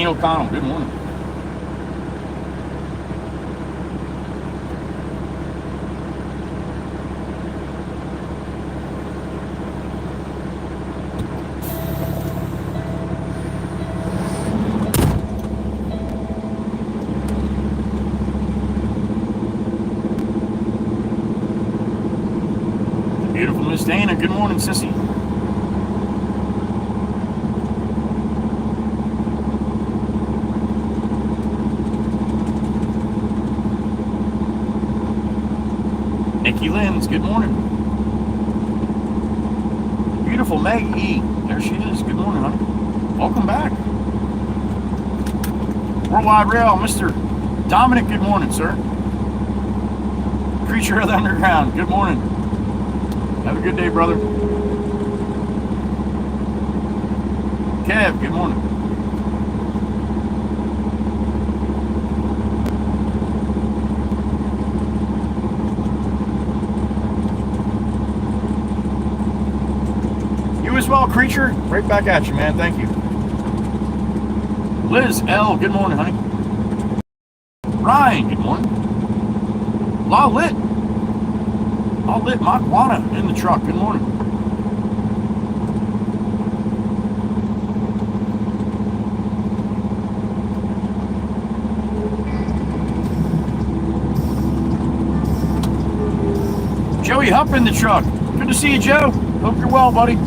O'Connell, good morning. Beautiful Miss Dana, good morning, sissy. Nikki Lynn's, good morning. Beautiful Meg E. There she is. Good morning, honey. Welcome back. Worldwide Rail, Mr. Dominic, good morning, sir. Creature of the Underground, good morning. Have a good day, brother. Kev, good morning. As well, Creature. Right back at you, man. Thank you. Liz L. Good morning, honey. Ryan. Good morning. La Lit Makwana in the truck. Good morning. Joey Hupp in the truck. Good to see you, Joe. Hope you're well, buddy.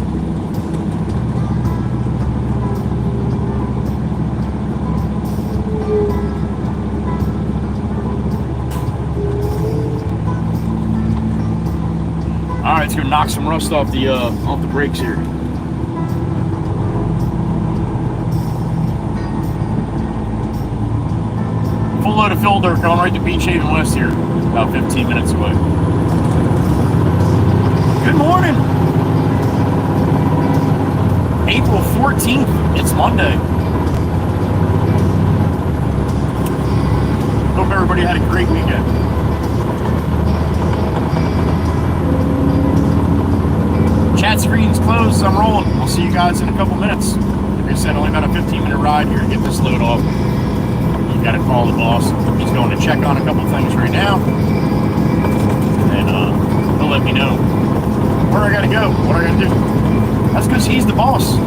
All right, let's go knock some rust off the brakes here. Full load of fill dirt going right to Beach Haven West here, about 15 minutes away. Good morning. April 14th, it's Monday. Hope everybody had a great weekend. Chat screen's closed, I'm rolling. I'll see you guys in a couple minutes. Like I said, only about a 15-minute ride here to get this load off. You gotta call the boss. He's going to check on a couple things right now. And he'll let me know where I gotta go, what I gotta do. That's because he's the boss.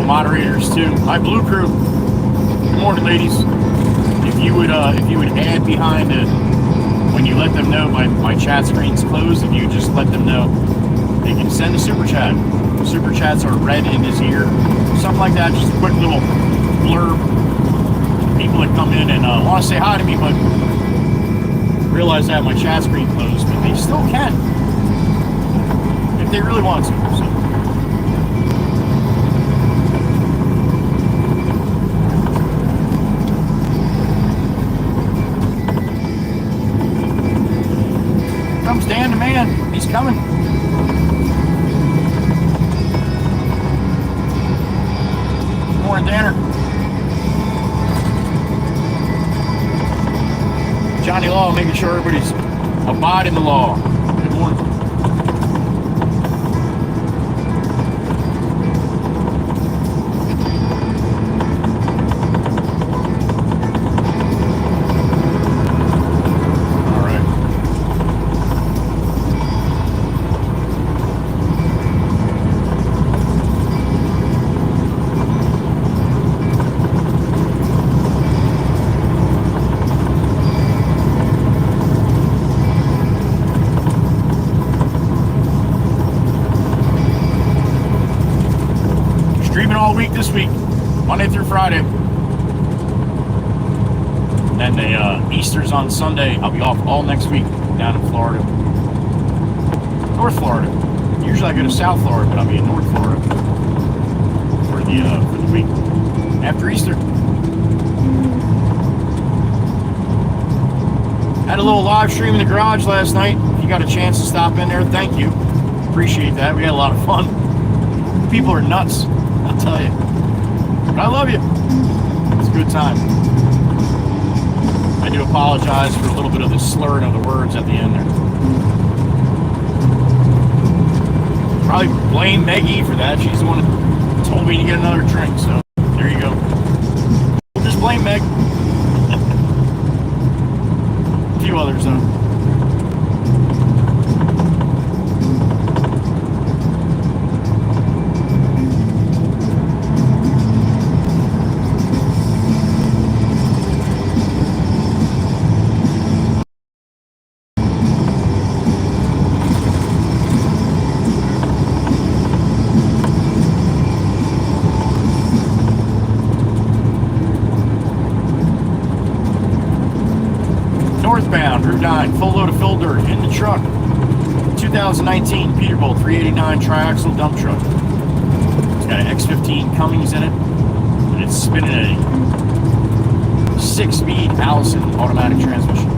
Moderators too. My Blue Crew. Good morning, ladies. If you would add behind it when you let them know my chat screen's closed, if you just let them know, they can send a super chat. Super chats are read in his ear, something like that. Just a quick little blurb. People that come in and want to say hi to me, but realize I have my chat screen closed, but they still can if they really want to. So. Comes Dan the man. He's coming. Good morning, Danner. Johnny Law, making sure everybody's abiding the law. Good morning. All week this week, Monday through Friday. And then the Easter's on Sunday. I'll be off all next week down in Florida. North Florida. Usually I go to South Florida, but I'll be in North Florida for the week after Easter. Had a little live stream in the garage last night. If you got a chance to stop in there, thank you. Appreciate that. We had a lot of fun. People are nuts, I'll tell you. But I love you. It's a good time. I do apologize for a little bit of the slurring of the words at the end there. Probably blame Maggie for that. She's the one that told me to get another drink, so there you go. Just blame Meg. A few others, though. Northbound, Route 9, full load of fill dirt in the truck. 2019 Peterbilt 389 triaxle dump truck. It's got an X15 Cummins in it, and it's spinning a 6-speed Allison automatic transmission.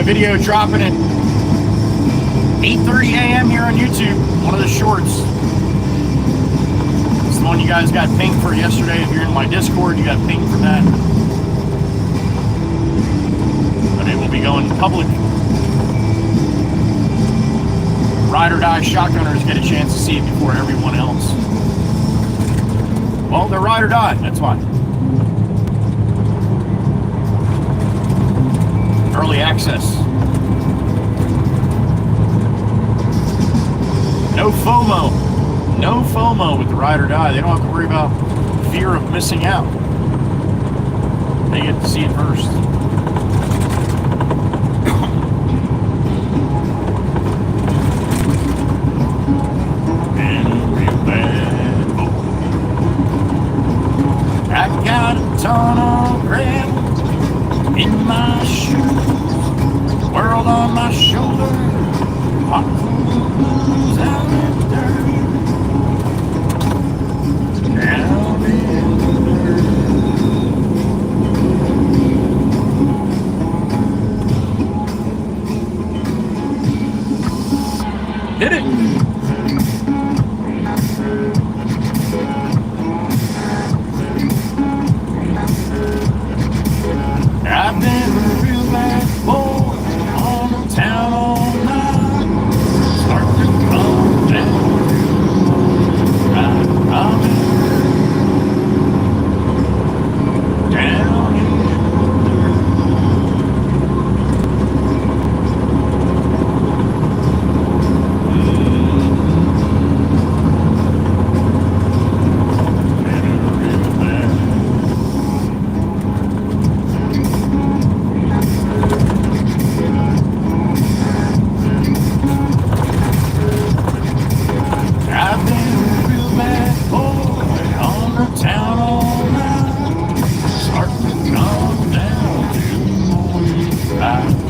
Video dropping at 8:30 a.m. here on YouTube. One of the shorts. It's the one you guys got pinged for yesterday. If you're in my Discord, you got pinged for that. But it will be going public. Ride or die shotgunners get a chance to see it before everyone else. Well, they're ride or die. That's why. Early access. No FOMO. No FOMO with the ride or die. They don't have to worry about fear of missing out. They get to see it first. And real bad. I got a ton of gravel in my shoes, world on my shoulder, hot clothes out in the dirt, down in the dirt. Hit it! I've been a real bad boy on the town all night. Start to come down. Right,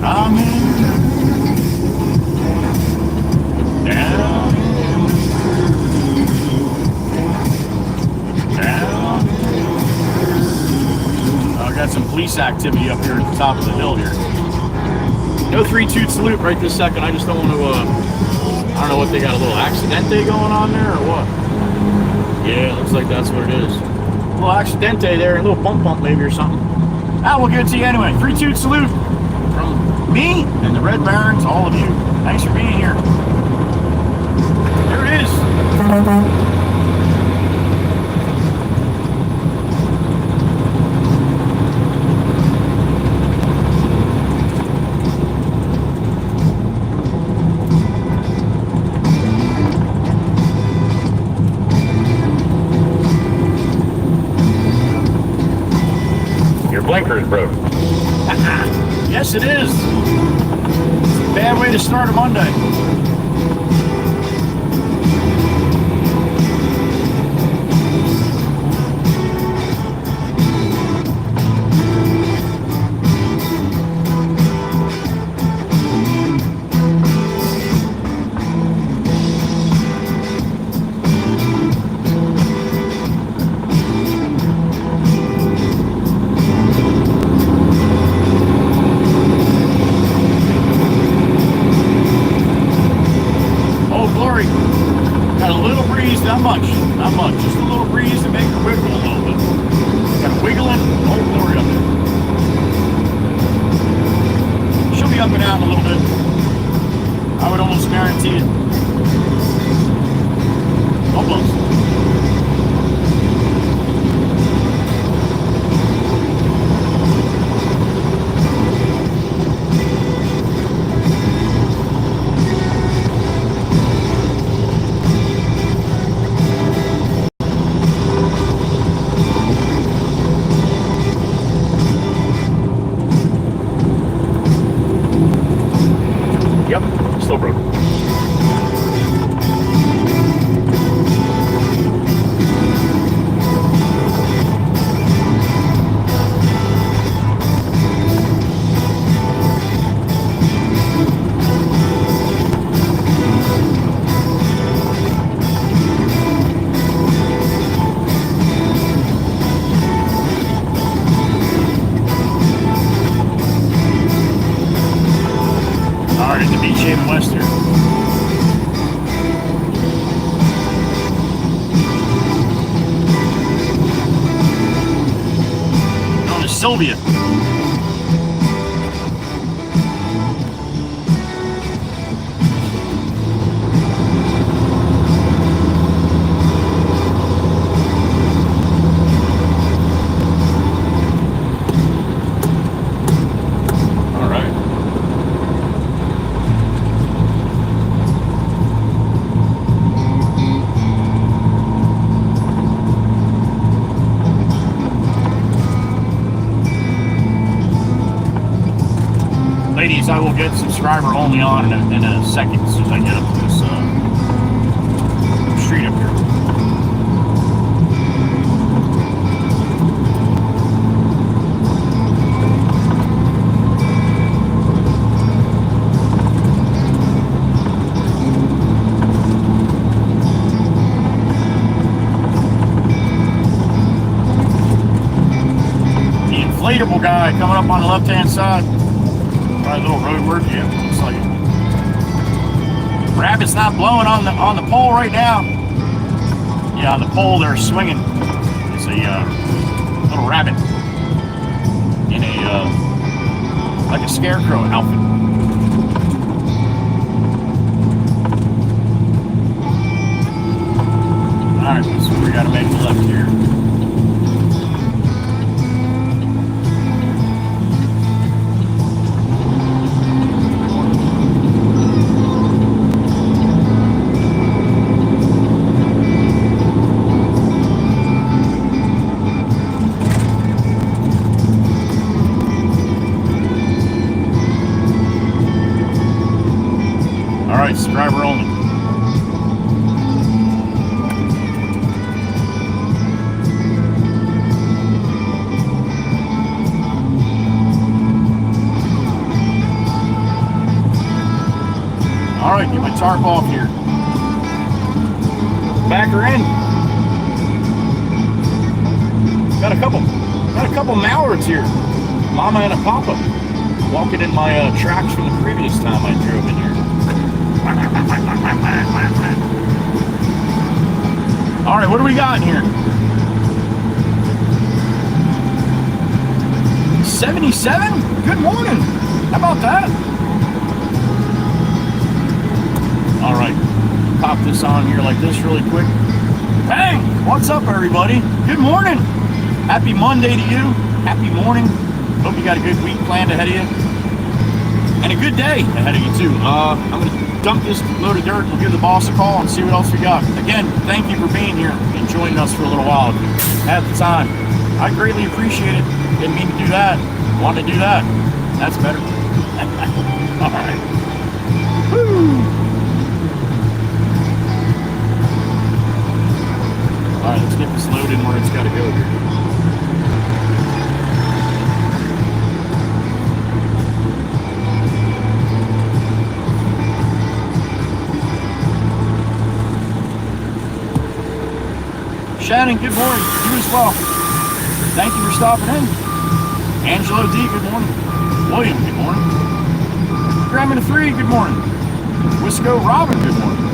I'm down in activity up here at the top of the hill here. No 3-2 salute right this second. I just don't want to, I don't know what they got, a little accidente going on there or what? Yeah, looks like that's what it is. A little accidente there, a little bump maybe or something. Ah, we'll give it to you anyway. 3-2 salute from me and the Red Barons, all of you. Thanks for being here. There it is. Blinker's broke. Yes, it is. It's a bad way to start a Monday. Not much, not much. Just a little breeze to make her wiggle a little bit. Kind of wiggling, oh glory up there. She'll be up and down a little bit. I would almost guarantee it. Almost. Still broke. Alright, the beach haven west here. On to Sylvia. Ladies, I will get subscriber only on in a second as soon as I get up to this street up here. The inflatable guy coming up on the left-hand side. Probably a little road work, yeah. Looks like it. Rabbit's not blowing on the pole right now. Yeah, on the pole they're swinging. It's a little rabbit in a like a scarecrow outfit. All right, so we got to make the left here. Alright, driver only. Alright, get my tarp off here. Back her in. Got a couple mallards here. Mama and a papa. Walking in my tracks from the previous time I drove in here. All right, what do we got in here? 77? Good morning. How about that? All right, pop this on here like this really quick. Hey, what's up, everybody? Good morning. Happy Monday to you. Happy morning. Hope you got a good week planned ahead of you. And a good day ahead of you, too. I'm going to dump this load of dirt and we'll give the boss a call and see what else we got. Again, thank you for being here and joining us for a little while at the time. I greatly appreciate it. Didn't mean to do that. Wanted to do that. That's better. All right. Woo! All right, let's get this loaded where it's got to go here. Shannon, good morning. You as well. Thank you for stopping in. Angelo D, good morning. William, good morning. Grandma 3, good morning. Wisco Robin, good morning.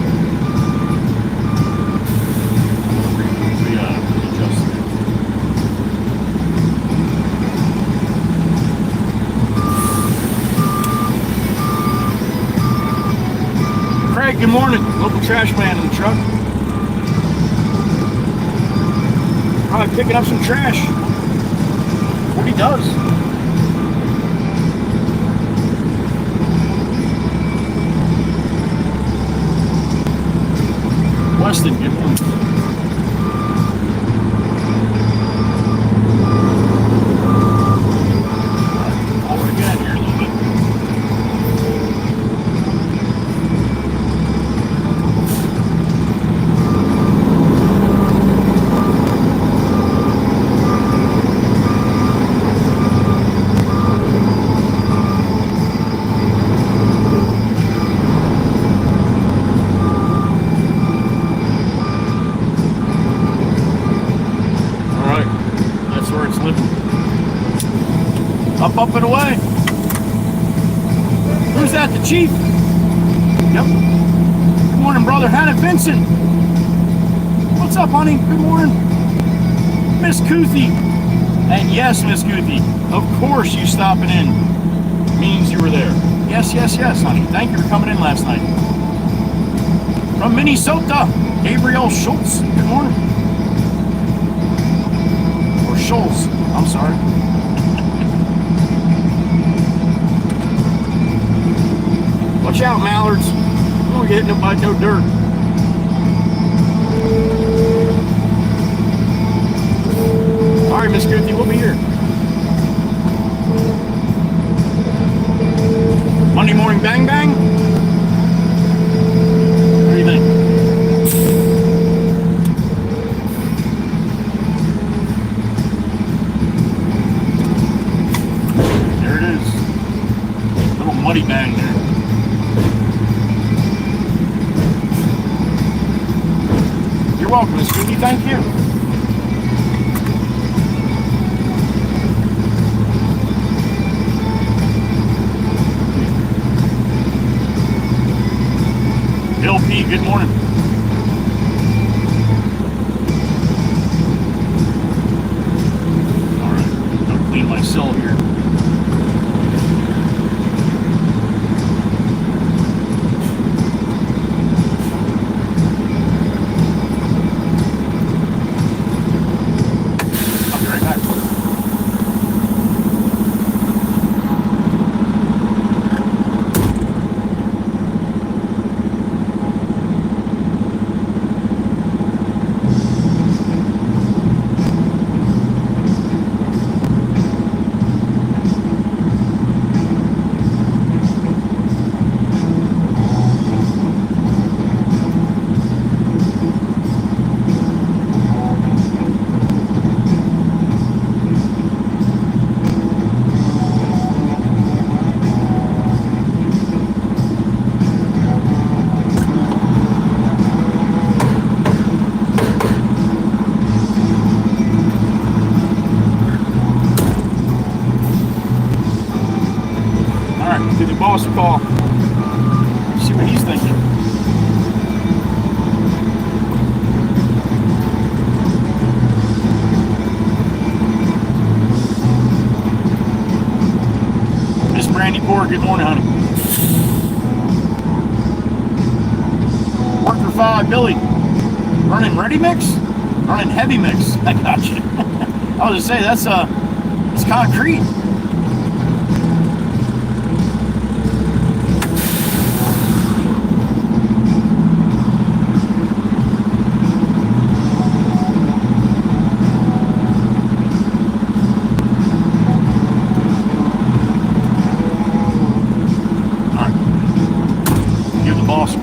good morning. Local trash man in the truck. Probably picking up some trash. What he does. Weston, good morning. Up and away. Who's that? The chief? Yep. Good morning, brother. Hannah Vincent. What's up, honey? Good morning. Miss Kuthi. And yes, Miss Kuthi, of course you stopping in means you were there. Yes, yes, yes, honey. Thank you for coming in last night. From Minnesota, Gabriel Schultz. Good morning. Or Schultz. I'm sorry. Watch out, mallards. You don't get hit by no dirt. All right, Miss Goothy, we'll be here. Monday morning bang bang? What do you think? There it is. Little muddy bang there. You're welcome, Miss Goothy. Thank you. Bill P, good morning. All right, I'm gonna clean my cell here. Give the boss a call. See what he's thinking. Miss Brandy Poor, good morning, honey. Work for 5, Billy. Running ready mix? Running heavy mix. I got you. I was gonna say that's it's concrete.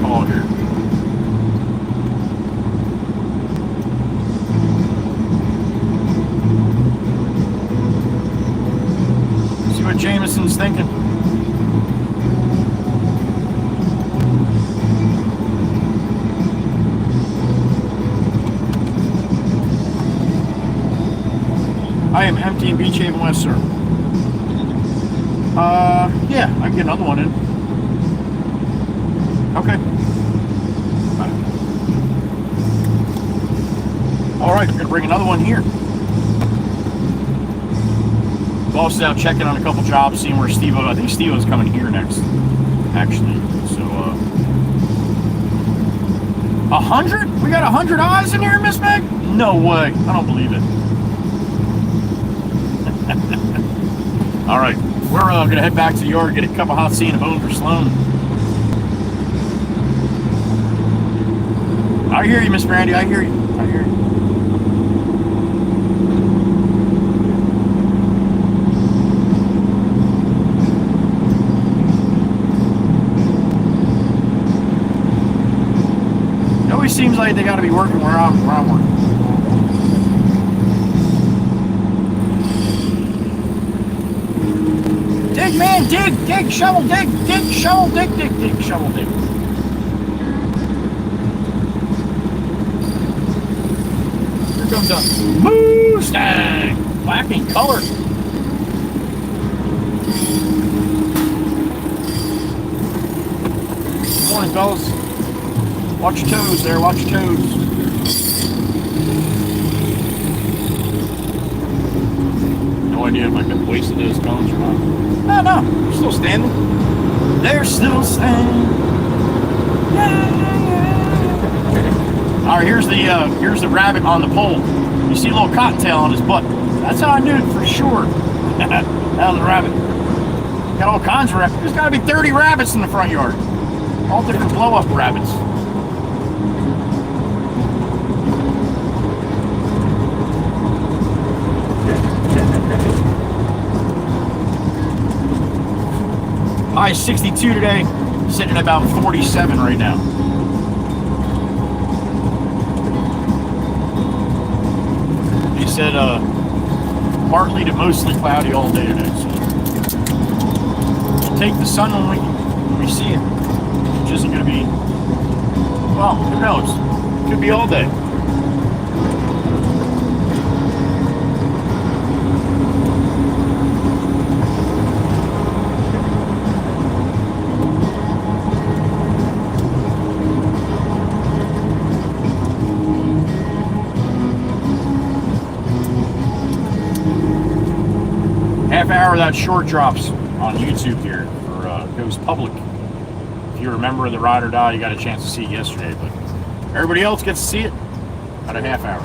Call here. See what Jameson's thinking. I am empty in Beach Haven West, sir. Yeah, I can get another one in. Okay. All right, we're gonna bring another one here. Boss is out checking on a couple jobs, seeing where Steve-O, I think Steve-O's coming here next, actually. So, 100? We got 100 eyes in here, Miss Meg? No way. I don't believe it. All right. We're going to head back to the yard, get a cup of hot tea and a bone for Sloan. I hear you, Miss Brandy. I hear you. I hear you. It always seems like they got to be working where I'm working. Dig, man, dig, shovel, dig, shovel, dig, shovel, dig. Here comes a Mustang, black in color. Good morning, fellas. Watch your toes there, watch your toes. No idea if I could waste those cones or not. No, they're still standing. They're still standing. Yeah. All right, here's the rabbit on the pole. You see a little cottontail on his butt. That's how I knew it for sure. That was a rabbit. Got all kinds of rabbits. There's got to be 30 rabbits in the front yard. All different blow-up rabbits. High 62 today, sitting at about 47 right now. He said partly to mostly cloudy all day today. So we'll take the sun when we see it. Which isn't going to be, well, who knows? Could be all day. Half hour of that short drops on YouTube here for goes public. If you're a member of the Ride or Die, you got a chance to see it yesterday, but everybody else gets to see it at a half hour.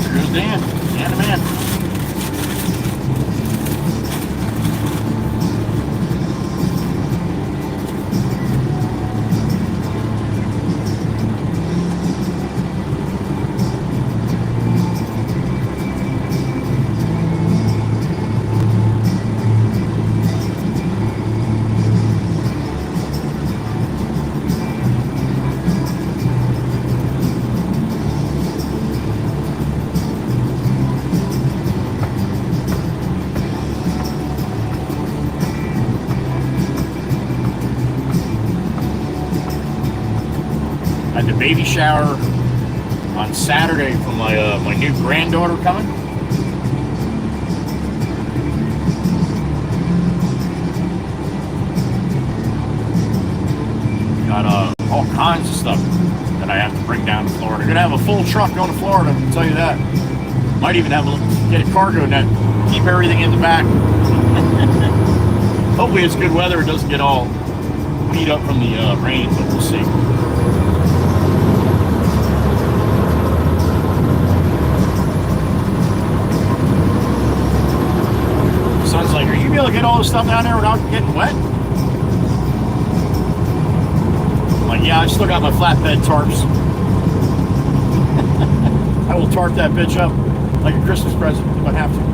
There goes Dan the man. Had the baby shower on Saturday for my new granddaughter coming. Got all kinds of stuff that I have to bring down to Florida. Gonna have a full truck going to Florida, I can tell you that. Might even have get a cargo net, keep everything in the back. Hopefully it's good weather, it doesn't get all beat up from the rain, but we'll see. Son's like, are you gonna be able to get all this stuff down there without getting wet? I'm like, yeah, I still got my flatbed tarps. I will tarp that bitch up like a Christmas present if I have to.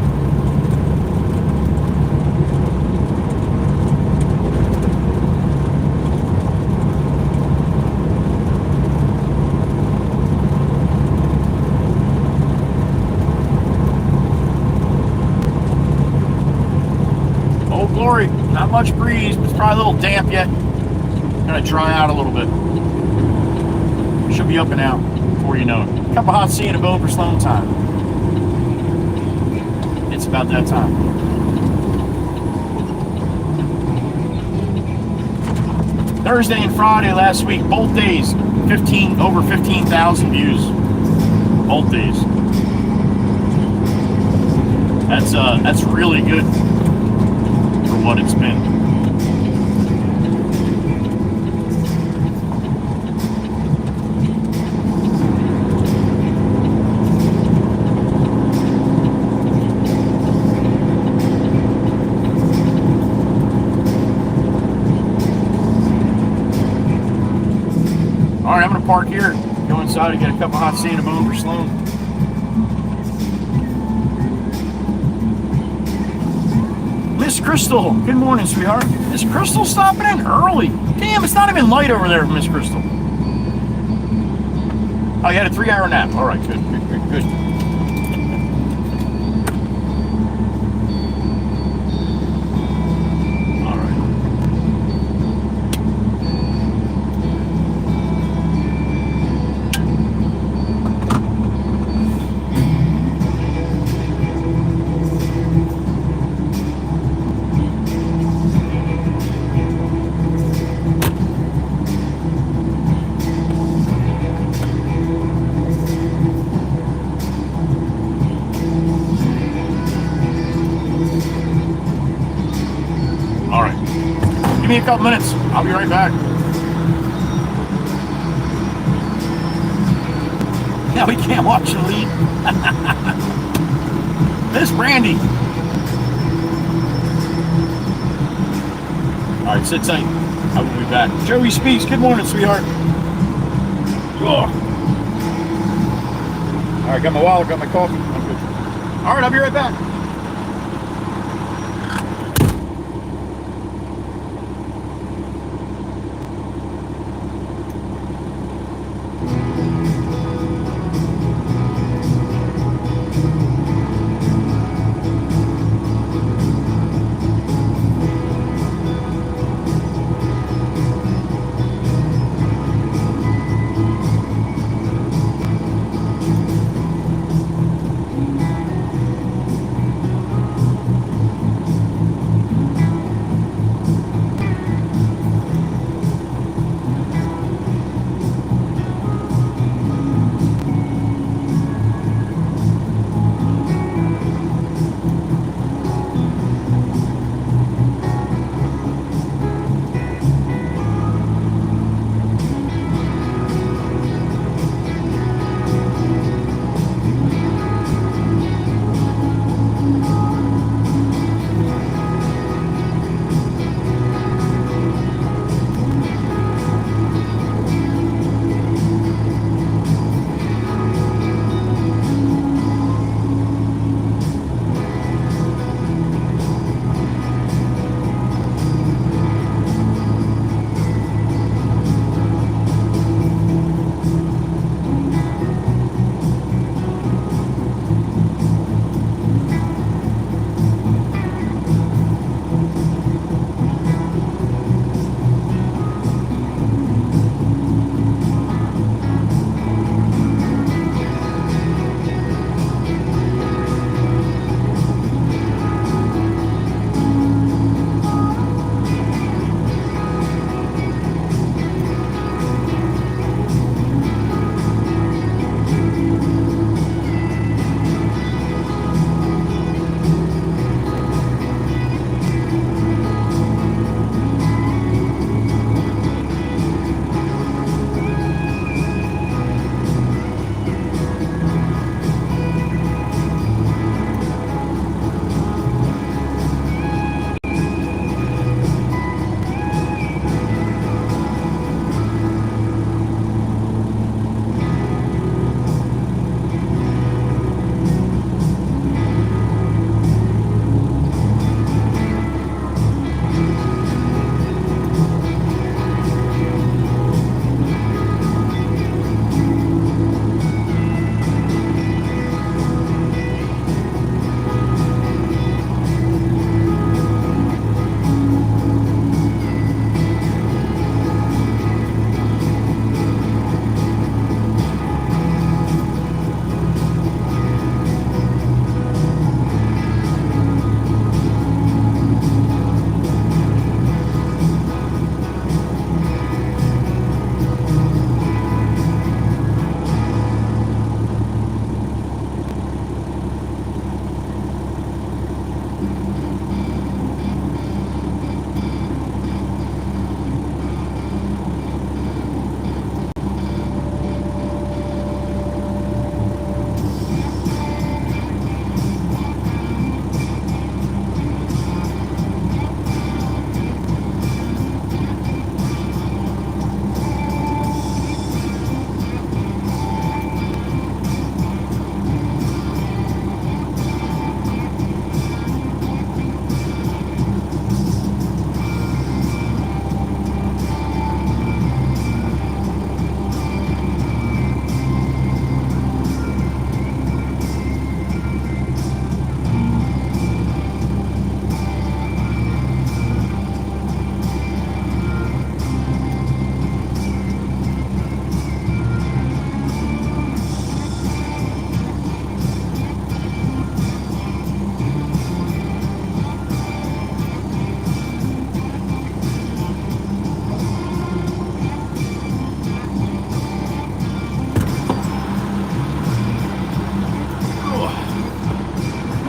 Glory, not much breeze, but it's probably a little damp yet. Gonna dry out a little bit. Should be up and out before you know it. A cup of hot tea and a bone for Sloan time. It's about that time. Thursday and Friday last week, both days, over 15,000 views. Both days. That's really good for what it's been. Alright, I'm going to park here, go inside and get a cup of hot Santa Bone for Sloan. Miss Crystal, good morning, sweetheart. Miss Crystal stopping in early. Damn, it's not even light over there, Miss Crystal. Oh, you had a 3-hour nap. Alright, good. Give me a couple minutes. I'll be right back. Now we can't watch the lead. Miss Brandy. All right, sit tight. I will be back. Joey Speaks. Good morning, sweetheart. Ugh. All right, got my wallet, got my coffee. I'm good. All right, I'll be right back.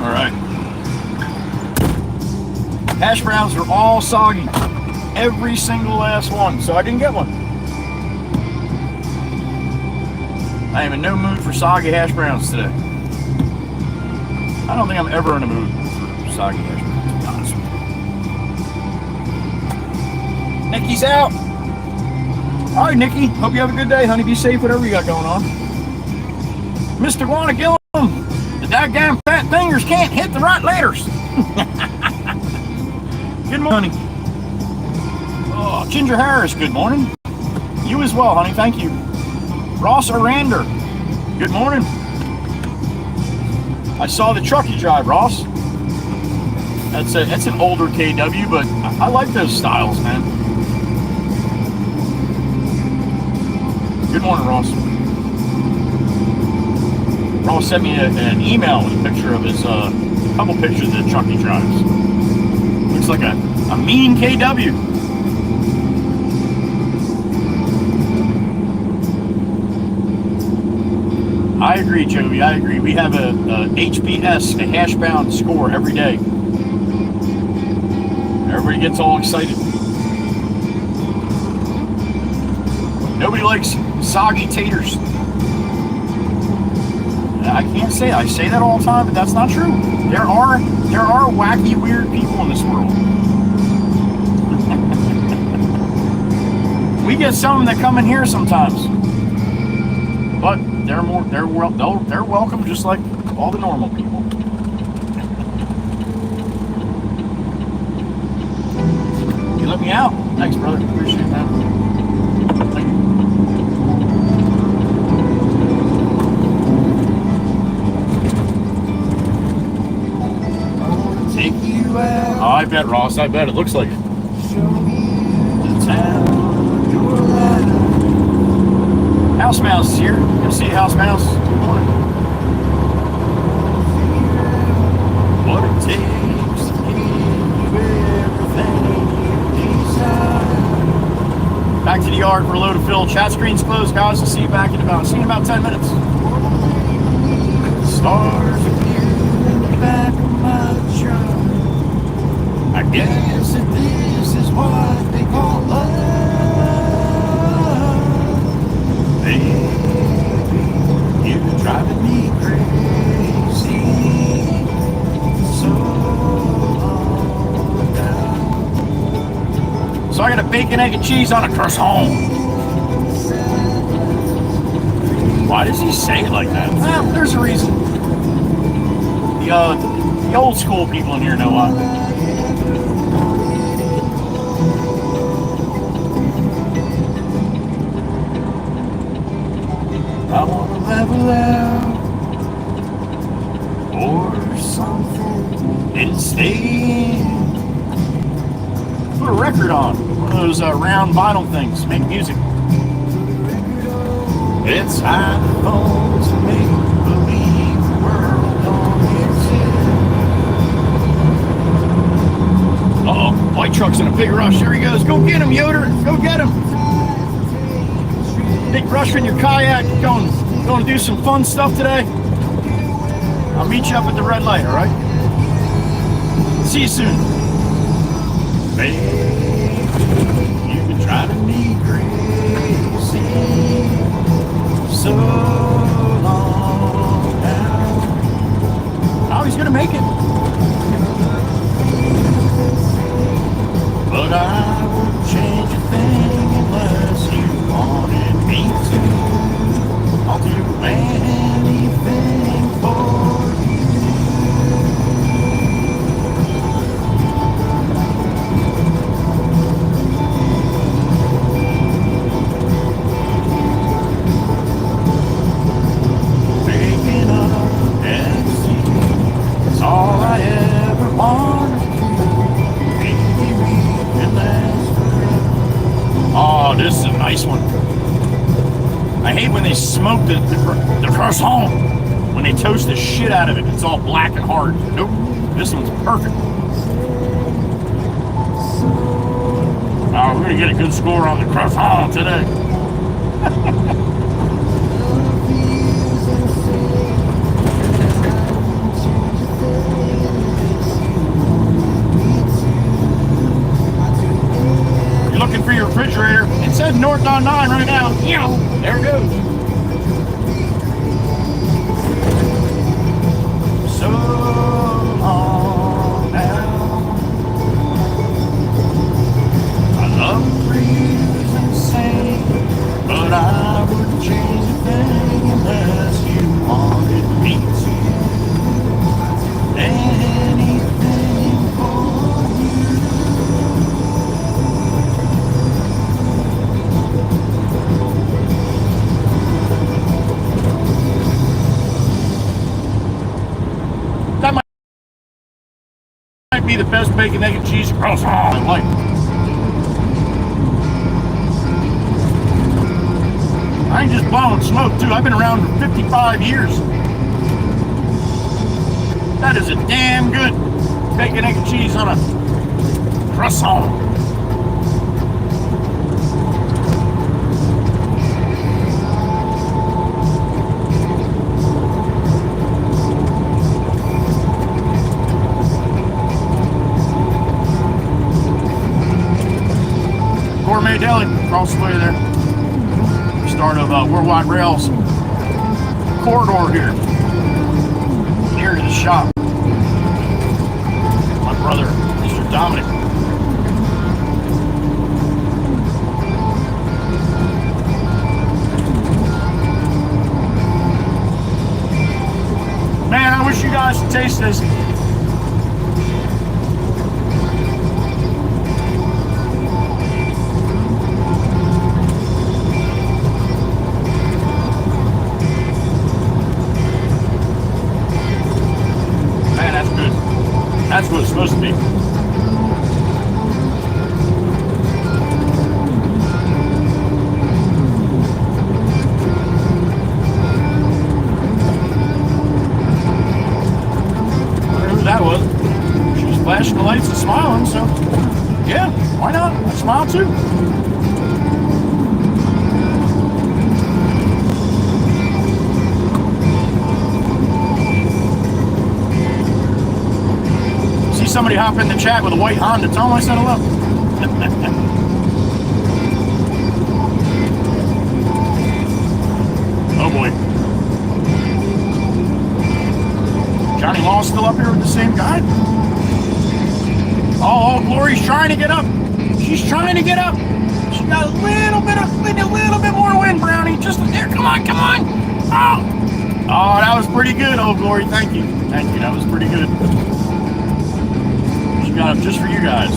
All right. Hash browns are all soggy. Every single last one. So I didn't get one. I am in no mood for soggy hash browns today. I don't think I'm ever in a mood for soggy hash browns, to be honest with you. Nikki's out. All right, Nikki. Hope you have a good day, honey. Be safe, whatever you got going on. Mr. Wanna Gillum, the daggone fat fingers can't hit the right letters. Good morning. Oh, Ginger Harris, good morning. You as well, honey. Thank you. Ross Arander, good morning. I saw the truck you drive, Ross. That's an older KW, but I like those styles, man. Good morning, Ross. Ross sent me an email with a picture of his, couple pictures of the truck he drives. Looks like a mean KW. I agree, Joey. I agree. We have a HBS, a hash-bound score every day. Everybody gets all excited. Nobody likes soggy taters. I can't say it. I say that all the time, but that's not true. There are wacky, weird people in this world. We get some that come in here sometimes, but they're welcome just like all the normal people. You let me out. Thanks, brother. Appreciate that. Thank you. Oh, I bet, Ross. I bet. It looks like it. House Mouse is here. Good to see you, House Mouse. Good morning. What it takes to give you everything you desire. Back to the yard for a load of fill. Chat screen's closed, guys. I'll see you back in about 10 minutes. Stars appear in the back of my truck. I guess that this is what they call love. Baby, you're driving me crazy. So long down. So I got a bacon, egg, and cheese on a croissant. Why does he say it like that? Well, there's a reason. The old school people in here know why. I want to level out or something instead. Put a record on. One of those round vinyl things. Make music. It's iPhones to make believe the world on its head. Uh-oh. White truck's in a big rush. There he goes. Go get him, Yoder. Go get him. Big rush in your kayak, going to do some fun stuff today. I'll meet you up at the red light, all right? See you soon. Baby, you've been driving me crazy so long now. Oh, he's gonna make it. But I won't change a thing unless you wanted me to. I'll do anything for you. Waking up and see is all I ever wanted to do. Maybe we can last forever. Oh, this is a nice one. I hate when they smoke the croissant. When they toast the shit out of it. It's all black and hard. Nope. This one's perfect. Oh, we're going to get a good score on the croissant today. looking for your refrigerator. It says north on 9 right now. There it goes. So long now. I love breeze and sing, but I wouldn't change a thing unless you wanted me to. Anything for you. That might be the best bacon, egg, and cheese croissant I like. I ain't just blowing smoke too. I've been around for 55 years. That is a damn good bacon, egg, and cheese on a croissant. Gourmet Deli, across the way there. Start of Worldwide Rails corridor here. Near to the shop. My brother, Mr. Dominic. Man, I wish you guys could taste this. That's what it's supposed to be. Whatever that was. She was flashing the lights and smiling, so yeah, why not? I smile too. Somebody hop in the chat with a white Honda. Tell them I said hello. Oh boy. Johnny Law's still up here with the same guy? Oh, Glory's trying to get up. She's trying to get up. She got a little bit more wind, Brownie. Just there. Come on, come on. Oh, that was pretty good. Oh, Glory, thank you. Thank you. That was pretty good. Got them just for you guys.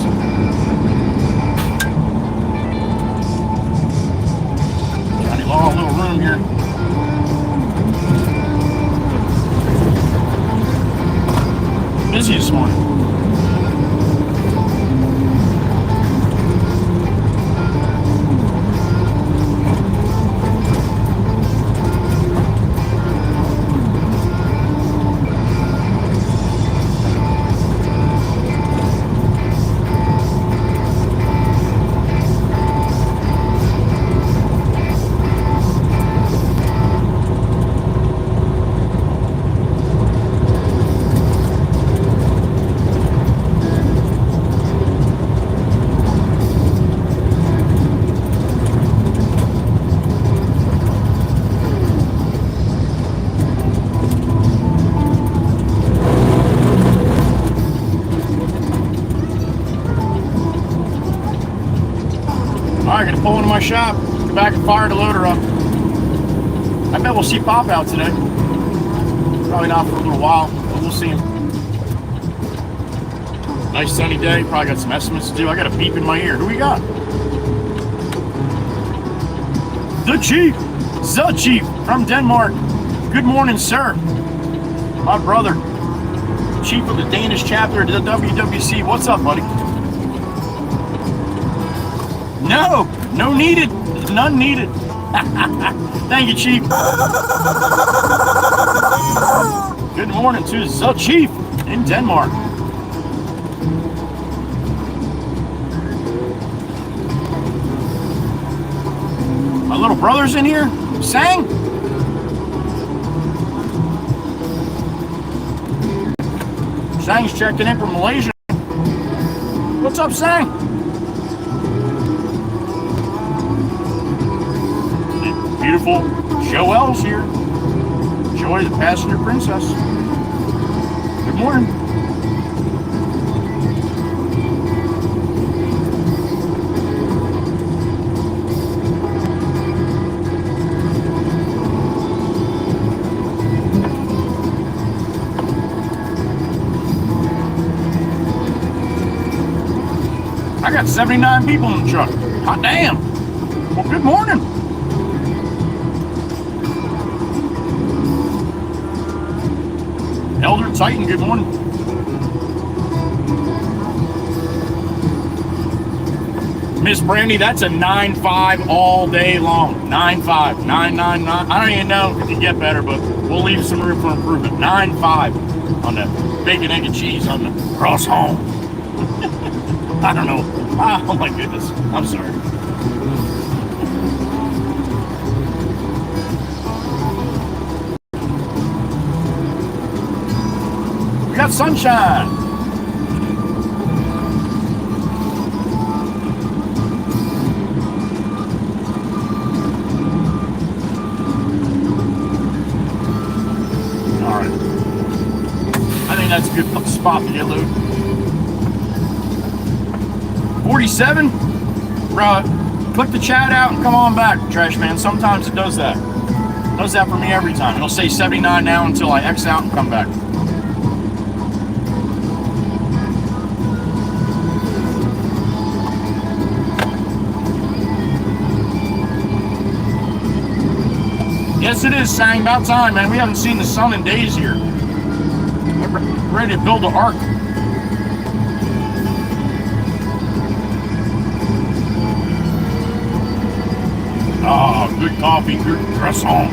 Johnny Law, a little room here. Busy this morning. Pull into my shop, go back and fire the loader up. I bet we'll see Pop out today. Probably not for a little while, but we'll see him. Nice sunny day, probably got some estimates to do. I got a beep in my ear. Who we got? The Chief from Denmark. Good morning, sir. My brother, Chief of the Danish chapter of the WWC. What's up, buddy? No needed. None needed. Thank you, Chief. Good morning to the Chief in Denmark. My little brother's in here. Sang? Sang's checking in from Malaysia. What's up, Sang? beautiful Joelle's here. Joy, the passenger princess. Good morning. I got 79 people in the truck. Hot damn. Well, good morning. Elder Titan, good morning. Miss Brandy, that's a 9.5 all day long. 9.5, 9.99. I don't even know if it can get better, but we'll leave some room for improvement. 9.5 on the bacon, egg, and cheese on the cross home. I don't know. Oh my goodness. I'm sorry. We got sunshine. All right. I think that's a good spot to get loaded. 47. Click the chat out and come on back, trash man. Sometimes it does that. It does that for me every time. It'll say 79 now until I X out and come back. Yes, it is, Sang. About time, man. We haven't seen the sun in days here. We're ready to build an ark. Oh, good coffee, good croissant.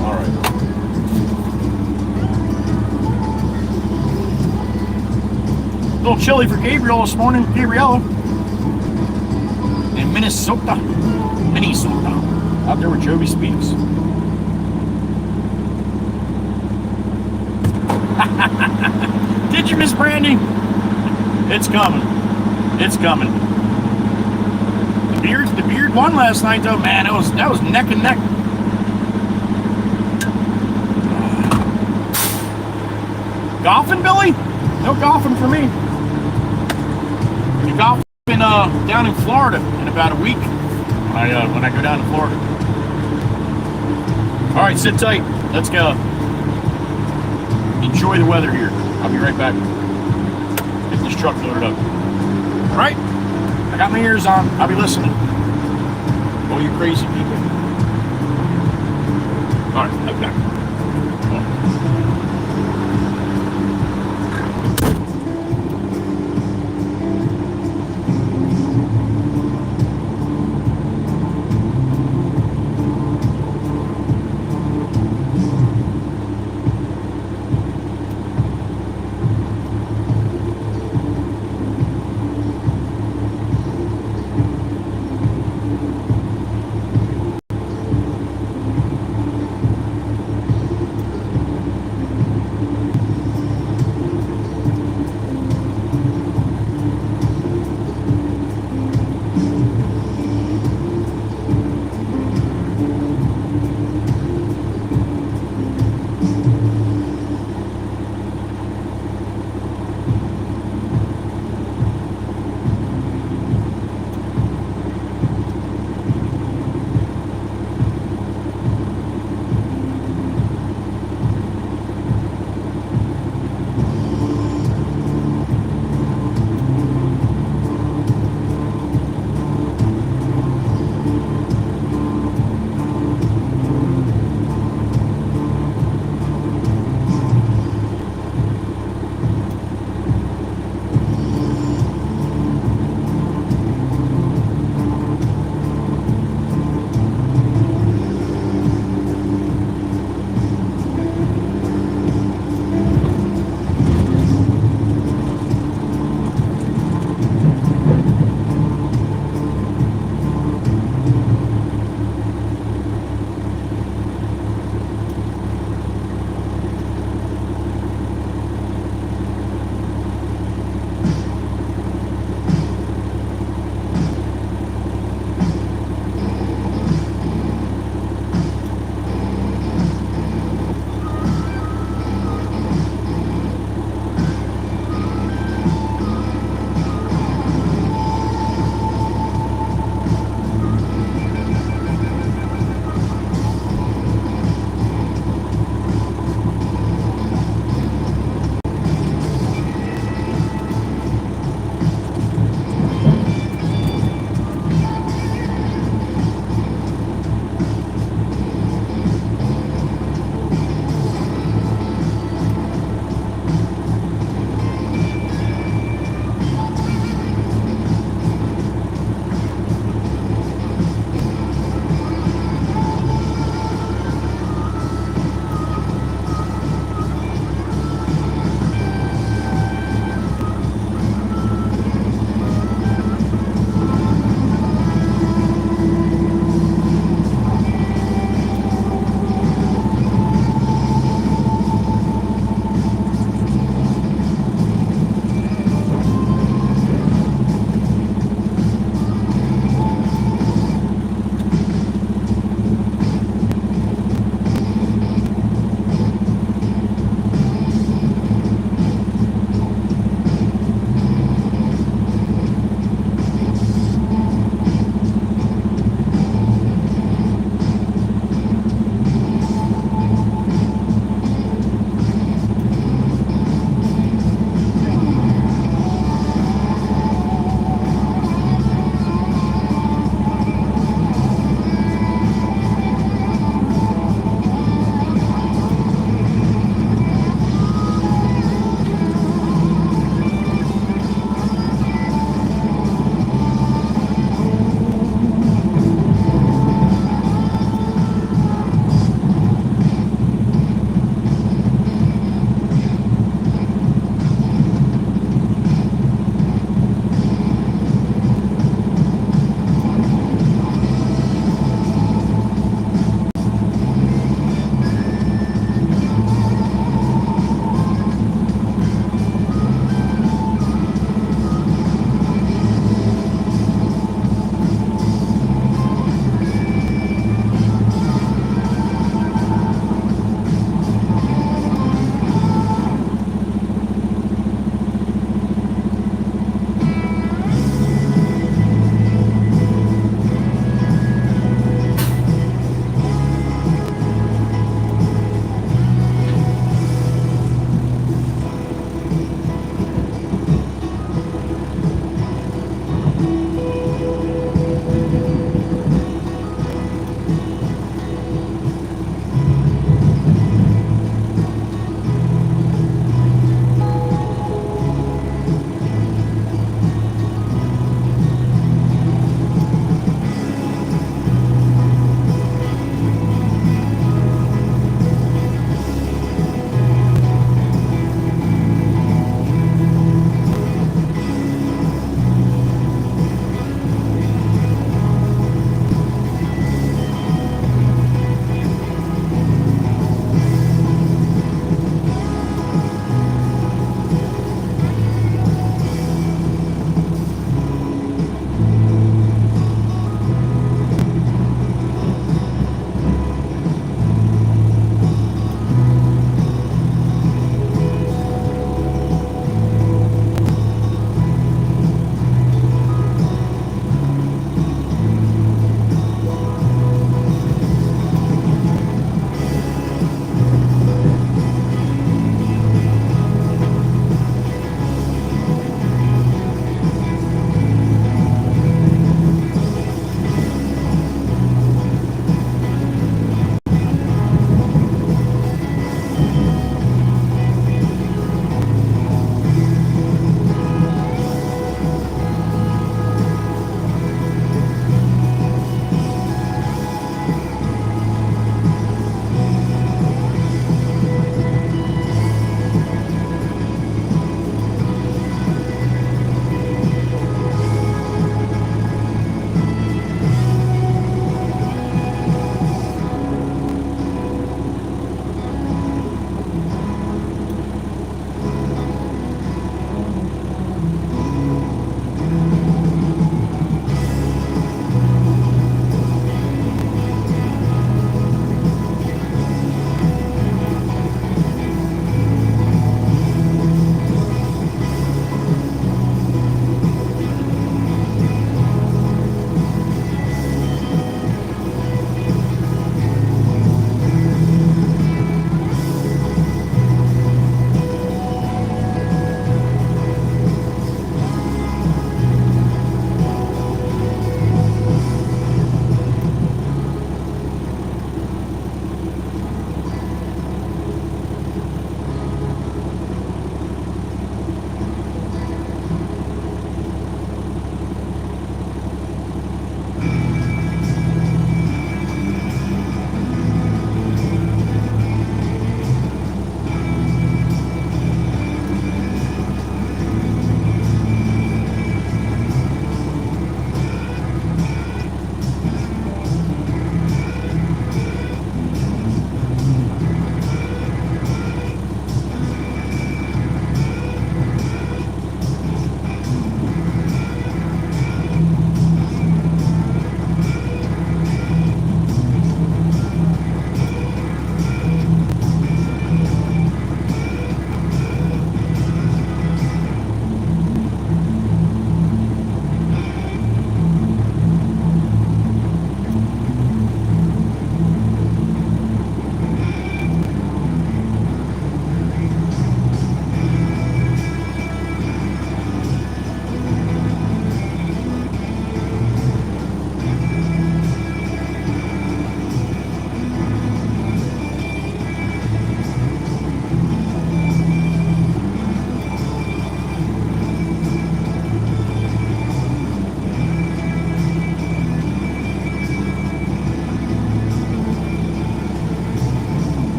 All right. A little chilly for Gabriel this morning. Gabriella in Minnesota. Out there where Joby speaks. Did you, Miss Brandy? It's coming. It's coming. The beard won last night, though. Man, that was neck and neck. Golfing, Billy? No golfing for me. You golfing down in Florida in about a week when I go down to Florida. All right, sit tight. Let's go. Enjoy the weather here. I'll be right back. Get this truck loaded up. All right? I got my ears on. I'll be listening. Oh, you crazy people. All right, I'll be back.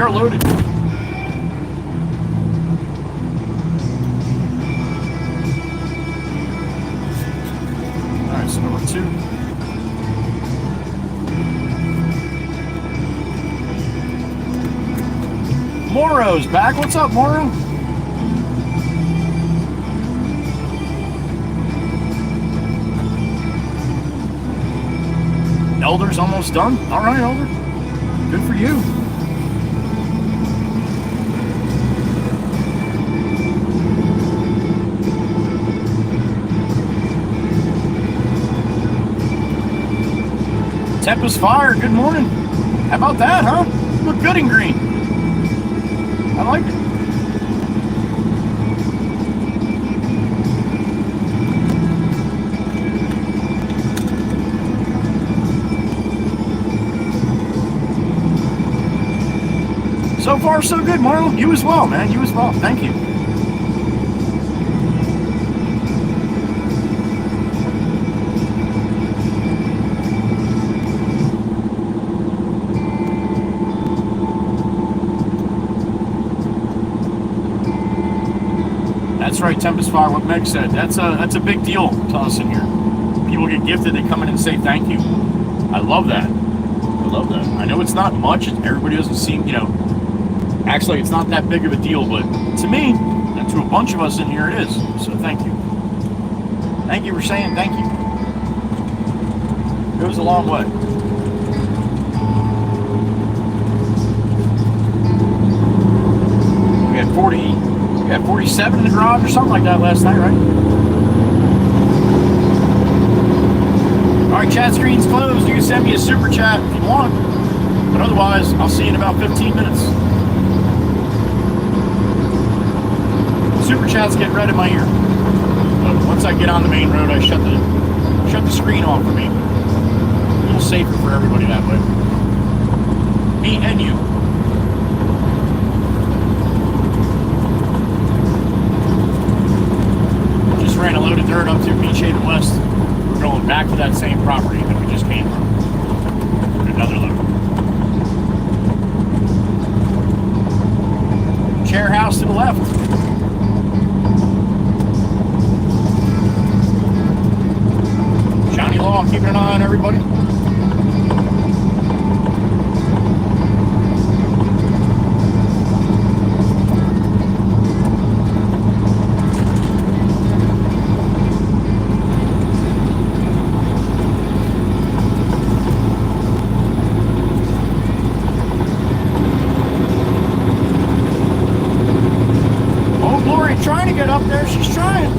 car loaded. Alright, so number 2. Moro's back. What's up, Moro? Elder's almost done. All right, Elder. Good for you. Tempest Fire, good morning. How about that, huh? You look good in green. I like it. So far, so good, Marlon. You as well, man. You as well. Thank you. That's right, Tempest Fire, what Meg said. That's a big deal to us in here. People get gifted, they come in and say thank you. I love that. I love that. I know it's not much. Everybody doesn't seem, you know, actually, it's not that big of a deal, but to me, and to a bunch of us in here, it is. So thank you. Thank you for saying thank you. It goes a long way. We had 47 in the garage or something like that last night, right? All right, chat screen's closed. You can send me a super chat if you want, but otherwise, I'll see you in about 15 minutes. Super chats get read in my ear. But once I get on the main road, I shut the screen off for me. A little safer for everybody that way. Me and you. Just ran a load of dirt up to Beach Haven West. We're going back to that same property that we just came from. Another load. Chair house to the left. Johnny Law, keeping an eye on everybody. Oh, Glory, trying to get up there. She's trying.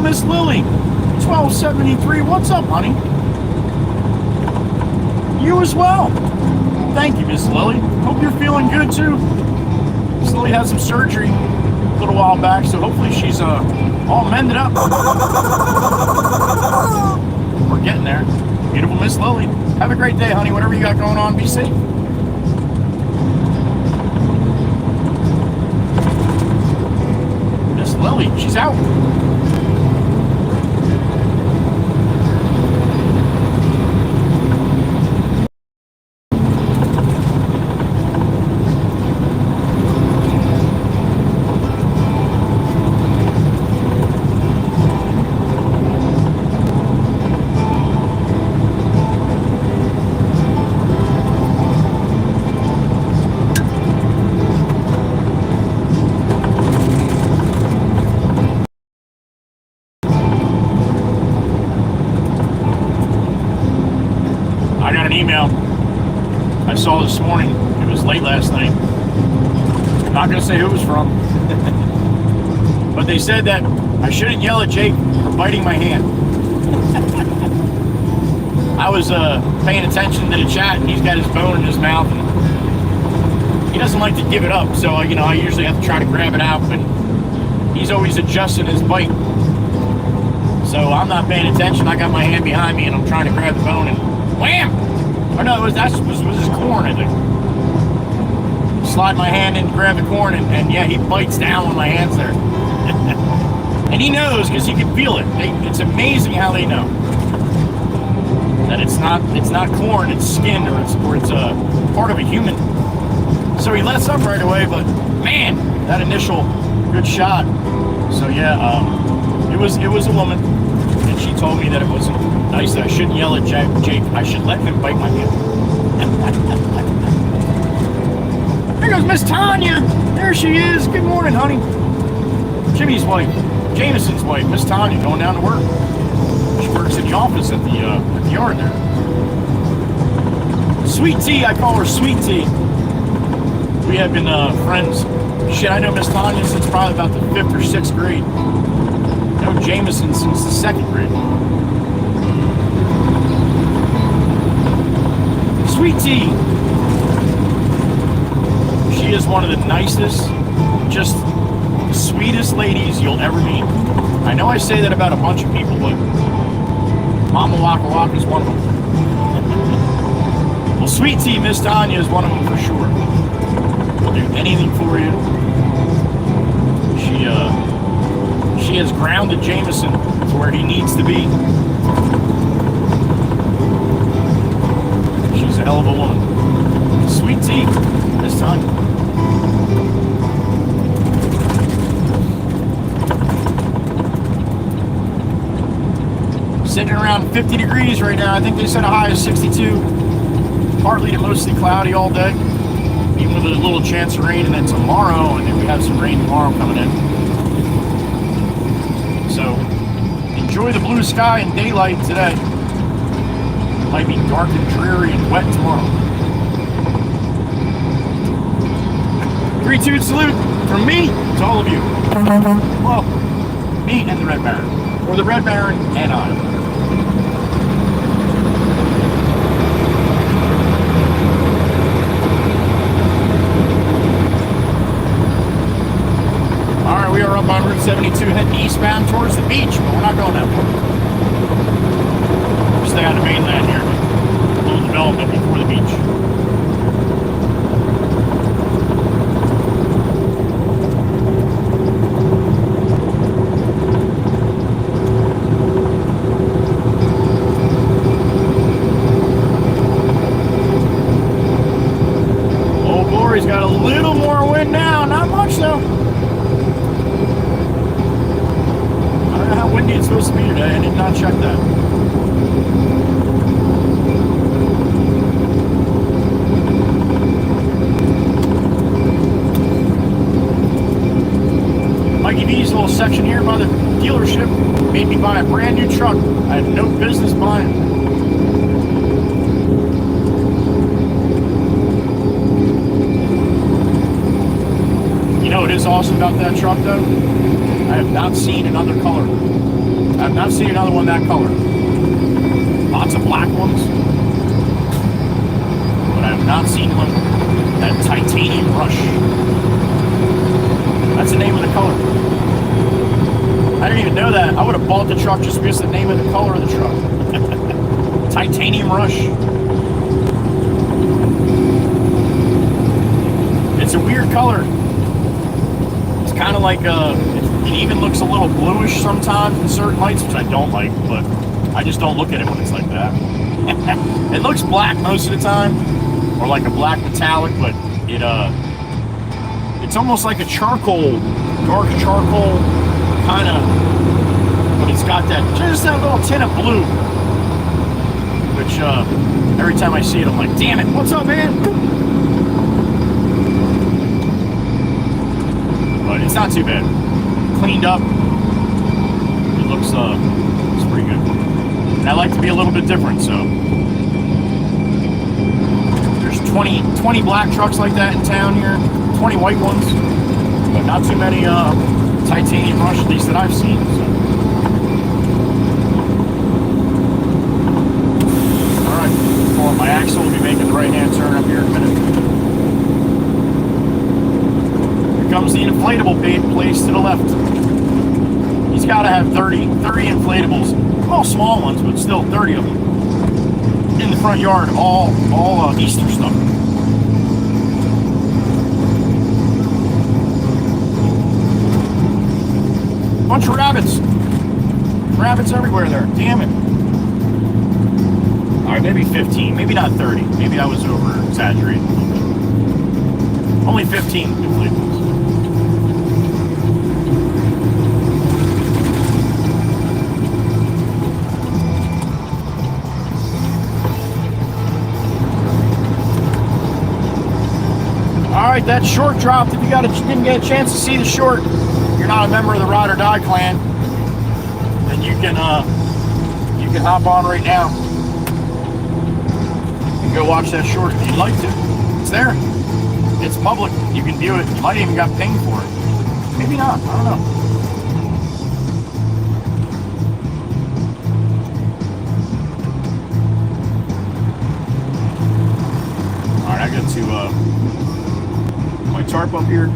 Miss Lily, 1273. What's up, honey? You as well. Thank you, Miss Lily. Hope you're feeling good too. Miss Lily had some surgery a little while back, so hopefully she's all mended up. We're getting there. Beautiful Miss Lily. Have a great day, honey. Whatever you got going on, be safe. Miss Lily, she's out. I saw this morning. It was late last night. I'm not going to say who it was from. But they said that I shouldn't yell at Jake for biting my hand. I was paying attention to the chat, and he's got his bone in his mouth. And he doesn't like to give it up, so I usually have to try to grab it out, but he's always adjusting his bite. So I'm not paying attention. I got my hand behind me, and I'm trying to grab the bone, and wham! Oh no, that was his corn, I think. Slide my hand in, grab the corn, and yeah, he bites down when my hand's there. And he knows, because he can feel it. It's amazing how they know that it's not corn, it's skin, or it's a part of a human. So he lets up right away, but man, that initial good shot. So yeah, it was a woman, and she told me that it wasn't nice, that I shouldn't yell at Jake. I should let him bite my hand. There goes Miss Tanya. There she is. Good morning, honey. Jimmy's wife, Jameson's wife, Miss Tanya, going down to work. She works in the office at the yard there. Sweet Tea, I call her Sweet Tea. We have been friends. Shit, I know Miss Tanya since probably about the 5th or 6th grade. I know Jameson since the 2nd grade. Sweet Tea. She is one of the nicest, just sweetest ladies you'll ever meet. I know I say that about a bunch of people, but Mama Waka Waka is one of them. Well, Sweet Tea, Miss Tanya is one of them for sure. Will do anything for you. She has grounded Jameson to where he needs to be. She's a hell of a woman. Sweet Tea, Miss Tanya. Sitting around 50 degrees right now. I think they said a high of 62. Partly to mostly cloudy all day, even with a little chance of rain. And then tomorrow, and then we have some rain tomorrow coming in. So enjoy the blue sky and daylight today. It might be dark and dreary and wet tomorrow. 3-2 salute from me to all of you. Well, me and the Red Baron, or the Red Baron and I. We are up on Route 72 heading eastbound towards the beach, but we're not going that far. We'll stay on the mainland here. A little development before the beach. Old Glory's got a little more wind now, not much though. How windy it's supposed to be today. I did not check that. Mikey V's little section here by the dealership made me buy a brand new truck. I had no business buying it. You know what is awesome about that truck though? I have not seen another color. I have not seen another one that color. Lots of black ones. But I have not seen one that titanium rush. That's the name of the color. I didn't even know that. I would have bought the truck just because the name of the color of the truck. Titanium rush. It's a weird color. It's kind of like it even looks a little bluish sometimes in certain lights, which I don't like, but I just don't look at it when it's like that. It looks black most of the time, or like a black metallic, but it's almost like a charcoal, dark charcoal kind of, but it's got just that little tint of blue, which every time I see it, I'm like, damn it, what's up, man? But it's not too bad. Cleaned up. It looks pretty good. And I like to be a little bit different, so there's 20 black trucks like that in town here, 20 white ones, but not too many titanium rush, at least that I've seen. So. All right, pull up my axle. We'll be making the right-hand turn up here in a minute. Here comes the inflatable place to the left. He's got to have 30 inflatables, all small ones, but still 30 of them in the front yard, all Easter stuff. Bunch of rabbits everywhere there. Damn it. All right, maybe 15, maybe not 30. Maybe I was over exaggerating a little bit. Only 15 inflatables. All right, that short dropped. If you didn't get a chance to see the short, you're not a member of the Ride or Die clan, then you can hop on right now and go watch that short if you'd like to. It's there. It's public. You can view it. You might even got pinged for it. Maybe not. I don't know. All right, I got to my tarp up here.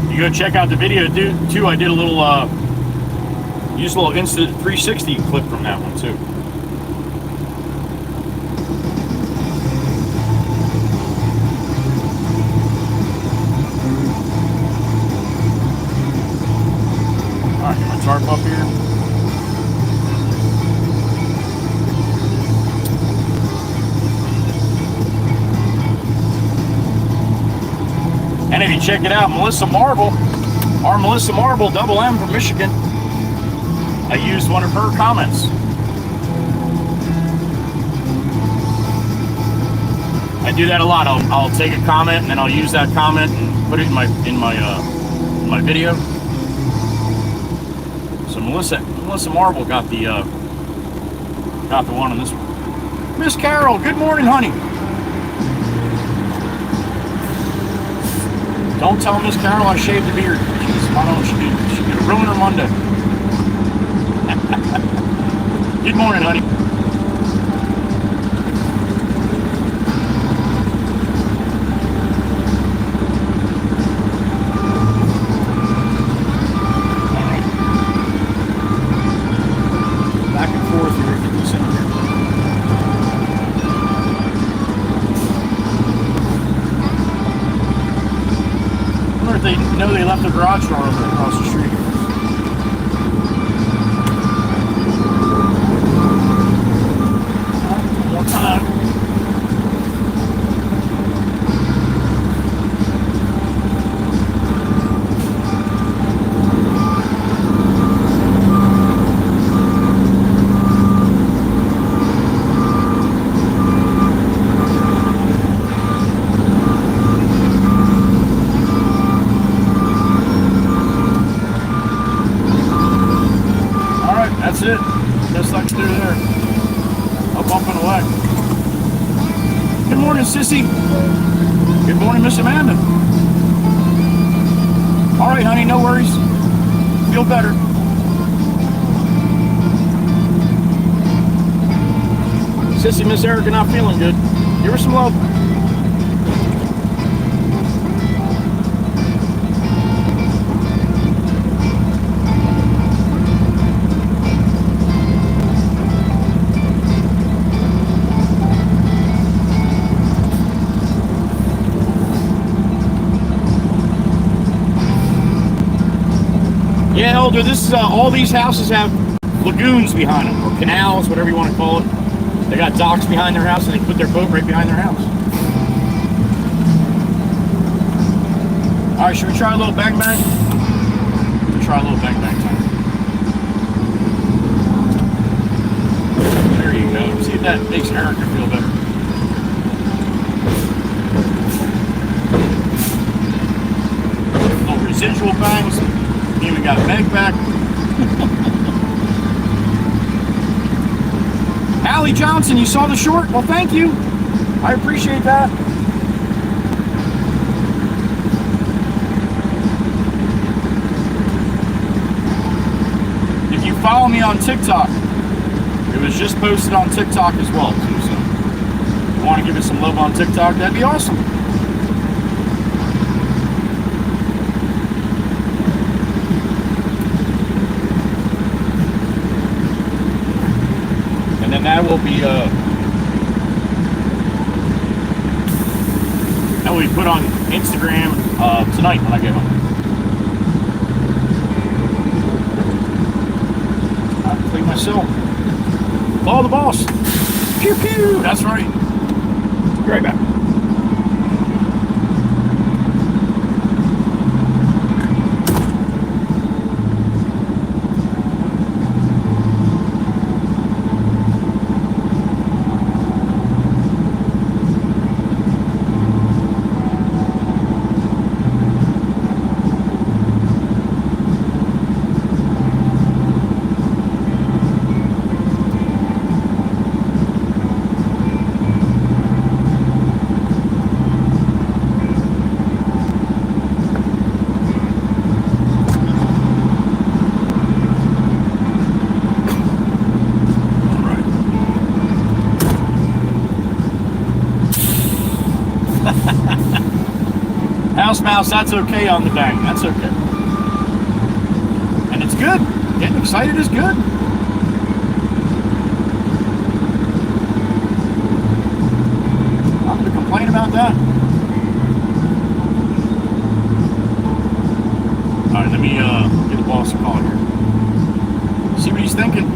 You go check out the video too. I did a little used a little instant 360 clip from that one too. All right, get my tarp up here. And if you check it out, Melissa Marble, Double M from Michigan, I used one of her comments. I do that a lot. I'll take a comment and then I'll use that comment and put it in my video. So Melissa Marble got the one on this one. Miss Carol, good morning, honey. Don't tell Miss Carol I shaved the beard. She's gonna ruin her Monday. Good morning, honey. Back and forth here. Get this in here. They know they left the garage door open across the street. One more time. That's it. Just like through there. Up and away. Good morning, Sissy. Good morning, Miss Amanda. All right, honey, no worries. Feel better. Sissy, Miss Erica not feeling good. Give her some love. Yeah, Elder, this is all these houses have lagoons behind them, or canals, whatever you want to call it. They got docks behind their house, and they put their boat right behind their house. All right, should we try a little bang bang? We'll try a little bang bang time. There you go. See if that makes Erica feel better. Little residual bangs. Even got Meg back. Allie Johnson, you saw the short? Well, thank you. I appreciate that. If you follow me on TikTok, it was just posted on TikTok as well, too. So if you want to give it some love on TikTok, that'd be awesome. And then that will be put on Instagram tonight when I get home. I'll clean myself. Follow the boss. Pew pew. That's right. Be right back. House mouse, that's okay on the bang. That's okay. And it's good. Getting excited is good. I'm going to complain about that. Alright, let me get the boss a call here. See what he's thinking.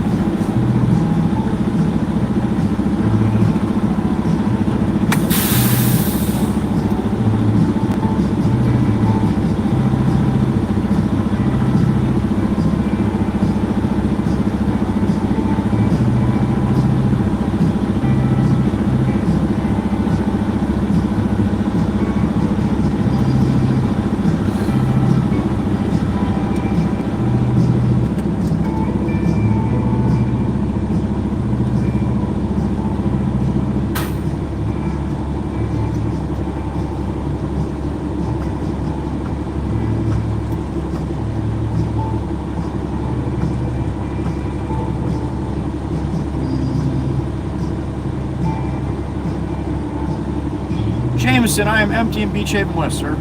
Jameson, I am empty in Beach Haven West, sir.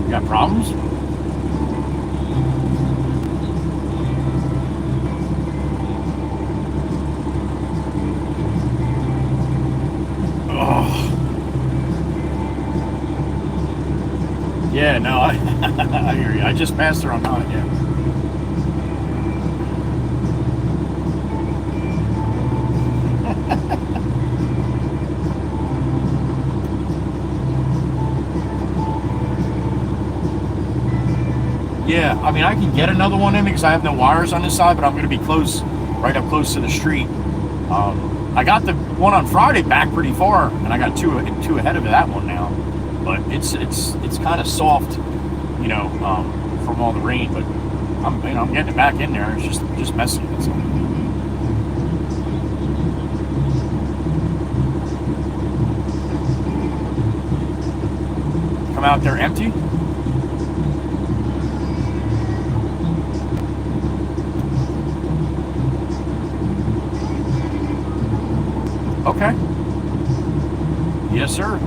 You got problems? Yeah, no, I hear you. I just passed her on mine, yeah. Yeah, I mean, I can get another one in because I have no wires on this side, but I'm going to be close, right up close to the street. I got the one on Friday back pretty far, and I got two ahead of that one now. But it's kind of soft, you know, from all the rain. But I'm getting it back in there. It's just messy. That's all. Come out there empty. Okay. Yes, sir.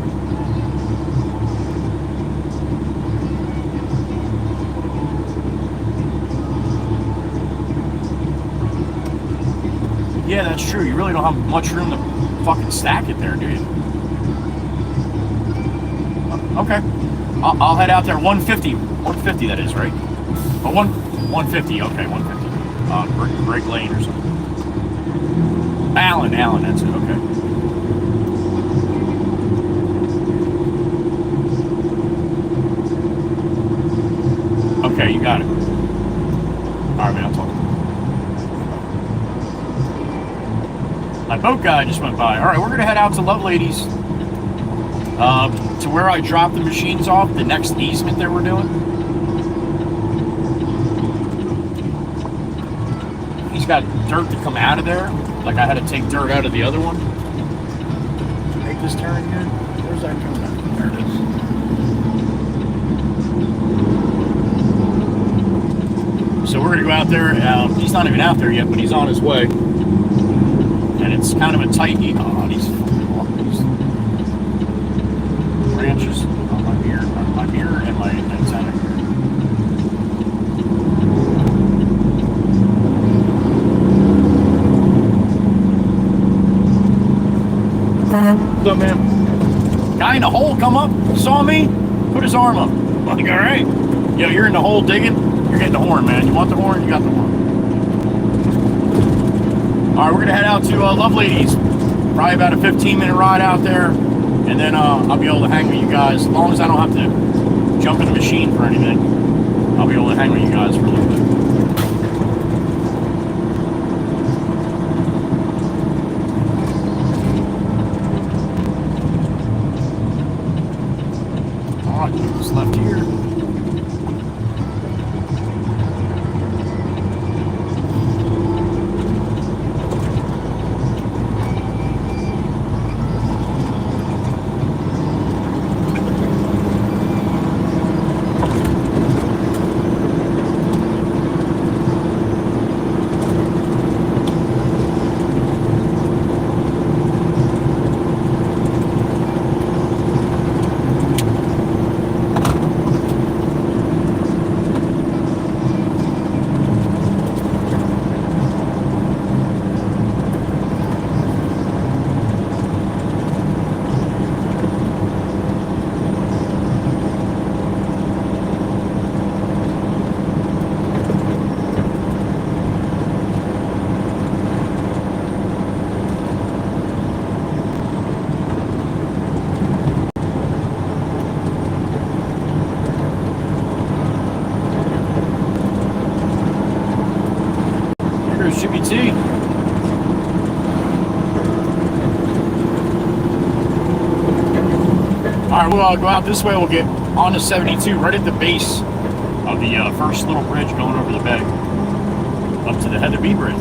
Yeah, that's true. You really don't have much room to fucking stack it there, do you? Okay. I'll head out there. 150. 150 that is, right? Oh, 150. Okay, 150. Break lane or something. Allen, that's it. Okay. Okay, you got it. Alright, man, I'll talk to you. My boat guy just went by. Alright, we're going to head out to Loveladies. To where I dropped the machines off, the next easement that we're doing. He's got dirt to come out of there. Like I had to take dirt out of the other one. Make this turn again. Where's that turn at? There it is. So we're going to go out there. He's not even out there yet, but he's on his way. And it's kind of a tight... Oh, these branches on my mirror and my antenna here. What's up, man? Guy in the hole come up, saw me, put his arm up. I'm like, all right. Yo, you're in the hole digging, you're getting the horn, man. You want the horn? You got the horn. All right, we're gonna head out to Loveladies. Probably about a 15-minute ride out there, and then I'll be able to hang with you guys. As long as I don't have to jump in the machine for anything, I'll be able to hang with you guys for a little bit. Left here. GBT. Alright, we'll go out this way. We'll get on to 72 right at the base of the first little bridge going over the bay up to the Heather B Bridge.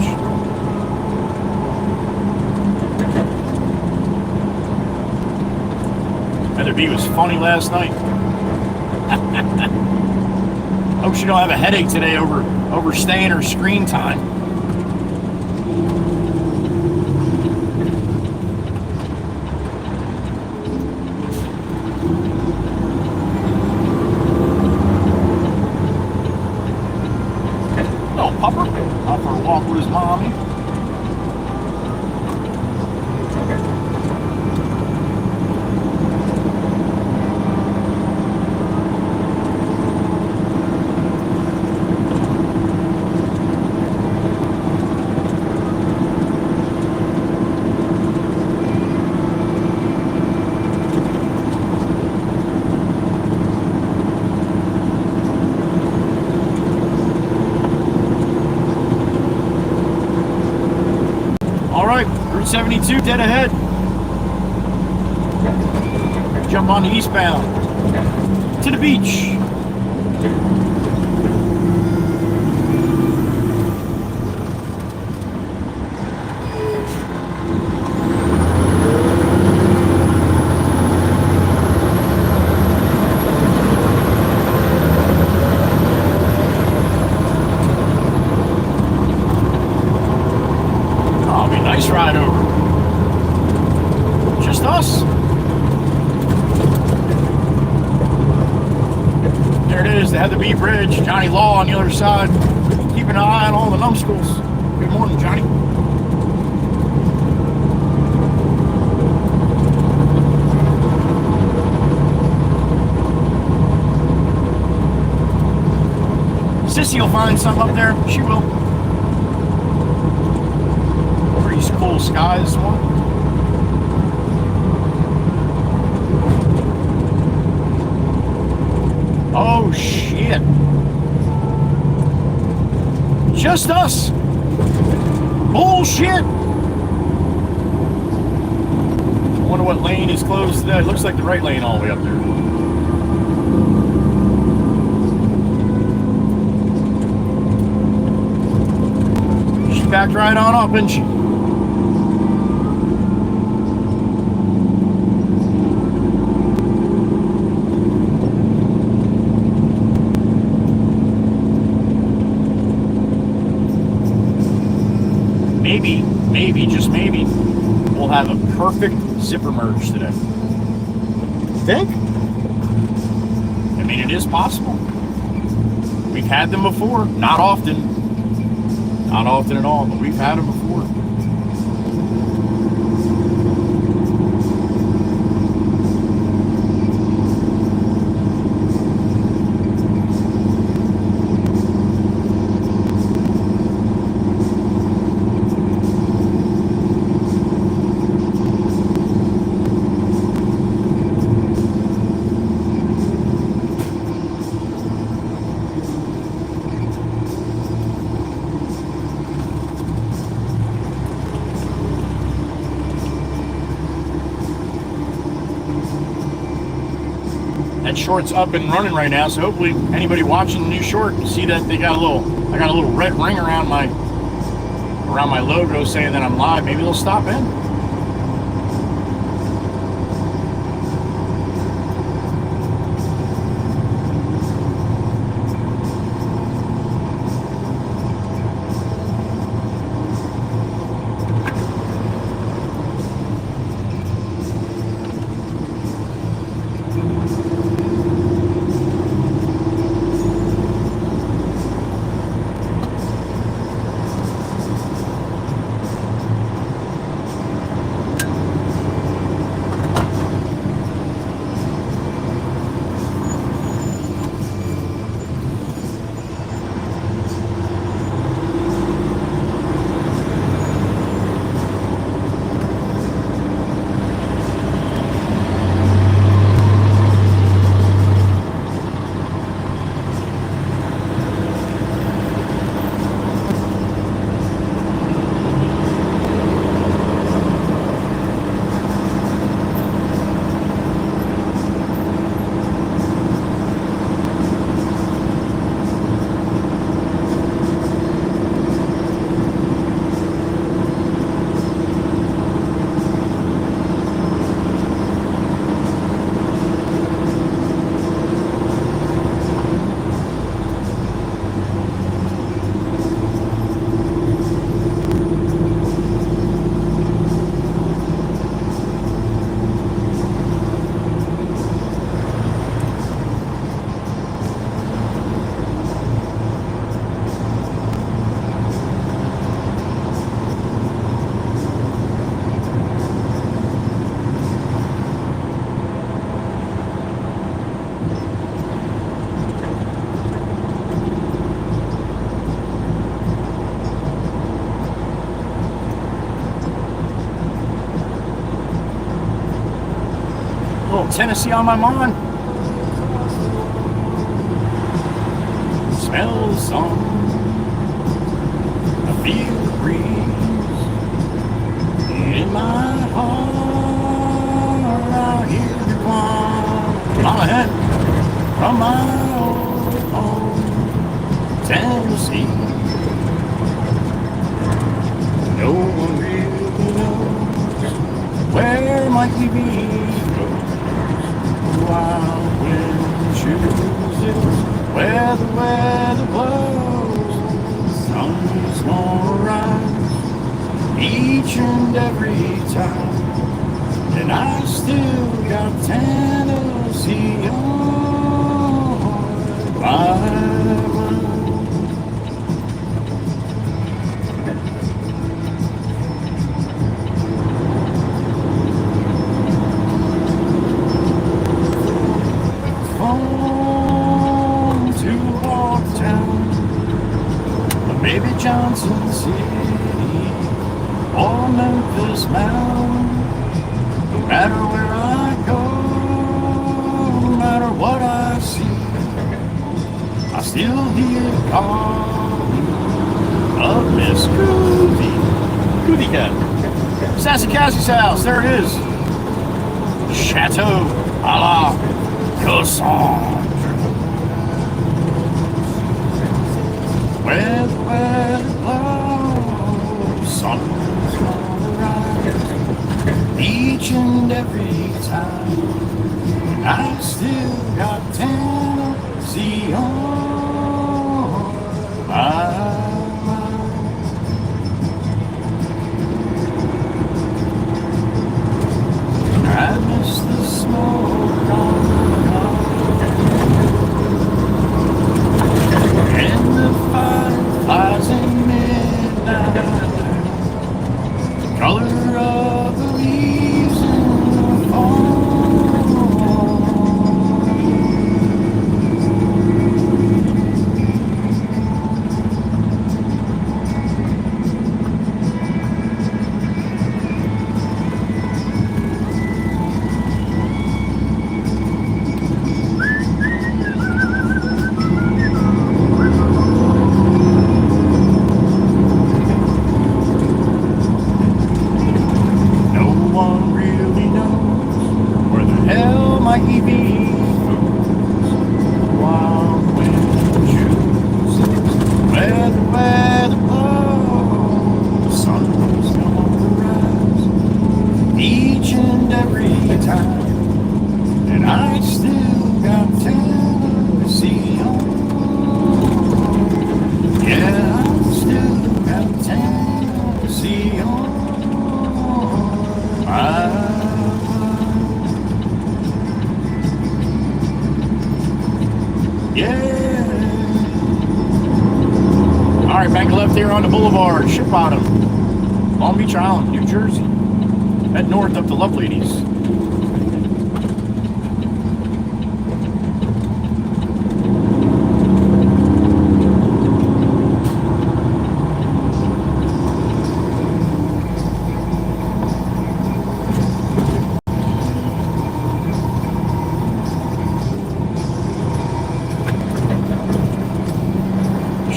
Heather B was funny last night. Hope she don't have a headache today over staying her screen time. Pupper, out for a walk with his mommy. Route 72 dead ahead. Jump on the eastbound to the beach. Ride over. Just us. There it is, the Heather B Bridge. Johnny Law on the other side. Keep an eye on all the numbskulls. Good morning, Johnny. Sissy will find something up there. She will. Pretty cool sky this morning. Oh shit. Just us. Bullshit. I wonder what lane is closed today. It looks like the right lane all the way up there. She backed right on up, isn't she? Maybe, just maybe, we'll have a perfect zipper merge today. Think? I mean, it is possible. We've had them before. Not often. Not often at all, but we've had them before. That short's up and running right now, so hopefully anybody watching the new short can see that they got a little, I got a little red ring around my logo saying that I'm live. Maybe they'll stop in. Tennessee on my mind. Smell the sun. I feel the breeze in my heart. I hear the climb my head from my old home, Tennessee. No one really knows where might we be. Wild wind chooses where the weather blows. The sun's gonna rise each and every time, and I still got Tennessee on my mind. To our town, this mountain. No matter where I go, no matter what I see, I still hear the calling of Miss Goody. Goody Cat. Sassy Cassie's house, there it is. Chateau a la Cassandre. Where the weather blows, sun's gonna rise each and every time. And I still got Tennessee on my mind. I miss the smoke on and the fireflies in midnight, the color of the leaves in the fall. On the boulevard, Ship Bottom, Long Beach Island, New Jersey. Head north up to Love Ladies.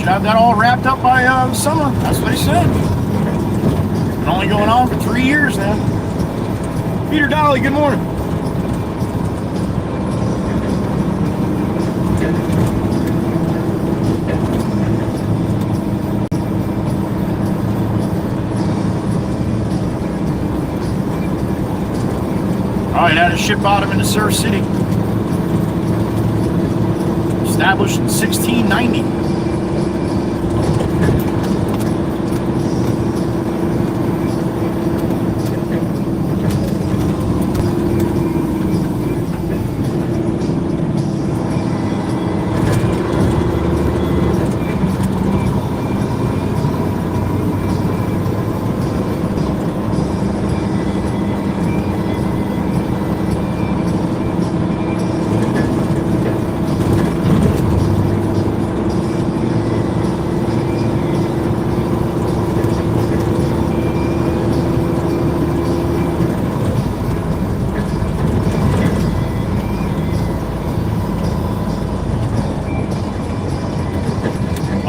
Have that all wrapped up by summer. That's what they said. Been only going on for 3 years now. Peter Dolly, good morning. All right, out of Ship Bottom into Surf City. Established in 1690.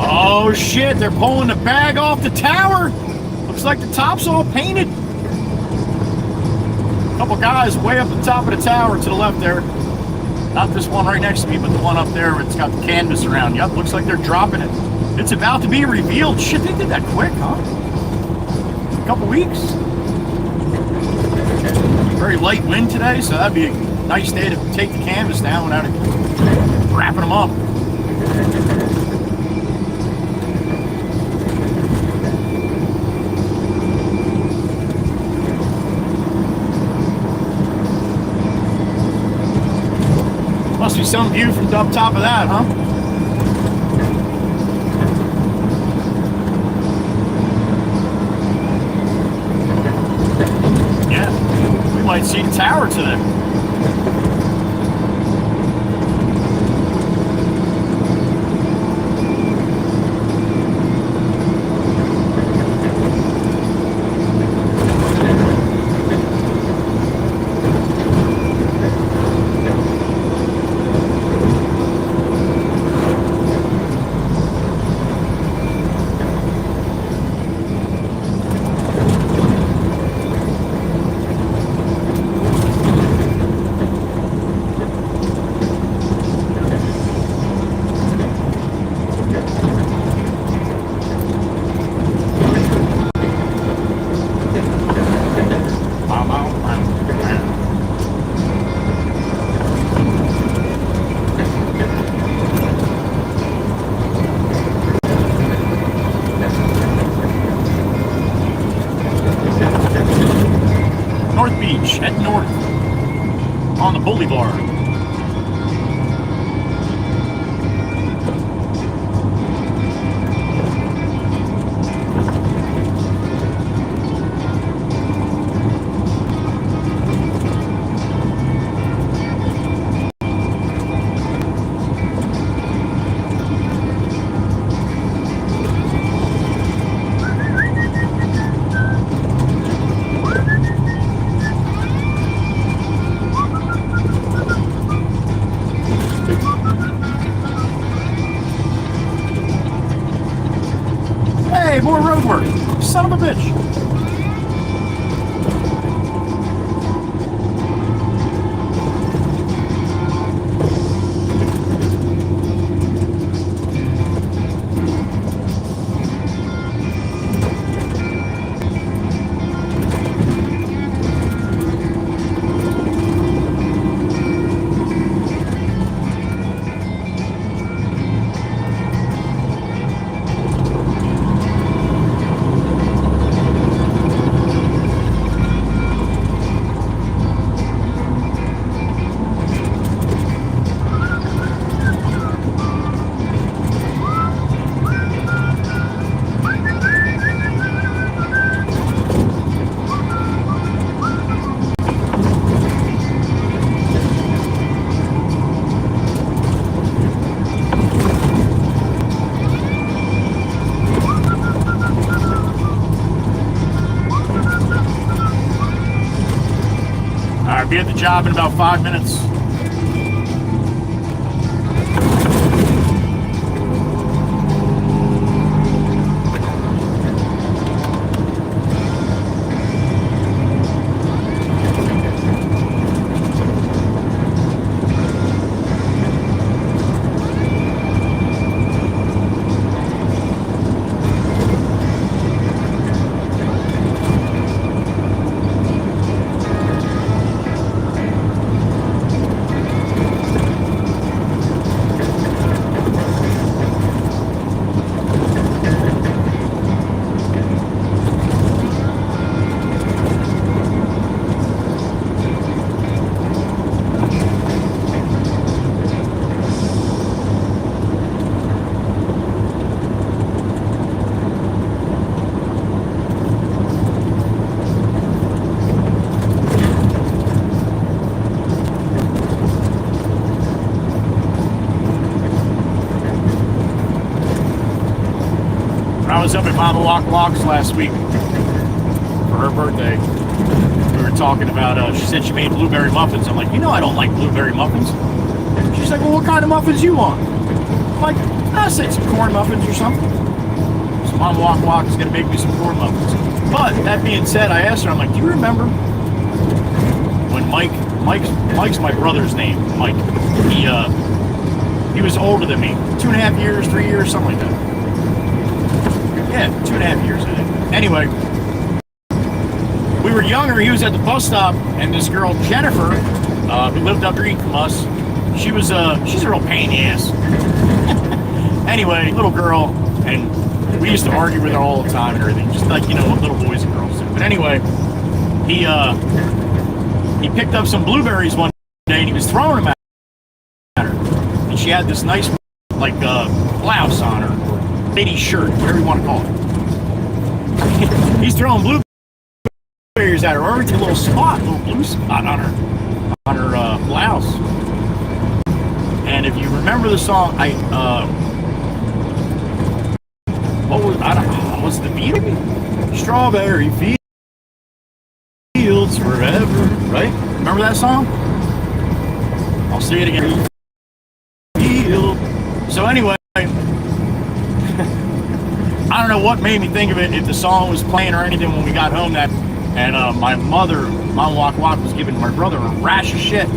Oh shit, they're pulling the bag off the tower. Looks like the top's all painted. Couple guys way up the top of the tower to the left there. Not this one right next to me, but the one up there. It's got the canvas around. Yep, looks like they're dropping it. It's about to be revealed. Shit, they did that quick, huh? A couple weeks. Very light wind today, so that'd be a nice day to take the canvas down without wrapping them up. Must be some view from up top of that, huh? Yeah, we might see the tower today. Beach. Head north on the boulevard. Hey, more road work. Son of a bitch. I'll be at the job in about 5 minutes. I was up at Mama Walks last week for her birthday. We were talking about, she said she made blueberry muffins. I'm like, you know I don't like blueberry muffins. She's like, well, what kind of muffins you want? I'm like, I said some corn muffins or something. So Mama Walk is going to make me some corn muffins. But that being said, I asked her, I'm like, do you remember when Mike's my brother's name, Mike. He was older than me. 2.5 years, 3 years, something like that. Yeah, 2.5 years, I think. Anyway, we were younger. He was at the bus stop, and this girl, Jennifer, who lived up the street from us, she's a real pain in the ass. Anyway, little girl, and we used to argue with her all the time and everything, just like, you know, what little boys and girls do. But anyway, he picked up some blueberries one day, and he was throwing them at her. And she had this nice, like, blouse on her. Lady shirt, whatever you want to call it. He's throwing blueberries at her, or everything, a little blue spot on her blouse. And if you remember the song, what's the beat? Strawberry fields forever, right? Remember that song? I'll say it again. So anyway, I don't know what made me think of it, if the song was playing or anything when we got home that, and my mother, Mom Walk was giving my brother a rash of shit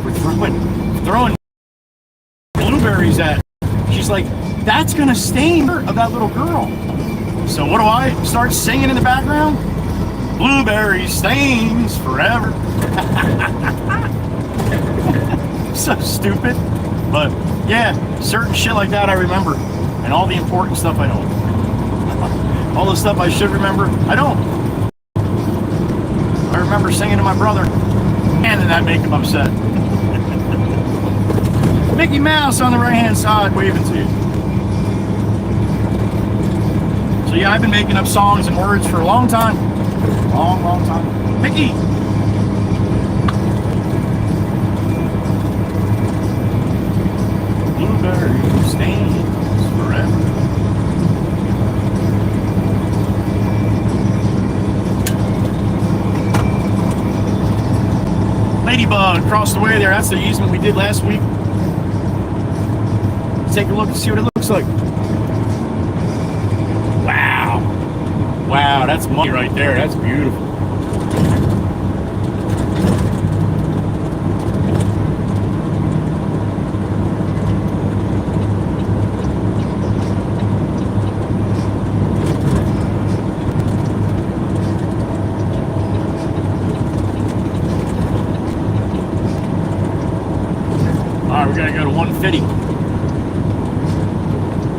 for throwing blueberries at. She's like, that's gonna stain her of that little girl. So what do I start singing in the background? Blueberry stains forever. So stupid. But yeah, certain shit like that I remember, and all the important stuff I don't. All the stuff I should remember, I don't. I remember singing to my brother, and then that make him upset. Mickey Mouse on the right-hand side waving to you. So yeah, I've been making up songs and words for a long time. Long, long time. Mickey! Blueberry stains forever. Ladybug across the way there. That's the easement we did last week. Let's take a look and see what it looks like. Wow. Wow, that's money right there. That's beautiful. All right, we gotta go to 150.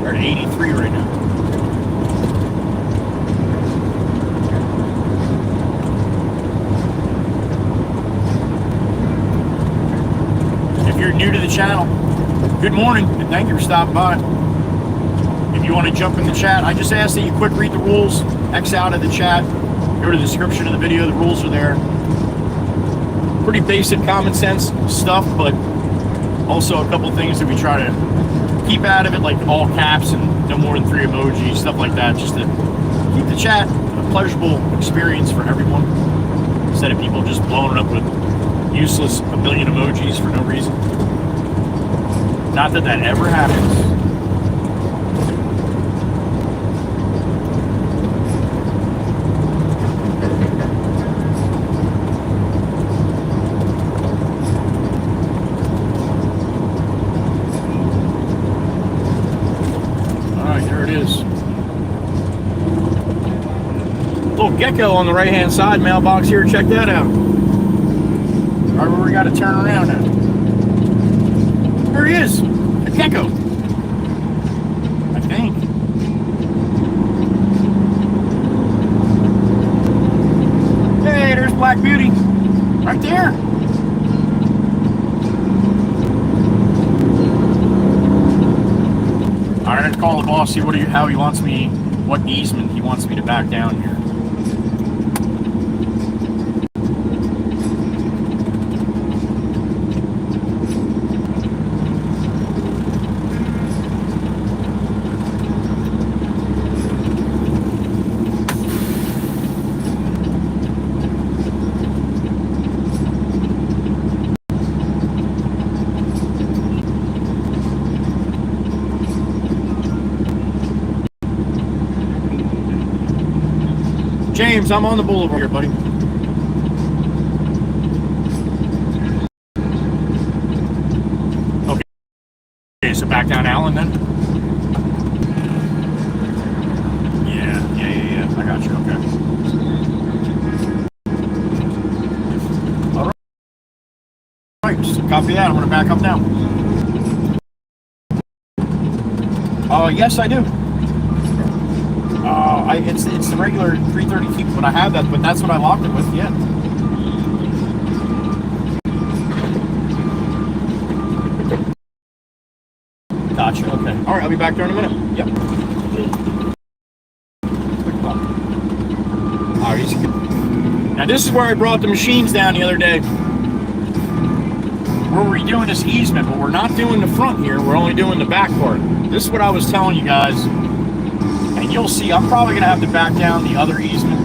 We're at 83 right now. If you're new to the channel, good morning and thank you for stopping by. If you want to jump in the chat, I just ask that you quick read the rules, X out of the chat, go to the description of the video, the rules are there. Pretty basic common sense stuff, but also a couple things that we try to keep out of it, like all caps and no more than 3 emojis, stuff like that, just to keep the chat a pleasurable experience for everyone, instead of people just blowing it up with useless a million emojis for no reason. Not that that ever happens. Gecko on the right hand side mailbox here, check that out. Right where we got to turn around now. There he is, a gecko, I think. Hey, there's Black Beauty right there. All right, I'd call the boss, see how he wants me, what easement he wants me to back down here. James, I'm on the boulevard here, buddy. Okay, so back down Allen then? Yeah. I got you, okay. All right, just copy that. I'm going to back up now. Yes, I do. It's the regular 330 feet, but I have that, but that's what I locked it with, yeah. Gotcha, okay. All right, I'll be back there in a minute. Yep. All right, now this is where I brought the machines down the other day. Where we're doing this easement, but we're not doing the front here, we're only doing the back part. This is what I was telling you guys. And you'll see, I'm probably going to have to back down the other easement.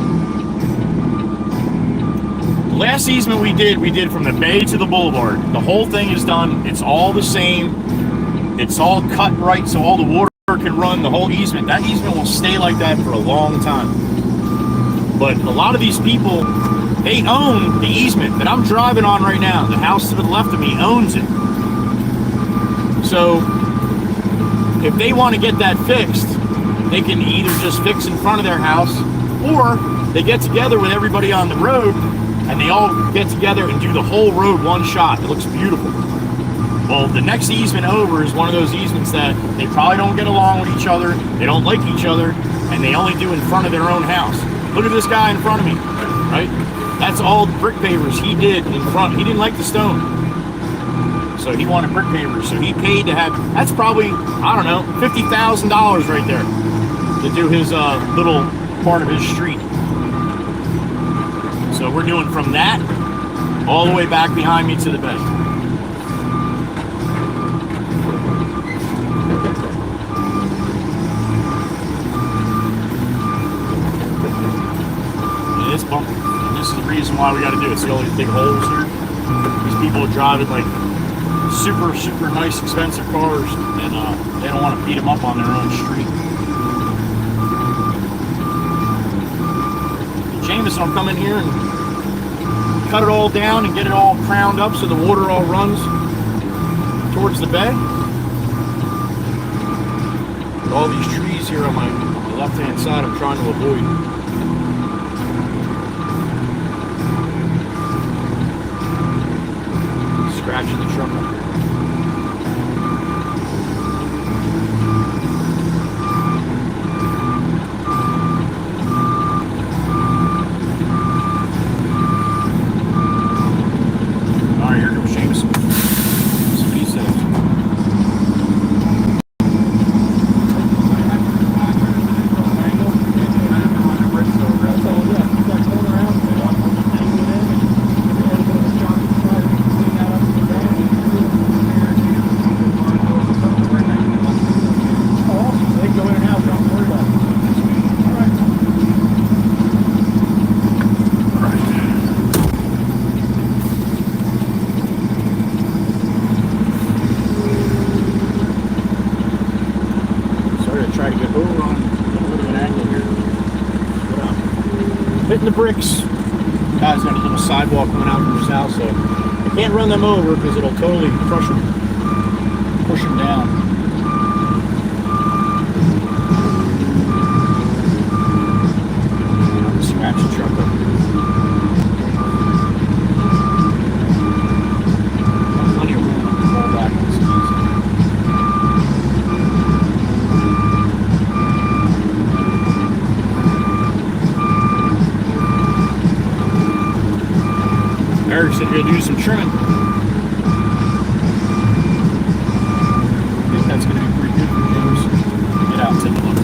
The last easement we did from the bay to the boulevard. The whole thing is done. It's all the same. It's all cut right so all the water can run the whole easement. That easement will stay like that for a long time. But a lot of these people, they own the easement that I'm driving on right now. The house to the left of me owns it. So if they want to get that fixed, they can either just fix in front of their house, or they get together with everybody on the road and they all get together and do the whole road one shot. It looks beautiful. Well, the next easement over is one of those easements that they probably don't get along with each other, they don't like each other, and they only do in front of their own house. Look at this guy in front of me. right? That's all the brick pavers he did in front. He didn't like the stone, so he wanted brick pavers. So he paid to have. That's probably, I don't know, $50,000 right there to do his little part of his street. So we're doing from that all the way back behind me to the bay. And it's bumpy. And this is the reason why we got to do it. See all these big holes here? These people are driving like super, super nice, expensive cars, and they don't want to beat them up on their own street. Jameson will come in here and cut it all down and get it all crowned up so the water all runs towards the bay. But all these trees here on my left-hand side I'm trying to avoid. Scratching the truck up. The bricks. Guy's got a little sidewalk coming out from his house, so I can't run them over because it'll totally crush them, push them down. Scratch the truck up. Plenty of room to fall back on this easy. Eric said you're going to do some trimming. I think that's going to be pretty good for James. Get out and take a look.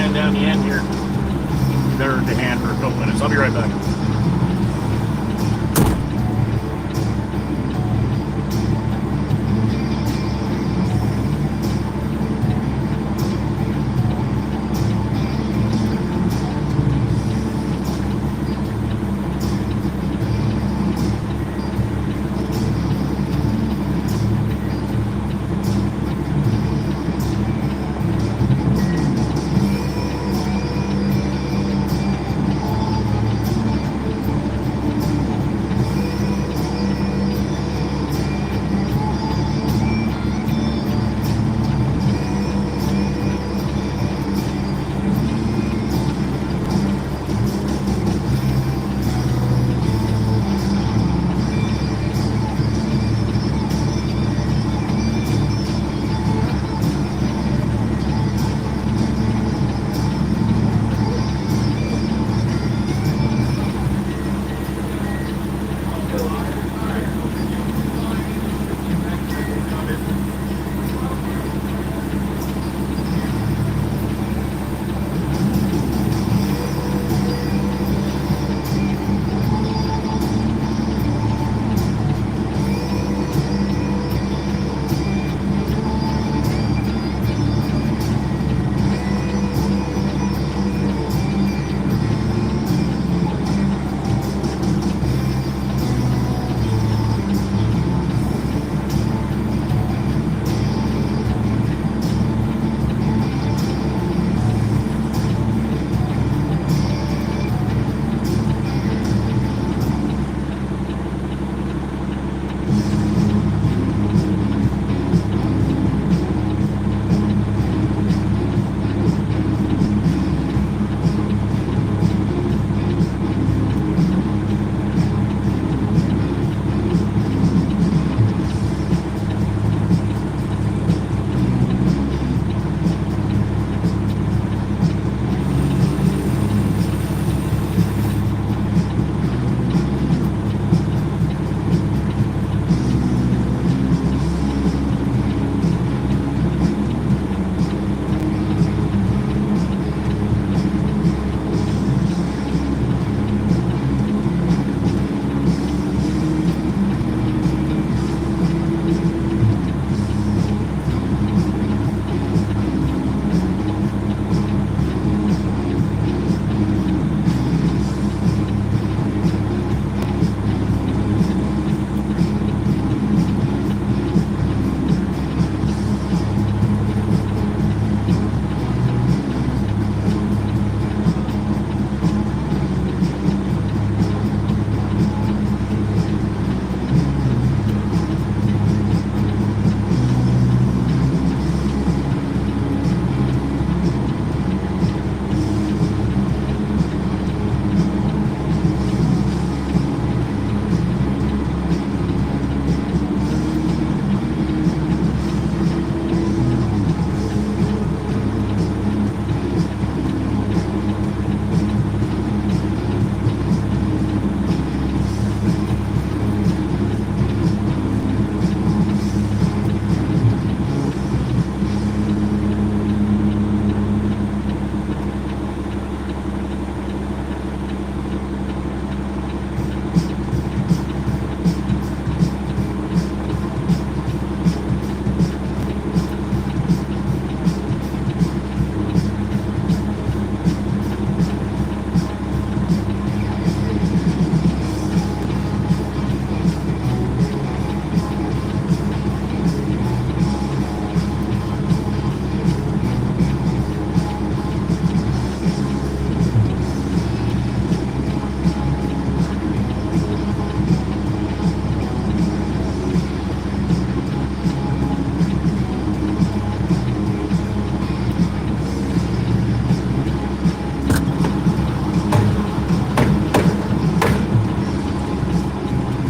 fan down the end here. Better to hand for a couple minutes. I'll be right back.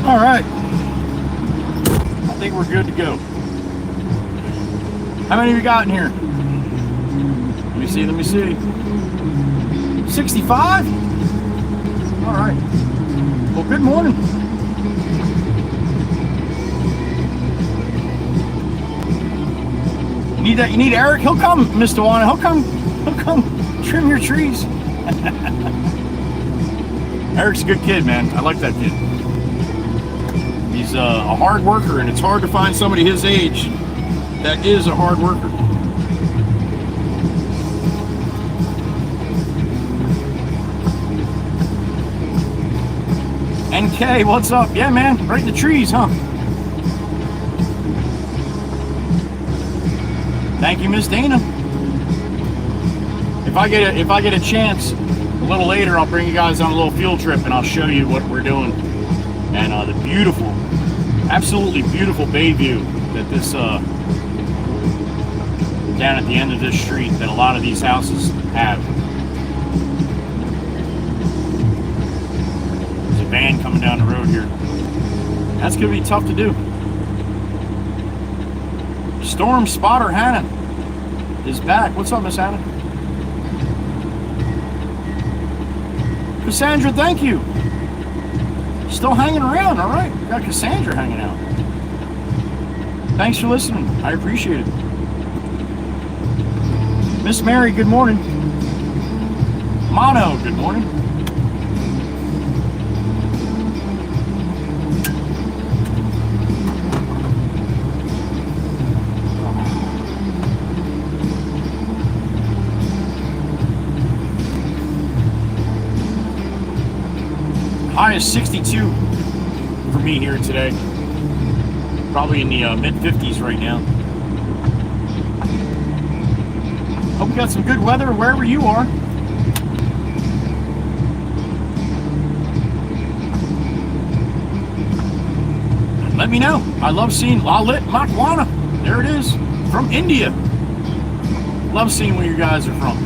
All right, I think we're good to go. How many have you got in here? Let me see. 65? All right. Well, good morning. You need Eric? He'll come, Mr. Juan. He'll come Trim your trees. Eric's a good kid, man. I like that kid. He's a hard worker, and it's hard to find somebody his age that is a hard worker. NK, what's up? Yeah, man, right in the trees, huh? Thank you, Miss Dana. If I get a chance, a little later, I'll bring you guys on a little field trip, and I'll show you what we're doing and the beautiful, absolutely beautiful bay view that this down at the end of this street that a lot of these houses have. There's a van coming down the road here. That's gonna be tough to do. Storm Spotter Hannah is back. What's up, Miss Hannah? Cassandra, thank you. Still hanging around, all right. Got Cassandra hanging out. Thanks for listening. I appreciate it. Miss Mary, good morning. Mono, good morning. High is 62 for me here today. Probably in the mid-50s right now. Hope we got some good weather wherever you are. Let me know. I love seeing Lalit Makwana. There it is. From India. Love seeing where you guys are from.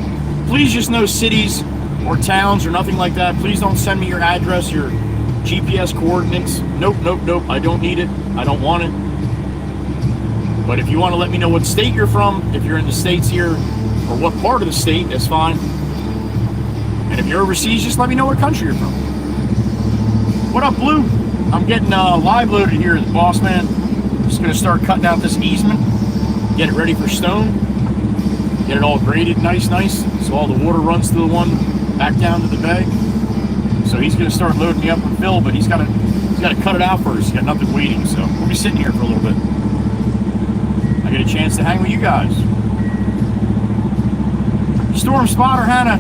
Please just know cities or towns or nothing like that. Please don't send me your address, your GPS coordinates. Nope, nope, nope. I don't need it. I don't want it. But if you want to let me know what state you're from, if you're in the States here, or what part of the state, that's fine. And if you're overseas, just let me know what country you're from. What up, Blue? I'm getting live loaded here at the Boss Man. Just going to start cutting out this easement, get it ready for stone, get it all graded nice, so all the water runs to the one back down to the bay. So he's going to start loading me up with fill, but he's got to cut it out first. He's got nothing waiting, so we'll be sitting here for a little bit. I get a chance to hang with you guys. Storm Spotter Hannah,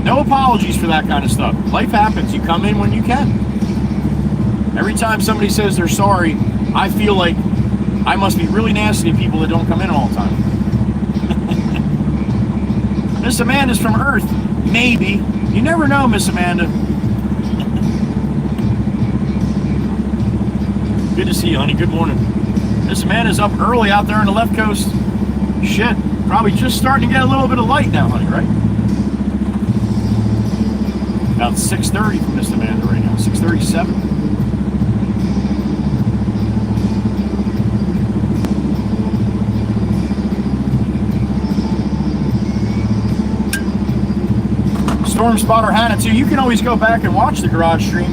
no apologies for that kind of stuff. Life happens. You come in when you can. Every time somebody says they're sorry, I feel like I must be really nasty to people that don't come in all the time. Miss Amanda's from Earth. Maybe. You never know, Miss Amanda. Good to see you, honey. Good morning. Miss Amanda's up early out there on the left coast. Shit. Probably just starting to get a little bit of light now, honey, right? About 6:30 for Miss Amanda right now. 6:37. Storm Spotter Hannah too. You can always go back and watch the garage stream.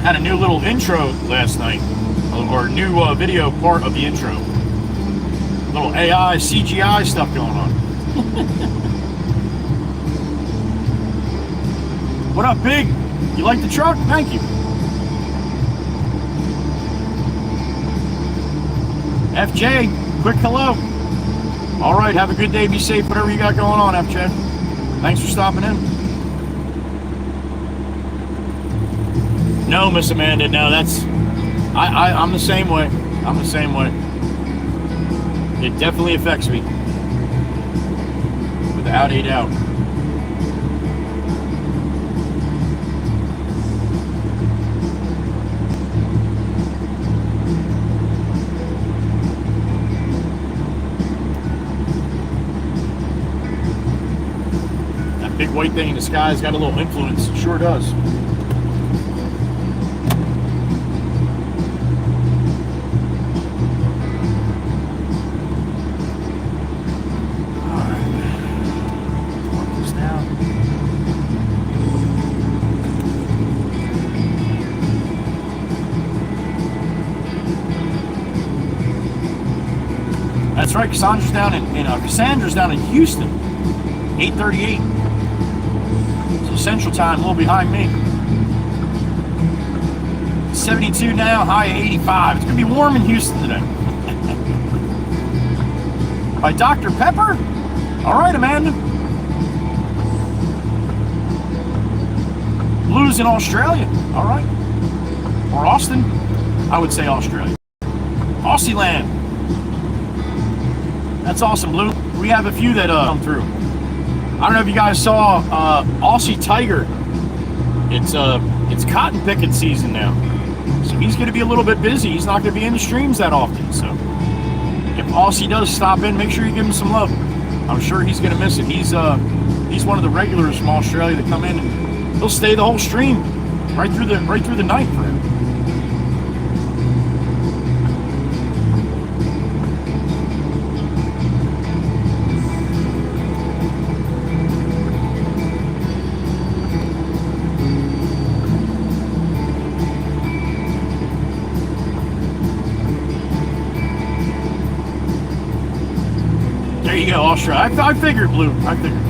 Had a new little intro last night, or new video part of the intro. Little AI, CGI stuff going on. What up, Big? You like the truck? Thank you. FJ, quick hello. All right, have a good day. Be safe, whatever you got going on, FJ. Thanks for stopping in. No, Miss Amanda, no, that's... I'm the same way. I'm the same way. It definitely affects me. Without a doubt. Big white thing in the sky's got a little influence. It sure does. Alright. Plug this down. that's right. Cassandra's down in Houston, 8:38. So Central Time, a little behind me. 72 now, high of 85. It's gonna be warm in Houston today. By Dr. Pepper? All right, Amanda. Blues in Australia. All right. Or Austin. I would say Australia. Aussie land. That's awesome, Blue. We have a few that come through. I don't know if you guys saw Aussie Tiger. It's cotton picking season now. So he's going to be a little bit busy. He's not going to be in the streams that often. So if Aussie does stop in, make sure you give him some love. I'm sure he's going to miss it. He's one of the regulars from Australia that come in, and he'll stay the whole stream right through the night for him. There you go, Australia. I figured, Blue. I figured.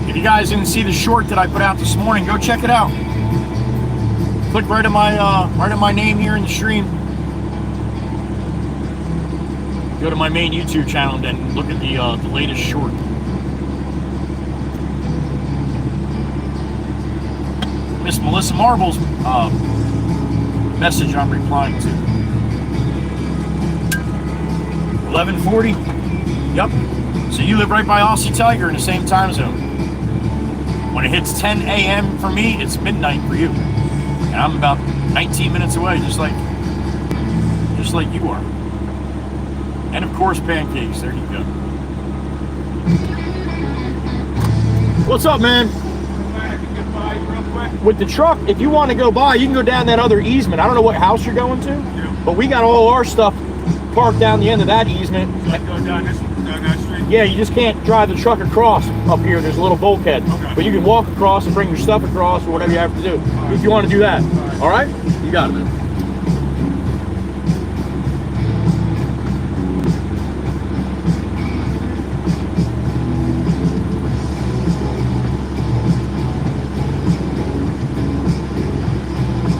If you guys didn't see the short that I put out this morning, go check it out. Click right on my name here in the stream. Go to my main YouTube channel and then look at the latest short. Miss Melissa Marble's message I'm replying to. 11:40. Yep. So you live right by Aussie Tiger in the same time zone. When it hits 10 a.m. for me, it's midnight for you. And I'm about 19 minutes away, just like you are. And of course, pancakes. There you go. What's up, man? With the truck, if you want to go by, you can go down that other easement. I don't know what house you're going to, but we got all our stuff parked down the end of that easement. So I go down this street? Yeah, you just can't drive the truck across up here. There's a little bulkhead. Okay. But you can walk across and bring your stuff across or whatever you have to do. If you want to do that. All right? You got it, man.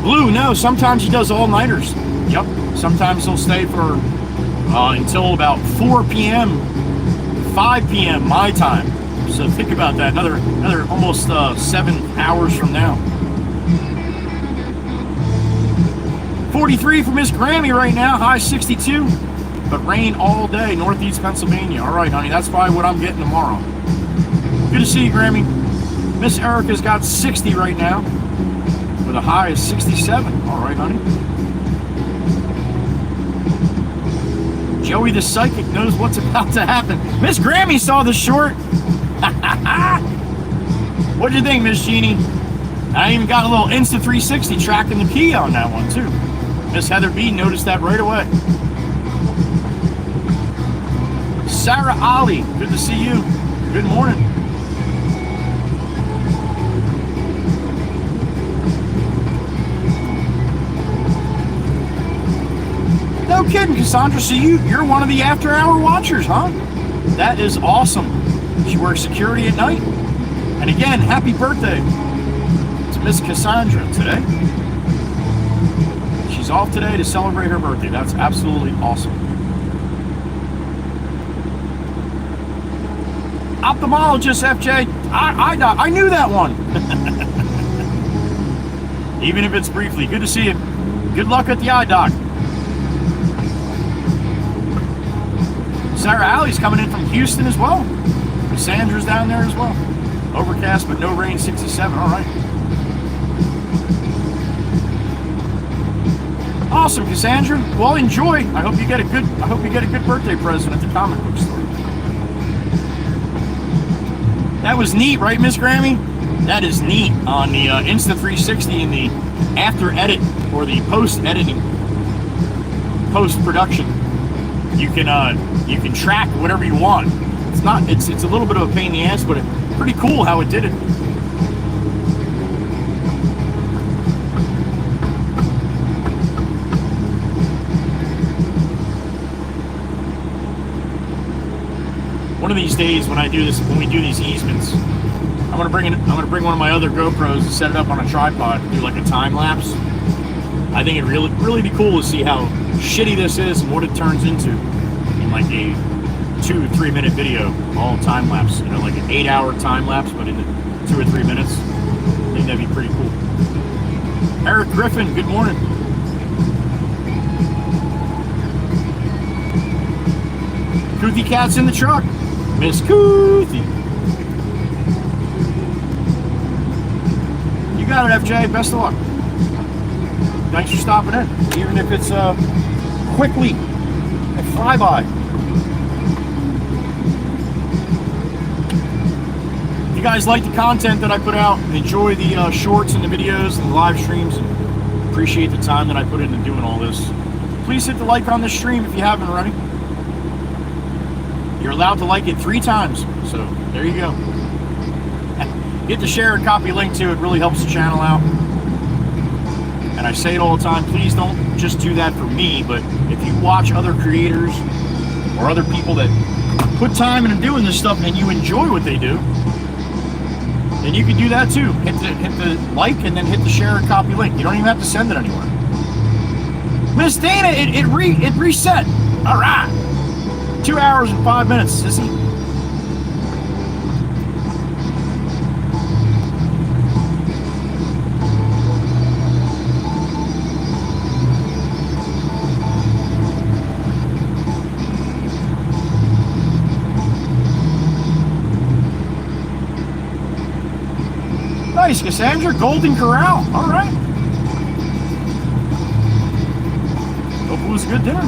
Blue, no, sometimes he does all-nighters. Yep, sometimes he'll stay for until about 4 p.m., 5 p.m. my time. So think about that, another almost 7 hours from now. 43 for Miss Grammy right now, high 62, but rain all day, northeast Pennsylvania. All right, honey, that's probably what I'm getting tomorrow. Good to see you, Grammy. Miss Erica's got 60 right now, with a high of 67. All right, honey. Joey the Psychic knows what's about to happen. Miss Grammy saw the short. What'd you think, Miss Jeannie? I even got a little Insta360 tracking the key on that one, too. Miss Heather B noticed that right away. Sarah Ali, good to see you. Good morning. No kidding, Cassandra. So you're one of the after-hour watchers, huh? That is awesome. She works security at night. And again, happy birthday to Miss Cassandra today. She's off today to celebrate her birthday. That's absolutely awesome. Ophthalmologist, FJ. I knew that one. Even if it's briefly. Good to see you. Good luck at the eye doc. Sarah Alley's coming in from Houston as well. Sandra's down there as well. Overcast but no rain, 67. All right. Awesome, Cassandra. Well, enjoy. I hope you get a good birthday present at the comic book store. That was neat, right, Miss Grammy? That is neat on the Insta360 in the after edit or the post editing, post production. You can track whatever you want. It's a little bit of a pain in the ass, but it's pretty cool how it did it. one of these days when we do these easements, I'm gonna bring one of my other GoPros and set it up on a tripod and do like a time lapse. I think it'd really be cool to see how shitty this is and what it turns into in like a 2-3 minute video, all time lapse. You know, like an 8-hour time lapse, but in 2 or 3 minutes. I think that'd be pretty cool. Eric Griffin, good morning. Koothie Cat's in the truck. Miss Koothie. You got it, FJ. Best of luck. Thanks for stopping in, even if it's quickly a flyby. If you guys like the content that I put out, enjoy the shorts and the videos and the live streams, and appreciate the time that I put into doing all this, please hit the like on the stream if you haven't already. You're allowed to like it 3 times, so there you go. Hit the share and copy link too, it really helps the channel out. And I say it all the time, please don't just do that for me, but if you watch other creators or other people that put time into doing this stuff and you enjoy what they do, then you can do that too. Hit the like and then hit the share and copy link. You don't even have to send it anywhere. Miss Dana, it reset. All right. 2 hours and 5 minutes, sissy. Nice, Cassandra. Golden Corral. All right. Hope it was a good dinner.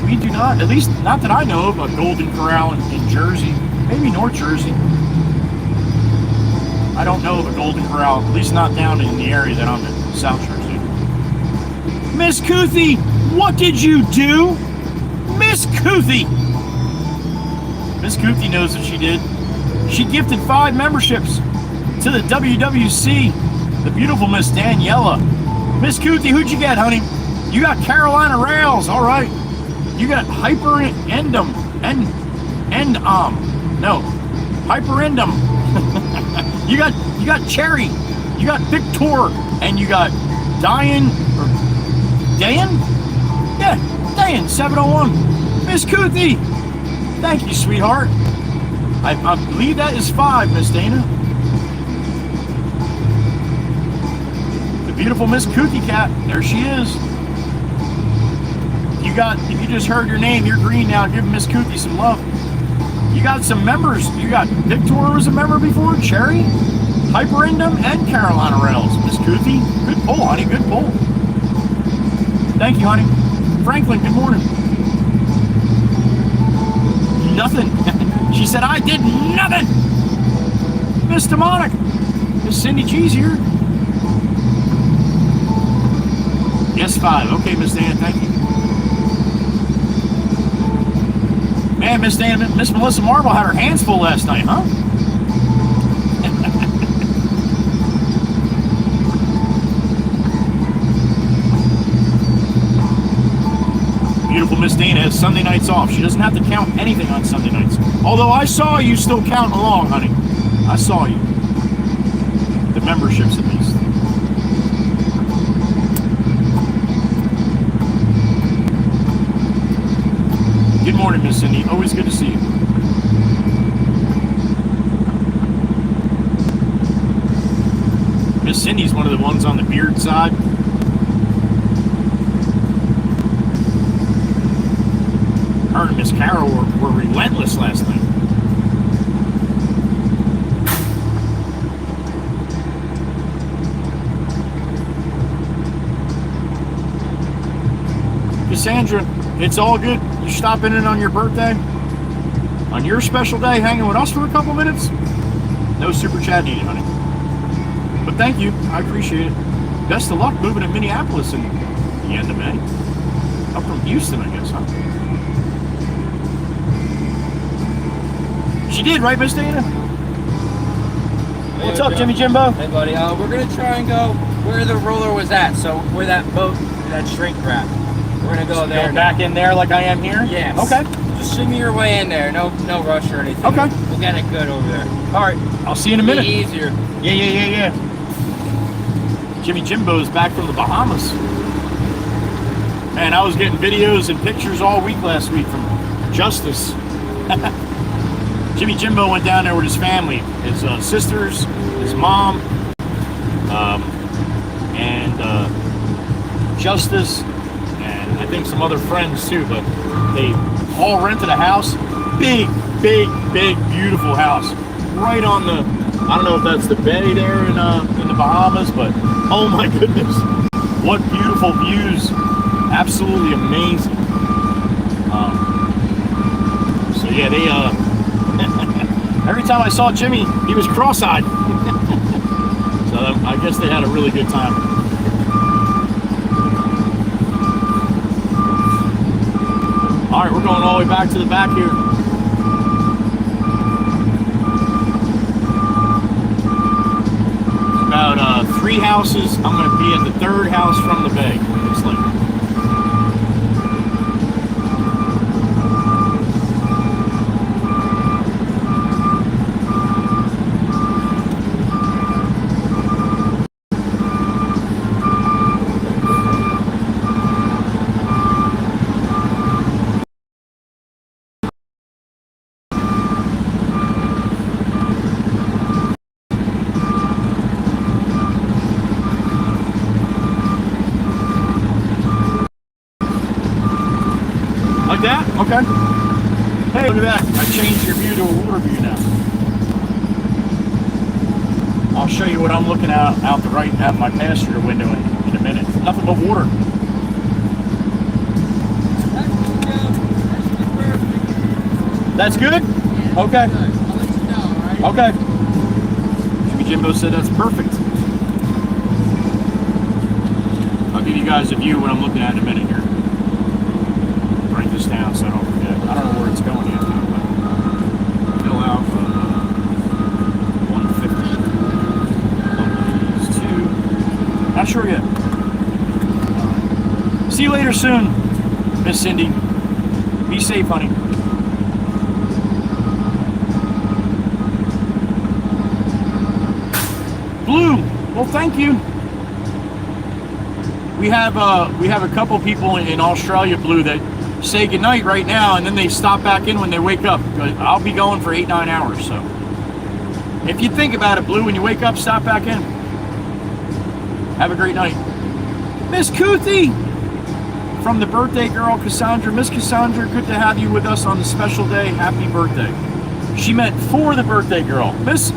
We do not, at least not that I know of, a Golden Corral in Jersey. Maybe North Jersey. I don't know of a Golden Corral, at least not down in the area that I'm in, South Jersey. Miss Koothie, what did you do? Miss Koothie! Miss Koothie knows what she did. She gifted 5 memberships to the WWC, the beautiful Miss Daniela. Miss Koothie, who'd you get, honey? You got Carolina Rails, all right. You got Hyperendum, Hyperendum. you got Cherry, you got Victor, and you got Dayan 701. Miss Koothie, thank you, sweetheart. I believe that is 5, Miss Dana. The beautiful Miss Koothie Cat, there she is. If you just heard your name, you're green now. Give Miss Koothie some love. You got some members. You got Victor was a member before, Cherry, Hyperendum, and Carolina Rails. Miss Koothie, good pull, honey. Good pull. Thank you, honey. Franklin, good morning. Nothing. She said, I did nothing. Miss Demonic. Miss Cindy G's here. Yes, 5. Okay, Miss Dan, thank you. Man, Miss Melissa Marble had her hands full last night, huh? Beautiful Miss Dana has Sunday nights off. She doesn't have to count anything on Sunday nights. Although I saw you still counting along, honey. I saw you. The memberships, at least. Good morning, Miss Cindy. Always good to see you. Miss Cindy's one of the ones on the beard side. Her and Miss Carol were relentless last night. Cassandra, it's all good. You stopping in on your birthday? On your special day, hanging with us for a couple minutes? No super chat needed, honey. But thank you. I appreciate it. Best of luck moving to Minneapolis in the end of May. Up from Houston, I guess, huh? She did, right, Miss Dana? Hey, what's up, Jimmy Jimbo? Hey, buddy. We're going to try and go where the roller was at. So where that boat, that shrink wrap. We're gonna go there. Go back in there like I am here? Yes. Okay. Just shimmy your way in there. No rush or anything. Okay. We'll get it good over there. All right. I'll see you in a minute. Be easier. Yeah. Jimmy Jimbo's back from the Bahamas. Man, I was getting videos and pictures all week last week from Justice. Jimmy Jimbo went down there with his family, his sisters, his mom, and Justice, and I think some other friends too, but they all rented a house. Big, beautiful house. Right on the, I don't know if that's the bay there in the Bahamas, but oh my goodness, what beautiful views. Absolutely amazing. So yeah, they every time I saw Jimmy, he was cross-eyed. So I guess they had a really good time. All right, we're going all the way back to the back here. About 3 houses. I'm going to be at the 3rd house from the bay. Looks like. Like that? Okay. Hey, look at that. I changed your view to a water view now. I'll show you what I'm looking at out the right at my passenger window in a minute. Nothing but water. That's good? Okay. I'll let you know, alright? Okay. Jimmy Jimbo said that's perfect. I'll give you guys a view what I'm looking at in a minute here. Write this down so I don't forget. I don't know where it's going yet, but fill out 150. These 2. Not sure yet. See you later soon, Miss Cindy. Be safe, honey. Blue. Well, thank you. We have a couple people in Australia, Blue, that say goodnight right now, and then they stop back in when they wake up. I'll be going for 8-9 hours, so if you think about it, Blue, when you wake up, stop back in. Have a great night. Miss Kuthi from the birthday girl, Cassandra. Miss Cassandra, good to have you with us on the special day. Happy birthday. She meant for the birthday girl. Miss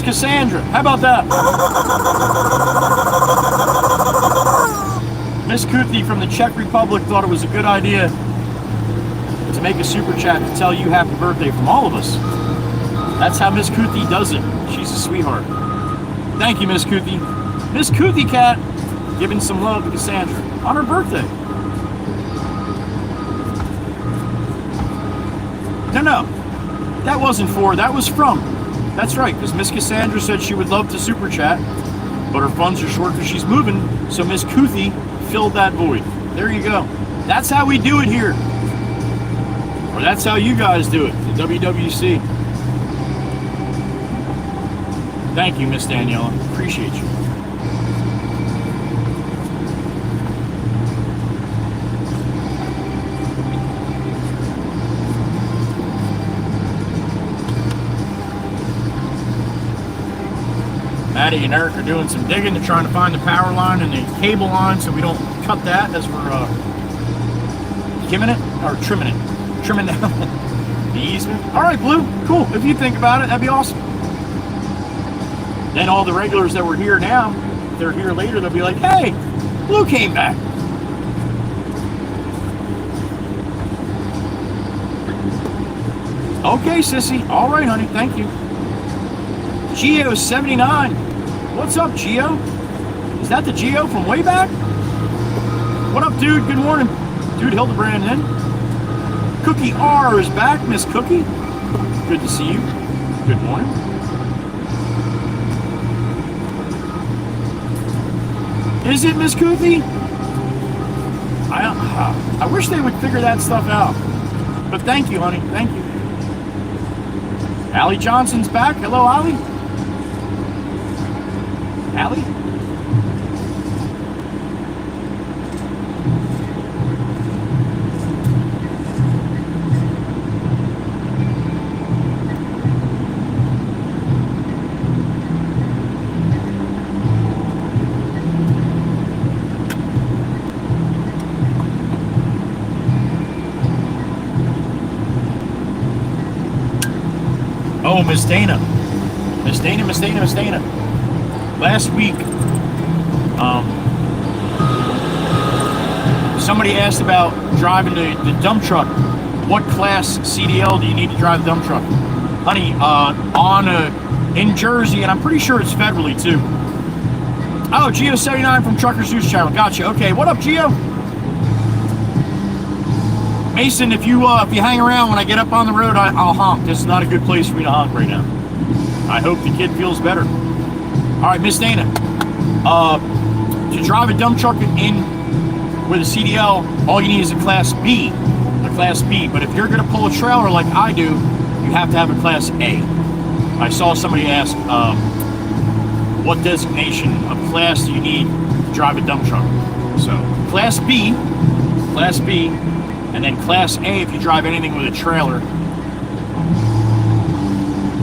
Cassandra, how about that? Miss Kuthi from the Czech Republic thought it was a good idea to make a super chat to tell you happy birthday from all of us. That's how Miss Kuthi does it. She's a sweetheart. Thank you, Miss Kuthi. Miss Kuthi Cat giving some love to Cassandra on her birthday. No, that wasn't for, that was from. That's right, because Miss Cassandra said she would love to super chat, but her funds are short because she's moving, so Miss Kuthi filled that void. There you go. That's how we do it here. Or that's how you guys do it, the WWC. Thank you, Miss Daniela. Appreciate you. Maddie and Eric are doing some digging. They're trying to find the power line and the cable line so we don't cut that as we're trimming down the easement. All right, Blue, cool. If you think about it, that'd be awesome. Then all the regulars that were here now, if they're here later, they'll be like, hey, Blue came back. Okay, sissy. All right, honey. Thank you. Geo79. What's up, Geo? Is that the Geo from way back? What up, dude? Good morning. Dude, Hildebrand in. Cookie R is back. Miss Cookie. Good to see you. Good morning. Is it, Miss Kuthi? I wish they would figure that stuff out. But thank you, honey. Thank you. Allie Johnson's back. Hello, Allie. Allie? Oh, Miss Dana. Miss Dana. Last week, somebody asked about driving the dump truck. What class CDL do you need to drive the dump truck? Honey, in Jersey, and I'm pretty sure it's federally too. Oh, Geo79 from Truckers News Channel. Gotcha. Okay, what up, Geo? Mason, if you hang around when I get up on the road, I'll honk. This is not a good place for me to honk right now. I hope the kid feels better. All right, Miss Dana. To drive a dump truck in with a CDL, all you need is a Class B. But if you're going to pull a trailer like I do, you have to have a Class A. I saw somebody ask, what designation of class do you need to drive a dump truck? So Class B, and then Class A if you drive anything with a trailer.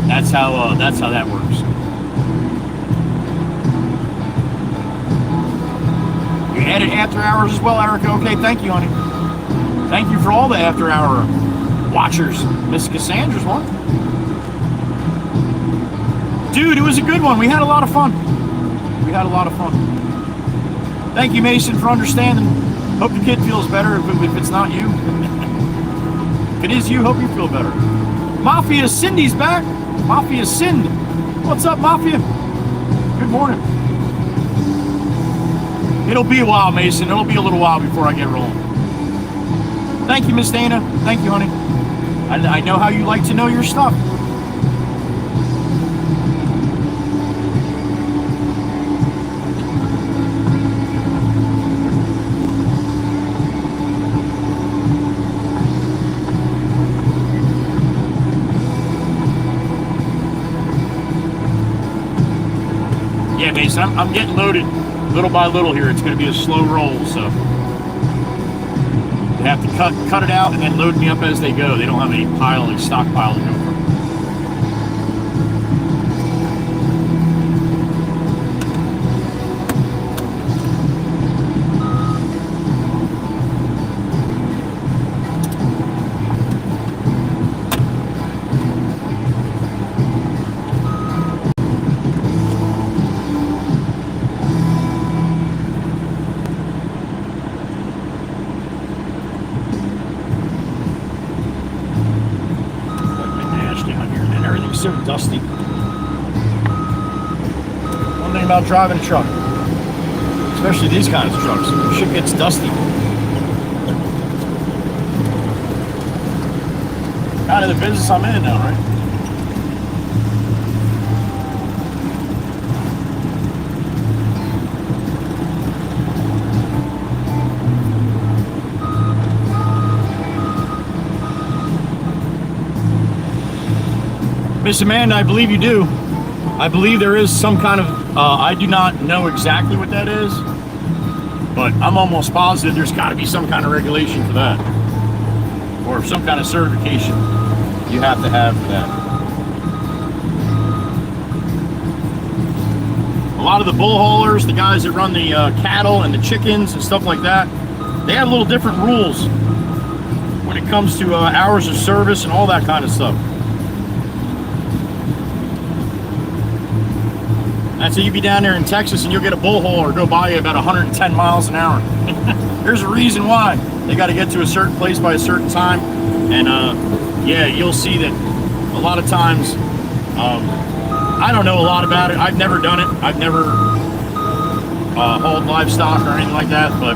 That's how that works. You added after hours as well, Erica. Okay, thank you, honey. Thank you for all the after hour watchers. Miss Cassandra's one. Dude, it was a good one. We had a lot of fun. Thank you, Mason, for understanding. Hope the kid feels better if it's not you. If it is you, hope you feel better. Mafia Cindy's back. Mafia Cindy. What's up, Mafia? Good morning. It'll be a while, Mason. It'll be a little while before I get rolling. Thank you, Miss Dana. Thank you, honey. I know how you like to know your stuff. Yeah, Mason, I'm getting loaded little by little here. It's going to be a slow roll, so they have to cut it out and then load me up as they go. They don't have any stockpile to go from. So dusty. One thing about driving a truck, especially these kinds of trucks, shit gets dusty. Kind of the business I'm in now, right? Miss Amanda, I believe you do. I believe there is some kind of, I do not know exactly what that is, but I'm almost positive there's got to be some kind of regulation for that. Or some kind of certification you have to have for that. A lot of the bull haulers, the guys that run the cattle and the chickens and stuff like that, they have little different rules when it comes to hours of service and all that kind of stuff. And so you be down there in Texas and you'll get a bull hauler go by you about 110 miles an hour. There's a reason why. They got to get to a certain place by a certain time. And yeah, you'll see that a lot of times, I don't know a lot about it. I've never done it. I've never hauled livestock or anything like that. But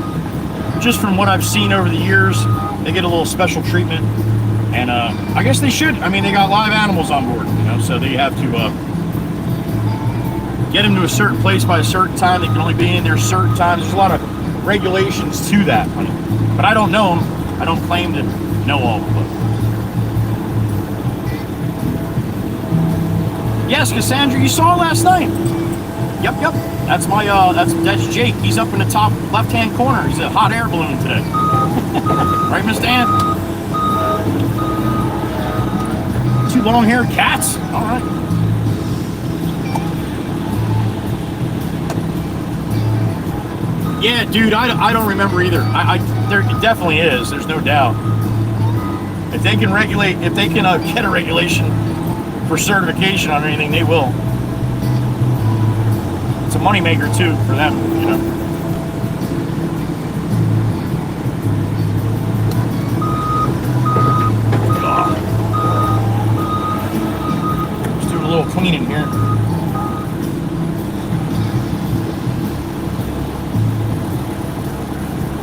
just from what I've seen over the years, they get a little special treatment. And I guess they should. I mean, they got live animals on board, you know, so they have to get them to a certain place by a certain time. They can only be in there certain times. There's a lot of regulations to that, but I don't know them. I don't claim to know all of them. Yes, Cassandra, you saw last night. Yep. That's my that's Jake. He's up in the top left-hand corner. He's a hot air balloon today. Right, Miss Dan? Two long-haired cats. All right. Yeah, dude, I don't remember either. There definitely is. There's no doubt. If they can regulate, if they can get a regulation for certification on anything, they will. It's a moneymaker too for them, you know. Just doing a little cleaning here.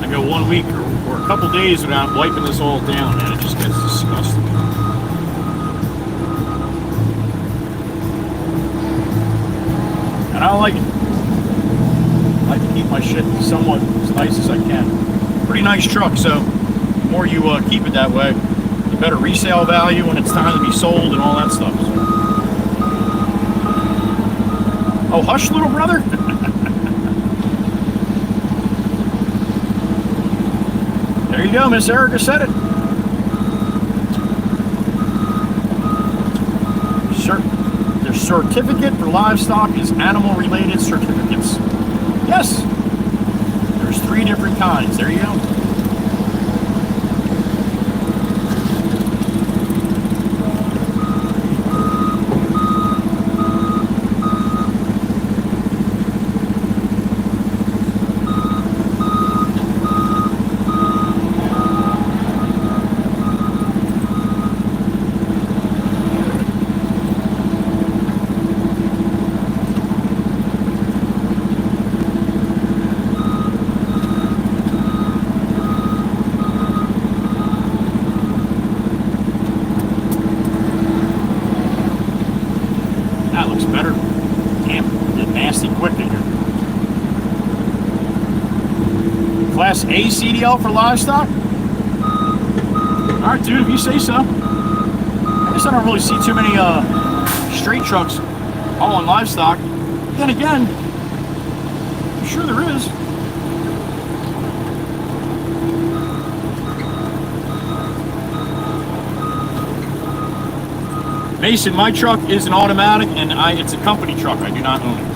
I go 1 week or a couple days without wiping this all down, and it just gets disgusting. And I don't like it. I like to keep my shit somewhat as nice as I can. Pretty nice truck, so the more you keep it that way, the better resale value when it's time to be sold and all that stuff. So. Oh, hush, little brother. There you go, Miss Erica said it. Sure. Their certificate for livestock is animal-related certificates. Yes. There's 3 different kinds. There you go. Class A CDL for livestock? Alright, dude, if you say so. I guess I don't really see too many straight trucks hauling livestock. Then again, I'm sure there is. Mason, my truck is an automatic and it's a company truck. I do not own it.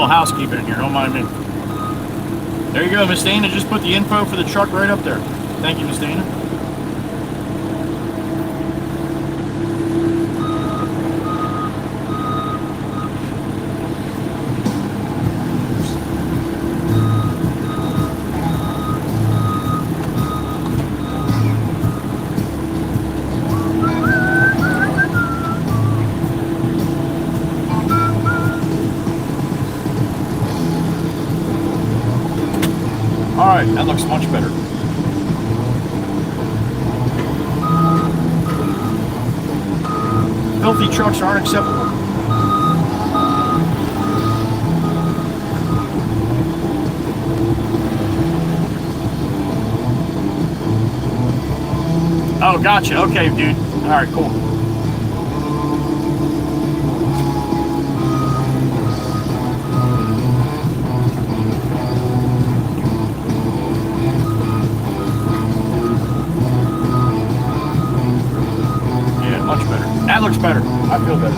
Housekeeping in here, don't mind me. There you go, Miss Dana. Just put the info for the truck right up there. Thank you, Miss Dana. Alright, that looks much better. Filthy trucks aren't acceptable. Oh, gotcha. Okay, dude. Alright, cool. That looks better. I feel better.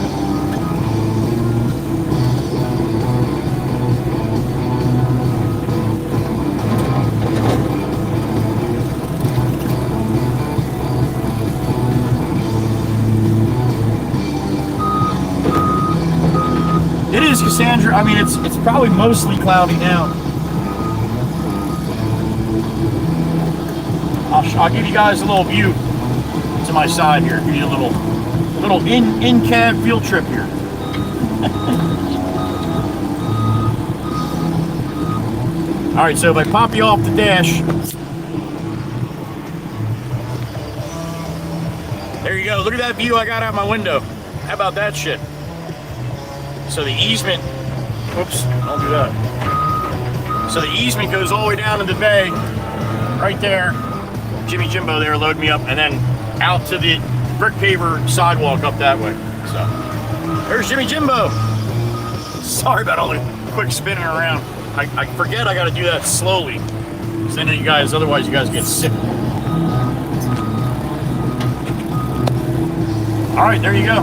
It is, Cassandra. I mean, it's probably mostly cloudy now. I'll give you guys a little view to my side here. Give you a little in-cab field trip here. All right, so if I pop you off the dash, there you go. Look at that view I got out my window. How about that shit? So the easement, whoops, don't do that. So the easement goes all the way down to the bay, right there. Jimmy Jimbo there loaded me up, and then out to the brick paver sidewalk up that way. So there's Jimmy Jimbo. Sorry about all the quick spinning around. I forget I got to do that slowly, because then you guys, otherwise you guys get sick. All right, there you go.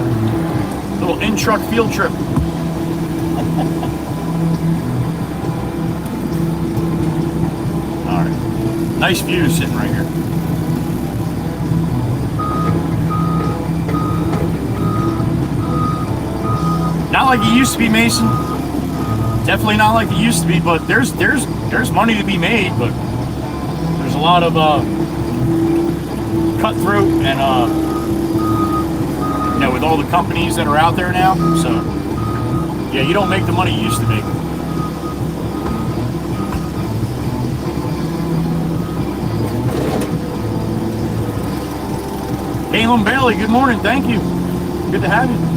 Little in-truck field trip. All right, nice view sitting right here. Not like it used to be, Mason. Definitely not like it used to be, but there's money to be made, but there's a lot of cutthroat and you know, with all the companies that are out there now. So yeah, you don't make the money you used to make. Caleb Bailey, good morning, thank you. Good to have you.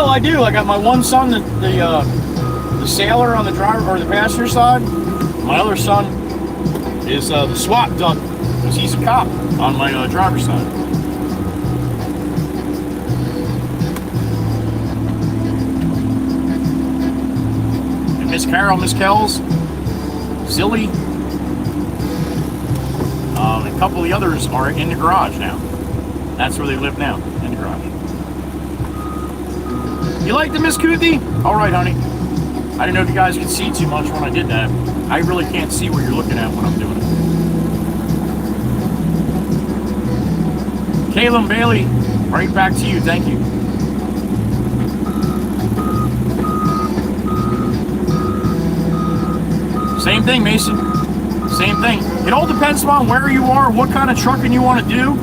I do. I got my one son, the sailor on the driver or the passenger side. My other son is the SWAT duck, because he's a cop on my driver's side. And Miss Carol, Miss Kells, Zilly, and a couple of the others are in the garage now. That's where they live now, in the garage. You like the Miss Kuthi? All right, honey. I didn't know if you guys could see too much when I did that. I really can't see what you're looking at when I'm doing it. Caleb Bailey, right back to you. Thank you. Same thing, Mason. Same thing. It all depends on where you are, what kind of trucking you want to do.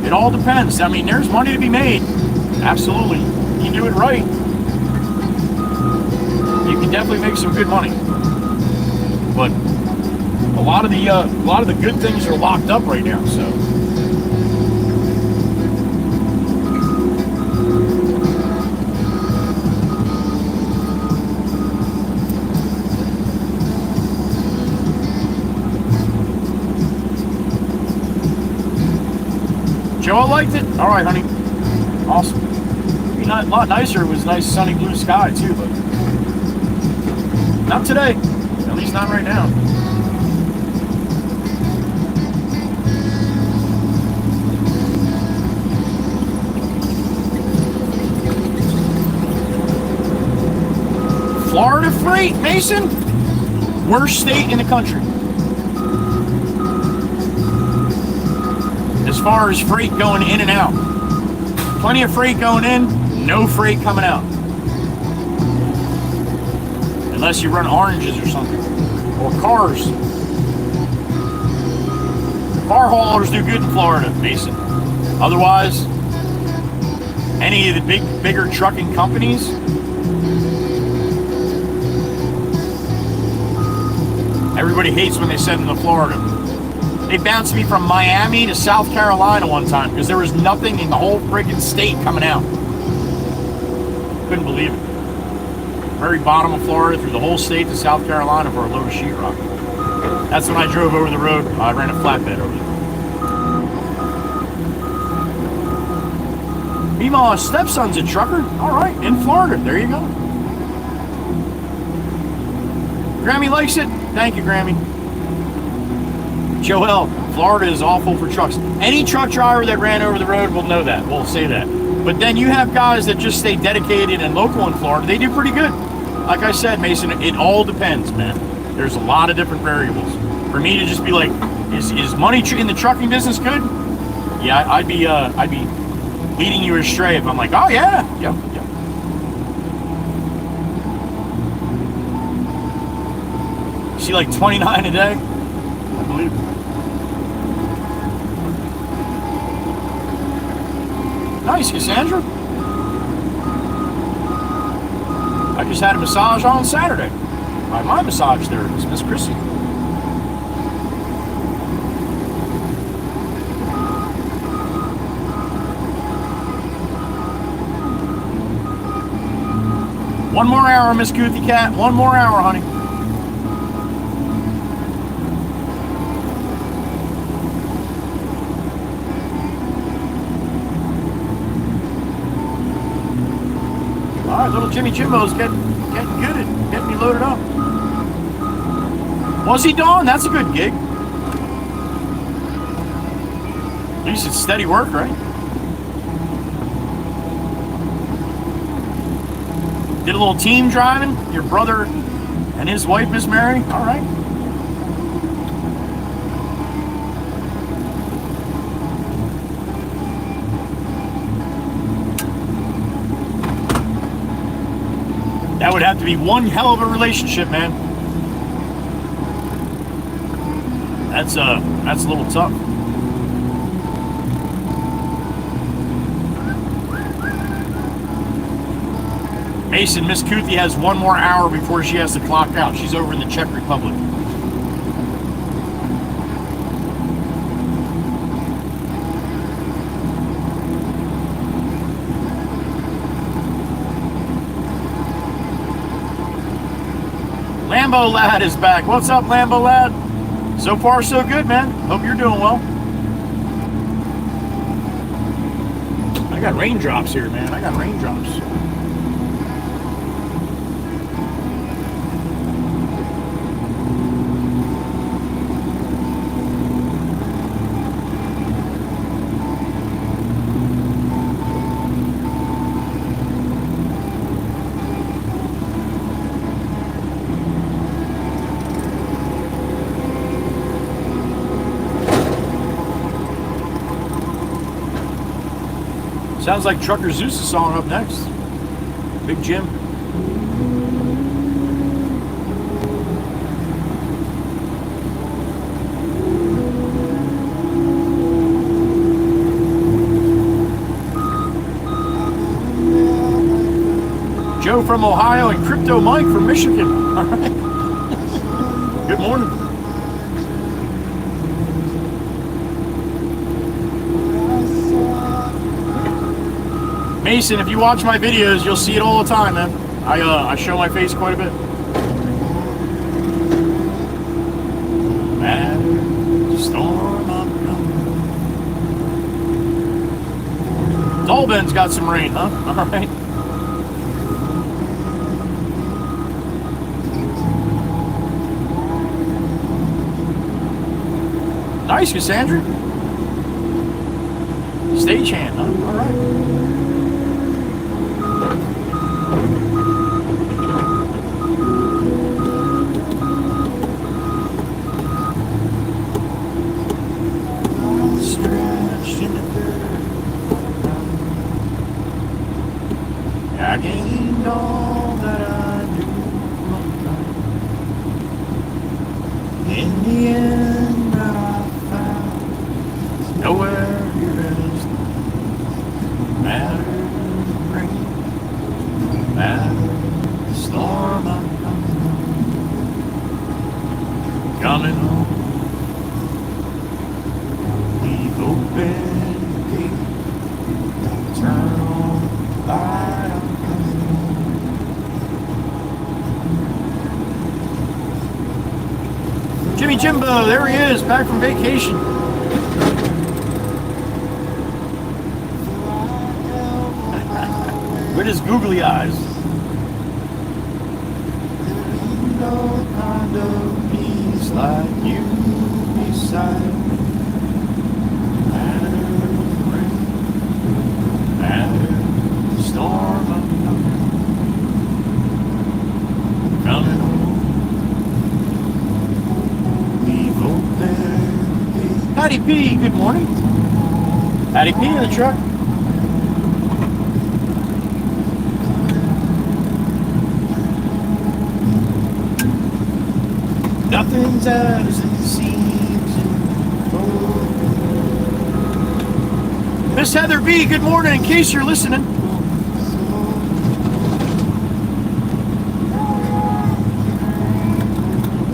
It all depends. I mean, there's money to be made. Absolutely. You do it right, you can definitely make some good money. But a lot of the good things are locked up right now, so. Joe, I liked it. All right, honey. Awesome. A lot nicer. It was nice sunny blue sky too, but not today. At least not right now. Florida freight, Mason. Worst state in the country. As far as freight going in and out. Plenty of freight going in, no freight coming out. Unless you run oranges or something. Or cars. Car haulers do good in Florida, Mason. Otherwise, any of the bigger trucking companies, everybody hates when they send them to Florida. They bounced me from Miami to South Carolina one time because there was nothing in the whole friggin' state coming out. Couldn't believe it. Very bottom of Florida through the whole state to South Carolina for a load of sheetrock. That's when I drove over the road. I ran a flatbed over there. Meemaw's stepson's a trucker. All right, in Florida. There you go. Grammy likes it. Thank you, Grammy. Joel, Florida is awful for trucks. Any truck driver that ran over the road will know that. We'll say that. But then you have guys that just stay dedicated and local in Florida. They do pretty good. Like I said, Mason, it all depends, man. There's a lot of different variables. For me to just be like, is money in the trucking business good? Yeah, I'd be leading you astray if I'm like, oh yeah. See, like 29 a day? I believe it. Nice, Cassandra. I just had a massage on Saturday. My massage therapist, Miss Chrissy. One more hour, Miss Goothy Cat. One more hour, honey. All right, little Jimmy Jimbo's getting good at getting me loaded up. Was he, Dawn? That's a good gig. At least it's steady work, right? Did a little team driving? Your brother and his wife, Miss Mary? All right. That would have to be one hell of a relationship, man. That's a little tough. Mason, Miss Kuthi has one more hour before she has to clock out. She's over in the Czech Republic. Lambo Lad is back. What's up, Lambo Lad? So far, so good, man. Hope you're doing well. I got raindrops here, man. I got raindrops. Sounds like Trucker Zeus' song up next. Big Jim. Joe from Ohio and Crypto Mike from Michigan. All right. Good morning. Mason, if you watch my videos, you'll see it all the time, man. I show my face quite a bit. Man, storm up. Dolben's got some rain, huh? All right. Nice, Cassandra. Stagehand, huh? All right. I gained all that I knew. In the end, that I found nowhere is matter rain, matter storm I'm coming home. Leave open the gate, turn on the light. Jimmy Jimbo, there he is, back from vacation. at his googly eyes. No kind of peace like you beside. Storm coming home. We've opened. Patty P, good morning. Patty P in the truck. Nothing's as it seems. Miss Heather B, good morning, in case you're listening.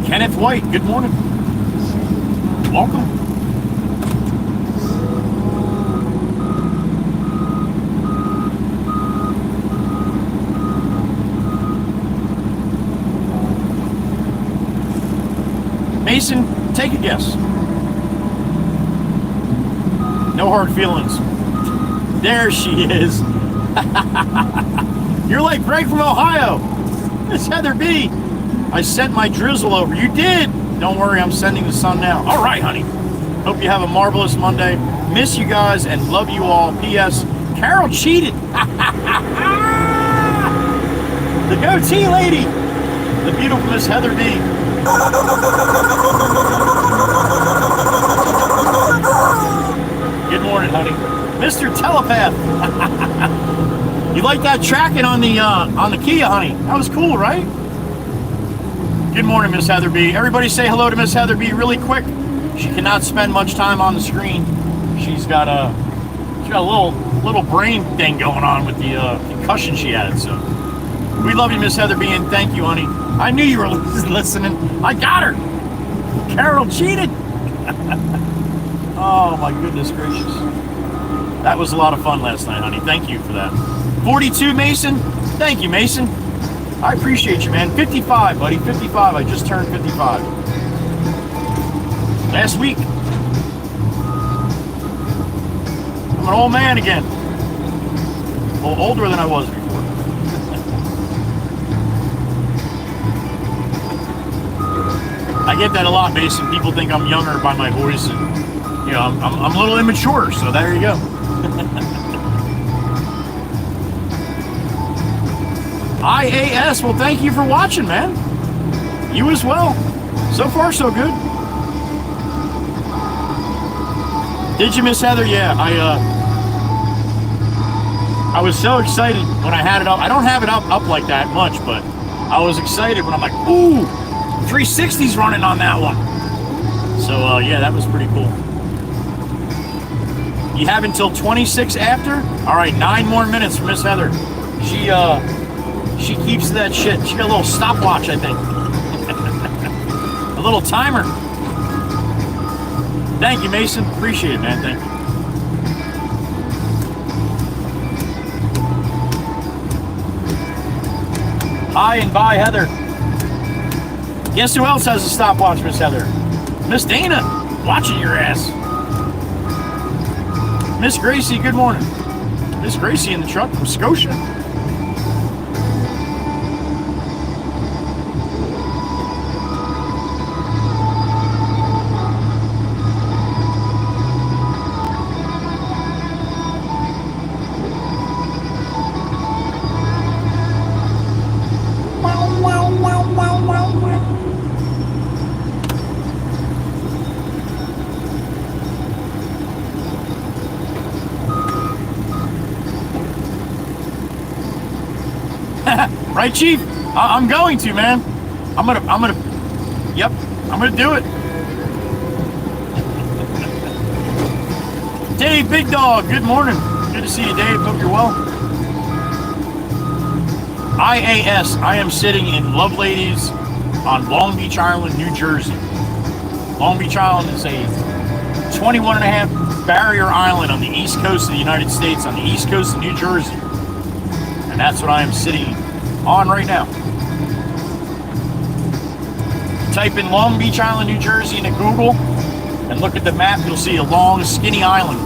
Kenneth White, good morning. Welcome. Mason, take a guess. No hard feelings. There she is. You're like Greg from Ohio. Miss Heather B. I sent my drizzle over. You did. Don't worry, I'm sending the sun now. All right, honey. Hope you have a marvelous Monday. Miss you guys and love you all. P.S. Carol cheated. The goatee lady. The beautiful Miss Heather B. Good morning, honey. Mr. Telepath. You like that tracking on the Kia, honey? That was cool, right? Good morning, Miss Heather B. Everybody say hello to Miss Heather B really quick. She cannot spend much time on the screen. She's got a little brain thing going on with the concussion she had. So we love you, Miss Heather B, and thank you, honey. I knew you were listening. I got her. Carol cheated. Oh my goodness gracious. That was a lot of fun last night, honey. Thank you for that. 42, Mason. Thank you, Mason. I appreciate you, man. 55, buddy. 55. I just turned 55. Last week. I'm an old man again. A little older than I was before. I get that a lot, Mason. People think I'm younger by my voice, and you know, I'm a little immature. So there you go. IAS, well, thank you for watching, man. You as well. So far, so good. Did you, Miss Heather? Yeah, I was so excited when I had it up. I don't have it up like that much, but I was excited when I'm like, ooh, 360's running on that one. So, yeah, that was pretty cool. You have until 26 after? All right, 9 more minutes for Miss Heather. She keeps that shit. She got a little stopwatch, I think. A little timer. Thank you, Mason. Appreciate it, man. Thank you. Hi and bye, Heather. Guess who else has a stopwatch, Miss Heather? Miss Dana, watching your ass. Miss Gracie, good morning. Miss Gracie in the truck from Scotia. Right, Chief? I'm going to, man. I'm gonna do it. Dave, big dog, good morning. Good to see you, Dave. Hope you're well. IAS, I am sitting in Loveladies on Long Beach Island, New Jersey. Long Beach Island is a 21.5 barrier island on the east coast of the United States, on the east coast of New Jersey. And that's what I am sitting on right now. Type in Long Beach Island, New Jersey into Google and look at the map. You'll see a long, skinny island,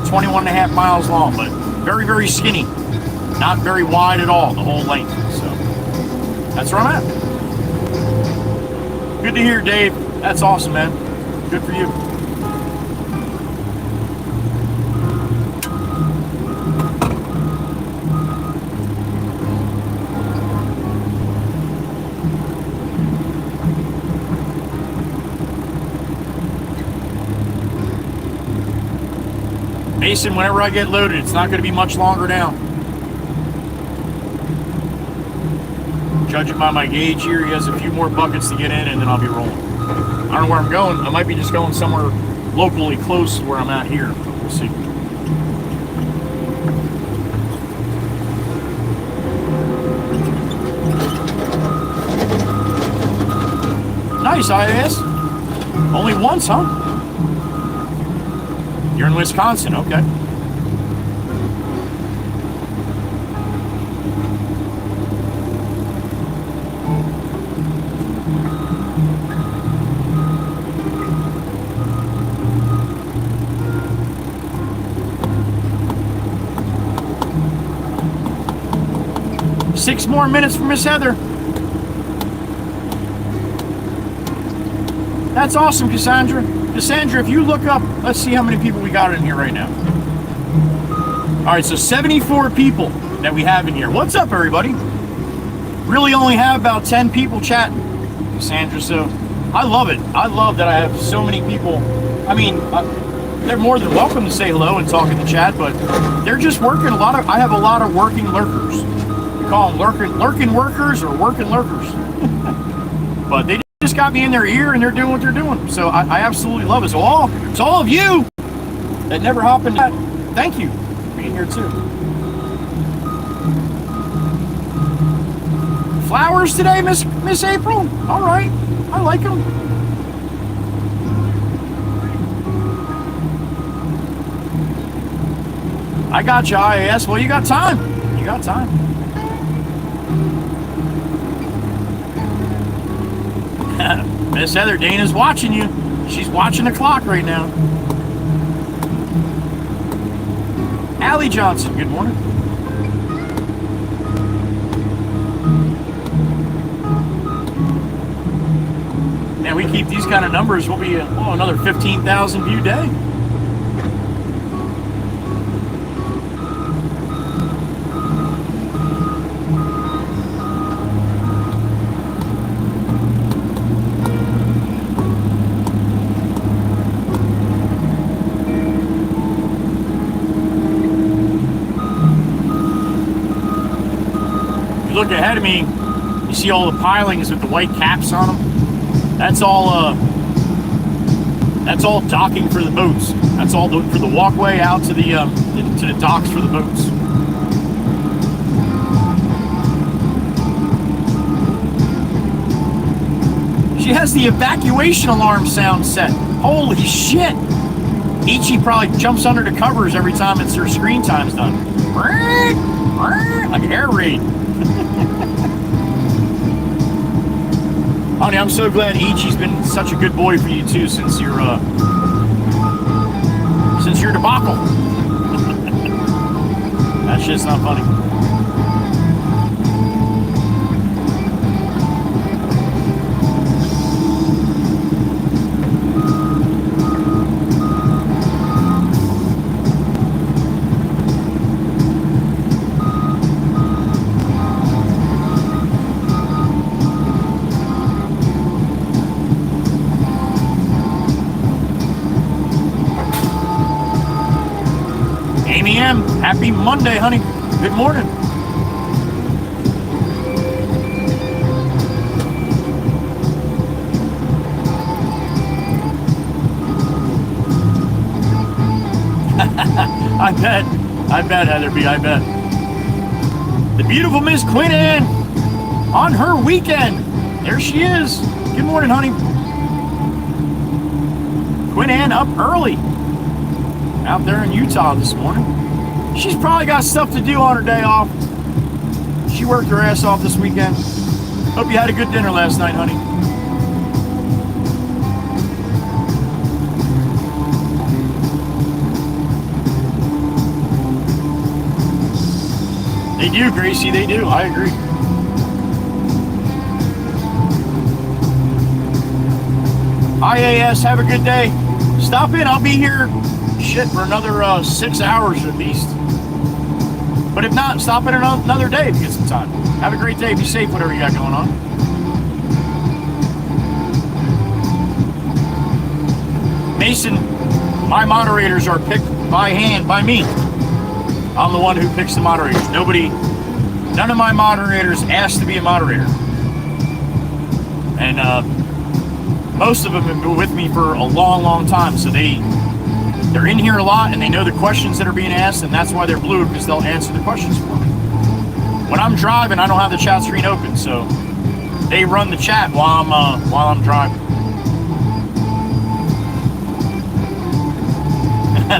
21.5 miles long, but very, very skinny. Not very wide at all, the whole length. So that's where I'm at. Good to hear, Dave. That's awesome, man. Good for you. Mason, whenever I get loaded, it's not going to be much longer now. Judging by my gauge here, he has a few more buckets to get in, and then I'll be rolling. I don't know where I'm going. I might be just going somewhere locally close to where I'm at here. We'll see. Nice, IAS. Only once, huh? You're in Wisconsin, okay. Six more minutes for Miss Heather. That's awesome, Cassandra. Cassandra, if you look up, let's see how many people we got in here right now. All right, so 74 people that we have in here. What's up, everybody? Really only have about 10 people chatting, Cassandra, so I love it. I love that I have so many people. I mean, they're more than welcome to say hello and talk in the chat, but they're just working. I have a lot of working lurkers. We call them lurking workers or working lurkers. But they just got me in their ear and they're doing what they're doing. So I absolutely love it. So all of you that never hop in chat, thank you for being here too. Flowers today, Miss April? All right, I like them. I got you, IAS. Well, you got time. You got time. Miss Heather, Dana's watching you. She's watching the clock right now. Allie Johnson, good morning. Man, we keep these kind of numbers, we'll be another 15,000 view day. Look ahead of me, you see all the pilings with the white caps on them. That's all docking for the boats. That's all for the walkway out to the docks for the boats. She has the evacuation alarm sound set. Holy shit! Ichi probably jumps under the covers every time it's her screen time's done. Like an air raid. Honey, I'm so glad Ichi's been such a good boy for you too since your debacle. That shit's not funny. Happy Monday, honey. Good morning. I bet, Heather B, I bet. The beautiful Miss Quinn Ann on her weekend. There she is. Good morning, honey. Quinn Ann up early out there in Utah this morning. She's probably got stuff to do on her day off. She worked her ass off this weekend. Hope you had a good dinner last night, honey. They do, Gracie, they do. I agree. IAS, have a good day. Stop in. I'll be here, shit, for another 6 hours at least. But if not, stop in another day if you get some time. Have a great day. Be safe, whatever you got going on. Mason, my moderators are picked by hand by me. I'm the one who picks the moderators. None of my moderators asked to be a moderator. And most of them have been with me for a long, long time. So they're in here a lot and they know the questions that are being asked, and that's why they're blue, because they'll answer the questions for me. When I'm driving, I don't have the chat screen open, so they run the chat while I'm driving.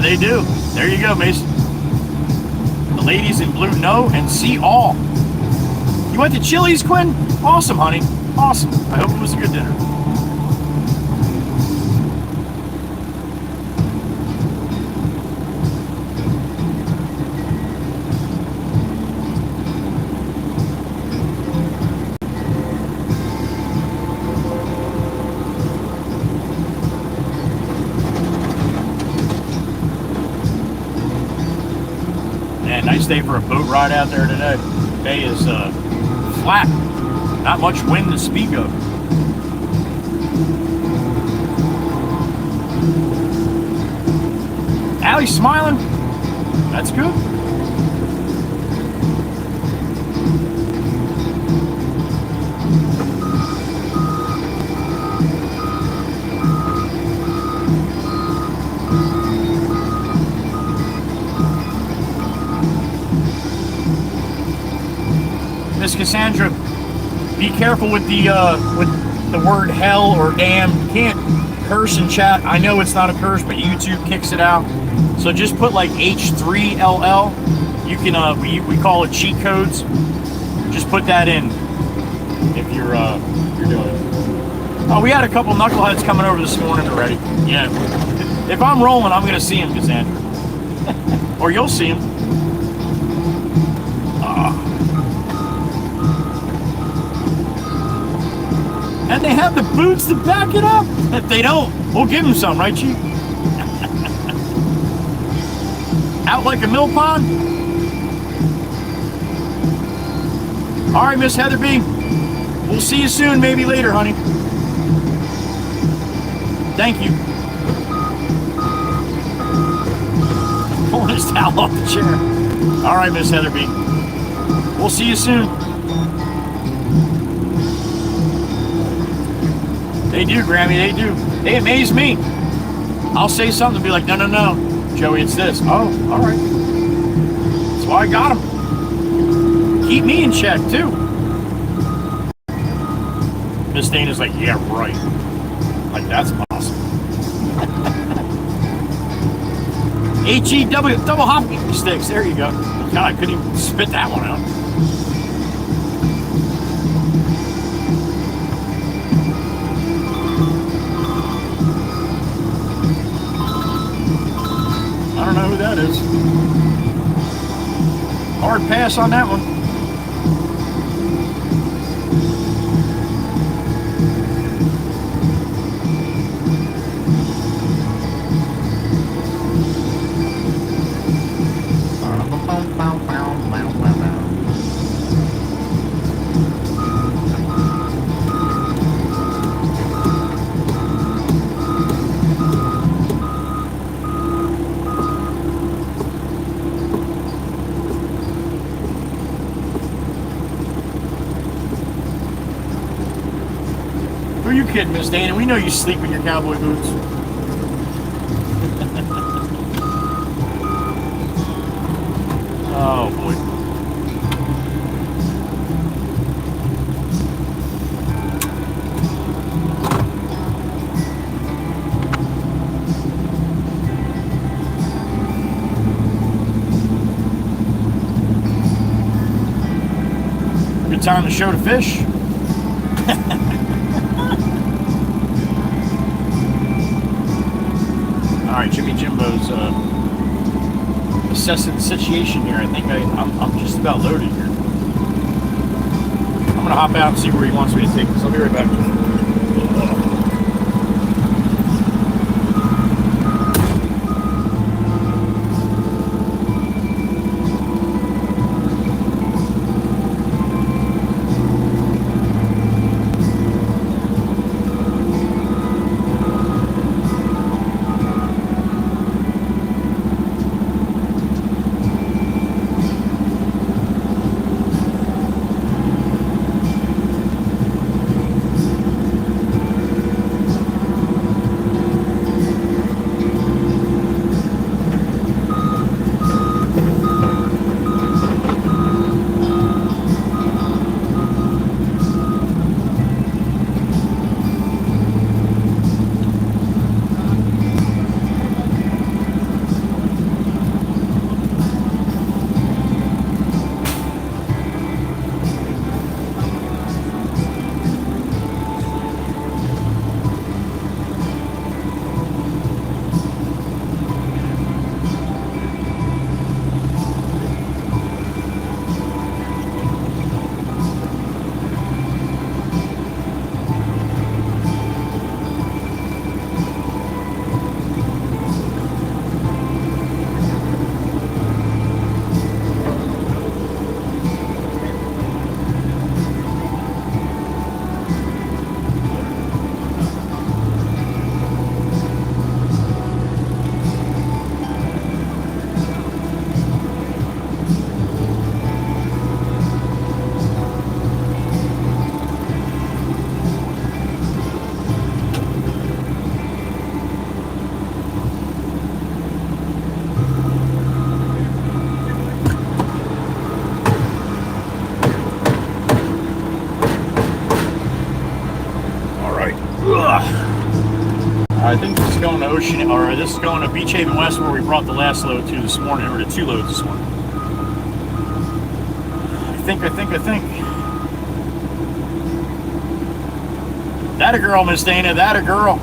They do. There you go, Mason. The ladies in blue know and see all. You went to Chili's, Quinn? Awesome, honey. Awesome. I hope it was a good dinner. Nice day for a boat ride out there today. Bay is flat. Not much wind to speak of. Allie's smiling. That's good. Miss Cassandra, be careful with the word hell or damn. You can't curse in chat. I know it's not a curse, but YouTube kicks it out. So just put like H3LL. You can we call it cheat codes. Just put that in if you're doing it. Oh, we had a couple knuckleheads coming over this morning already. Yeah. If I'm rolling, I'm gonna see them, Cassandra. Or you'll see them. And they have the boots to back it up. If they don't, we'll give them some, right, Chief? Out like a mill pond? All right, Miss Heather B. We'll see you soon, maybe later, honey. Thank you. Pulling his towel off the chair. All right, Miss Heather B. We'll see you soon. They do, Grammy, they do. They amaze me. I'll say something and be like, no, no, no. Joey, it's this. Oh, all right. That's why I got him. Keep me in check, too. Miss Dana's like, yeah, right. Like, that's awesome. H-E-W, double hopping sticks. There you go. God, I couldn't even spit that one out. I don't know who that is. Hard pass on that one. Who are you kidding, Miss Dana? We know you sleep in your cowboy boots. Oh, boy. Good time to show the fish. All right, Jimmy Jimbo's assessing the situation here. I think I'm just about about loaded here. I'm gonna hop out and see where he wants me to take this. I'll be right back. I think this is going to Ocean, or this is going to Beach Haven West, where we brought the last load to this morning, or the 2 loads this morning. I think. That a girl, Miss Dana, that a girl.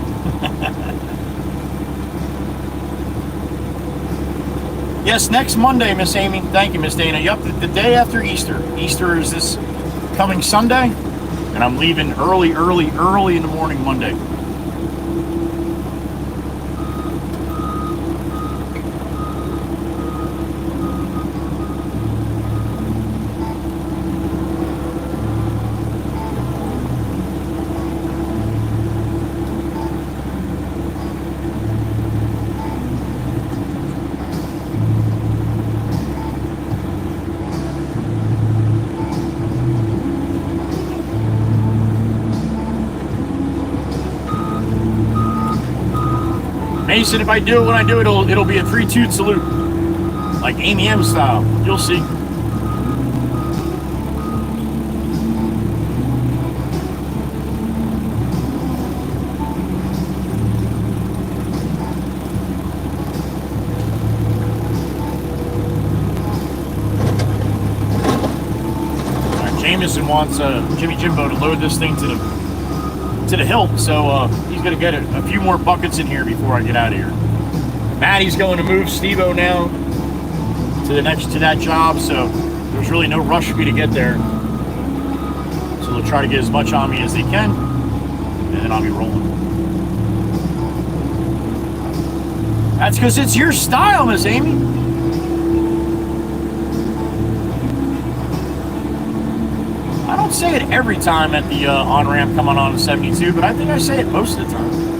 Yes, next Monday, Miss Amy. Thank you, Miss Dana. Yep, the day after Easter. Easter is this coming Sunday, and I'm leaving early in the morning Monday. Mason, if I do it when I do it, it'll be a 3-2 salute. Like Amy M style. You'll see. Jameson wants Jimmy Jimbo to load this thing to the hilt, so he's gonna get a few more buckets in here before I get out of here. Maddie's going to move Steve-O now to that job, so there's really no rush for me to get there. So they'll try to get as much on me as they can, and then I'll be rolling. That's because it's your style, Miss Amy. I don't say it every time at the on-ramp coming on 72, but I think I say it most of the time.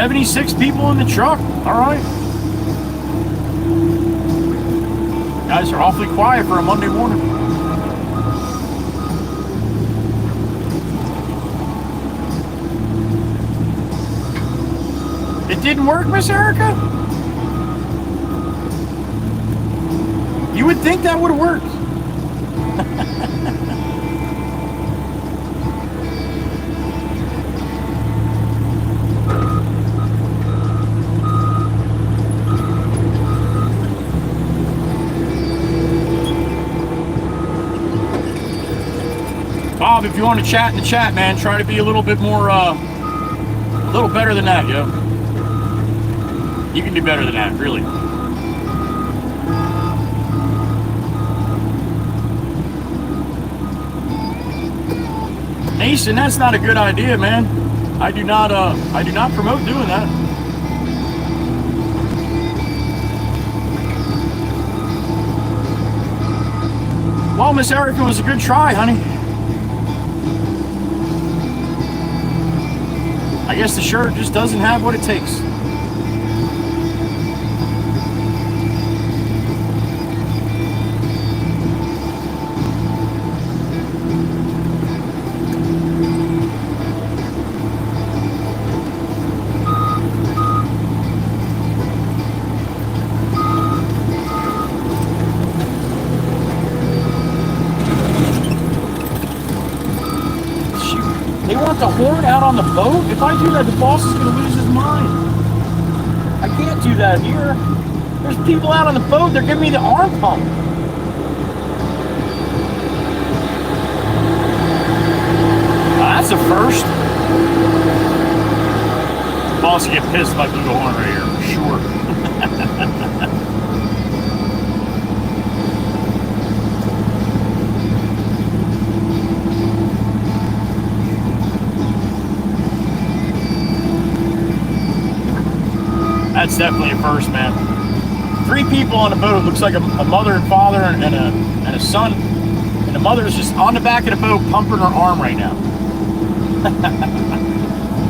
76 people in the truck. All right. Guys are awfully quiet for a Monday morning. It didn't work, Miss Erica? You would think that would work. Bob, if you want to chat in the chat, man, try to be a little bit more, a little better than that, yo. You can do better than that, really. Mason, that's not a good idea, man. I do not promote doing that. Well, Miss Erica, was a good try, honey. I guess the shirt just doesn't have what it takes. The horn out on the boat? If I do that, the boss is going to lose his mind. I can't do that here. There's people out on the boat. They're giving me the arm pump. That's a first. The boss will get pissed if I blew the horn right here, for sure. That's definitely a first, man. 3 people on a boat. Looks like a mother and father and a son. And the mother is just on the back of the boat pumping her arm right now.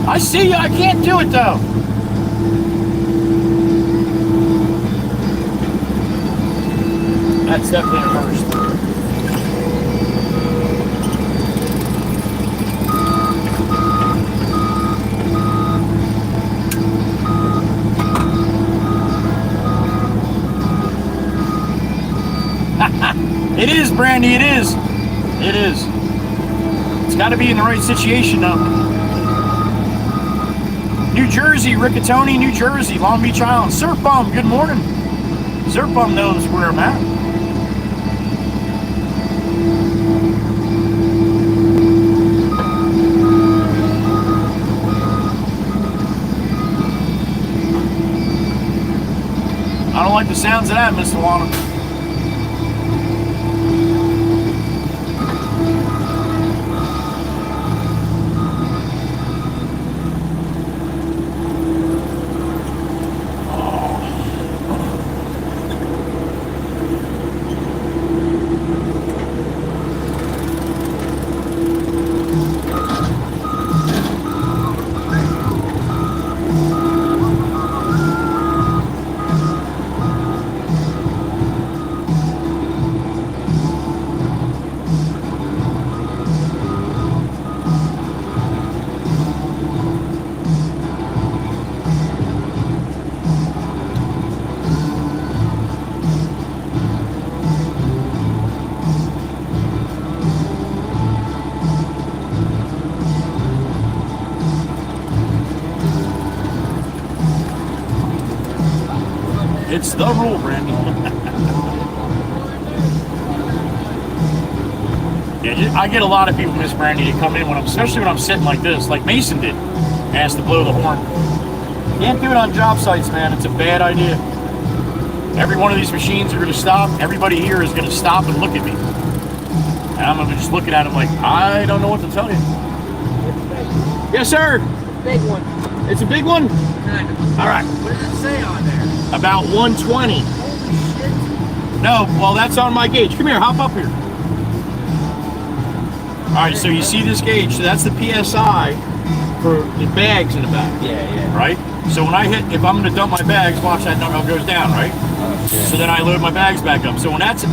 I see you. I can't do it, though. That's definitely a first. It is, Brandy, it is. It is. It's got to be in the right situation, though. New Jersey, Riccatoni, New Jersey, Long Beach Island. Surf Bum, good morning. Surf Bum knows where I'm at. I don't like the sounds of that, Mr. Wanham. It's the rule, Brandy. Yeah, I get a lot of people, Miss Brandy, to come in when especially when I'm sitting like this, like Mason did. Asked to blow the horn. Can't do it on job sites, man. It's a bad idea. Every one of these machines are going to stop. Everybody here is going to stop and look at me. And I'm just looking at them like, I don't know what to tell you. Yes, sir. Big one. It's a big one? Kind of. All right. What does it say on there? About 120. Holy shit. No, well, that's on my gauge. Come here, hop up here. All right, so you see this gauge. So that's the PSI. for the bags in the back. Yeah. Right? So when I hit, if I'm gonna dump my bags, watch that dumbbell goes down, right? Oh, shit. So then I load my bags back up. So when that's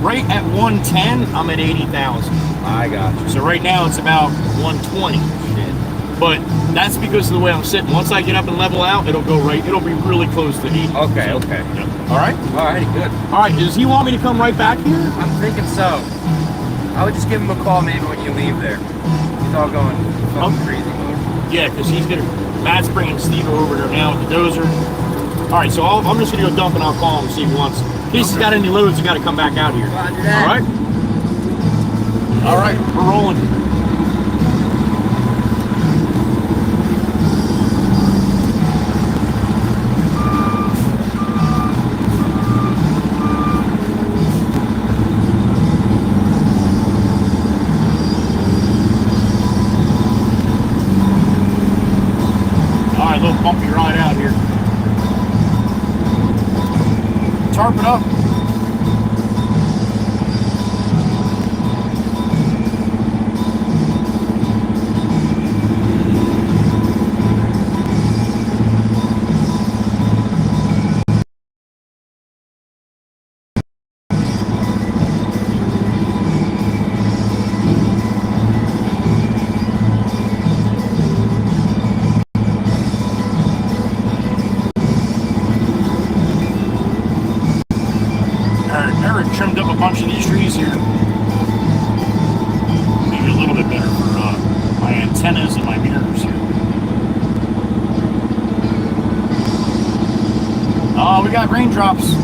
right at 110, I'm at 80,000. I got you. So right now it's about 120. Shit. But that's because of the way I'm sitting. Once I get up and level out, it'll go right. It'll be really close to 80. Okay, So, okay. Yeah. All right? Alrighty, good. All right, does he want me to come right back here? I'm thinking so. I would just give him a call maybe when you leave there. He's all going fucking crazy mode. Yeah, because he's gonna. Matt's bringing Steve over there now with the dozer. All right, so I'm just gonna go dump and I'll call him and see if he wants. In case he's got any loads, he got to come back out here. Roger that. All right. All right, we're rolling. Little bumpy ride out here. Tarp it up. Trimmed up a bunch of these trees here. Maybe a little bit better for my antennas and my mirrors here. Oh, we got raindrops.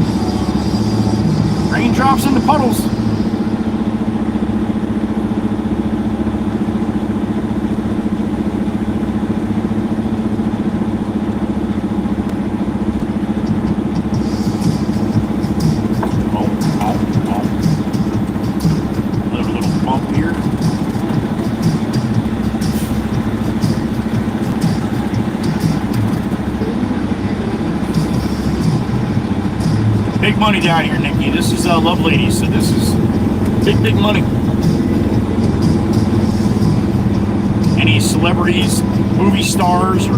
Raindrops into puddles. Big money down here, Nikki. This is Love Ladies, so this is big money. Any celebrities, movie stars, or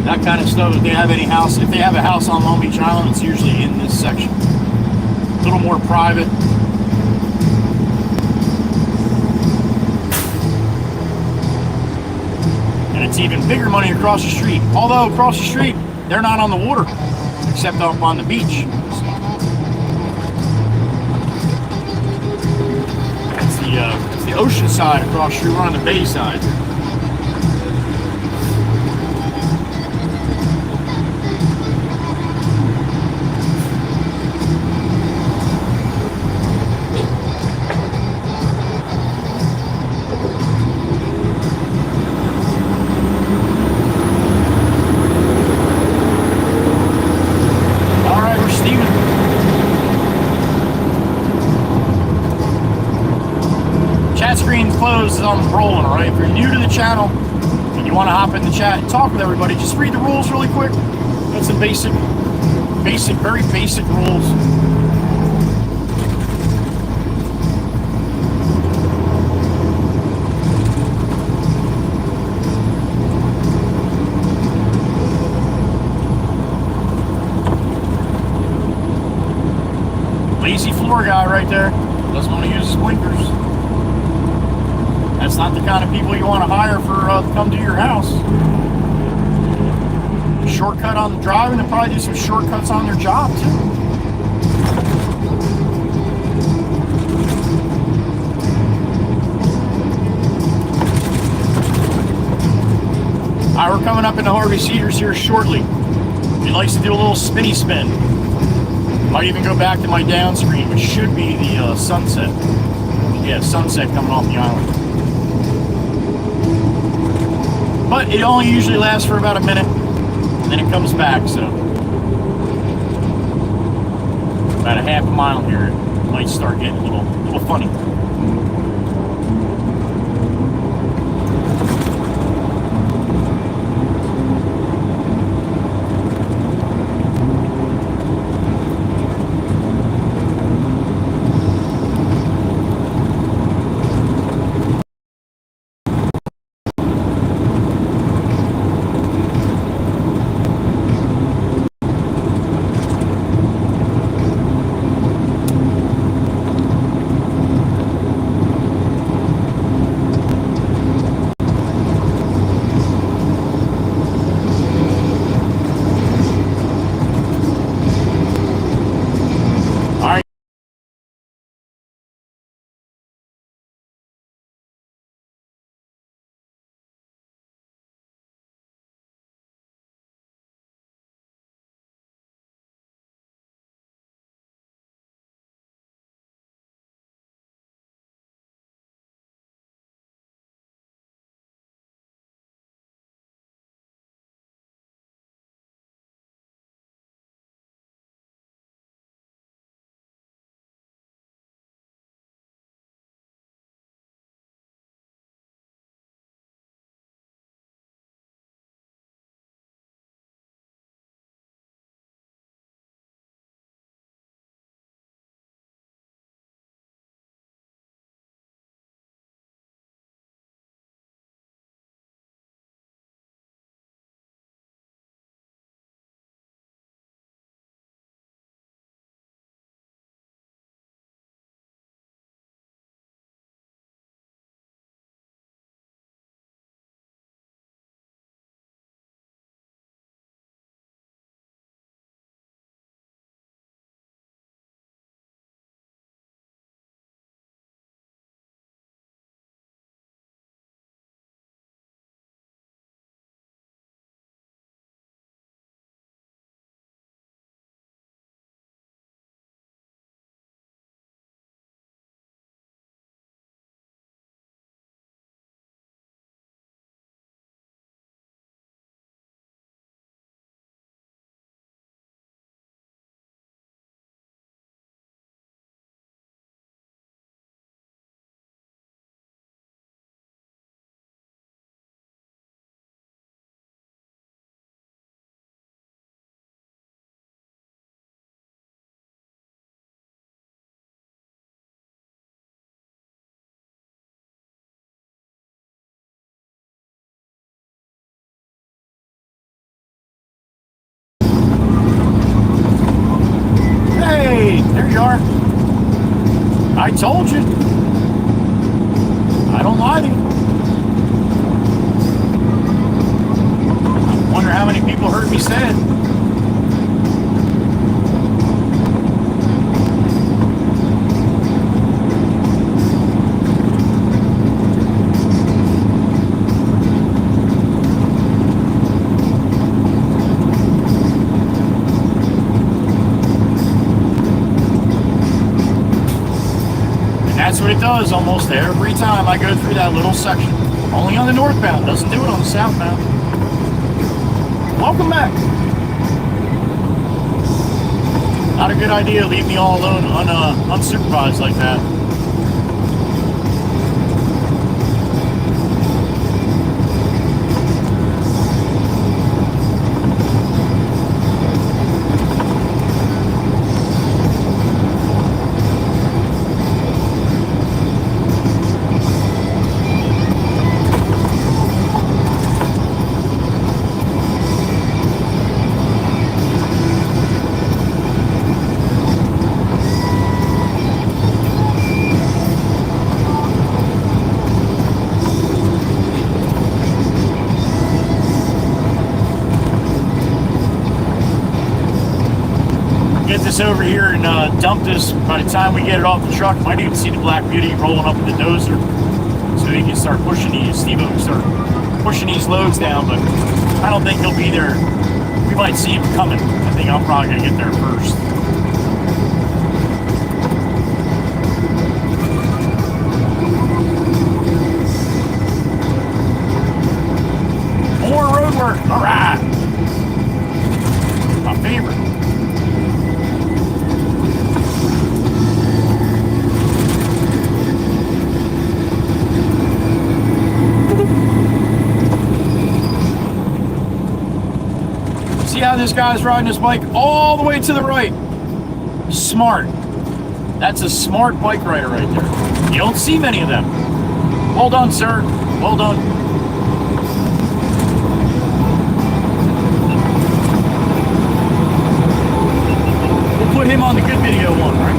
that kind of stuff, if they have any house, if they have a house on Long Beach Island, it's usually in this section. A little more private. And it's even bigger money across the street. Although across the street, they're not on the water, except up on the beach. It's the ocean side across the street. We're on the bay side. All right, we're steaming. Chat screen closed as I'm rolling, alright? If you're new to the channel and you want to hop in the chat and talk with everybody, just read the rules really quick. Got some basic, very basic rules. Lazy floor guy right there. Doesn't want to use his blinkers. That's not the kind of people you want to hire for to come to your house. Shortcut on the driving, and probably do some shortcuts on their job too. All right, we're coming up into Harvey Cedars here shortly. He likes to do a little spinny spin. Might even go back to my down screen, which should be the sunset. Yeah, sunset coming off the island. But it only usually lasts for about a minute, and then it comes back, so. About a half a mile here, it might start getting a little funny. we are. I told you. I don't lie to you. I wonder how many people heard me say it. That's what it does almost every time I go through that little section. Only on the northbound, doesn't do it on the southbound. Welcome back. Not a good idea, leave me all alone unsupervised like that. Get this over here and dump this. By the time we get it off the truck, might even see the Black Beauty rolling up with the dozer, so he can start pushing these. Steve can start pushing these loads down, but I don't think he'll be there. We might see him coming. I think I'm probably gonna get there first. More road work. All right. My favorite. See how this guy's riding his bike all the way to the right. Smart. That's a smart bike rider right there. You don't see many of them. Well done, sir. Well done. We'll put him on the good video one, right?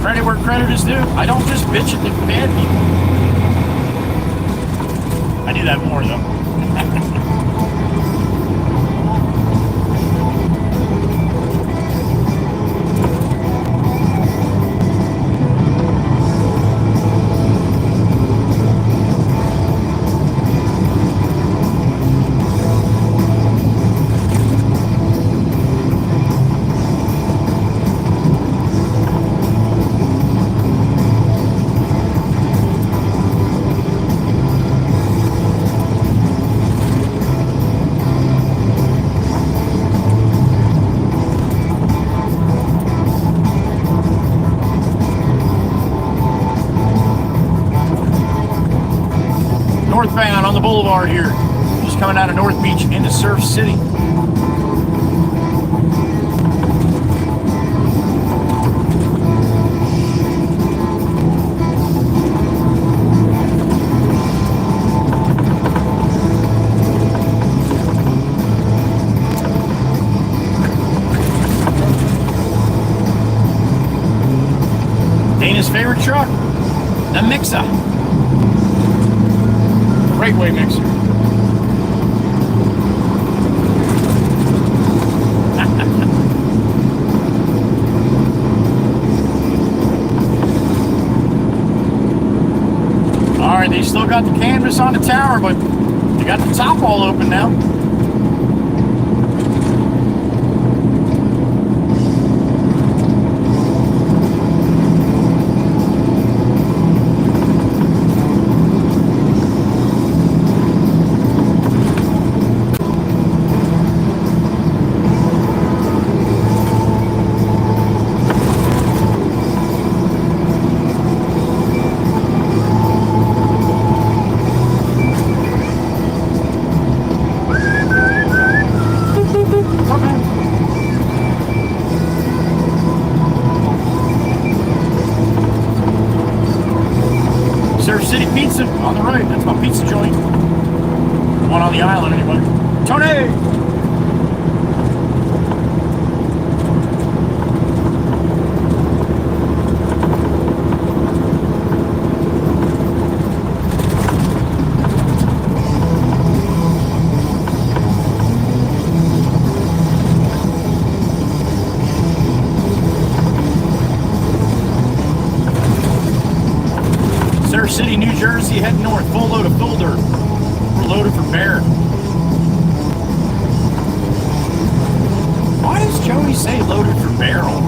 Credit where credit is due. I don't just bitch at the bad people. I do that more though. Northbound on the boulevard here. Just coming out of North Beach into Surf City. Dana's favorite truck, the Mixer. Greatway mixer. Alright, they still got the canvas on the tower, but they got the top all open now. Surf City Pizza on the right. That's my pizza joint. One on the island, anyway. Tony! Center City, New Jersey, head north, full load of folder. We're loaded for bear. Why does Joey say loaded for barrel?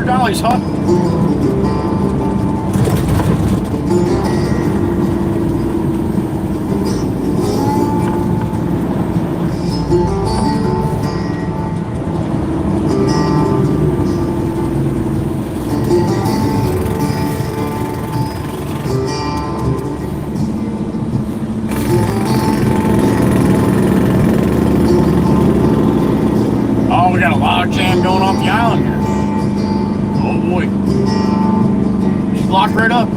Dolly's hot. Oh, we got a log jam going off the island here. Oh boy. She's locked right up.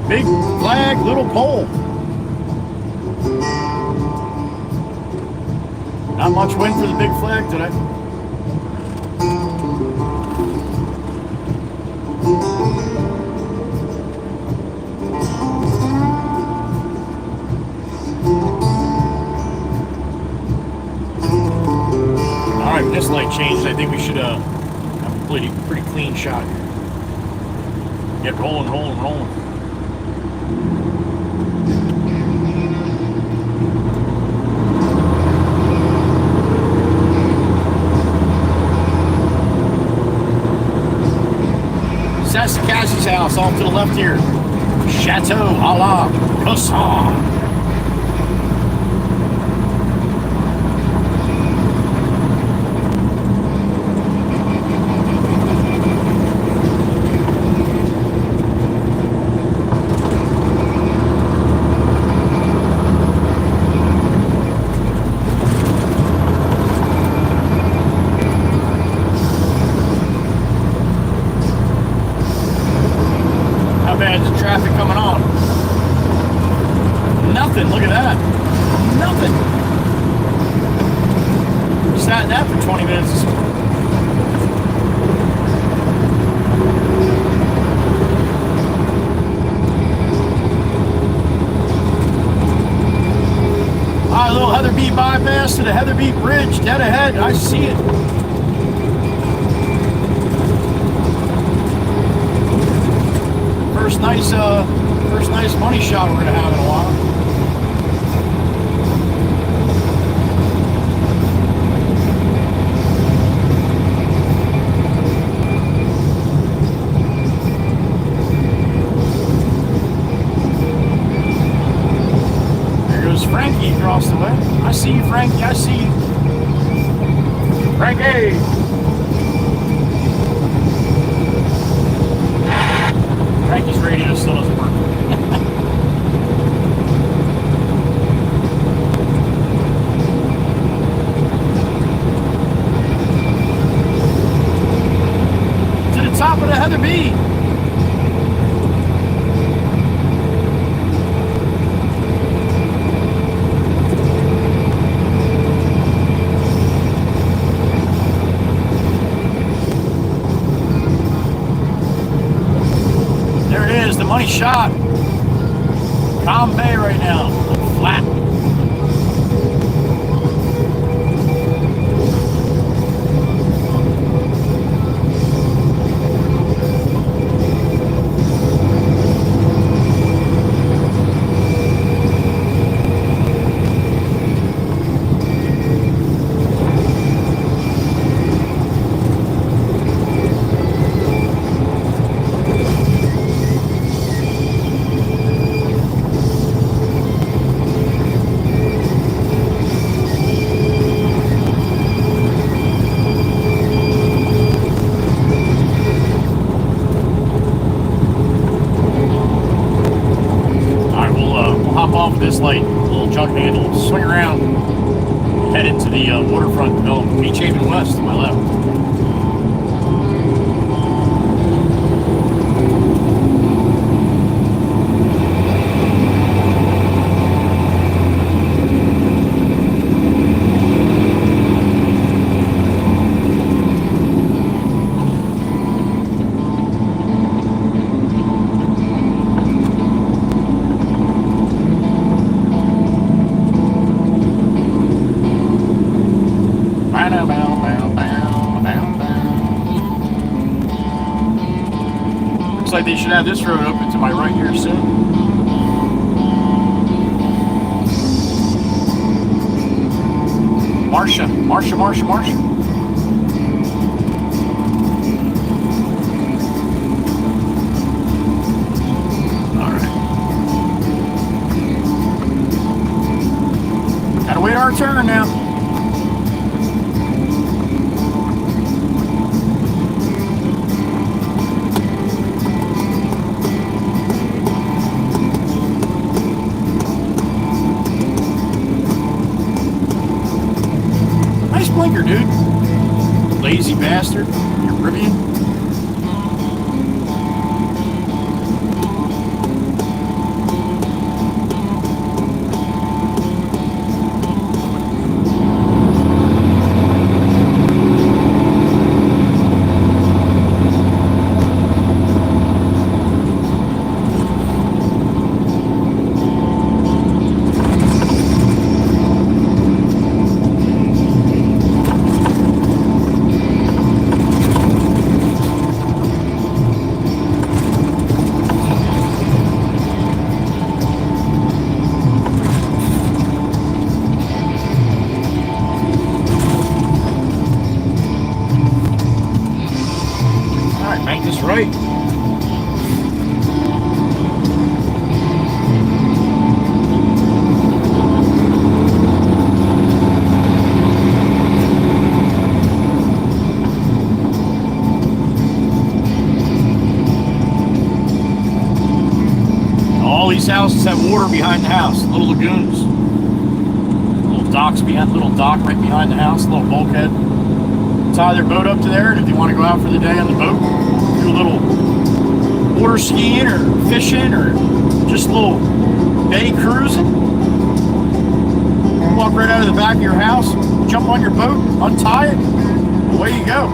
Big flag, little pole. Not much wind for the big flag today. All right, this light changed. I think we should have a pretty clean shot here. Get rolling, rolling, rolling. That's Cassie's house off to the left here. Chateau a la Cosson. Traffic coming on. Nothing. Look at that. Nothing. Sat in that for 20 minutes. A little Heather B bypass to the Heather B bridge, dead ahead. I see it. First nice money shot we're gonna have in a while. Frankie across the way. I see you, Frankie. I see you. Frankie! Frankie's radio still doesn't work. To the top of the Heather B. The money shot. Calm Bay right now. Flat. This light, little jug handle, swing around, head into the waterfront development, Beach Haven West to my left. Looks like they should have this road open to my right here soon. Marcia. Alright. Gotta wait our turn now. Blinker, dude. Lazy bastard. You're Caribbean. Make this right. All these houses have water behind the house, little lagoons. Little docks behind, little dock right behind the house, little bulkhead. Tie their boat up to there, and if they want to go out for the day on the boat, do a little water skiing or fishing or just a little bay cruising. Walk right out of the back of your house, jump on your boat, untie it, away you go.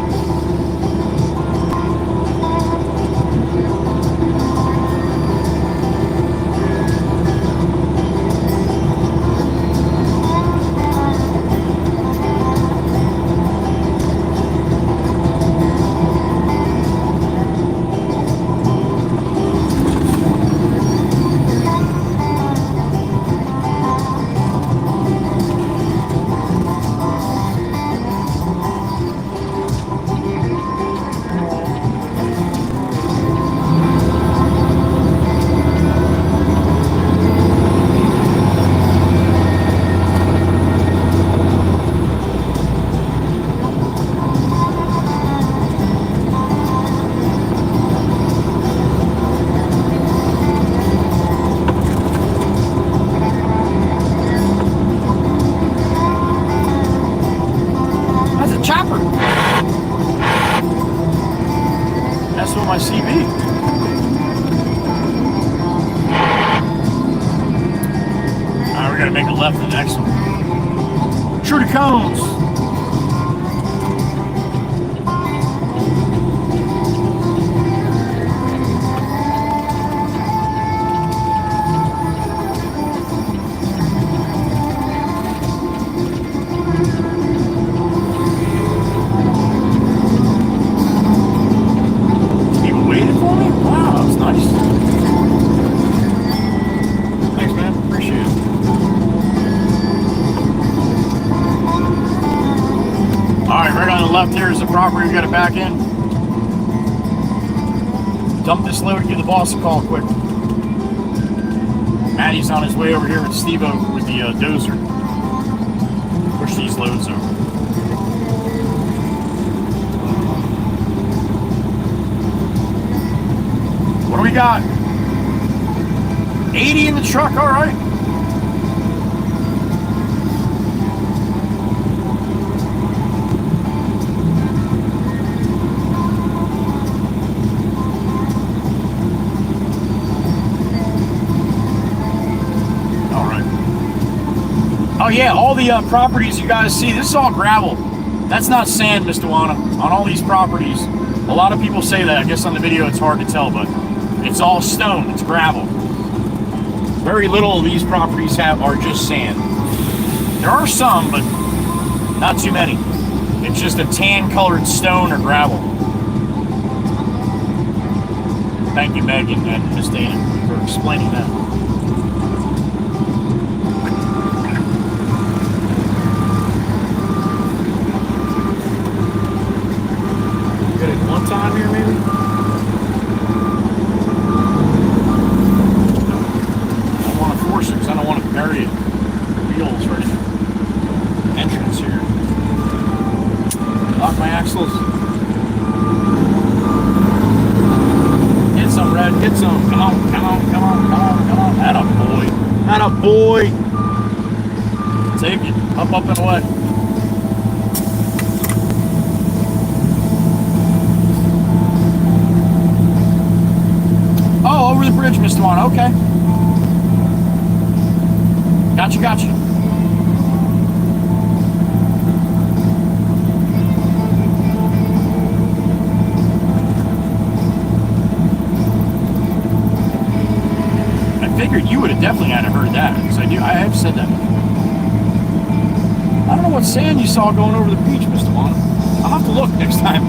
Excellent. True to cones. People waited for me? Wow, that's nice. Thanks, man. Appreciate it. Alright, right on the left here is the property we got to back in. Dump this load, give the boss a call quick. Maddie's on his way over here with Steve-O with the dozer. Push these loads over. What do we got? 80 in the truck, alright. Oh yeah, all the properties you guys see, this is all gravel. That's not sand, Mr. Wana. On all these properties, a lot of people say that. I guess on the video it's hard to tell, but it's all stone, it's gravel. Very little of these properties are just sand. There are some, but not too many. It's just a tan-colored stone or gravel. Thank you, Megan and Miss Dana, for explaining that. One time here, maybe? I don't want to force it because I don't want to bury it. The wheels right in the entrance here. Lock my axles. Get some, Red. Get some. Come on, come on, come on, come on, come on. Atta boy. Atta boy. Take it. Up, up, and away. Oh, over the bridge, Mr. Juan. Okay. Gotcha, gotcha. I figured you would have definitely had heard that, because I have said that before. I don't know what sand you saw going over the beach, Mr. Juan. I'll have to look next time.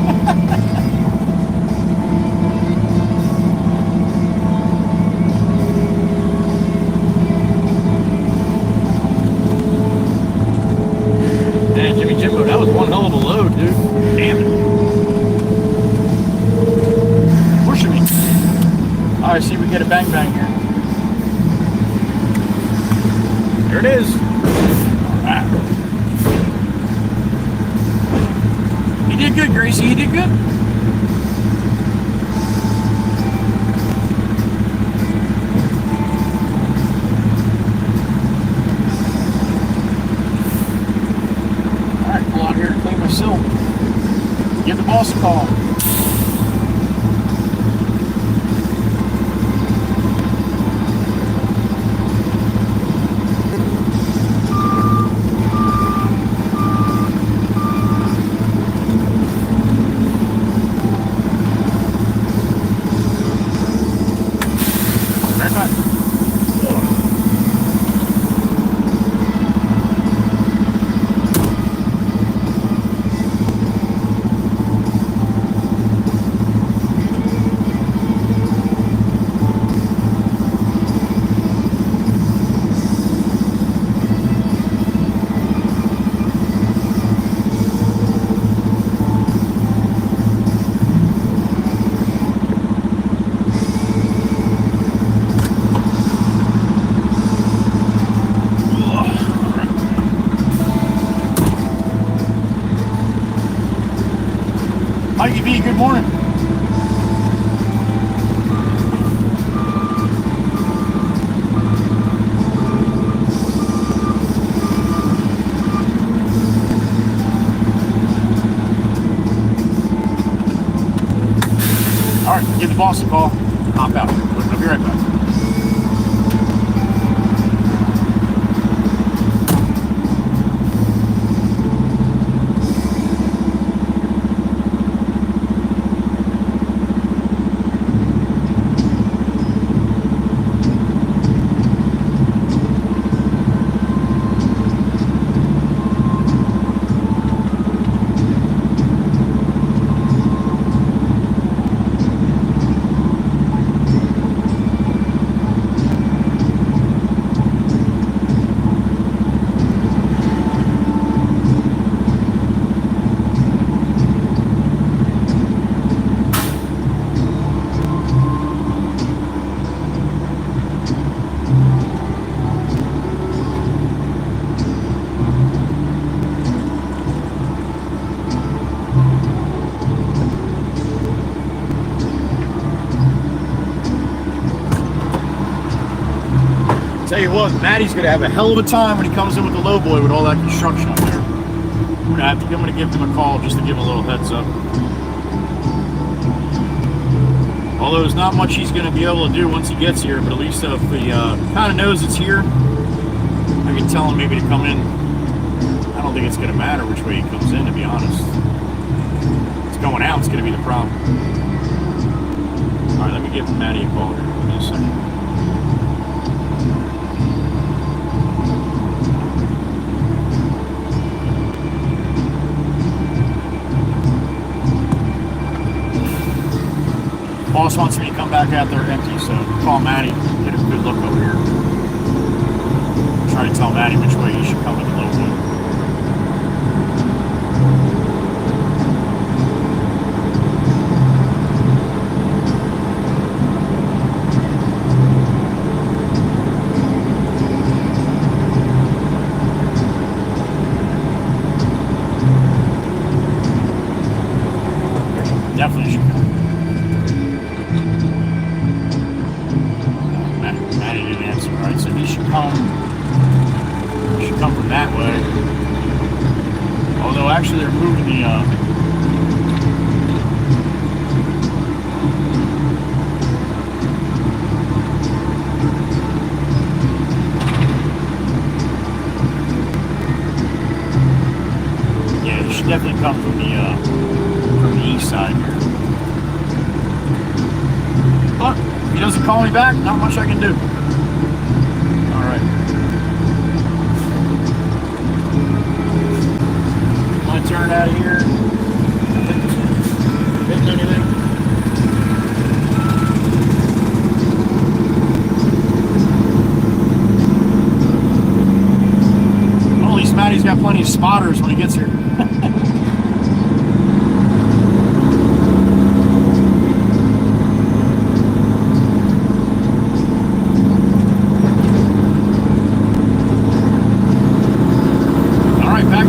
That was one hell of a load, dude. Damn it. Pushing me. Alright, see if we get a bang bang here. There it is. Alright. You did good, Gracie. You did good. Give the boss a call. Right back. Mikey B, good morning. All right, give the boss a call. Hop out. I'll be right back. you what, Maddie's gonna have a hell of a time when he comes in with the low boy with all that construction up there. I'm gonna give him a call just to give him a little heads up. Although there's not much he's gonna be able to do once he gets here, but at least if he kind of knows it's here, I can tell him maybe to come in. I don't think it's gonna matter which way he comes in, to be honest. It's going out, it's gonna be the problem. All right, let me give Maddie a call here. Give me a second. Boss wants me to come back out there empty, so call Maddie, get a good look over here. Try to tell Maddie which way he should come with the low boy. Definitely should come. Maddie didn't answer. Alright, so he should come from that way. Although actually they're moving the yeah, he should definitely come from the east side here. But if he doesn't call me back, not much I can do. Alright. My turn out of here. Hitting anything? Well, at least Maddie's got plenty of spotters when he gets here.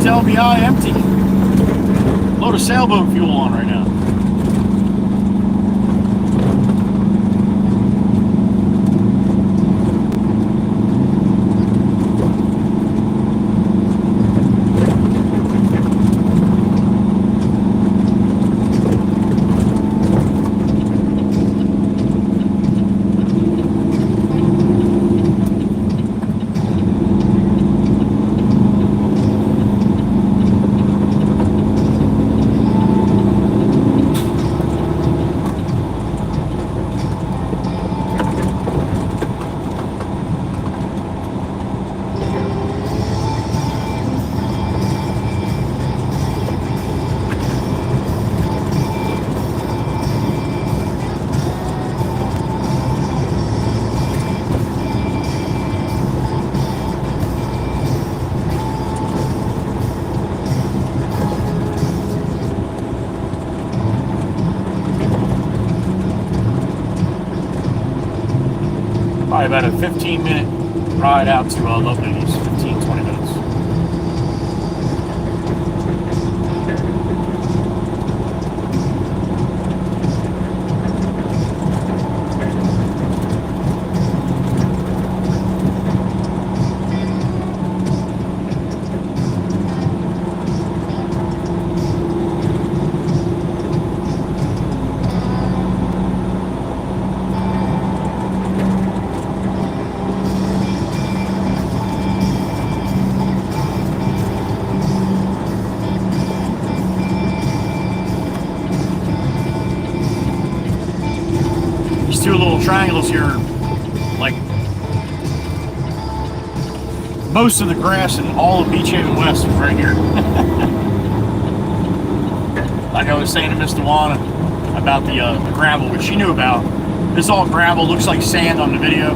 LBI empty. Load of sailboat fuel on right now. Probably about a 15-minute ride out to Loveland's, 15-20 minutes. Two little triangles here, like most of the grass in all of Beach Haven West is right here. Like I was saying to Miss Dewana about the gravel, which she knew about. This is all gravel, looks like sand on the video,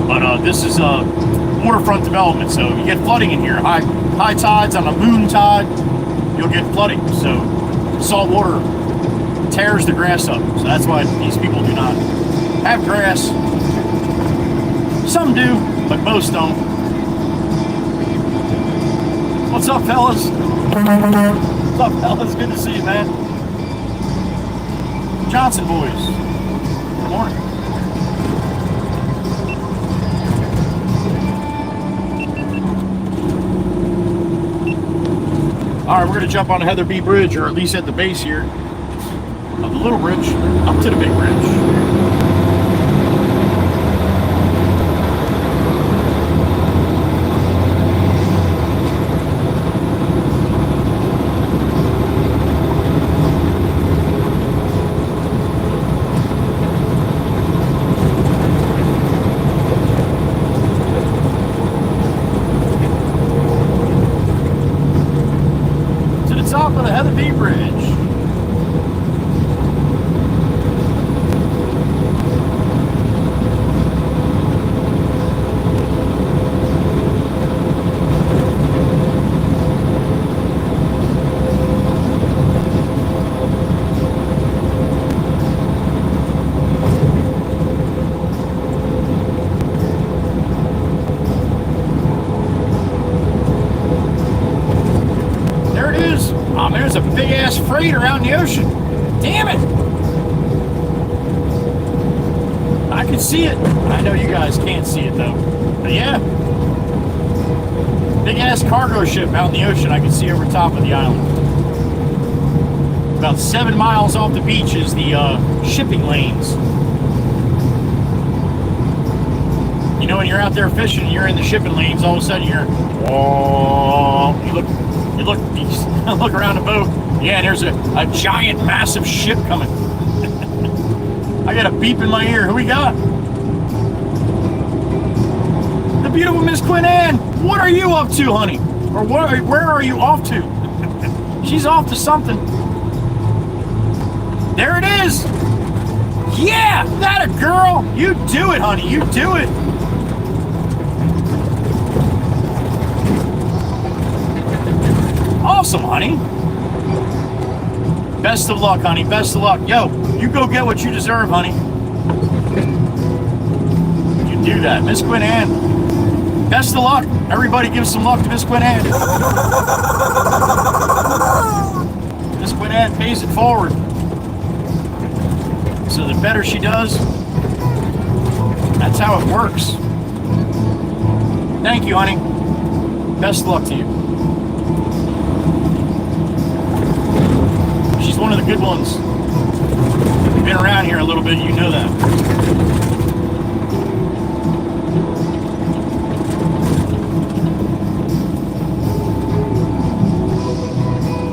but this is waterfront development, so you get flooding in here. High tides, on a moon tide, you'll get flooding. So salt water tears the grass up, so that's why these people do not have grass. Some do, but most don't. What's up, fellas? What's up, fellas? Good to see you, man. Johnson boys. Good morning. right, we're gonna jump on the Heather B Bridge, or at least at the base here of the little bridge, up to the big bridge. Top of the Heather B Bridge. There's a big ass freighter out in the ocean. Damn it! I can see it. I know you guys can't see it though. But yeah. Big ass cargo ship out in the ocean I can see over top of the island. About 7 miles off the beach is the shipping lanes. You know, when you're out there fishing and you're in the shipping lanes, all of a sudden you're, whoa, you look around the boat. Yeah, there's a giant, massive ship coming. I got a beep in my ear. Who we got? The beautiful Miss Quinn Ann. What are you up to, honey? Or where are you off to? She's off to something. There it is. Yeah, that a girl. You do it, honey. You do it. Awesome, honey. Best of luck, honey. Best of luck. Yo, you go get what you deserve, honey. You do that. Miss Quinn Ann. Best of luck. Everybody give some luck to Miss Quinn Ann. Miss Quinn Ann pays it forward. So the better she does, that's how it works. Thank you, honey. Best of luck to you. She's one of the good ones. You've been around here a little bit, you know that.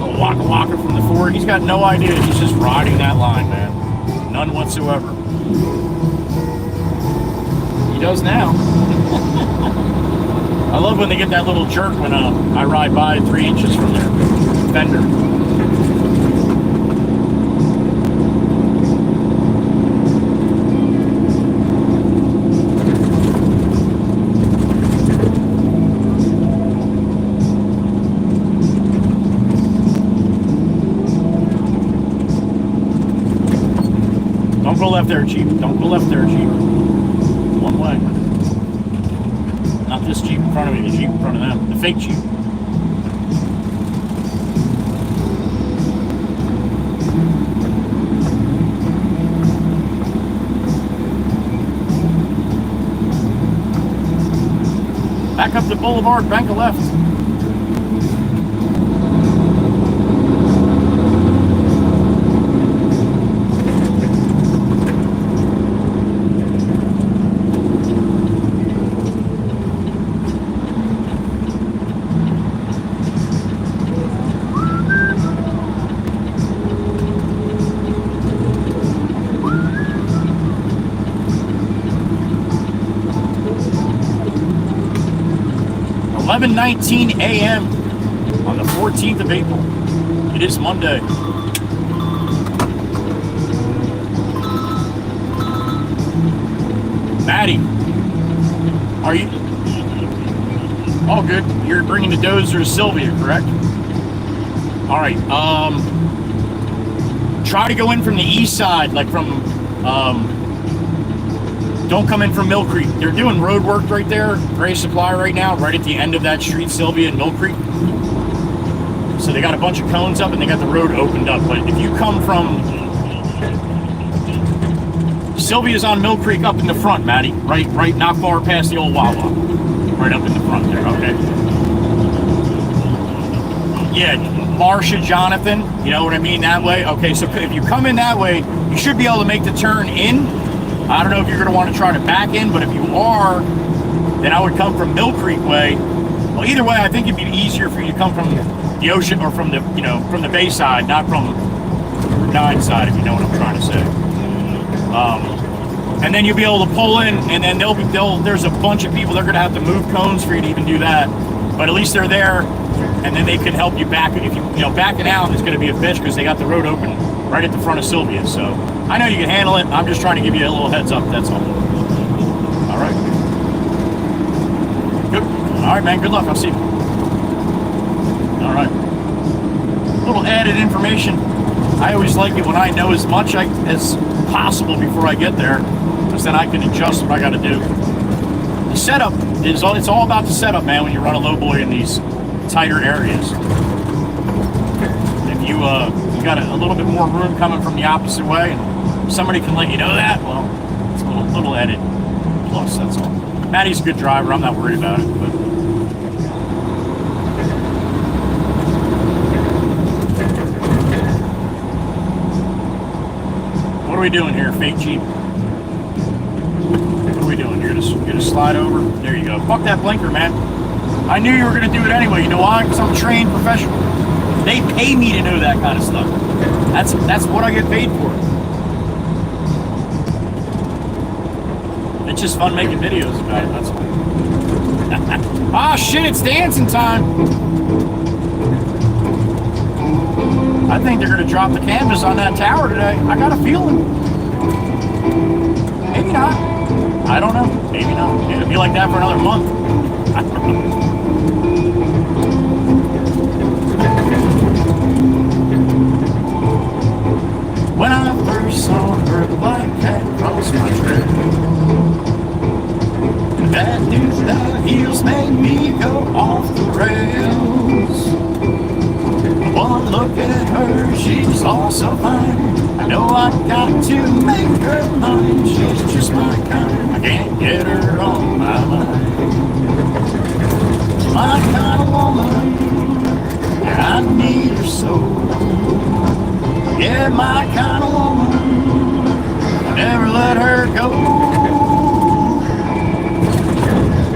A Waka Waka from the Ford, he's got no idea. He's just riding that line, man. None whatsoever. He does now. I love when they get that little jerk when I ride by 3 inches from their fender. Don't go left there, Jeep. Don't go left there, Jeep. One way. Not this Jeep in front of me, the Jeep in front of them. The fake Jeep. Back up the boulevard, bank a left. .19 a.m. on the 14th of April. It is Monday. Maddie, are you? All good. You're bringing the dozer to Sylvia, correct? All right. Try to go in from the east side, like from. Don't come in from Mill Creek. They're doing road work right there, Gray Supply right now, right at the end of that street, Sylvia and Mill Creek. So they got a bunch of cones up and they got the road opened up. But if you come from Sylvia's on Mill Creek up in the front, Maddie. Right, not far past the old Wawa. Right up in the front there, okay. Yeah, Marcia Jonathan, you know what I mean, that way. Okay, so if you come in that way, you should be able to make the turn in. I don't know if you're going to want to try to back in, but if you are, then I would come from Mill Creek way. Well, either way, I think it'd be easier for you to come from the ocean or from the, you know, from the bay side, not from Route 9 side, if you know what I'm trying to say. And then you'll be able to pull in, and then there's a bunch of people. They're going to have to move cones for you to even do that. But at least they're there, and then they can help you back. If you know, backing out is going to be a bitch because they got the road open right at the front of Sylvia. So I know you can handle it. I'm just trying to give you a little heads up. That's all. All right. Good. All right, man. Good luck. I'll see you. All right. A little added information. I always like it when I know as much as possible before I get there, because then I can adjust what I got to do. The setup is all, it's all about the setup, man, when you run a lowboy in these tighter areas. If you got a little bit more room coming from the opposite way, and somebody can let you know that, well, it's a little added plus, that's all. Maddie's a good driver. I'm not worried about it, but what are we doing here, fake Jeep? What are we doing? You're gonna slide over? There you go. Fuck that blinker, man. I knew you were gonna do it anyway. You know why? Because I'm a trained professional. They pay me to know that kind of stuff. That's what I get paid for. It's just fun making videos about it, that's all. Ah, shit, it's dancing time. I think they're going to drop the canvas on that tower today. I got a feeling. Maybe not. I don't know. Maybe not. It'll be like that for another month. I don't know. When I first saw her, the black cat crossed my trail. That news that heels made me go off the rails. One look at her, she's all so fine. I know I got to make her mine. She's just my kind. I can't get her on my mind. My kind of woman, and I need her so. Yeah, my kind of woman, I never let her go.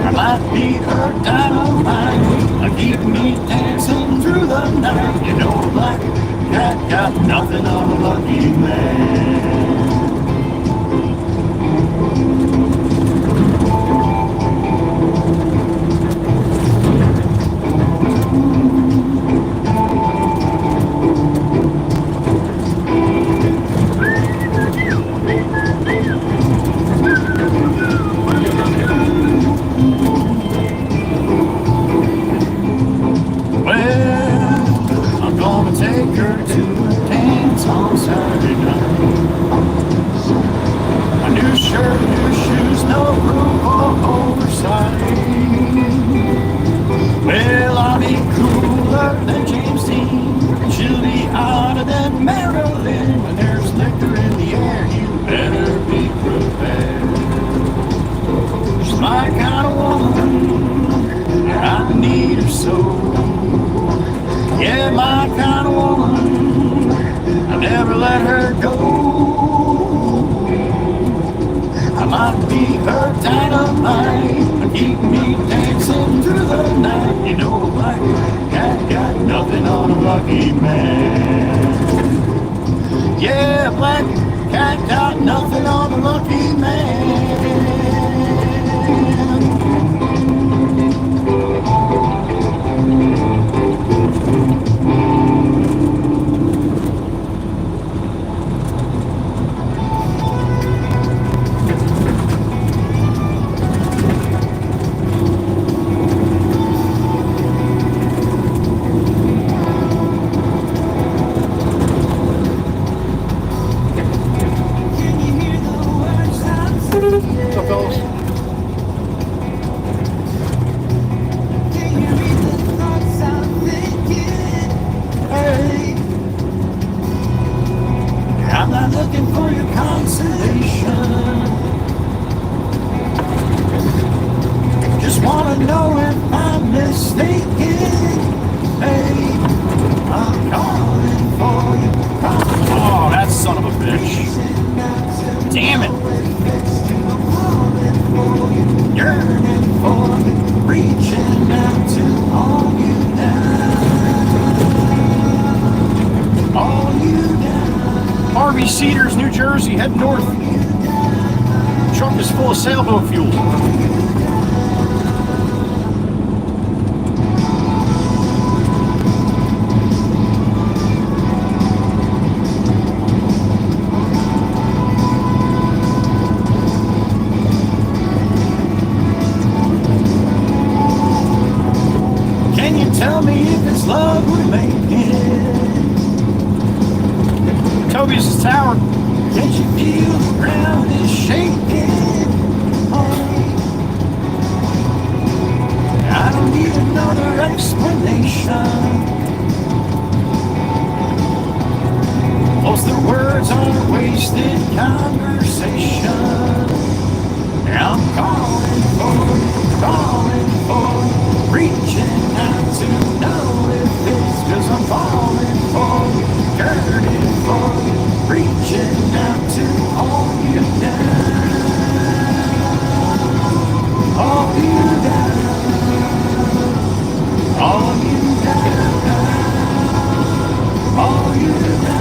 I might be her dynamite. I keep me dancing through the night. You know, black cat got nothing on a lucky man. Three Cedars, New Jersey, head north. Truck is full of sailboat fuel. Can you tell me if it's love we're making? Toby's tower. Can't you feel the ground is shaking? I don't need another explanation. Most of the words are wasted conversation. I'm calling for, reaching out to know if it's 'cause I'm falling for, yearning for, reaching out to hold you down, hold you down, hold you down, hold you down.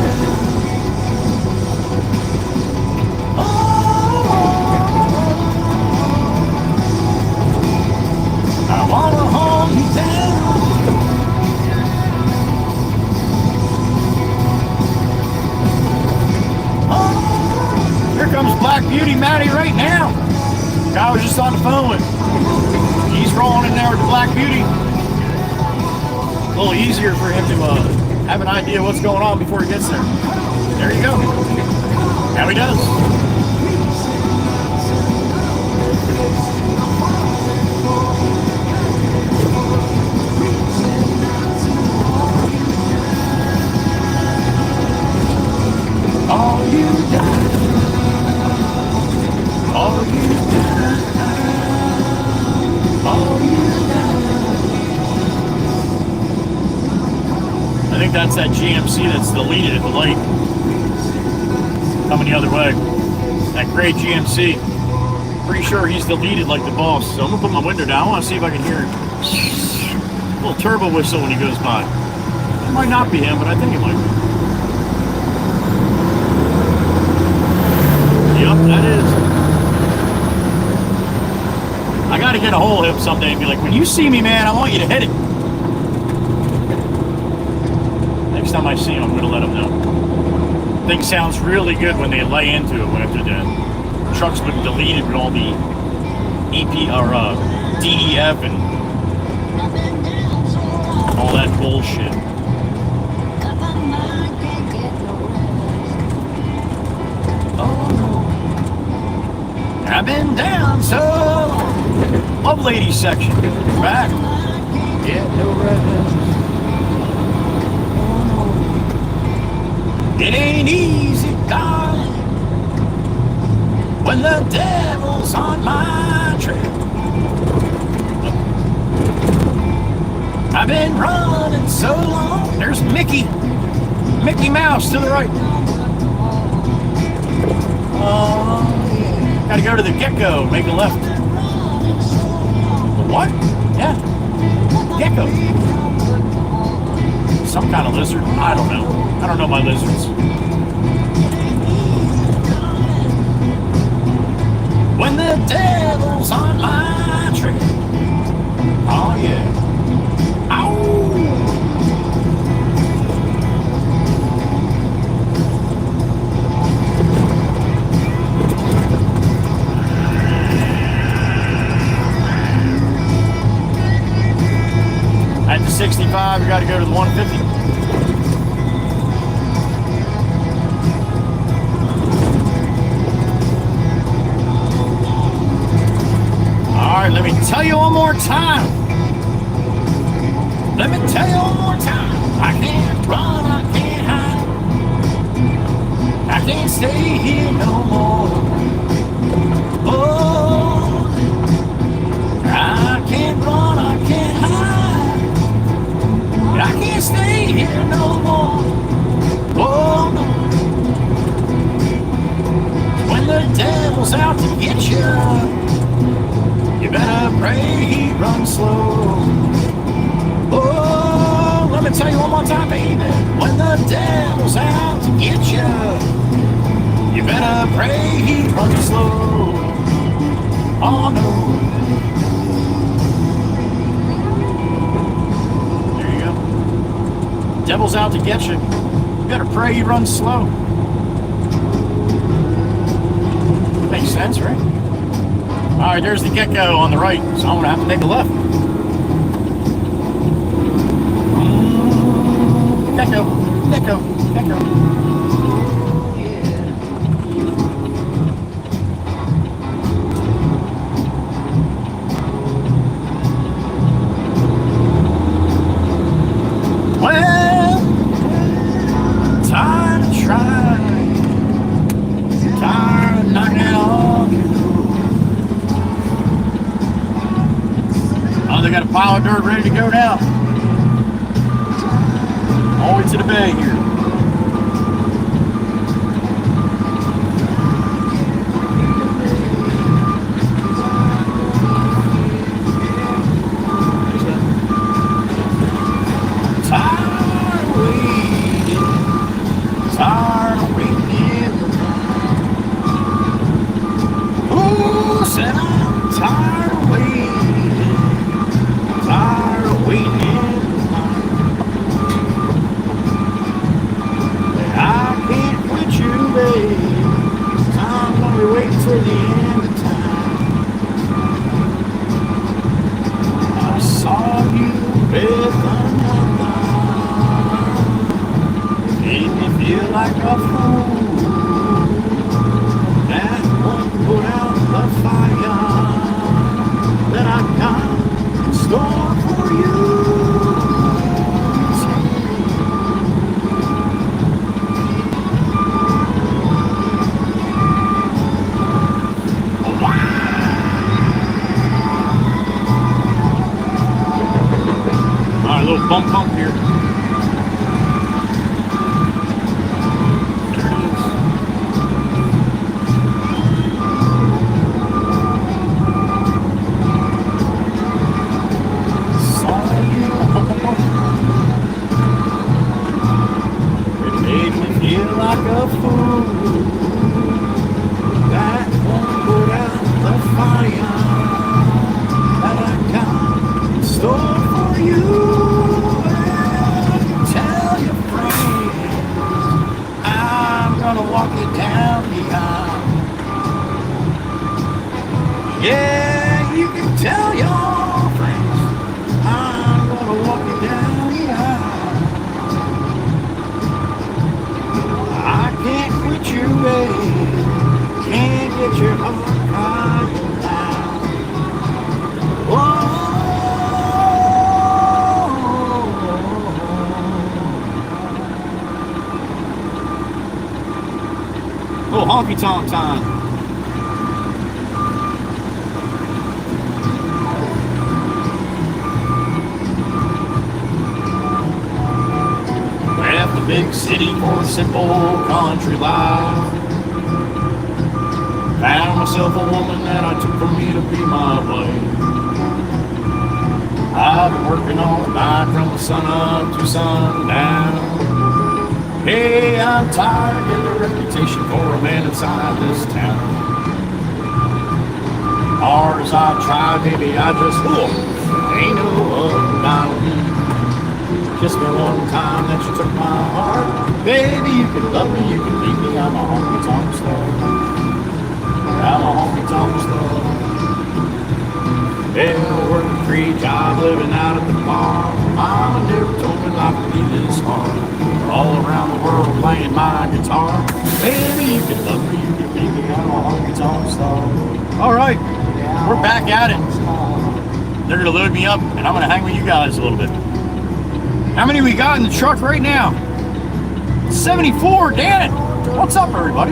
I wanna hold you down. Here comes Black Beauty Matty right now. Guy was just on the phone with. He's rolling in there with the Black Beauty. A little easier for him to have an idea what's going on before he gets there. There you go. Now he does. All you done, all you done, all you done. I think that's that GMC that's deleted at the light. Coming the other way. That gray GMC. Pretty sure he's deleted like the boss. So I'm gonna put my window down. I want to see if I can hear a little turbo whistle when he goes by. It might not be him, but I think it might be. Yep, that is. I gotta get a hold of him someday and be like, when you see me, man, I want you to hit it. Next time I see him, I'm gonna let him know. Thing sounds really good when they lay into it after the truck's been deleted with all the EP or DEF and all that bullshit. I've been down so long. Love ladies section. Back. Get no rest. It ain't easy, darling, when the devil's on my trail. I've been running so long. There's Mickey Mouse to the right. Gotta go to the Gecko, make a left. The what? Yeah. Gecko. Some kind of lizard. I don't know. I don't know my lizards. When the devil's on my trail. Oh yeah. Ow! At the 65, you got to go to the 150. All right, let me tell you one more time. Let me tell you one more time. I can't run, I can't hide. I can't stay here no more. Oh, I can't run, I can't hide. I can't stay here no more. Oh, no. When the devil's out to get you, you better pray he runs slow. Oh, let me tell you one more time, baby. When the devil's out to get you, You better pray he runs slow. Oh no. There you go. Devil's out to get you. You better pray he runs slow. Makes sense, right? Alright, there's the get-go on the right, so I'm gonna have to take a left. Get-go, get-go, get-go. Well, tired of trying, tired of knocking it off. Oh, they got a pile of dirt ready to go now. All the way to the bay here. Bump here. There it is. It made me feel like a fool. That won't put out the fire that I got in store for you. Walk it down the aisle. Yeah, you can tell your friends I'm gonna walk it down the aisle. I can't quit you, babe. Can't get your heart crying loud. Whoa. Oh, honky-tonk time. Left the big city for a simple country life. Found myself a woman that I took from me to be my wife. I've been working all night from the sun up to sundown. Hey, I'm tired of getting a reputation for a man inside this town. Hard as I try, baby, I just ain't no up about me. Kiss me one time that you took my heart. Baby, you can love me, you can leave me. I'm a honky-tonk star. I'm a honky-tonk star. Yeah, working a free job, living out at the bar. Mama never told me life would be this hard. All around the world playing my guitar. Baby, you can love me, you can be me. I'm a honky-tonk star. All right, we're back at it. They're gonna load me up, and I'm gonna hang with you guys a little bit. How many we got in the truck right now? 74, damn it! What's up, everybody?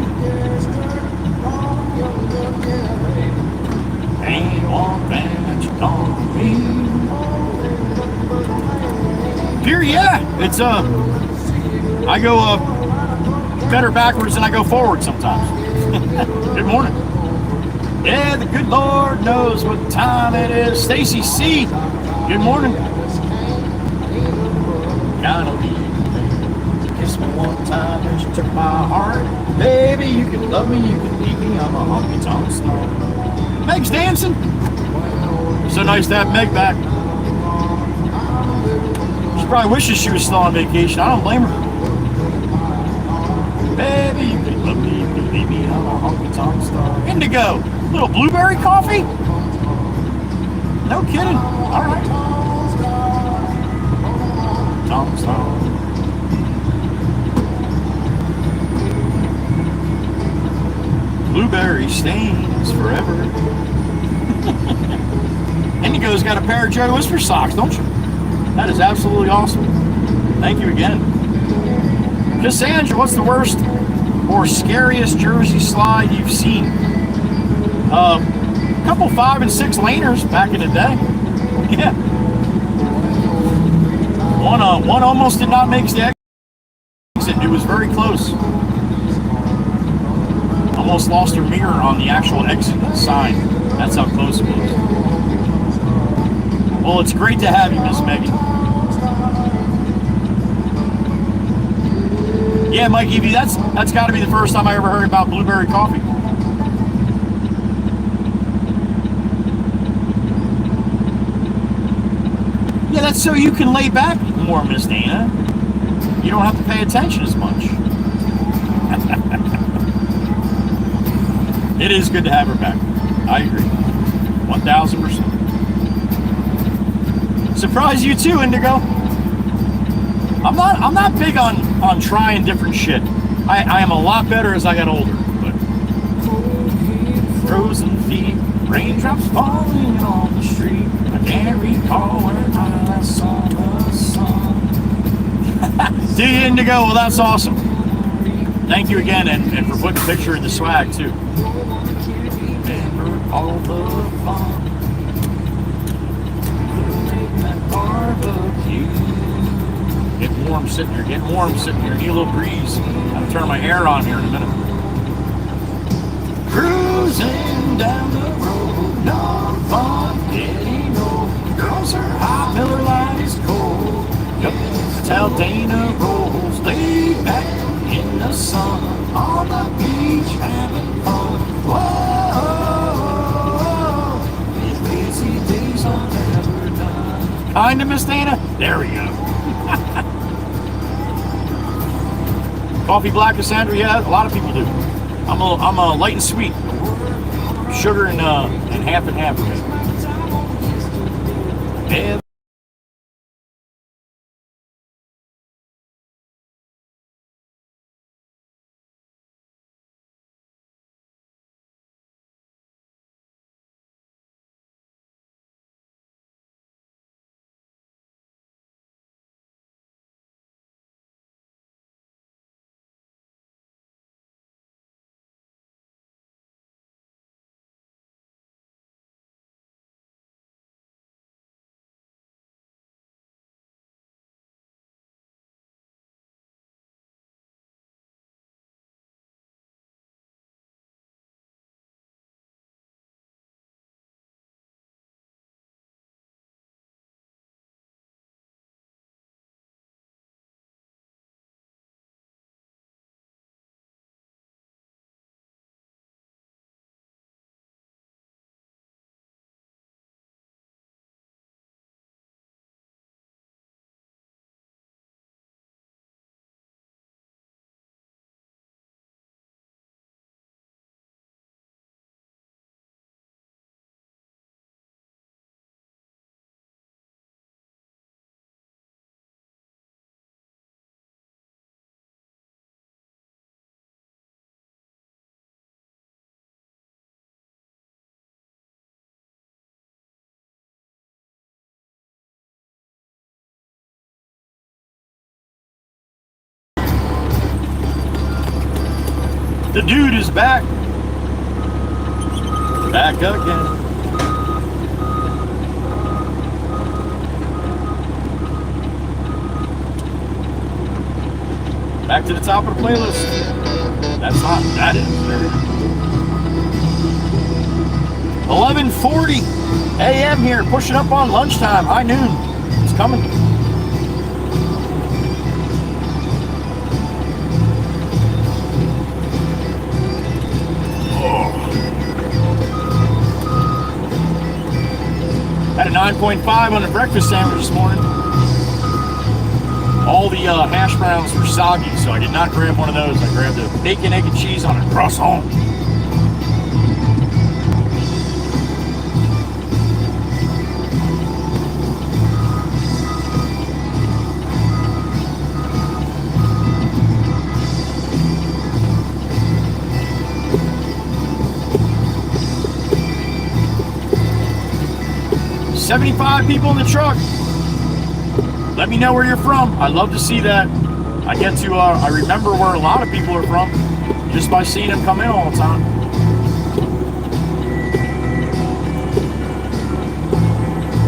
Ain't one thing that you don't mean. Here, yeah, it's I go better backwards than I go forward sometimes. Good morning. Yeah, the good Lord knows what time it is. Stacy C, good morning. Gotta leave. Kiss me one time, but you took my heart. Baby, you can love me, you can leave me, I'm a honky-tonk star. Meg's dancing. So nice to have Meg back. She probably wishes she was still on vacation. I don't blame her. Baby, you can love me, you can leave me, I'm a honky-tonk star. Indigo, little blueberry coffee? No kidding. All right. Tonk star. Blueberry stains forever. Indigo's got a pair of Joe Whisper socks, don't you? That is absolutely awesome. Thank you again. Cassandra, what's the worst or scariest Jersey slide you've seen? A couple 5 and 6 laners back in the day. Yeah. One almost did not make the exit. It was very close. Almost lost her mirror on the actual exit sign. That's how close it was. Well, it's great to have you, Miss Megan. Yeah, Mike Evie, that's got to be the first time I ever heard about blueberry coffee. Yeah, that's so you can lay back more, Miss Dana. You don't have to pay attention as much. It is good to have her back. I agree. 1000%. Surprise you too, Indigo. I'm not big on trying different shit. I am a lot better as I got older. But frozen feet, raindrops falling on the street. I can't recall when I last saw the sun. Do you, Indigo? Well, that's awesome. Thank you again, and for putting a picture in the swag too. Remember all the fun. That barbecue. Getting warm sitting here. Getting warm sitting here. Need a little breeze. I'll turn my air on here in a minute. Cruising down the road, not fun getting old. Girls are hot, Miller Lite is cold. Yep, that's how Dana rolls. Lay back in the sun, on the beach having fun. Whoa, these lazy days are never done. Kinda, Miss Dana? There we go. Coffee black, Cassandra? Yeah, a lot of people do. I'm a light and sweet. Sugar and half and half. Yeah. The dude is back. Back again. Back to the top of the playlist. That's hot. That is. 11:40 a.m. here, pushing up on lunchtime. High noon. It's coming. 9.5 on the breakfast sandwich this morning. All the hash browns were soggy, so I did not grab one of those. I grabbed a bacon, egg, and cheese on a croissant. $75 people in the truck. Let me know where you're from. I'd love to see that. I get to, I remember where a lot of people are from just by seeing them come in all the time.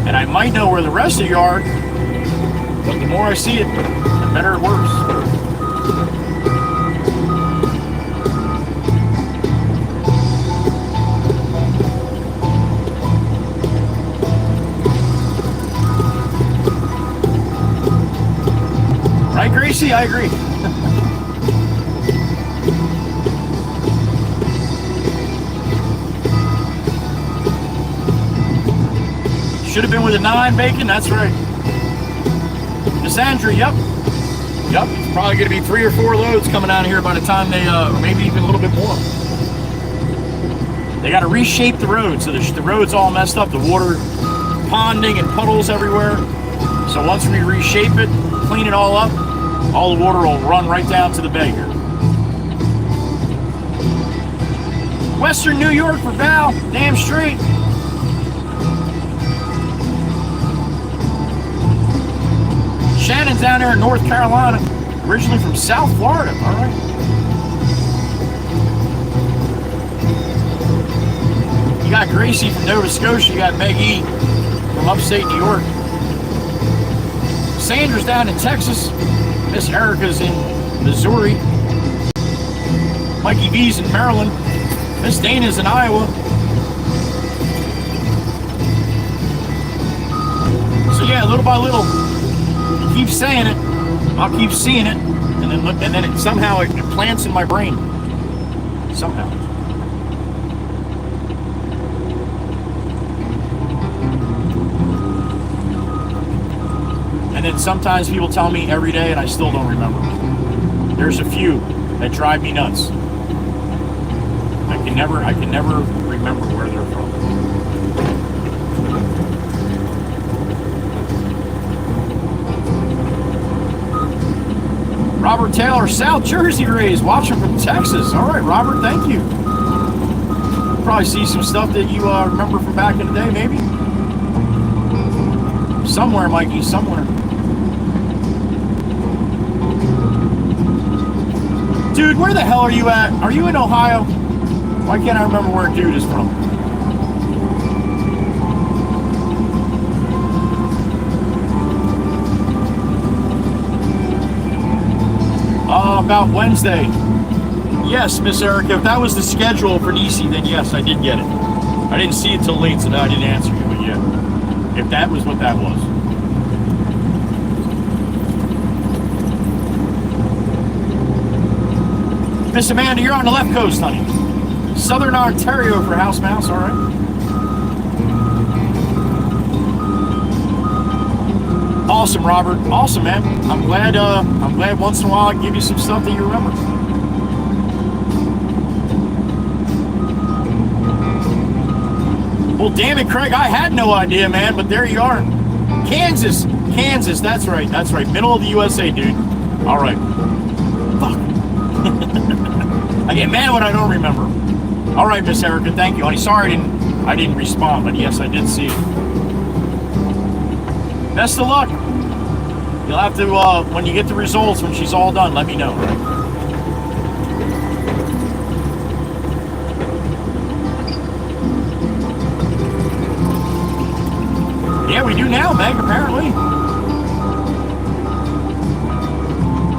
And I might know where the rest of you are, but the more I see it, the better it works. Right, Gracie? I agree. Should have been with a 9 bacon, that's right. Miss Andrew, yep. Yep, it's probably going to be 3 or 4 loads coming out of here by the time they, or maybe even a little bit more. They got to reshape the road, so the road's all messed up. The water ponding and puddles everywhere. So once we reshape it, clean it all up, all the water will run right down to the bay here. Western New York for Val, damn straight. Shannon's down there in North Carolina, originally from South Florida, all right. You got Gracie from Nova Scotia, you got Meg E from upstate New York. Sandra's down in Texas. Miss Erica's in Missouri. Mikey V's in Maryland. Miss Dana's in Iowa. So yeah, little by little, you keep saying it, I'll keep seeing it, and then it somehow it plants in my brain. Somehow. And then sometimes people tell me every day and I still don't remember. There's a few that drive me nuts. I can never remember where they're from. Robert Taylor, South Jersey raised, watching from Texas. All right, Robert, thank you. Probably see some stuff that you remember from back in the day, maybe. Somewhere, Mikey, somewhere. Dude, where the hell are you at? Are you in Ohio? Why can't I remember where dude is from? About Wednesday. Yes, Miss Erica, if that was the schedule for DC, then yes, I did get it. I didn't see it till late, so now I didn't answer you, but yeah. If that was what that was. Miss Amanda, you're on the left coast, honey. Southern Ontario for House Mouse, all right. Awesome, Robert. Awesome, man. I'm glad once in a while I give you some stuff that you remember. Well, damn it, Craig, I had no idea, man, but there you are. Kansas, that's right, middle of the USA, dude. All right. Fuck. I get mad when I don't remember. All right, Miss Erica, thank you, honey. Sorry I didn't respond, but yes, I did see it. Best of luck. You'll have to, when you get the results, when she's all done, let me know, right? Yeah, we do now, Meg, apparently.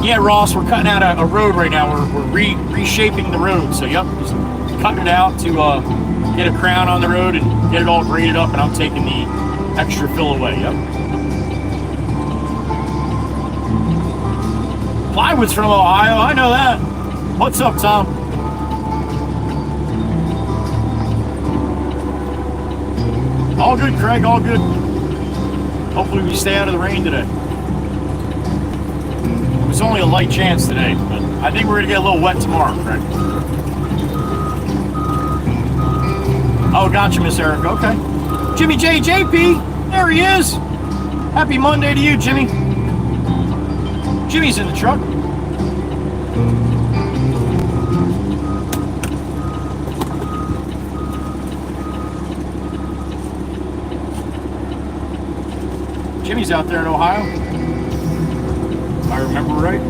Yeah, Ross, we're cutting out a road right now. We're reshaping the road. So, yep, just cutting it out to get a crown on the road and get it all graded up, and I'm taking the extra fill away, yep. Plywood's from Ohio, I know that. What's up, Tom? All good, Craig, all good. Hopefully we stay out of the rain today. It was only a light chance today, but I think we're gonna get a little wet tomorrow, Craig. Oh, gotcha, Miss Erica. Okay. Jimmy JP, there he is. Happy Monday to you, Jimmy. Jimmy's in the truck. Jimmy's out there in Ohio, if I remember right.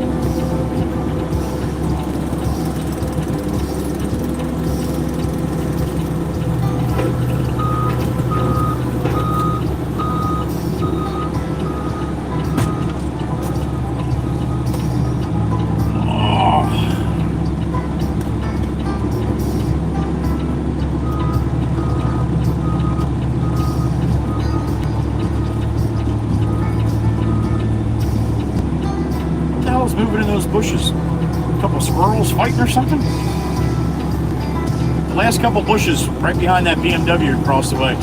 Moving in those bushes. A couple of squirrels fighting or something. The last couple of bushes right behind that BMW across the way.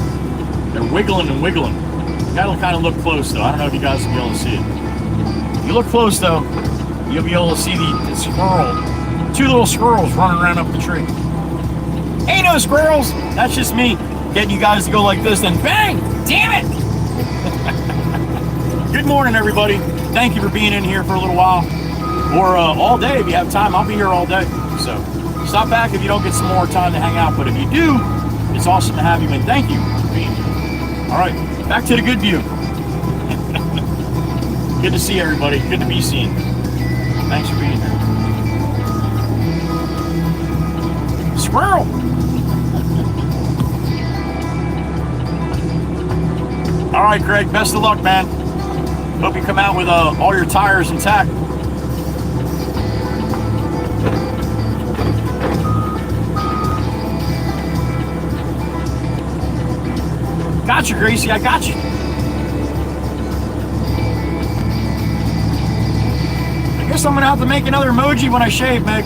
They're wiggling and wiggling. You gotta kind of look close though. I don't know if you guys will be able to see it. If you look close though, you'll be able to see the squirrel. Two little squirrels running around up the tree. Ain't no squirrels! That's just me getting you guys to go like this, then bang! Damn it! Good morning, everybody. Thank you for being in here for a little while. Or all day if you have time. I'll be here all day. So stop back if you don't get some more time to hang out. But if you do, it's awesome to have you. And thank you for being here. All right, back to the good view. Good to see everybody. Good to be seen. Thanks for being here. Squirrel! All right, Greg, best of luck, man. Hope you come out with all your tires intact. Got you, Gracie. I got you. I guess I'm gonna have to make another emoji when I shave, Meg.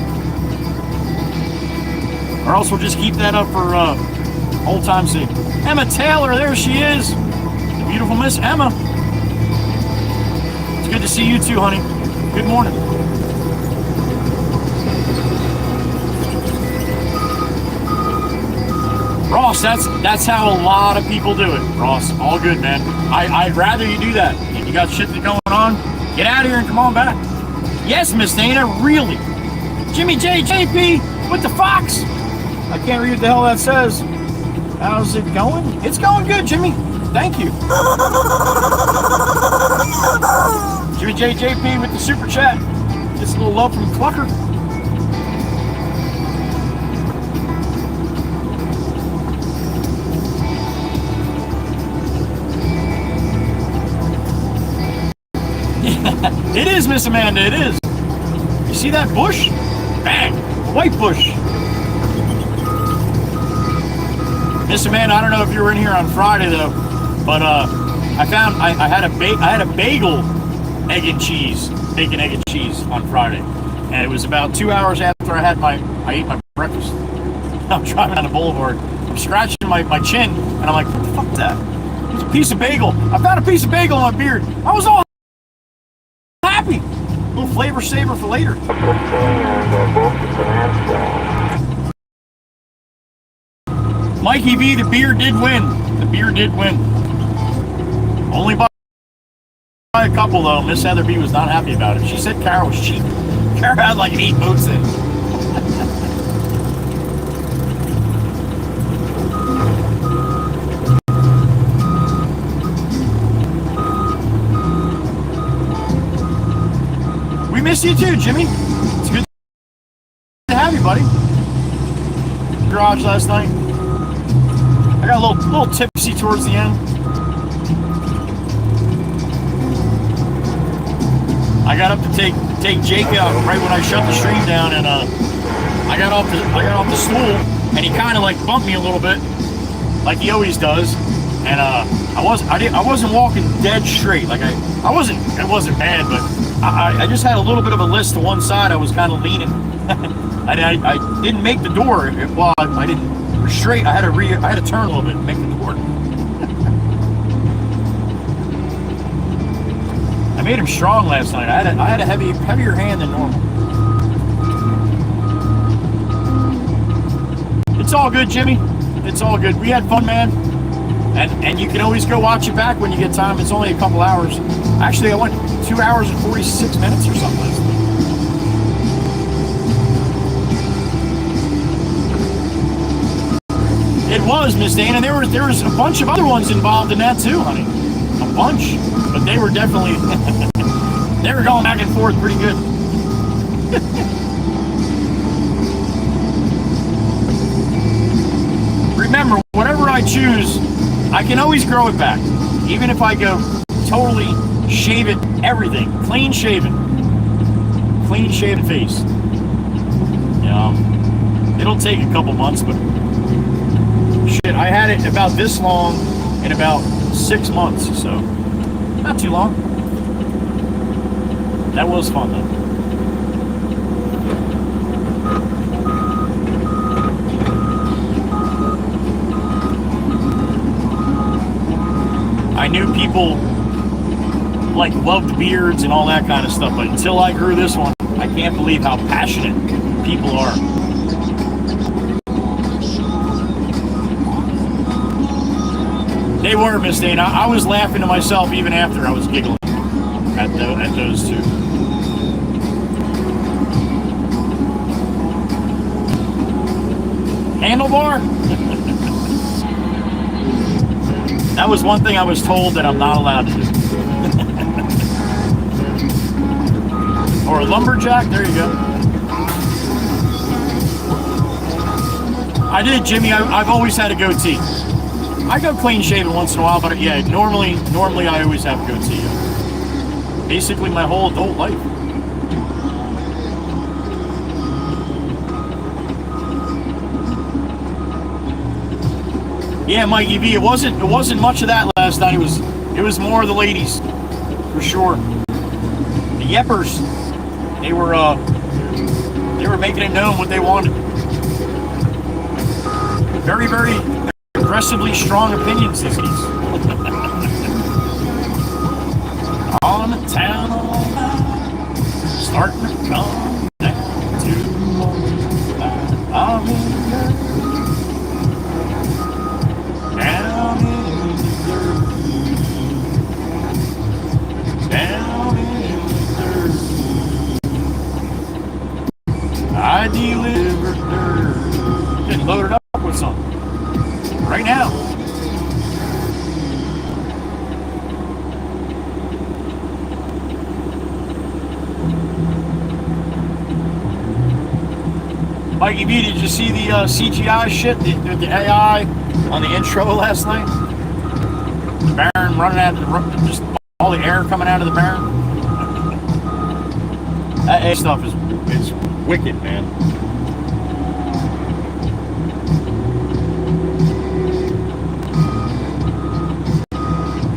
Or else we'll just keep that up for old time's sake. Emma Taylor, there she is. The beautiful Miss Emma. It's good to see you too, honey. Good morning. Ross, that's how a lot of people do it. Ross, all good, man. I'd rather you do that. If you got shit going on, get out of here and come on back. Yes, Miss Dana, really. Jimmy JP with the fox. I can't read what the hell that says. How's it going? It's going good, Jimmy. Thank you. Jimmy JP with the super chat. Just a little love from Clucker. It is, Miss Amanda, it is. You see that bush? Bang! White bush. Miss Amanda, I don't know if you were in here on Friday though, but I had a bagel, egg and cheese, bacon, egg and cheese on Friday, and it was about 2 hours after I ate my breakfast. I'm driving on the boulevard, I'm scratching my chin, and I'm like, what the fuck is that? It's a piece of bagel. I found a piece of bagel on my beard. I was all happy. A little flavor saver for later. Mikey V, the beer did win. The beer did win. Only by a couple though. Miss Heather B was not happy about it. She said Kara was cheap. Kara had like 8 votes in. We miss you too, Jimmy. It's good to have you, buddy. Garage last night. I got a little tipsy towards the end. I got up to take Jake out right when I shut the stream down, and I got off the stool, and he kind of like bumped me a little bit, like he always does, and I wasn't walking dead straight. Like it wasn't bad, but I just had a little bit of a list to one side. I was kind of leaning. I didn't make the door. Well, I didn't. Straight. I had to turn a little bit and make the door. made him strong last night. I had a heavier hand than normal. It's all good, Jimmy. It's all good. We had fun, man. And you can always go watch it back when you get time. It's only a couple hours. Actually, I went 2 hours and 46 minutes or something last night. It was, Miss Dana. There was a bunch of other ones involved in that too, honey. A bunch. But they were definitely they were going back and forth pretty good. Remember, whatever I choose, I can always grow it back. Even if I go totally shave it, everything. Clean shaven face. It'll take a couple months, but shit, I had it about this long in about 6 months, so not too long. That was fun though. I knew people like loved beards and all that kind of stuff, but until I grew this one, I can't believe how passionate people are. They were, Miss Dana. I was laughing to myself even after I was giggling at those two. Handlebar? That was one thing I was told that I'm not allowed to do. Or a lumberjack, there you go. I did, Jimmy. I've always had a goatee. I go clean shaven once in a while, but yeah, normally I always have a goatee. Basically my whole adult life. Yeah, Mikey V, it wasn't much of that last night. It was more of the ladies, for sure. The yeppers, they were making it known what they wanted. Very, very aggressively strong opinions, these days. On the town all night, starting to come down to I'm in down in the dirt, down in the dirt. I deliver dirt. Getting loaded up with something right now. Mikey B, did you see the CGI shit, the AI on the intro last night? The Baron running out of just all the air coming out of the Baron. That AI stuff is wicked, man.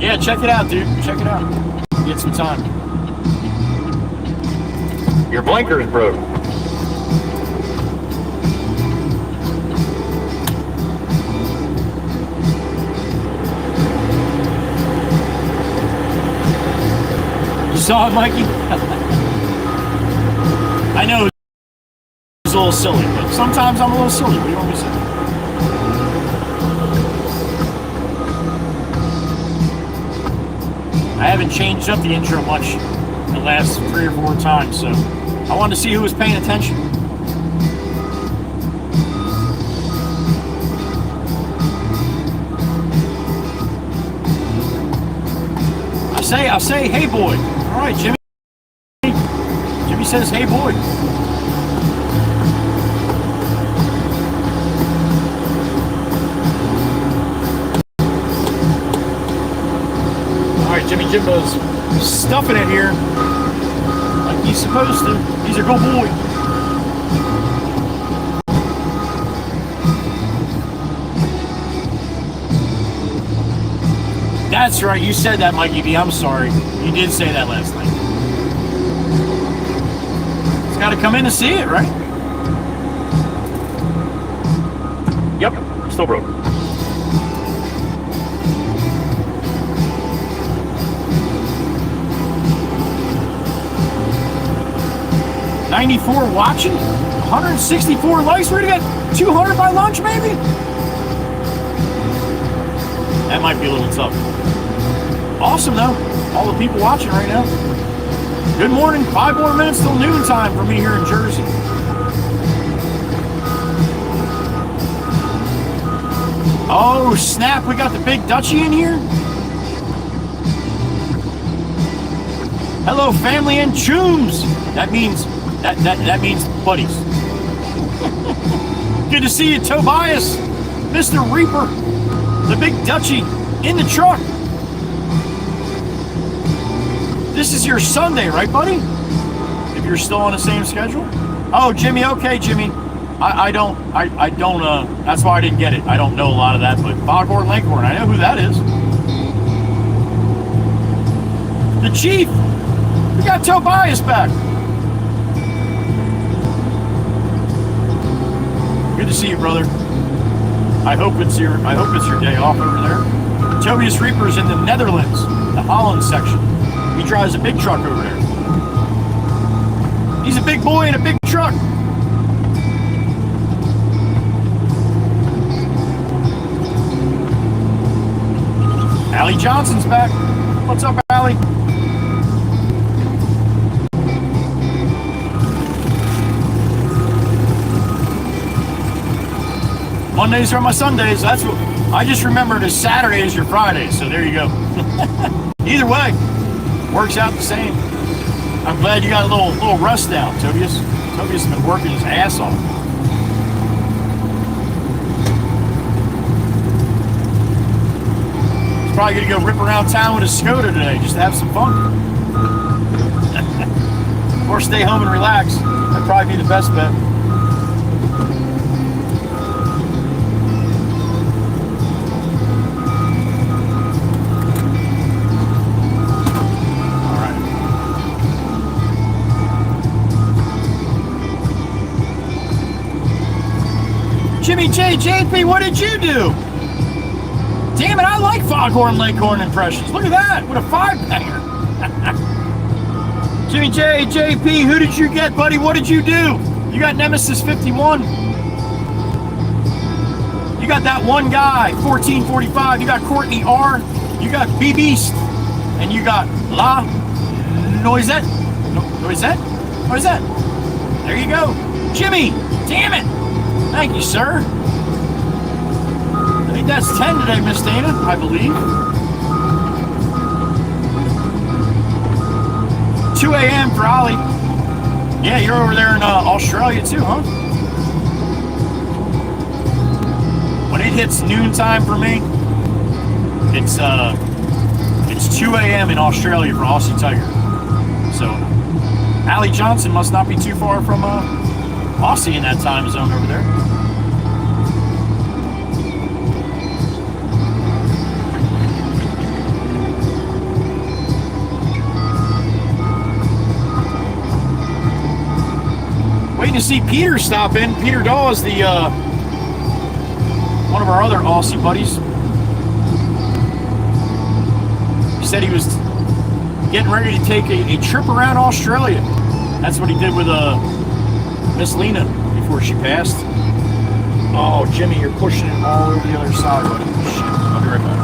Yeah, check it out, dude. Check it out. Get some time. Your blinker's broke. You saw it, Mikey? I know it's a little silly, but sometimes I'm a little silly. What do you want me to say? I haven't changed up the intro much the last 3 or 4 times, so I wanted to see who was paying attention. I say, hey boy. All right, Jimmy. Jimmy says, hey boy. All right, Jimmy Jimbo's stuffing it here like he's supposed to. He's a good boy. That's right, you said that, Mikey B. I'm sorry. You did say that last night. It's got to come in to see it, right? Yep, still broke. 94 watching, 164 likes. We're gonna get 200 by lunch, maybe? That might be a little tough. Awesome, though. All the people watching right now. Good morning. 5 more minutes till noontime for me here in Jersey. Oh, snap. We got the big Dutchie in here. Hello, family and chooms. That means buddies. Good to see you, Tobias. Mr. Reaper. The big Dutchie in the truck. This is your Sunday, right, buddy? If you're still on the same schedule. Oh, Jimmy. Okay, Jimmy. I don't, that's why I didn't get it. I don't know a lot of that, but Foghorn Leghorn, I know who that is. The Chief. We got Tobias back. Good to see you, brother. I hope it's your day off over there. Tobias Reaper's in the Netherlands, the Holland section. He drives a big truck over there. He's a big boy in a big truck. Allie Johnson's back. What's up, Allie? Mondays are my Sundays. That's what I just remembered as Saturday is your Friday. So there you go. Either way, works out the same. I'm glad you got a little rust down, Tobias. Tobias has been working his ass off. He's probably gonna go rip around town with a Skoda today just to have some fun. Or stay home and relax. That'd probably be the best bet. Jimmy J, JP, what did you do? Damn it, I like Foghorn Leghorn impressions. Look at that, with a 5-banger. Jimmy J, JP, who did you get, buddy? What did you do? You got Nemesis 51. You got that one guy, 1445. You got Courtney R. You got B-Beast. And you got La Noisette. Noisette? Noisette. There you go. Jimmy, damn it. Thank you, sir. I think that's 10 today, Miss Dana, I believe. 2 a.m. for Ollie. Yeah, you're over there in Australia too, huh? When it hits noontime for me, it's 2 a.m. in Australia for Aussie Tiger. So, Allie Johnson must not be too far from Aussie in that time zone over there. Waiting to see Peter stop in. Peter Daw is the one of our other Aussie buddies. He said he was getting ready to take a trip around Australia. That's what he did with Miss Lena before she passed. Oh, Jimmy, you're pushing it all over the other side, buddy. Shit, I'll be right back.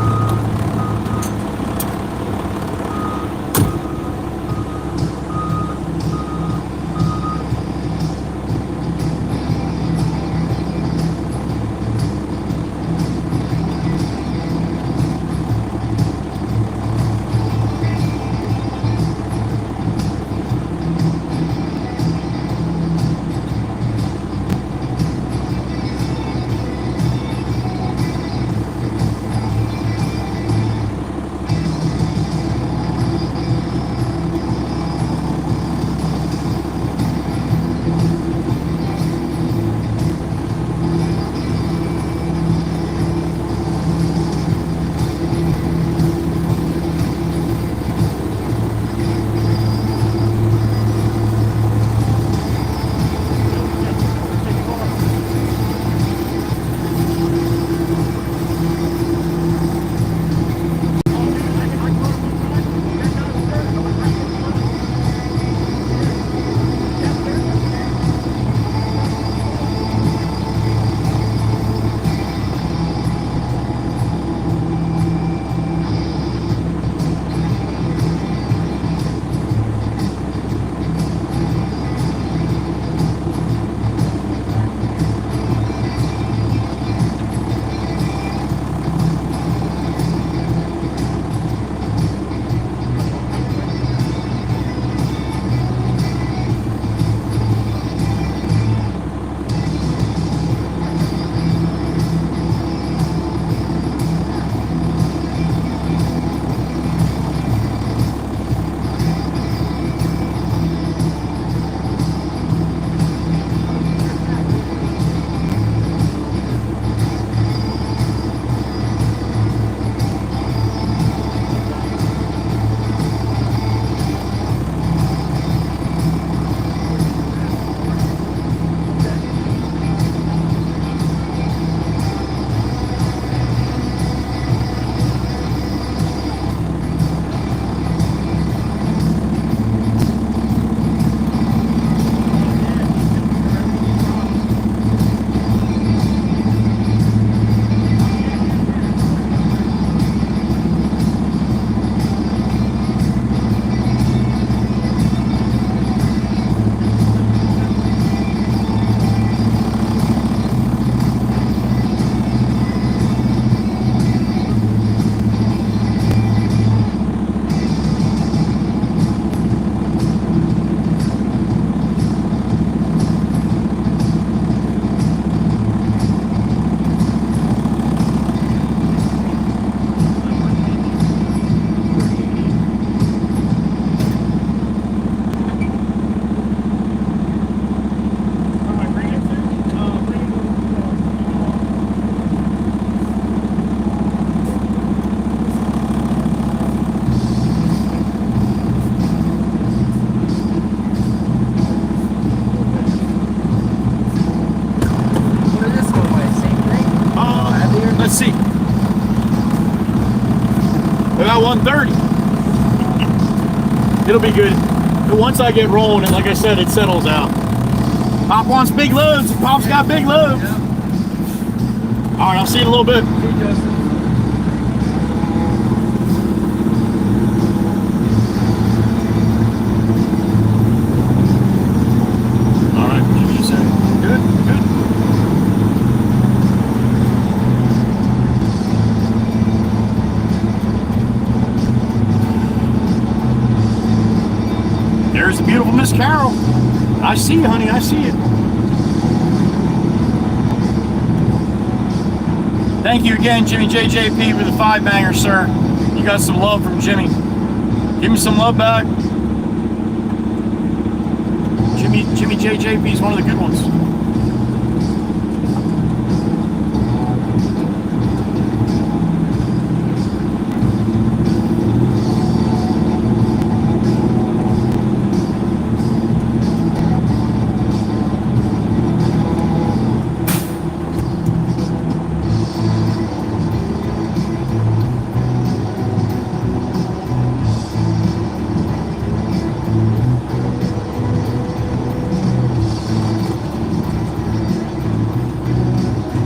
7:30. It'll be good. But once I get rolling, and like I said, it settles out. Pop wants big loads. Pop's got big loads. Yeah. All right, I'll see you in a little bit. Hey, Justin. All right, give me a second. Good, good. There's the beautiful Miss Carol. I see you, honey. I see you. Thank you again, Jimmy JJP, with the 5-banger, sir. You got some love from Jimmy. Give me some love back. Jimmy JJP is one of the good ones.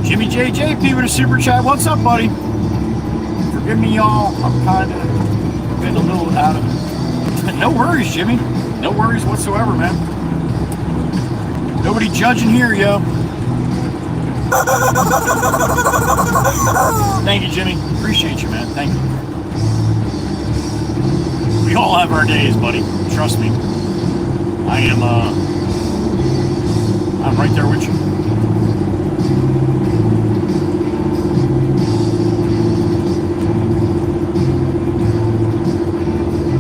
Jimmy JJP with a super chat. What's up, buddy? Forgive me, y'all. I'm kind of been a little out of it. No worries, Jimmy. No worries whatsoever, man. Nobody judging here, yo. Thank you, Jimmy. Appreciate you, man. Thank you. We all have our days, buddy. Trust me. I'm right there with you.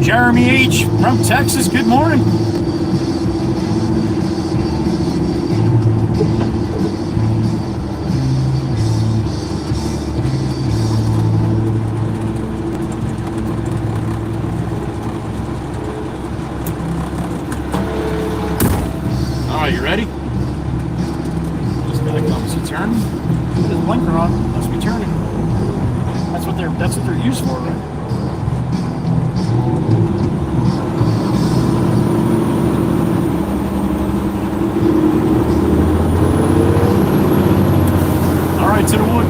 Jeremy H. from Texas, good morning. All right, you ready? This guy comes to turn. Put his blinker on. Must be turning. That's what they're used for, right? To the wood.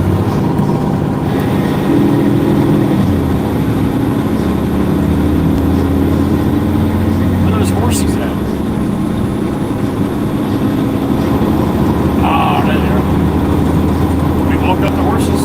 Where are those horses at? Ah, right there. We woke up the horses.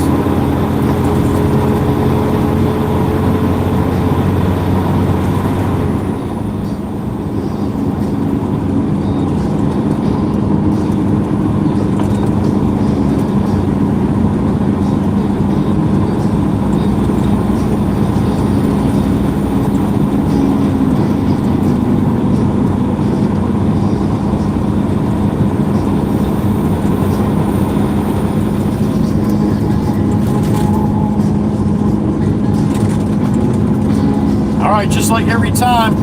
Just like every time,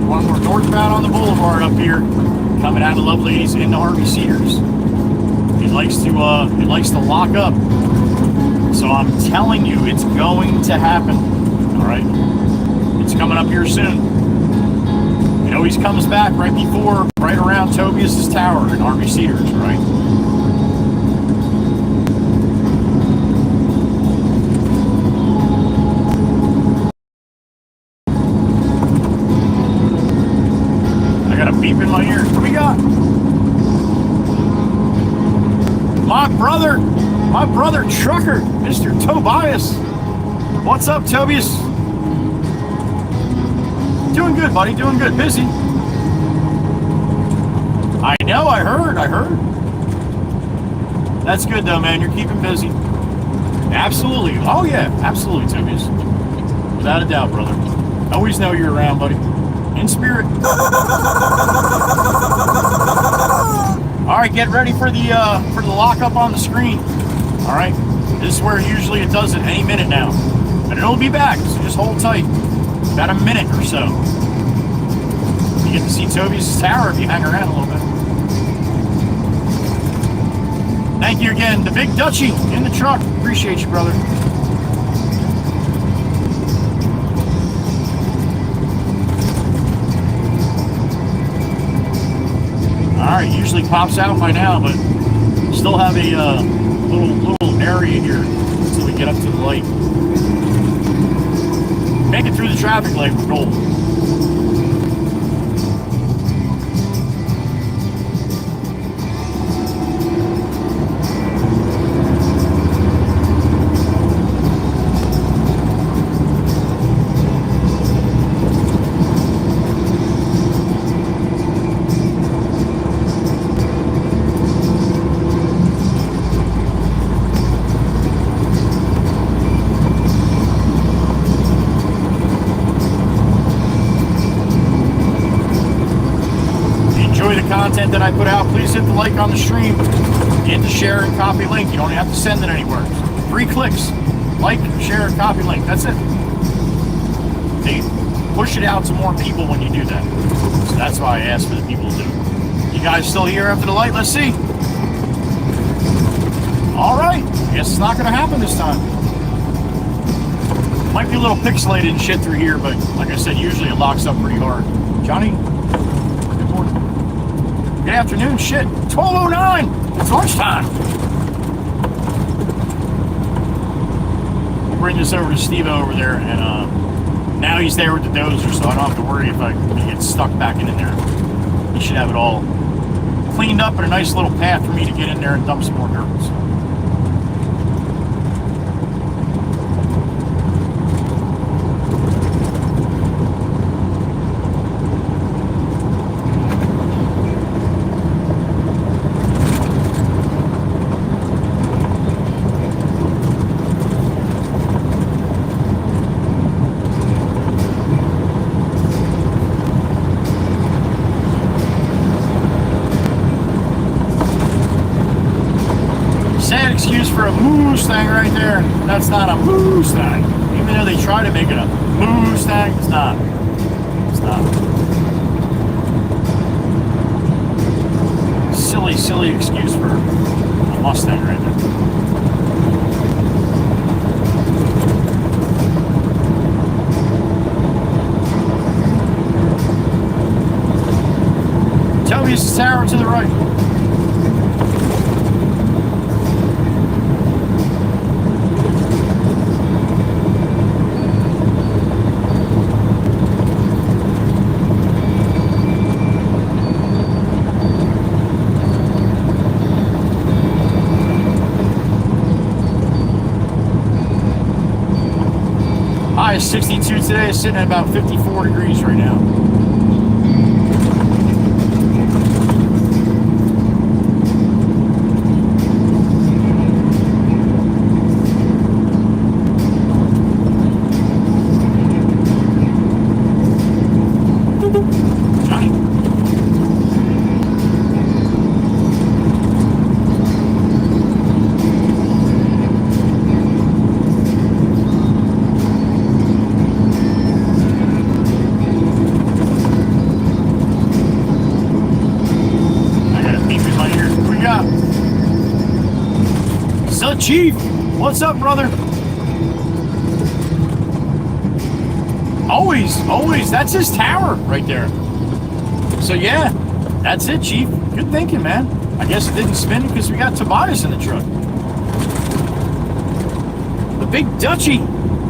when we're northbound on the boulevard up here, coming out of Love Ladies into Harvey Cedars, it likes to lock up. So I'm telling you, it's going to happen. All right, it's coming up here soon. It always comes back right around Tobias's tower in Harvey Cedars, right? Beep in my ear. What do we got? My brother trucker, Mr. Tobias. What's up, Tobias? Doing good, buddy. Doing good. Busy. I know. I heard. That's good, though, man. You're keeping busy. Absolutely. Oh, yeah. Absolutely, Tobias. Without a doubt, brother. I always know you're around, buddy. In spirit. All right, get ready for the lockup on the screen. All right, this is where usually it does it any minute now, but it'll be back. So just hold tight. About a minute or so. You get to see Toby's tower if you hang around a little bit. Thank you again, the Big Dutchie in the truck. Appreciate you, brother. Alright, usually pops out by now, but still have a little area here until we get up to the light. Make it through the traffic light with gold. Content that I put out, please hit the like on the stream, hit the share and copy link. You don't have to send it anywhere. 3 clicks, like, share, and copy link. That's it. They push it out to more people when you do that. So that's why I asked for the people to do it. You guys still here after the light? Let's see. All right. Guess it's not going to happen this time. Might be a little pixelated and shit through here, but like I said, usually it locks up pretty hard. Johnny? Good afternoon, shit. 12:09. It's lunchtime. We'll bring this over to Steve over there, and now he's there with the dozer, so I don't have to worry if I get stuck back in there. He should have it all cleaned up and a nice little path for me to get in there and dump some more dirt. For a Mustang right there. That's not a Mustang. Even though they try to make it a Mustang, it's not. It's not. Silly excuse for a Mustang right there. Toby's tower to the right. High is 62 today, sitting at about 54 degrees right now. Chief, what's up, brother? Always, that's his tower right there. So yeah, that's it, Chief. Good thinking, man. I guess it didn't spin because we got Tobias in the truck. The big Dutchie,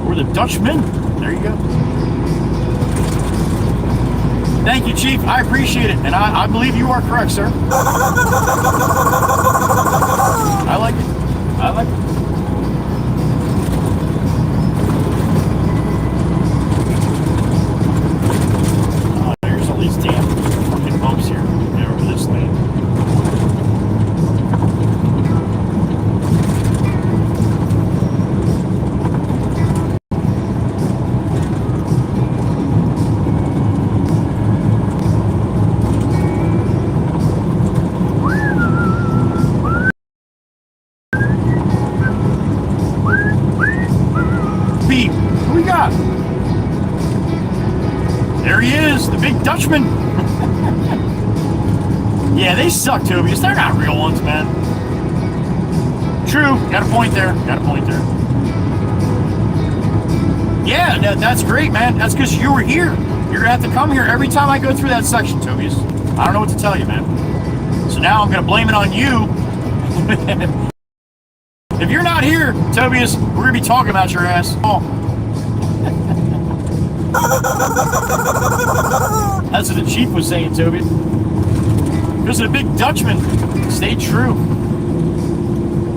or the Dutchman. There you go. Thank you, Chief. I appreciate it, and I believe you are correct, sir. I like it. I like it. Oh, there's all these damn fucking bumps here. Get over this lane. There he is, the big Dutchman. Yeah, they suck, Tobias. They're not real ones, man. True. Got a point there. Yeah, that's great, man. That's because you were here. You're going to have to come here every time I go through that section, Tobias. I don't know what to tell you, man. So now I'm going to blame it on you. If you're not here, Tobias, we're going to be talking about your ass. Oh. That's what the chief was saying, Toby. Because the big Dutchman stayed true.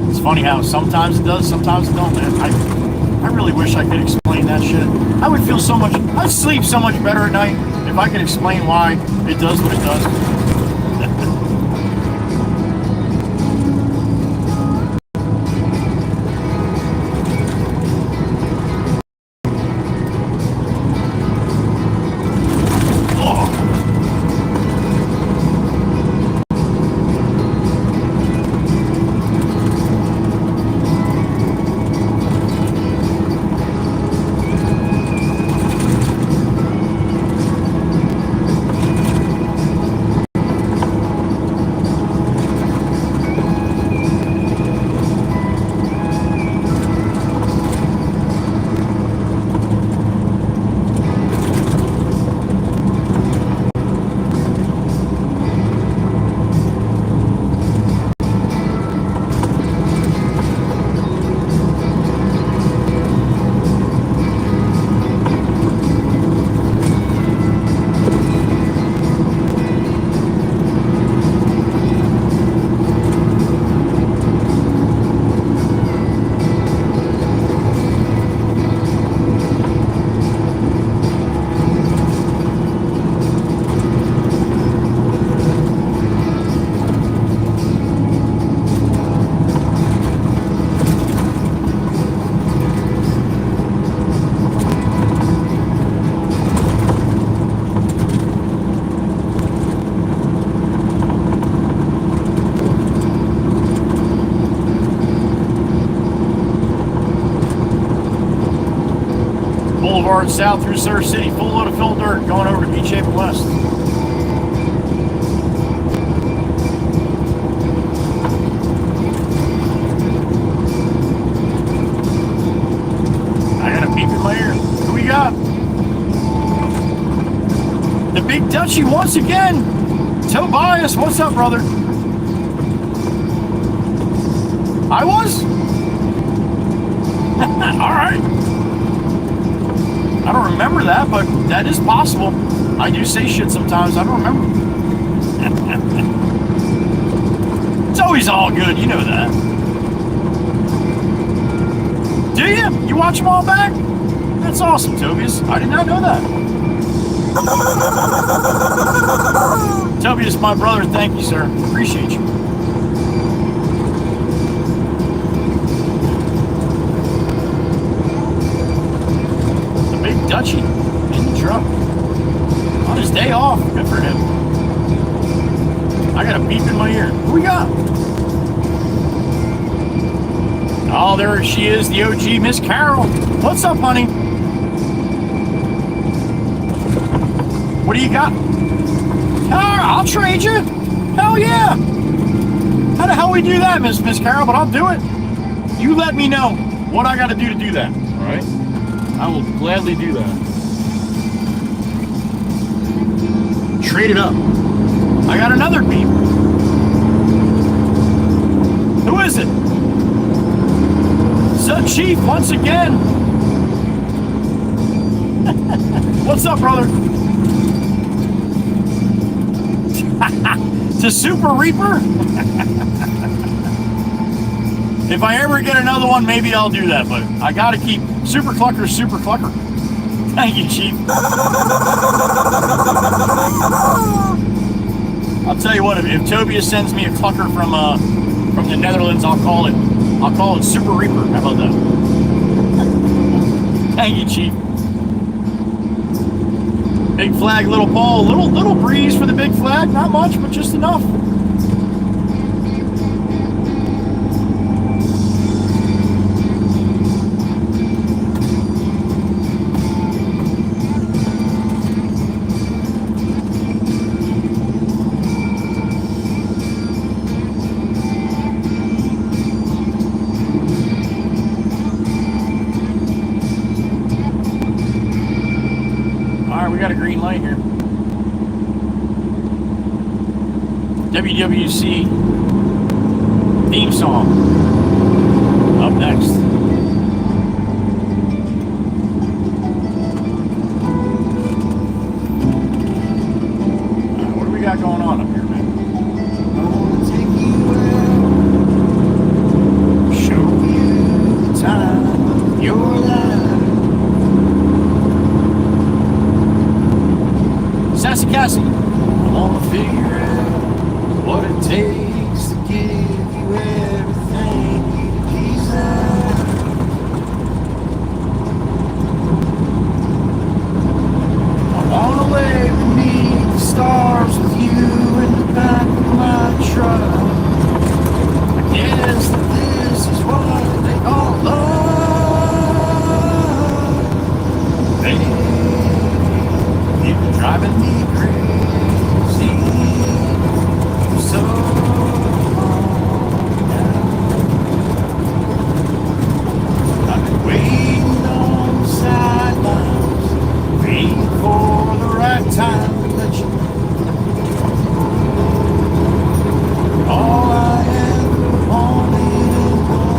It's funny how sometimes it does, sometimes it don't, man. I really wish I could explain that shit. I would feel so much, I'd sleep so much better at night if I could explain why it does what it does. Boulevard south through Surf City, full load of fill dirt, going over to Beach Haven West. I got a beep in my ear. Who we got? The Big Dutchie once again. Tobias, what's up, brother? I was? All right. I don't remember that, but that is possible. I do say shit sometimes. I don't remember. It's always all good. You know that. Do you? You watch them all back? That's awesome, Tobias. I did not know that. Tobias, my brother, thank you, sir. Appreciate you. Dutchie in the truck on his day off. Good for him. I got a beep in my ear. Who we got? Oh, there she is, the OG Miss Carol. What's up, honey? What do you got? I'll trade you. Hell yeah. How the hell we do that, Miss Carol? But I'll do it. You let me know what I got to do that. All right. I will gladly do that. Trade it up. I got another beep. Who is it? Sub Chief once again. What's up, brother? To Super Reaper? If I ever get another one, maybe I'll do that, but I gotta keep Super Clucker, Super Clucker. Thank you, Chief. I'll tell you what, if Tobias sends me a clucker from the Netherlands, I'll call it Super Reaper. How about that? Thank you, Chief. Big flag, little pole, little breeze for the big flag. Not much, but just enough. We got a green light here. WWC theme song up next. What do we got going on up here, man? Show you the time of your life. Sassy Cassie, I wanna figure out what it takes to give you everything you desire. I wanna lay beneath the stars with you in the back of my truck. I guess that this is what they call love. Baby, you've been driving me crazy for so long now. I've been waiting on the sidelines, waiting for the right time to let you know. All I ever wanted was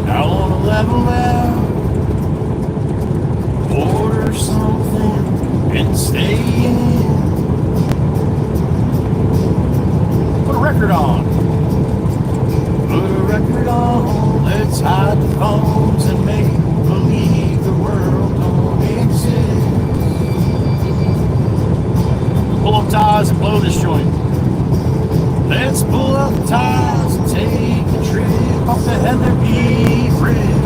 I wanna level out, order something and stay in. Put a record on. Put a record on. Let's hide the phones and make believe the world don't exist. Pull up ties and blow this joint. Let's pull up ties and take a trip off the Heatherby Bridge.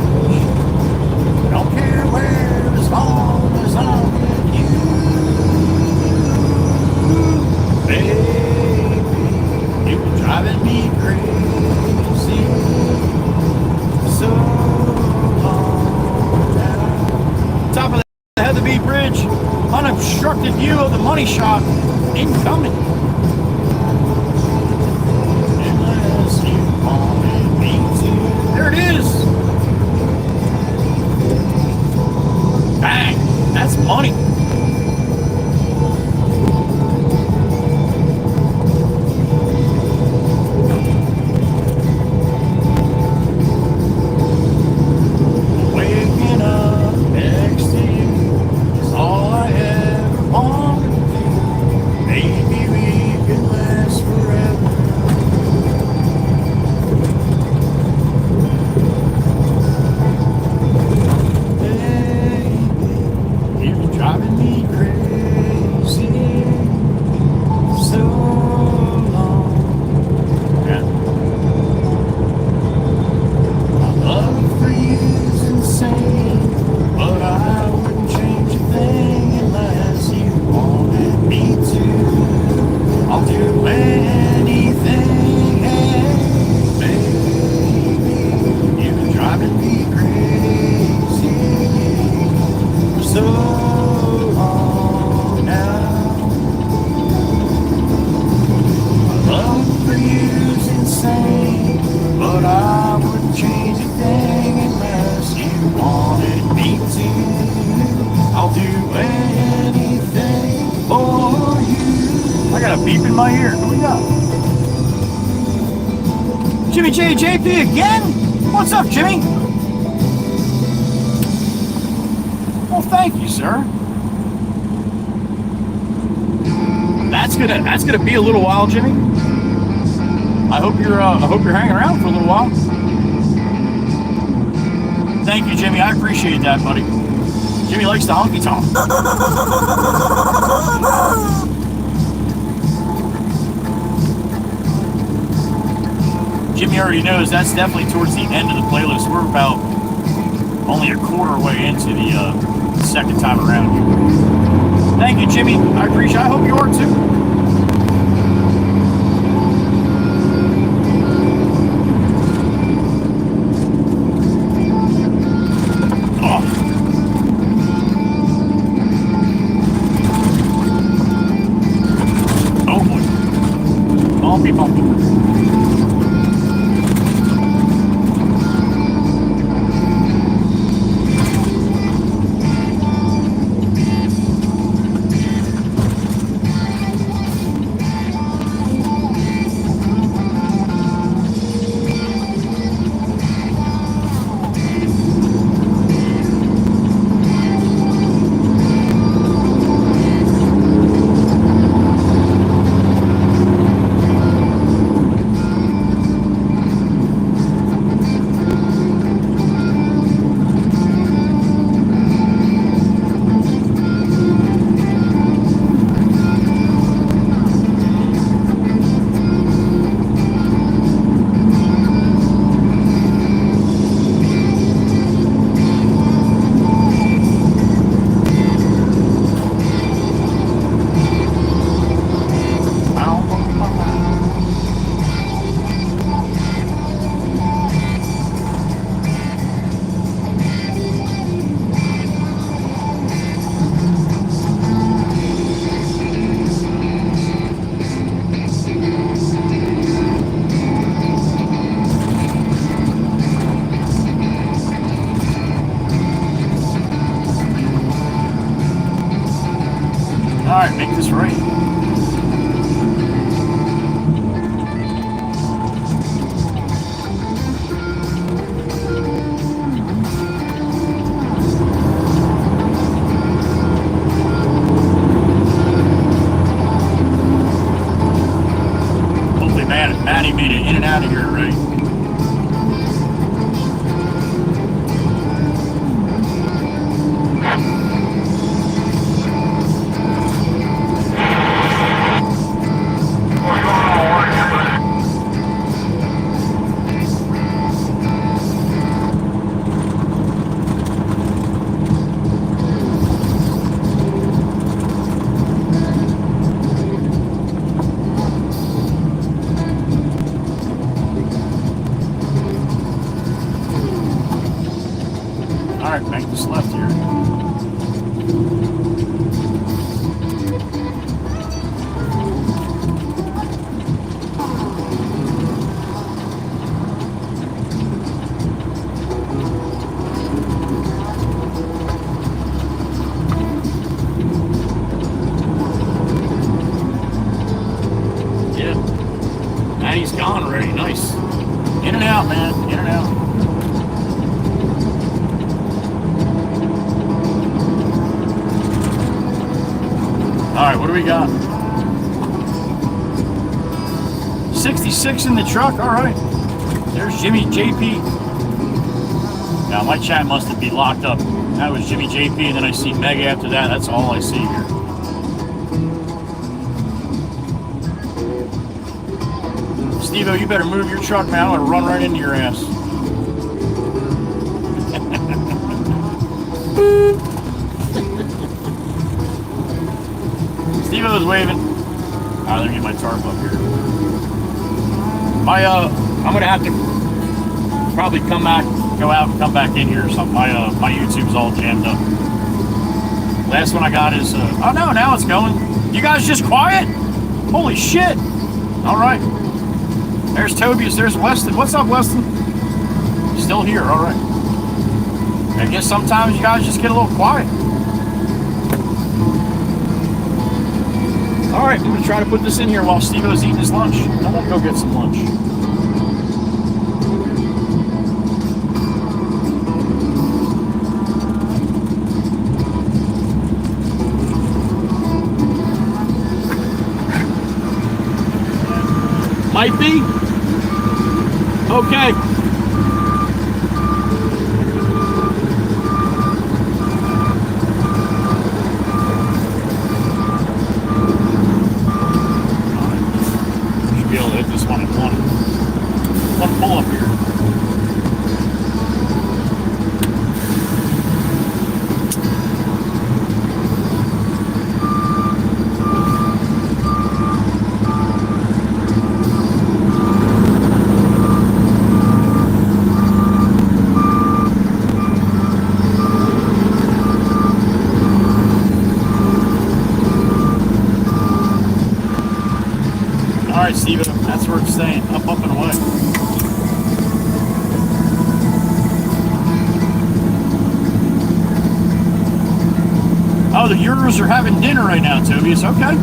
Don't care where, as long as I'm with you. Baby, you've been driving me crazy so long now. Top of the Heatherby Bridge, unobstructed view of the money shot incoming. Unless you wanted me to. There it is. Bang! That's money. Waking up next to you is all I ever wanted to do. Maybe we can last forever. You've been driving me crazy so long. Yeah. My love for you's insane, but I wouldn't change a thing unless you wanted me to. I'll do anything, hey, baby. You've been driving me crazy for so long now. My love for you's insane, but I wouldn't change a thing unless you wanted me to. I'll do anything for you. I got a beep in my ear. What do we got? Jimmy JJP again? What's up, Jimmy? Well, thank you, sir. That's gonna be a little while, Jimmy. I hope you're hanging around for a little while. Thank you, Jimmy. I appreciate that, buddy. Jimmy likes the honky tonk. Jimmy already knows that's definitely towards the end of the playlist. We're about only a quarter way into the second time around. Thank you, Jimmy. I appreciate it. I hope you are too. Alright, make this right. Hopefully Maddie made it in and out of here, right? Alright, make this left here. Yeah. Maddie's gone already. Nice. In and out, man. In and out. Alright, what do we got? 66 in the truck, alright. There's Jimmy JP. Now my chat must be locked up. That was Jimmy JP, and then I see Meg after that. That's all I see here. Steve-O, you better move your truck, man. I'm gonna run right into your ass. Steve-O's waving. Alright, let me get my tarp up here. I'm gonna have to probably come back, go out and come back in here or something. My YouTube's all jammed up. Last one I got is, oh no, now it's going. You guys just quiet? Holy shit. Alright. There's Tobias, there's Weston. What's up, Weston? Still here, alright. I guess sometimes you guys just get a little quiet. Alright, I'm going to try to put this in here while Steve-O's eating his lunch. I'm going to go get some lunch. Might be? Okay. Pull up here. All right, Steven, that's where it's staying. Up and away. Oh, the Euros are having dinner right now, Tobias. Okay.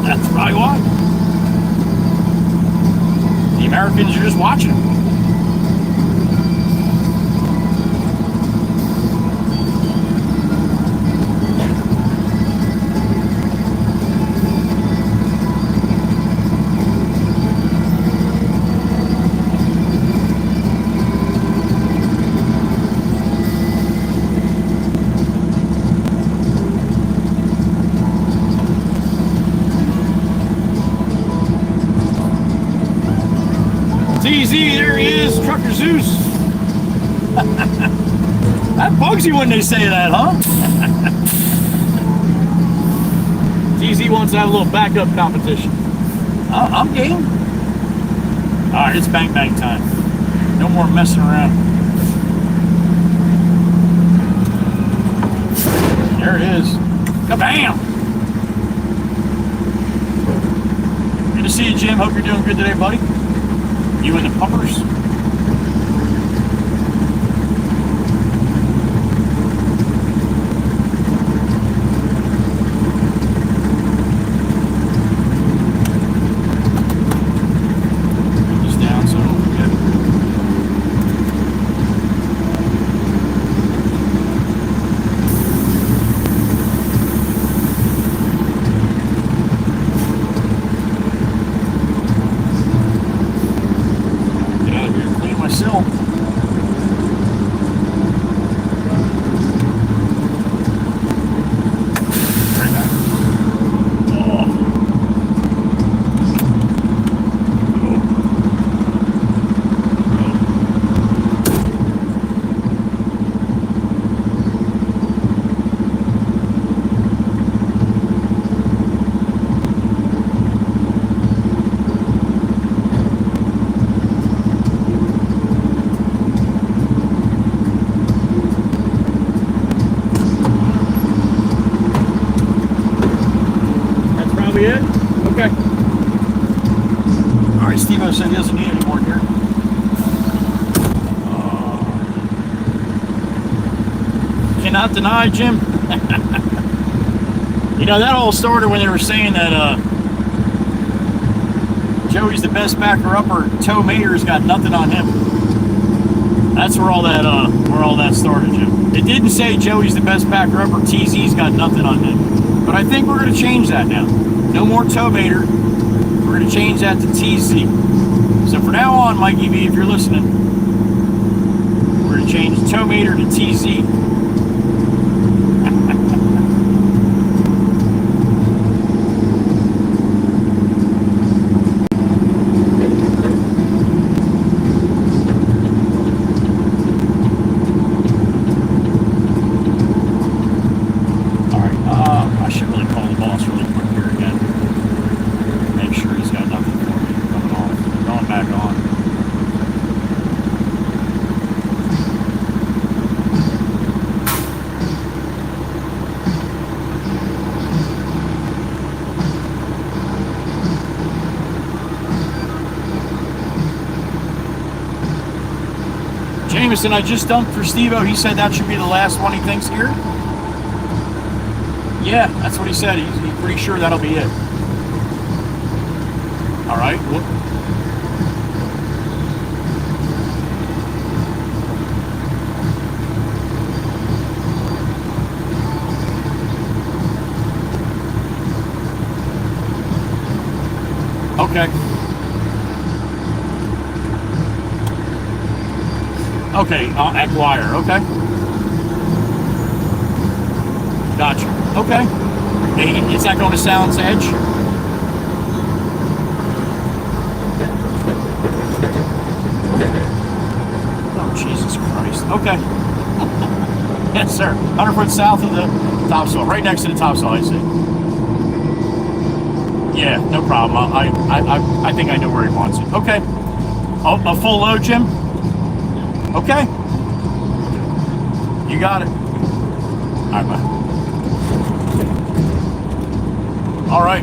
That's probably why. The Americans are just watching them. easy, there he is, Trucker Zeus. That bugs you when they say that, huh? TZ wants to have a little backup competition. I'm game. Alright, it's bang bang time. No more messing around. There it is. Kabam! Good to see you, Jim. Hope you're doing good today, buddy. You and the puppers. be it? Okay. All right, Steve-O said he doesn't need any more here. Cannot deny, Jim. You know, that all started when they were saying that Joey's the best backer-upper. Toe Mater's got nothing on him. That's where all that started, Jim. It didn't say Joey's the best backer-upper. TZ's got nothing on him. But I think we're going to change that now. No more Toe Mater. We're going to change that to TZ. So for now on, Mikey V, if you're listening, we're going to change Toe Mater to TZ. Jameson, I just dumped for Steve-O. He said that should be the last one he thinks here. Yeah, that's what he said. He's pretty sure that'll be it. All right. Okay. Okay, Acquire, okay. Gotcha. Okay. Hey, is that going to Sound's Edge? Oh, Jesus Christ. Okay. Yes, sir. 100 foot south of the topsoil. Right next to the topsoil, I see. Yeah, no problem. I think I know where he wants it. Okay. Oh, a full load, Jim? Okay. You got it. All right, bye. All right.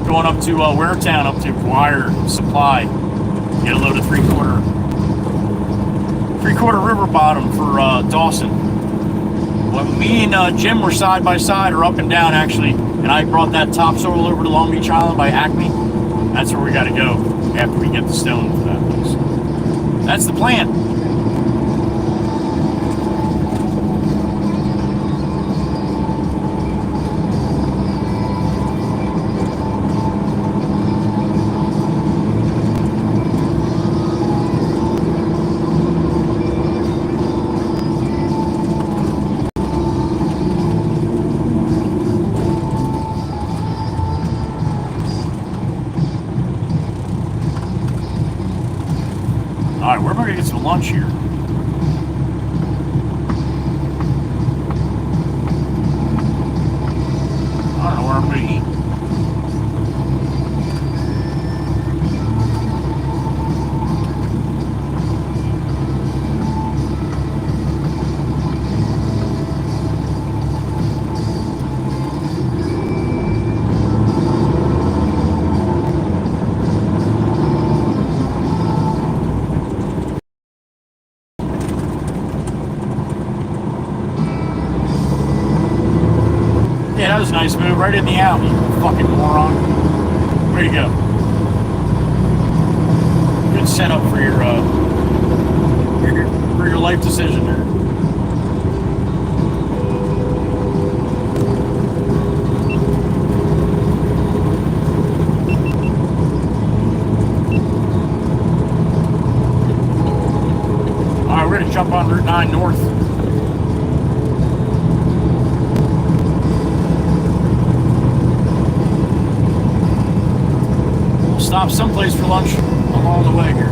Going up to Waretown, up to Wire Supply. Get a load of three-quarter river bottom for Dawson. Well, me and Jim were side by side, or up and down actually, and I brought that topsoil over to Long Beach Island by Acme. That's where we got to go after we get the stone for that place. That's the plan. Alright, where am I going to get some lunch here? I don't know where I'm going to eat. Yeah, that was a nice move. Right in the out, you fucking moron. Way to go. Good setup for your life decision there. Alright, we're gonna jump on Route 9 north. Stop someplace for lunch along the way here.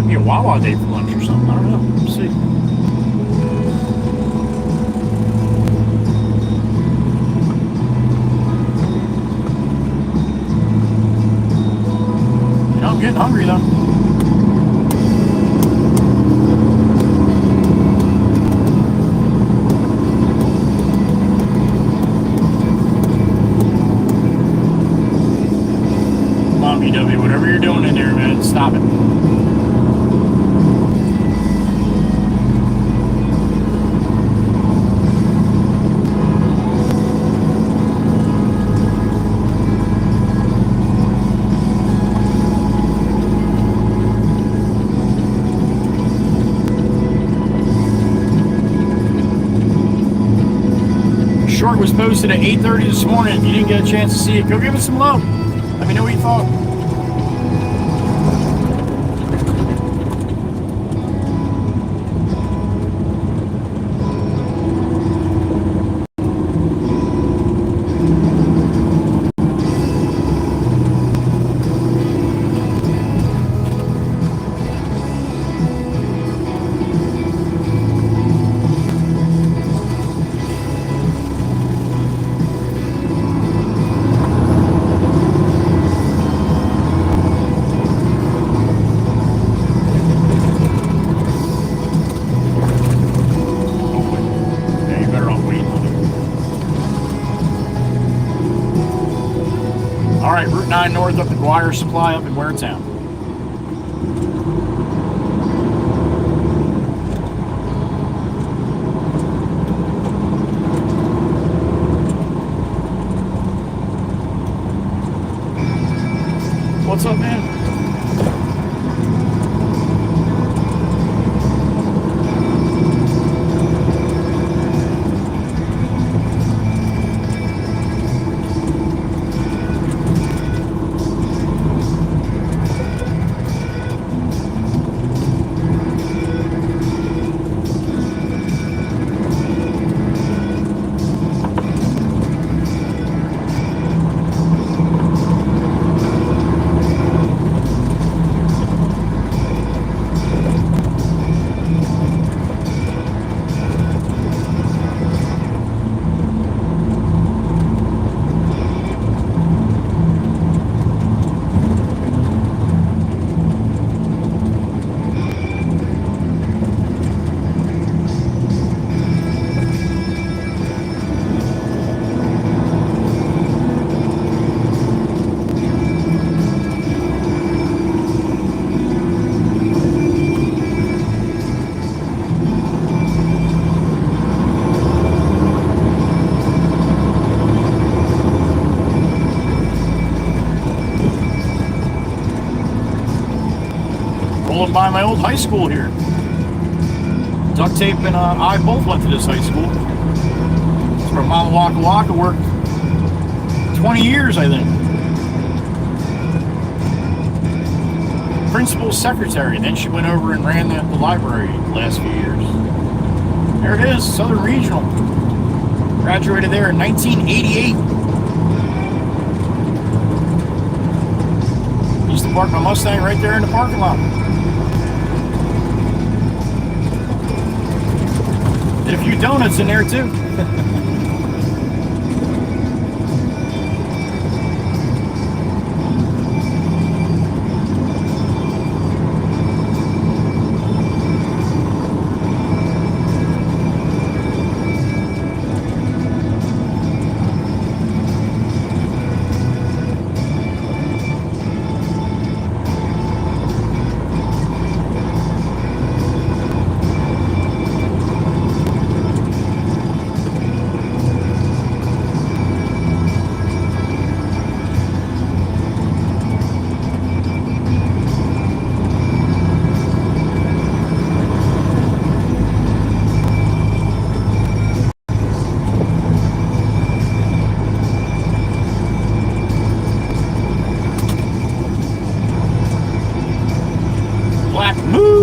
Maybe a Wawa day for lunch or something. I don't know. We'll see. You know, I'm getting hungry though. Come on, BW, whatever you're doing in there, man, stop it. Short was posted at 8:30 this morning. If you didn't get a chance to see it, go give it some love. Let me know what you thought. Route 9 North up to Dwyer Supply up in Waretown. What's up, man? By my old high school here. Duct Tape and I both went to this high school. It's where Mama Waka Waka worked 20 years, I think. Principal secretary. Then she went over and ran the library the last few years. There it is, Southern Regional. Graduated there in 1988. Used to park my Mustang right there in the parking lot. Did a few donuts in there too.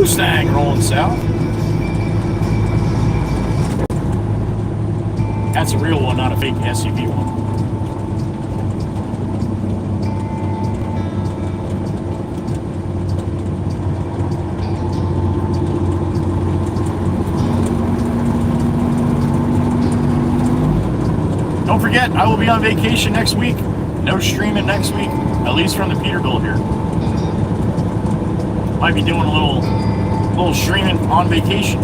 Mustang rolling south. That's a real one, not a fake SUV one. forget, I will be on vacation next week. No streaming next week, at least from the Peterbilt here. Might be doing a little streaming on vacation.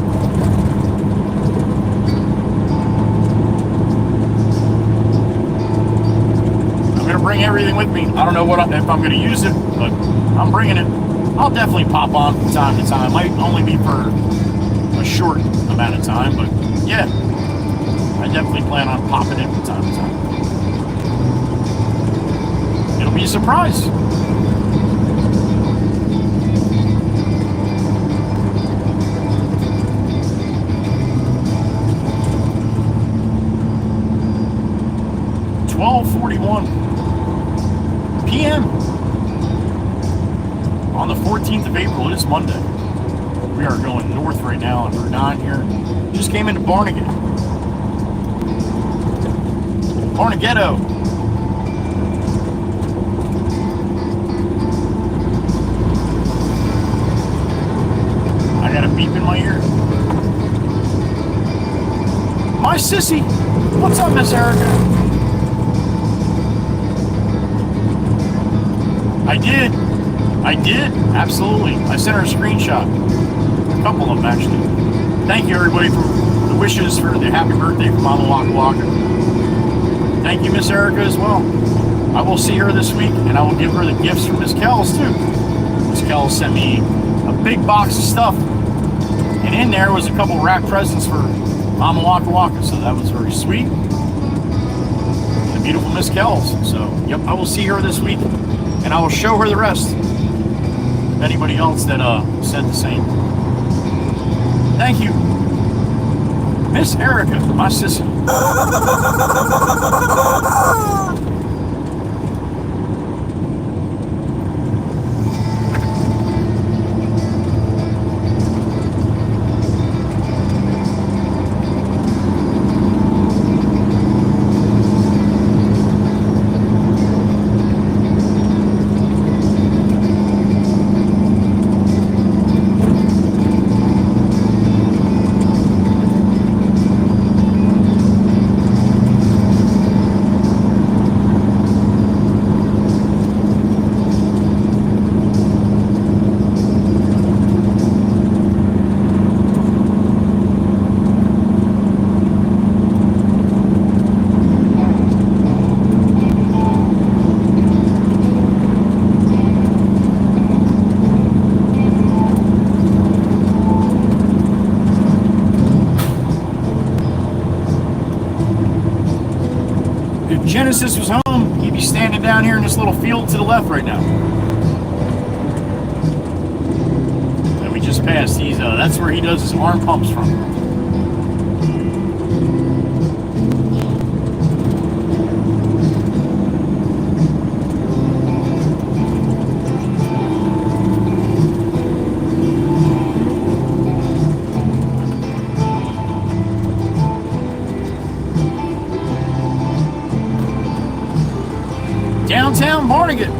I'm gonna bring everything with me. I don't know if I'm gonna use it, but I'm bringing it. I'll definitely pop on from time to time. Might only be for a short amount of time, but yeah, I definitely plan on popping in from time to time. It'll be a surprise. $12:41 p.m. on the 14th of April. It is Monday. We are going north right now on Route 9 here. Just came into Barnegat. Barnegato. I got a beep in my ear. My sissy. What's up, Miss Erica? I did, absolutely. I sent her a screenshot. A couple of them, actually. Thank you, everybody, for the wishes for the happy birthday from Mama Waka Waka. Thank you, Miss Erica, as well. I will see her this week, and I will give her the gifts from Miss Kells, too. Miss Kells sent me a big box of stuff, and in there was a couple wrapped presents for Mama Waka Waka, so that was very sweet. The beautiful Miss Kells. So, yep, I will see her this week, and I will show her the rest. Anybody else that said the same. Thank you, Miss Erica, my sister. Genesis was home, he'd be standing down here in this little field to the left right now. That we just passed. That's where he does his arm pumps from. Downtown Barnegat.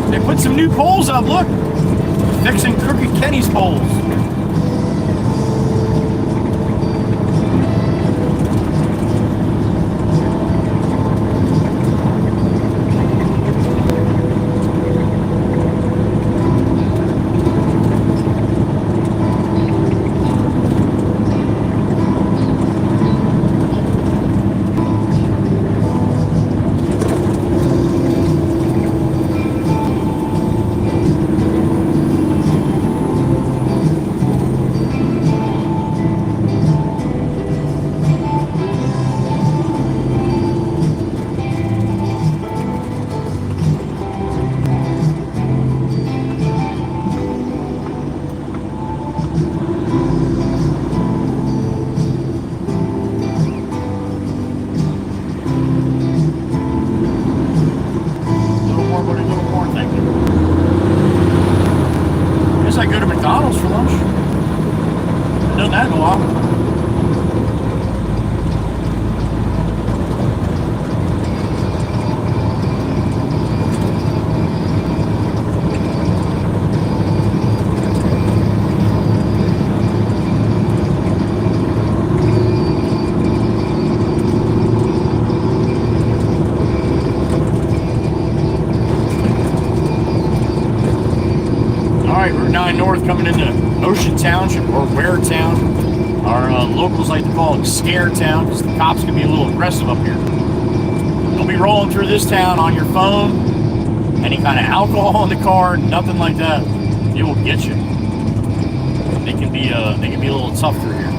They put some new poles up, look. Fixing Crooked Kenny's poles. Sometimes I go to McDonald's for lunch. I've done that in a while. Route 9 North coming into Ocean Township, or Ware Town. Our locals like to call it Scare Town because the cops can be a little aggressive up here. Don't be rolling through this town on your phone, any kind of alcohol in the car, nothing like that. It will get you. They can be a little tough through here.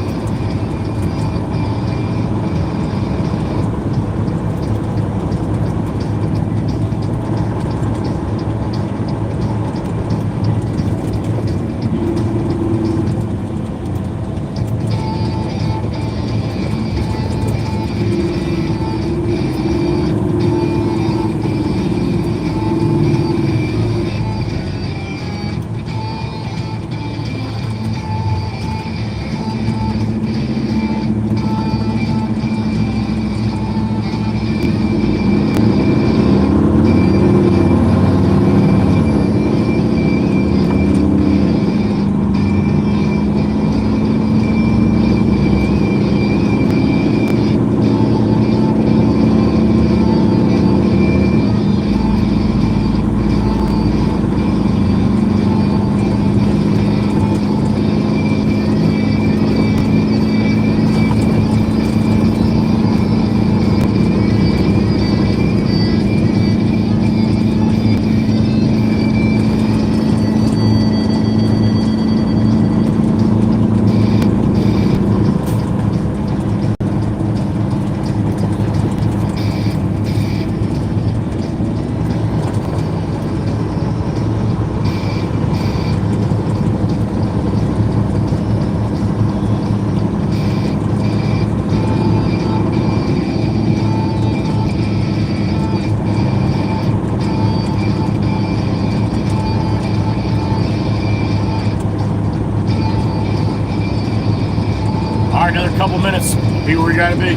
Another couple minutes, be where you gotta be.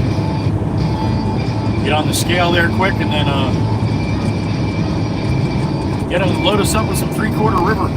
Get on the scale there quick, and then get them to load us up with some 3/4 river.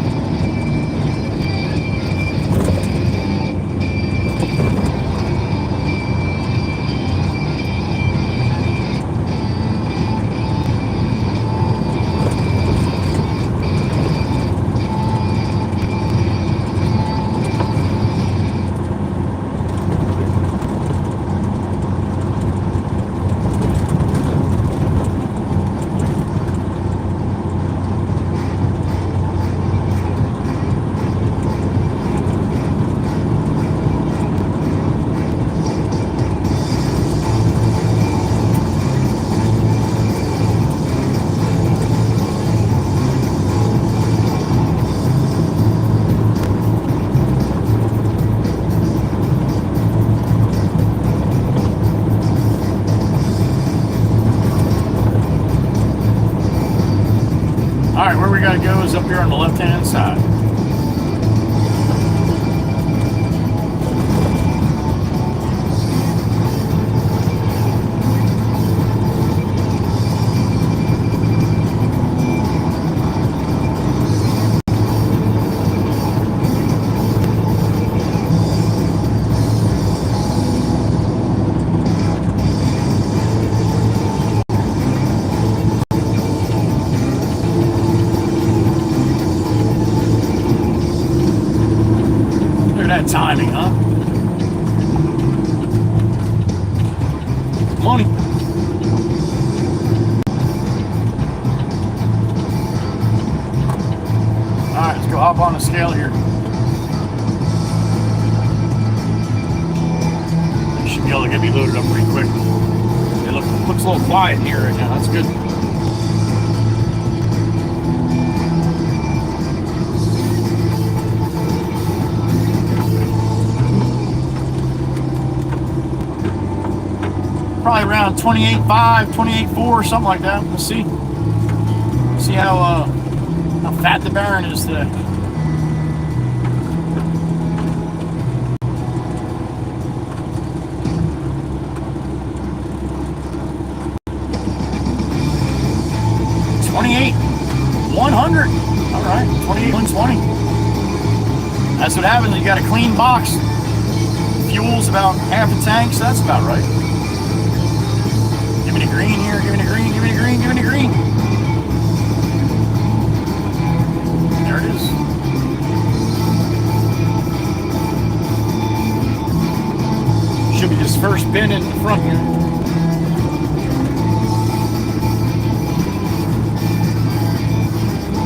Alright, where we gotta go is up here on the left-hand side. Timing, huh? Money. Alright, let's go hop on the scale here. You should be able to get me loaded up pretty quick. It looks a little quiet in here right now. That's good. Probably around 28.5, 28.4, something like that. Let's see. See how fat the Baron is today. 20. That's what happens when you got a clean box. Fuel's about half a tank, so that's about right. Give me the green here, give me the green, give me the green, give me the green. There it is. Should be this first bin in the front here.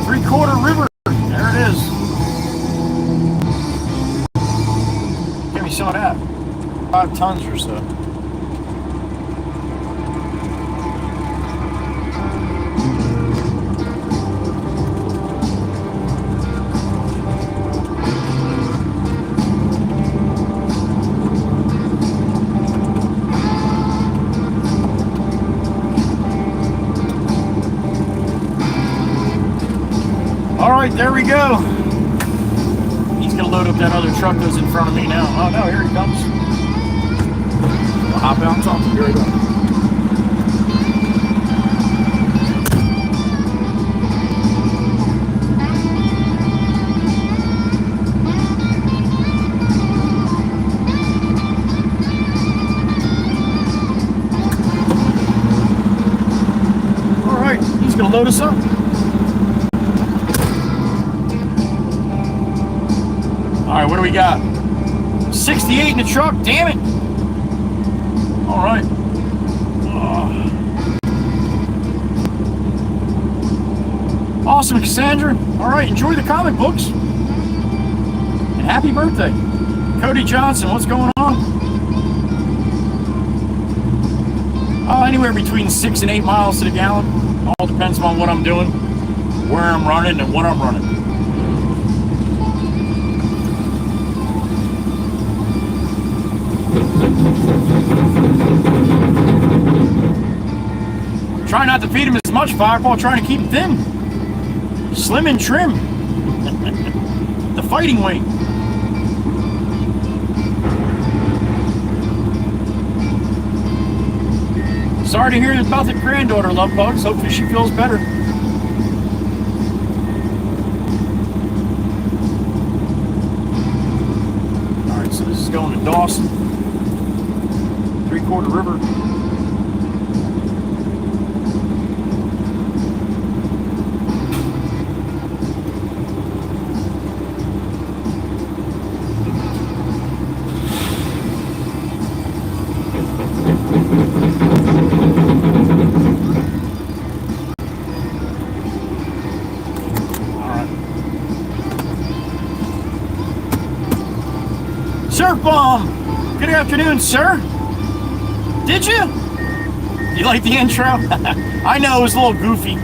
Three-quarter river. There it is. Give me some of that. 5 tons or so. All right, there we go. He's gonna load up that other truck that's in front of me now. Oh no, here he comes. I'll hop out and talk to you. Here we go. All right, he's gonna load us up. All right, what do we got? 68 in the truck, damn it. All right. Awesome, Cassandra. All right, enjoy the comic books. And happy birthday. Cody Johnson, what's going on? Anywhere between 6 and 8 miles to the gallon. All depends on what I'm doing, where I'm running, and what I'm running. Try not to feed him as much, Fireball, trying to keep him thin. Slim and trim. The fighting weight. Sorry to hear about the granddaughter, love bugs. Hopefully she feels better. Alright, so this is going to Dawson. Three-quarter river. Surf Bomb! Good afternoon, sir. Did you? You like the intro? I know it was a little goofy.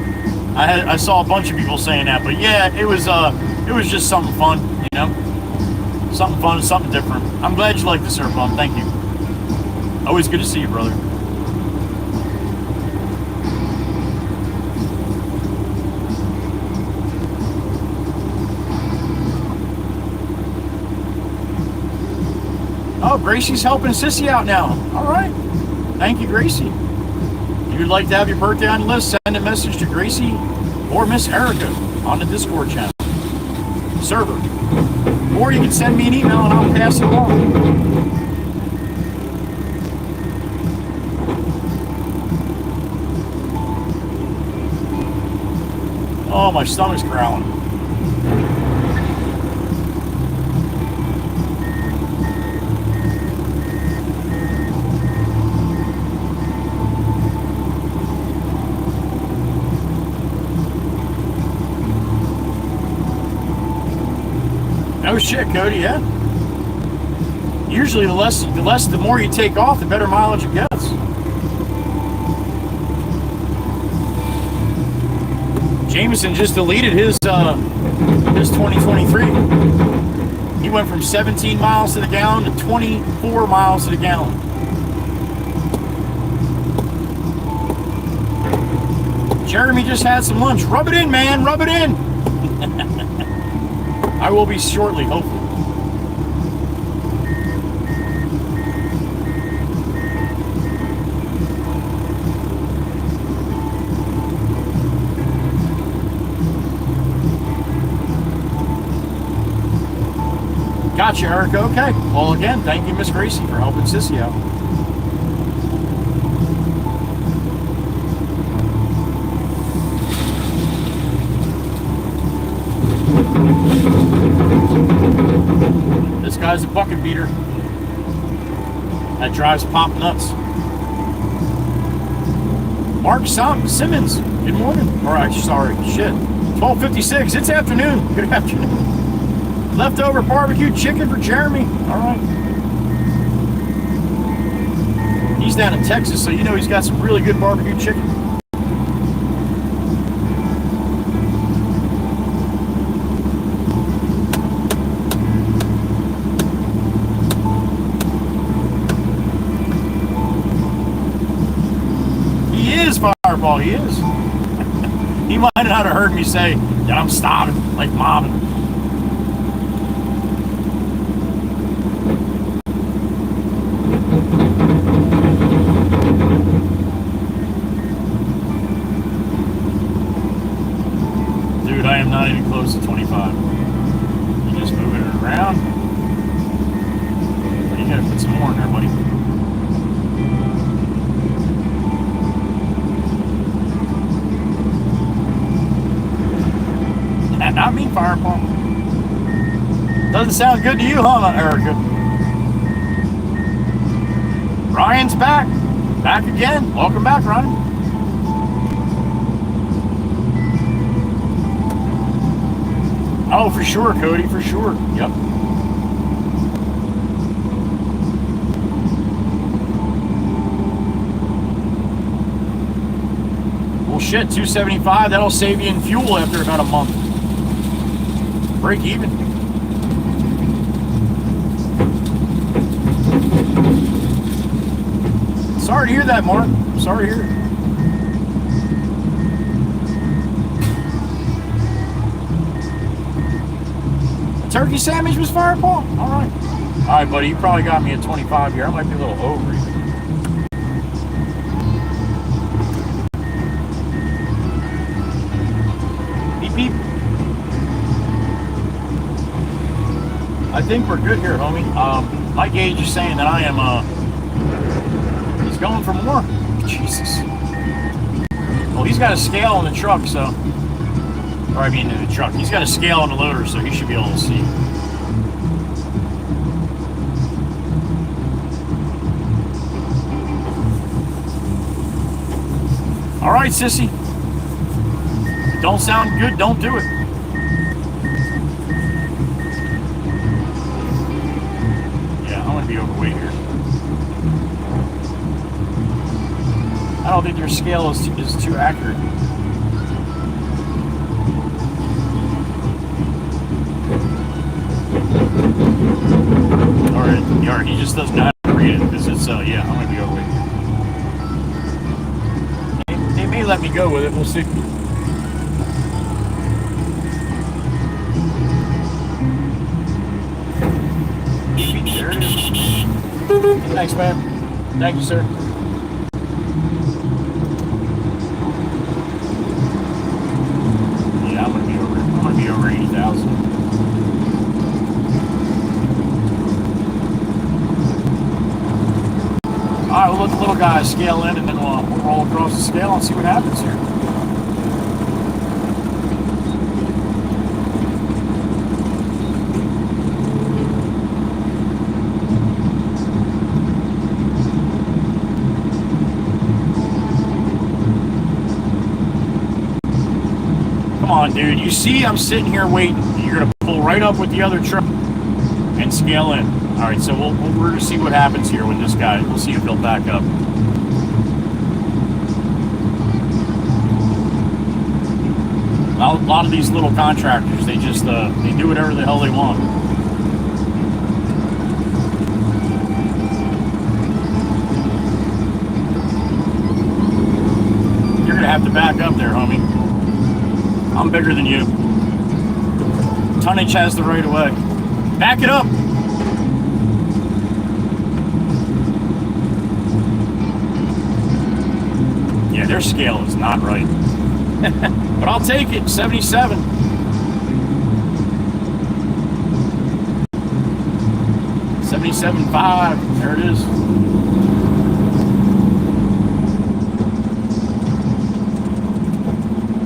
I saw a bunch of people saying that, but yeah, it was just something fun, you know? Something fun, something different. I'm glad you like the Surf Bomb. Thank you. Always good to see you, brother. Oh, Gracie's helping Sissy out now. All right. Thank you, Gracie. If you'd like to have your birthday on the list, send a message to Gracie or Miss Erica on the Discord channel server. Or you can send me an email and I'll pass it along. Oh, my stomach's growling. No shit, Cody, yeah. Usually the more you take off, the better mileage it gets. Jameson just deleted his 2023. He went from 17 miles to the gallon to 24 miles to the gallon. Jeremy just had some lunch. Rub it in, man, rub it in. I will be shortly, hopefully. Gotcha, Erica. Okay. Well, again, thank you, Miss Gracie, for helping Sissy out. This guy's a bucket beater. That drives Pop nuts. Mark Simmons, good morning. Or actually, sorry, shit. 12:56. It's afternoon. Good afternoon. Leftover barbecue chicken for Jeremy. All right. He's down in Texas, so you know he's got some really good barbecue chicken. He is Fireball. He is. He might not have heard me say that I'm starving, like mom. Dude, I am not even close to 25. You're just moving it around. But you gotta put some more in there, buddy. Not me, Fireball. Doesn't sound good to you, huh, Erica? Ryan's back. Back again. Welcome back, Ryan. Oh, for sure, Cody, for sure. Yep. Well, shit, $275. That'll save you in fuel after about a month. Break even. Sorry to hear that, Mark. Sorry to hear it. A turkey sandwich was Fireball? All right. All right, buddy. You probably got me at 25 here. I might be a little over even. Beep, beep. I think we're good here, homie. My gauge is saying that I am, he's going for more. Jesus. Well, he's got a scale on the truck, so, or I mean in the truck. He's got a scale on the loader, so he should be able to see. All right, sissy. If it don't sound good, don't do it. Be overweight here. I don't think your scale is too accurate. All right, he just doesn't know how to read it because it's yeah, I'm gonna be overweight. They may let me go with it. We'll see. There it is. Thanks, man. Thank you, sir. Yeah, I'm gonna be over 80,000. All right, we'll let the little guy scale in, and then we'll roll across the scale and see what happens here. Come on, dude. You see I'm sitting here waiting. You're going to pull right up with the other truck and scale in. All right, so we're going to see what happens here with this guy. We'll see if he'll back up. A lot of these little contractors, they just they do whatever the hell they want. You're going to have to back up there, homie. I'm bigger than you. Tonnage has the right of way. Back it up. Yeah, their scale is not right. But I'll take it. 77. 77.5. There it is.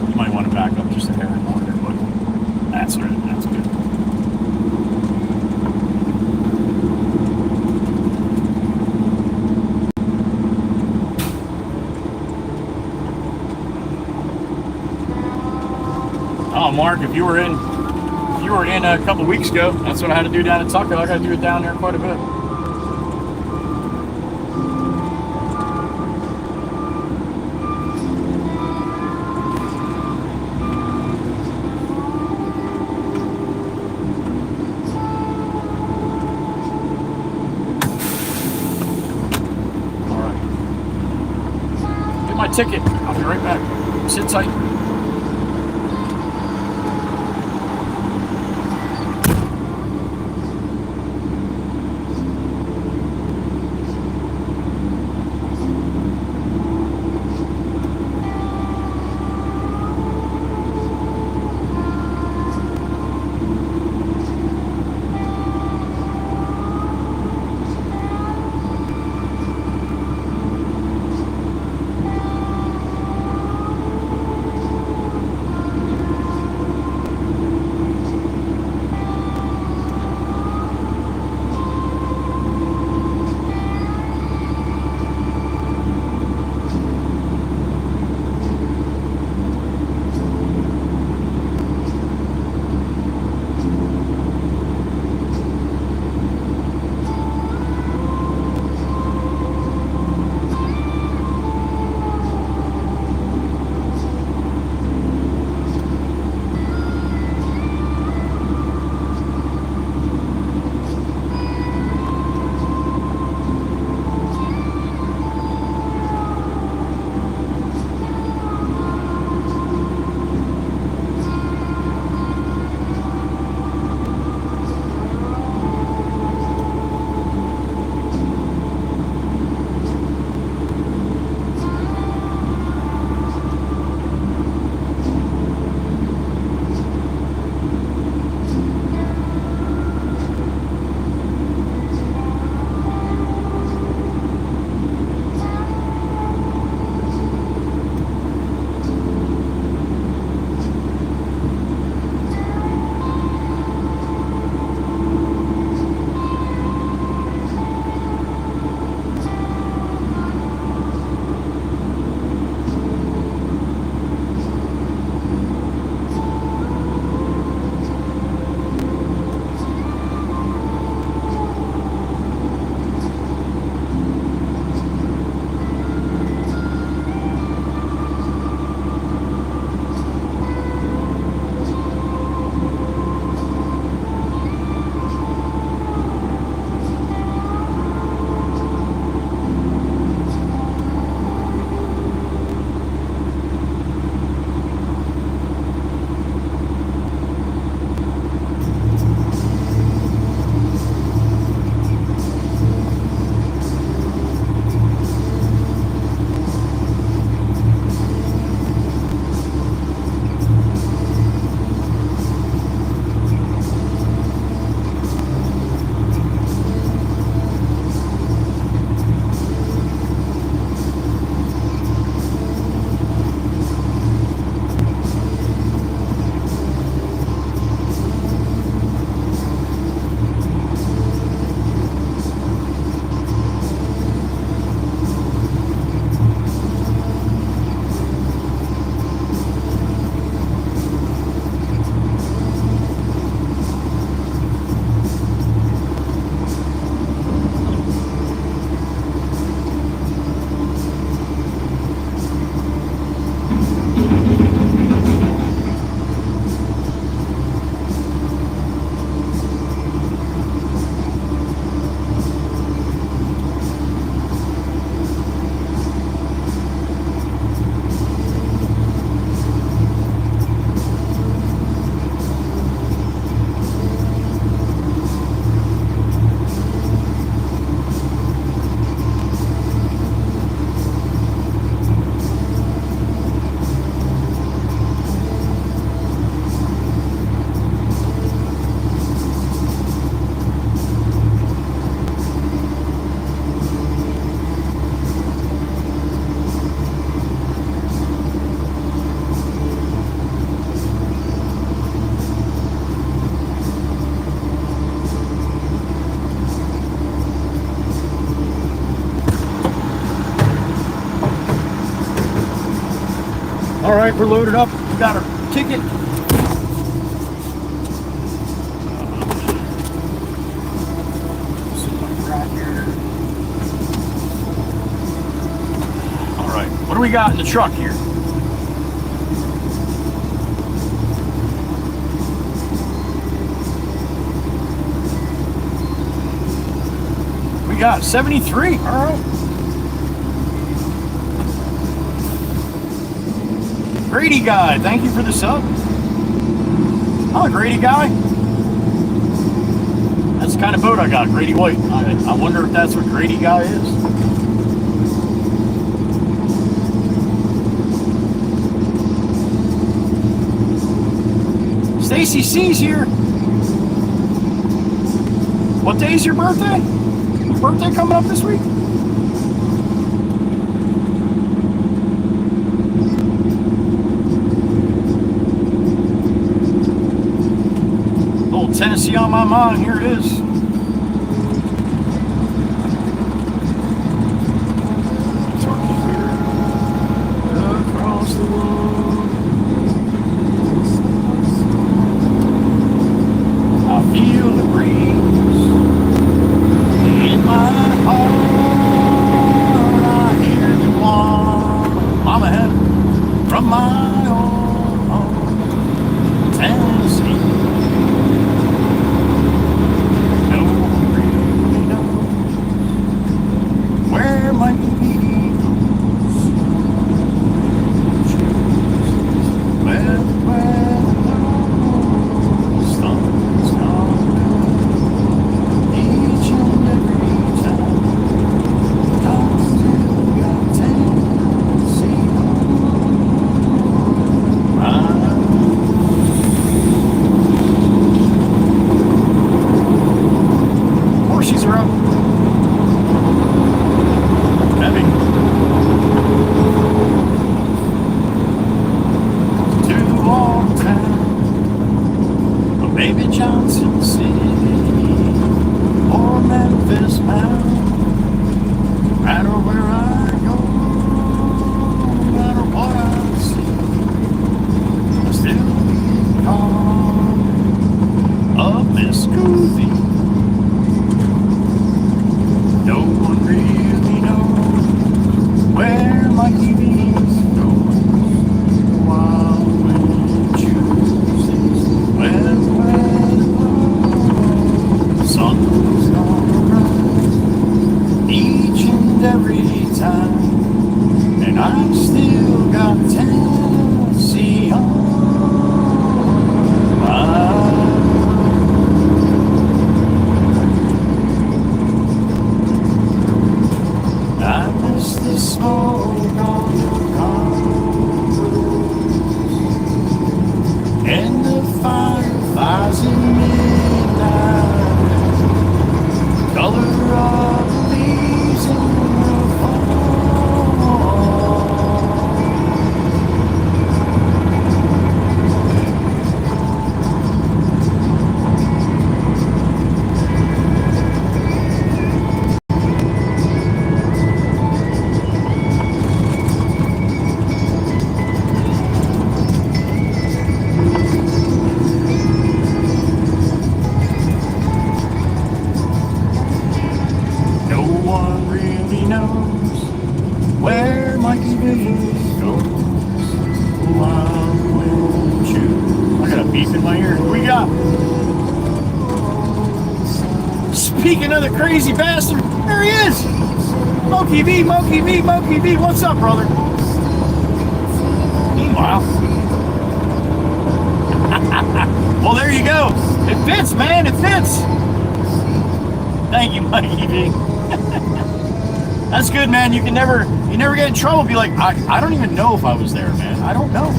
You might want to back up just a hair more there, but that's right. That's good. Oh, Mark, if you were in a couple weeks ago, that's what I had to do down at Tucker. I got to do it down there quite a bit. All right. Get my ticket. I'll be right back. Sit tight. All right, we're loaded up. We got our ticket. All right, what do we got in the truck here? We got 73. All right. Grady guy, thank you for the sub. Oh, Grady guy. That's the kind of boat I got, Grady White. I wonder if that's what Grady guy is. Stacy C's here. What day is your birthday? Birthday coming up this week? Old Tennessee on my mind, here it is. Across the world, I feel the breeze in my heart. I hear the one I'm ahead from my own home, Tennessee. No one really knows where my baby goes. Well, the stars come each and every time. I've still got Tennessee Horseshoes are up. Heavy. To Long Town, or maybe Johnson City, or Memphis bound. No matter where I go, no matter what I see, I still become a Miss Goofy. No one really knows where my TV goes. Wild wind chooses when the sun's gonna rise each and every time, and I've still got Tennessee on my I miss the smoke on the cars and the fireflies in midnight, color of the leaves in the fall. No one really knows where Mikey B goes. Wild wind choose. I got a beep in my ear. What we got? Speaking of the crazy bastard, there he is. Monkey V, Monkey V, Monkey V. What's up, brother? Meanwhile. Well, there you go. It fits, man. It fits. Thank you, Mikey V. That's good, man. You never get in trouble. Be like, I don't even know if I was there, man. I don't know.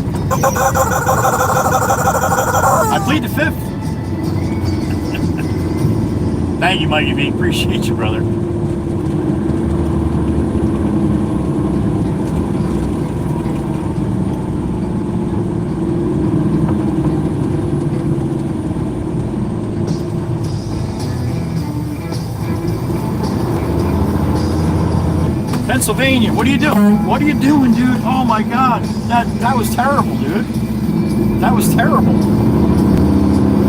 I plead the fifth. Thank you, Mikey V. Appreciate you, brother. Pennsylvania, what are you doing? What are you doing, dude? Oh my God, that was terrible, dude. That was terrible.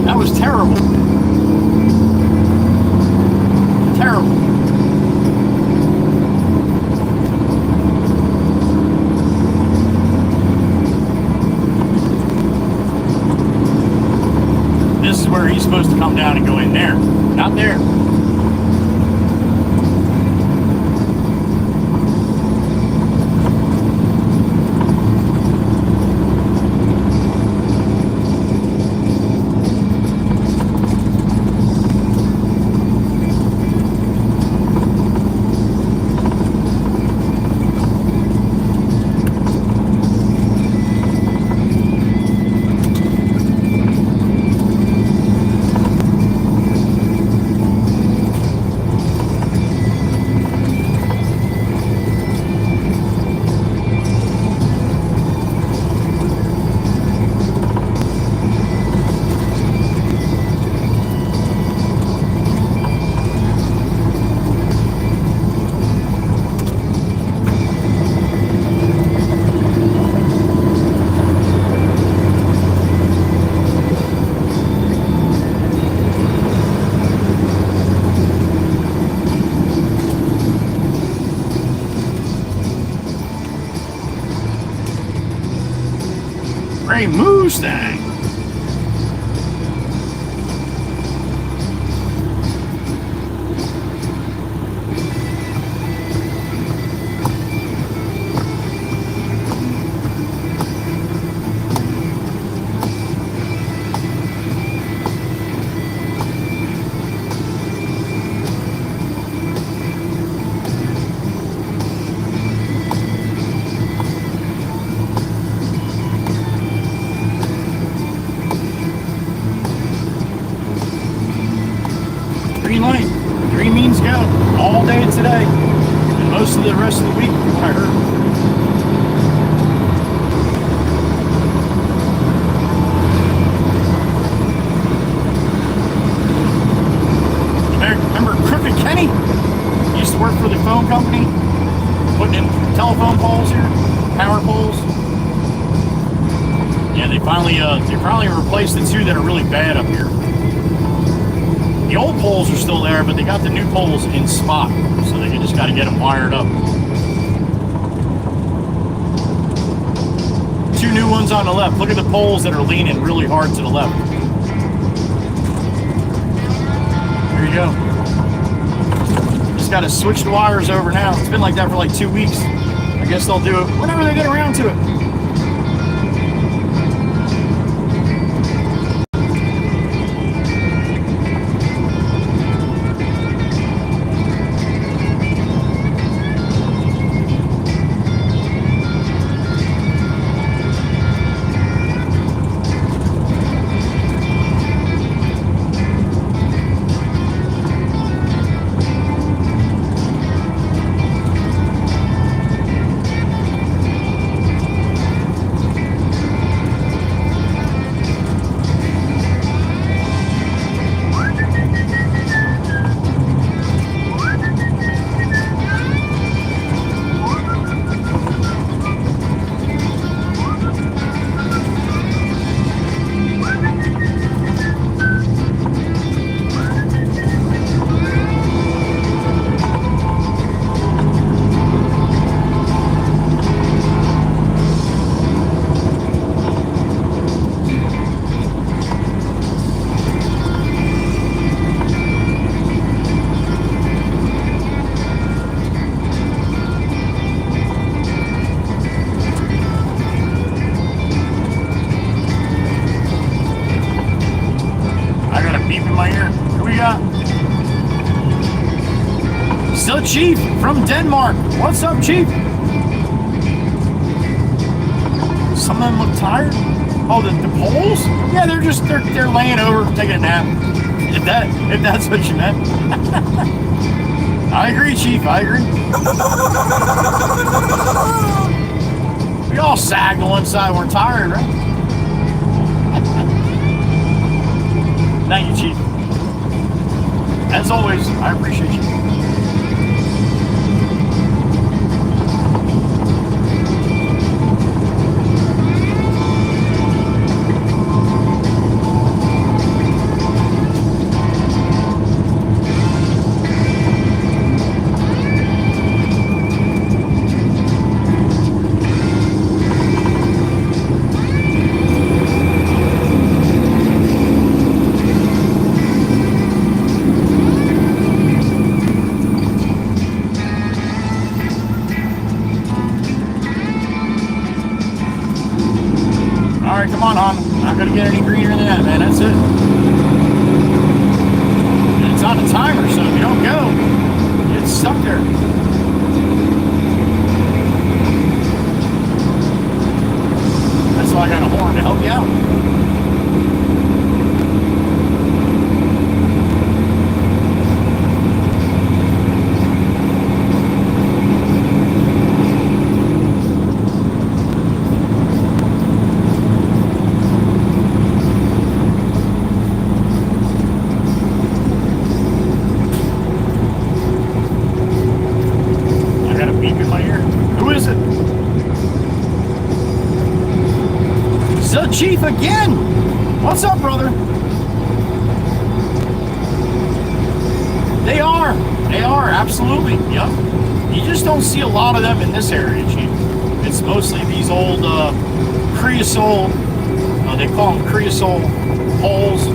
That was terrible. Terrible. This is where he's supposed to come down and go in there. Not there. Gray Mustang. Green light. Green means go. All day today. And most of the rest of the week, from what I heard. Remember Crooked Kenny? He used to work for the phone company, putting in telephone poles here, power poles. Yeah, they finally replaced the two that are really bad up here. The old poles are still there, but they got the new poles in spot, so they just got to get them wired up. Two new ones on the left. Look at the poles that are leaning really hard to the left. There you go. Just got to switch the wires over now. It's been like that for like 2 weeks. I guess they'll do it whenever they get around to it. Still Chief from Denmark. What's up, Chief? Some of them look tired. Oh, the poles? Yeah, they're laying over, taking a nap. If that's what you meant. I agree, Chief. I agree. We all sag to one side. We're tired, right? Thank you, Chief. As always, I appreciate you. come on, hon. I'm not gonna get any greener than that, man. That's it. And it's on a timer, so if you don't go, you get stuck there. That's why I got a horn to help you out. Chief again. What's up, brother? They are absolutely. Yep. You just don't see a lot of them in this area, Chief. It's mostly these old creosote. They call them creosote poles.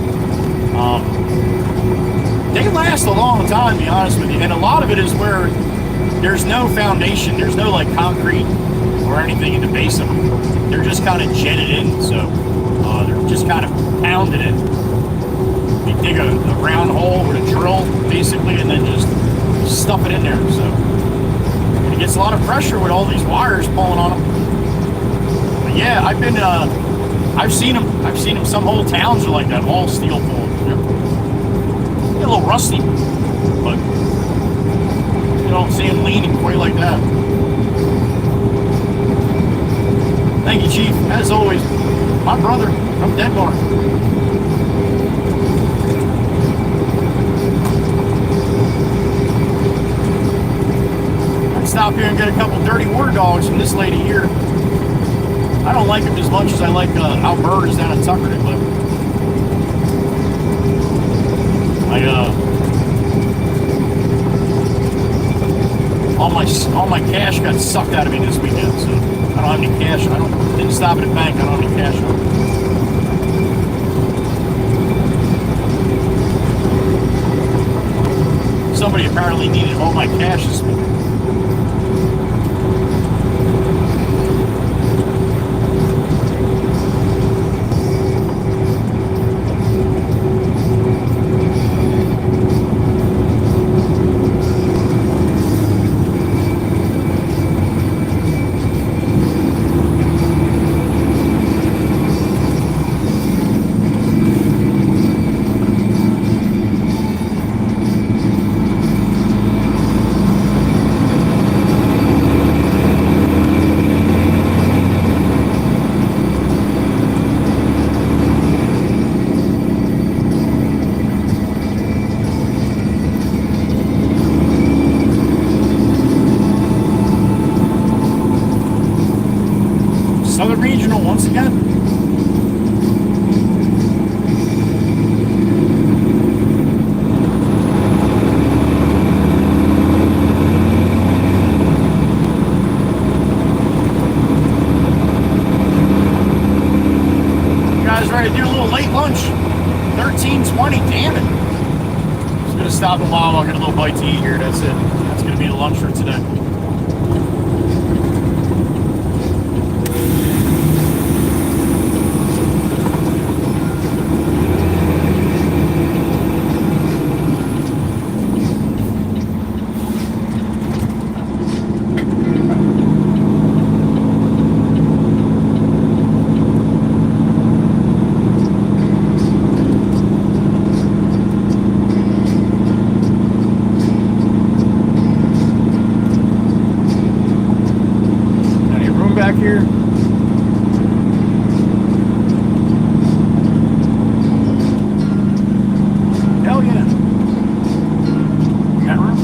They last a long time, to be honest with you. And a lot of it is where there's no foundation. There's no like concrete or anything in the base of them. They're just kind of jetted in, so they're just kind of pounded in. You dig a round hole with a drill, basically, and then just stuff it in there. So and it gets a lot of pressure with all these wires pulling on them. But yeah, I've seen them. I've seen them. Some whole towns are like that, all steel pole. They're a little rusty, but you don't see them leaning quite like that. Thank you, Chief. As always, my brother from Denmark. I'd stop here and get a couple dirty water dogs from this lady here. I don't like them as much as I like Alberta's down in Tuckerton, but all my cash got sucked out of me this weekend, so I don't have any cash. Didn't stop at a bank. I don't have any cash on. Somebody apparently needed all my cash this week. Southern Regional once again. You guys ready to do a little late lunch? 13:20, damn it. Just gonna stop a while, I'll get a little bite to eat here, that's it. That's gonna be the lunch for today. Here. Hell yeah. Got room?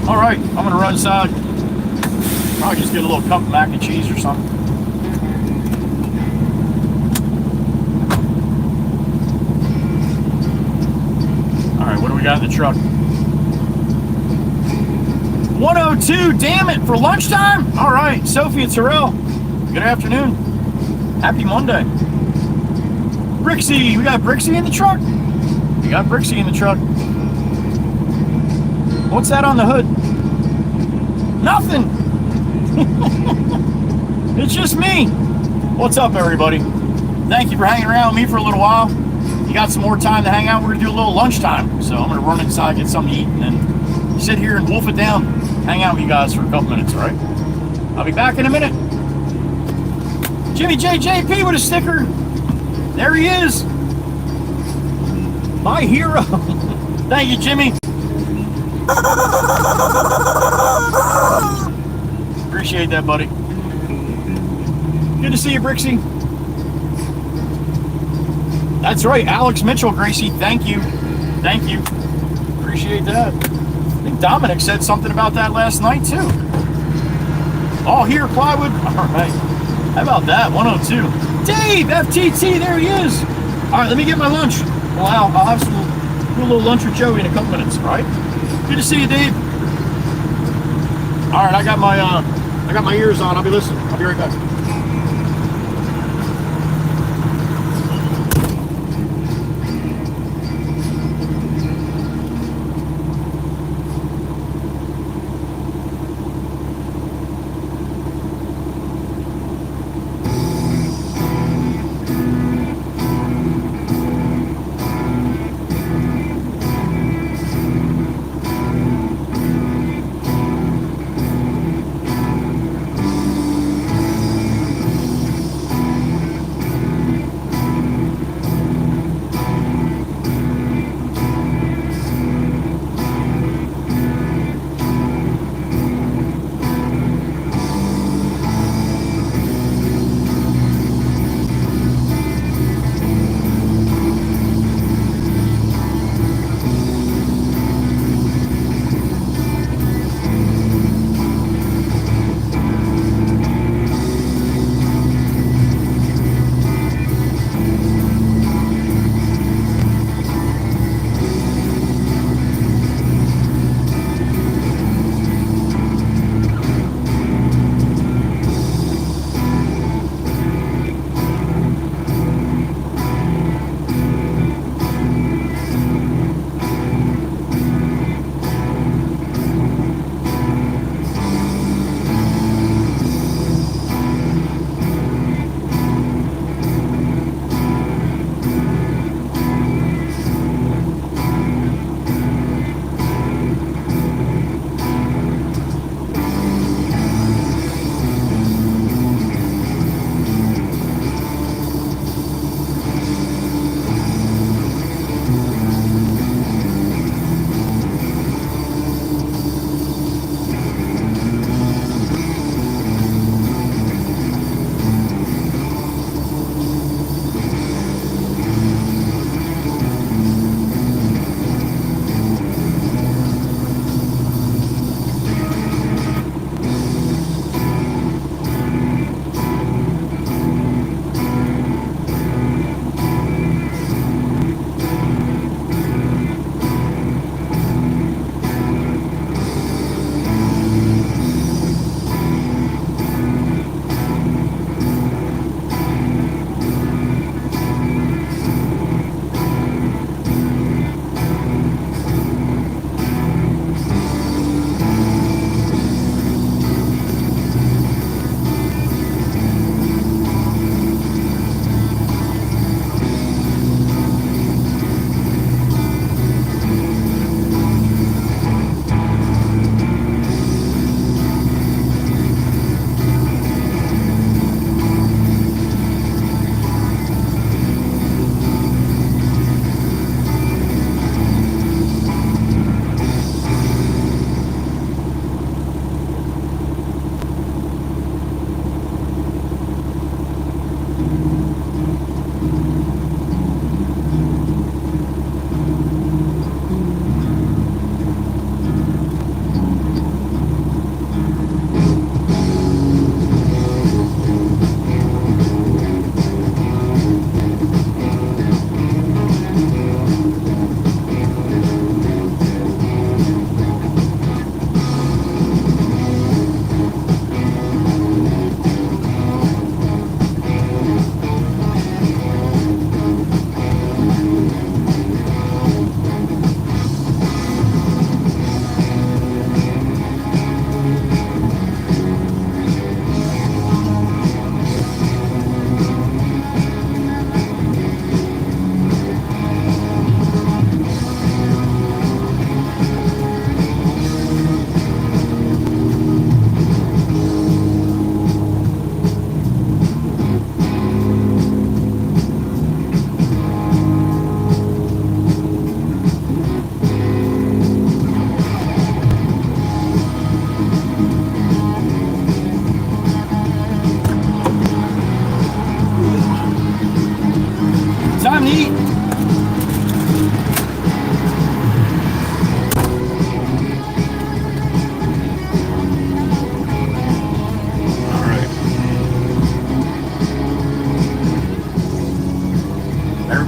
Alright, I'm gonna run inside. Probably just get a little cup of mac and cheese or something. Alright, what do we got in the truck? 102, damn it, for lunchtime? All right, Sophie and Terrell, good afternoon. Happy Monday. Brixie, we got Brixie in the truck? We got Brixie in the truck. What's that on the hood? Nothing. It's just me. What's up, everybody? Thank you for hanging around with me for a little while. You got some more time to hang out. We're going to do a little lunchtime. So I'm going to run inside, get something to eat, and then sit here and wolf it down. Hang out with you guys for a couple minutes, all right? I'll be back in a minute. Jimmy JJP with a sticker. There he is. My hero. Thank you, Jimmy. Appreciate that, buddy. Good to see you, Brixie. That's right, Alex Mitchell, Gracie. Thank you. Thank you. Appreciate that. I think Dominic said something about that last night, too. All here, plywood. All right. How about that? 102. Dave, FTT, there he is. All right, let me get my lunch. Well, I'll have some, do a little lunch with Joey in a couple minutes, all right? Good to see you, Dave. All right, I got my ears on. I'll be listening. I'll be right back.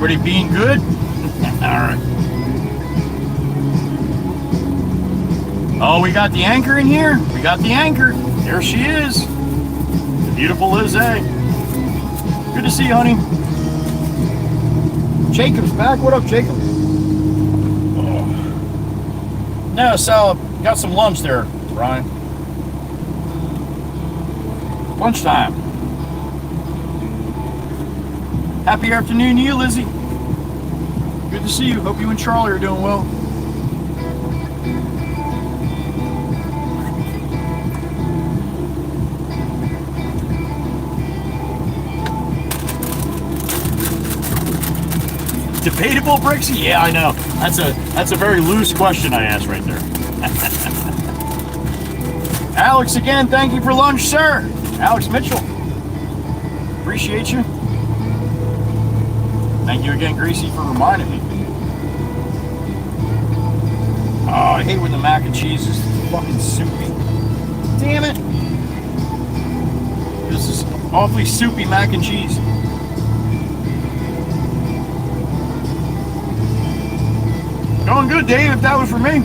Everybody being good? Alright. Oh, we got the anchor in here. We got the anchor. There she is. The beautiful Lizzie. Good to see you, honey. Jacob's back. What up, Jacob? Oh. No, Sal, got some lunch there, Ryan. Lunchtime. Happy afternoon to you, Lizzie. Good to see you. Hope you and Charlie are doing well. Debatable, Brixie? Yeah, I know. That's a very loose question I asked right there. Alex, again, thank you for lunch, sir. Alex Mitchell. Appreciate you. Thank you again, Greasy, for reminding me. Oh, I hate when the mac and cheese is fucking soupy. Damn it. This is awfully soupy mac and cheese. Going good, Dave, if that was for me.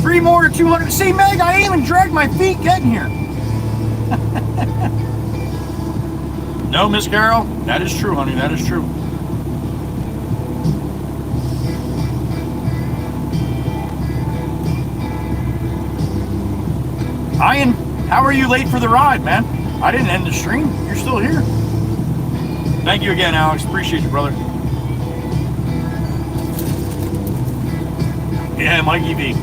3 more to 200. See, Meg, I ain't even dragged my feet getting here. No, Miss Carol, that is true, honey, that is true. Ian, how are you late for the ride, man? I didn't end the stream. You're still here. Thank you again, Alex. Appreciate you, brother. Yeah, Mikey B.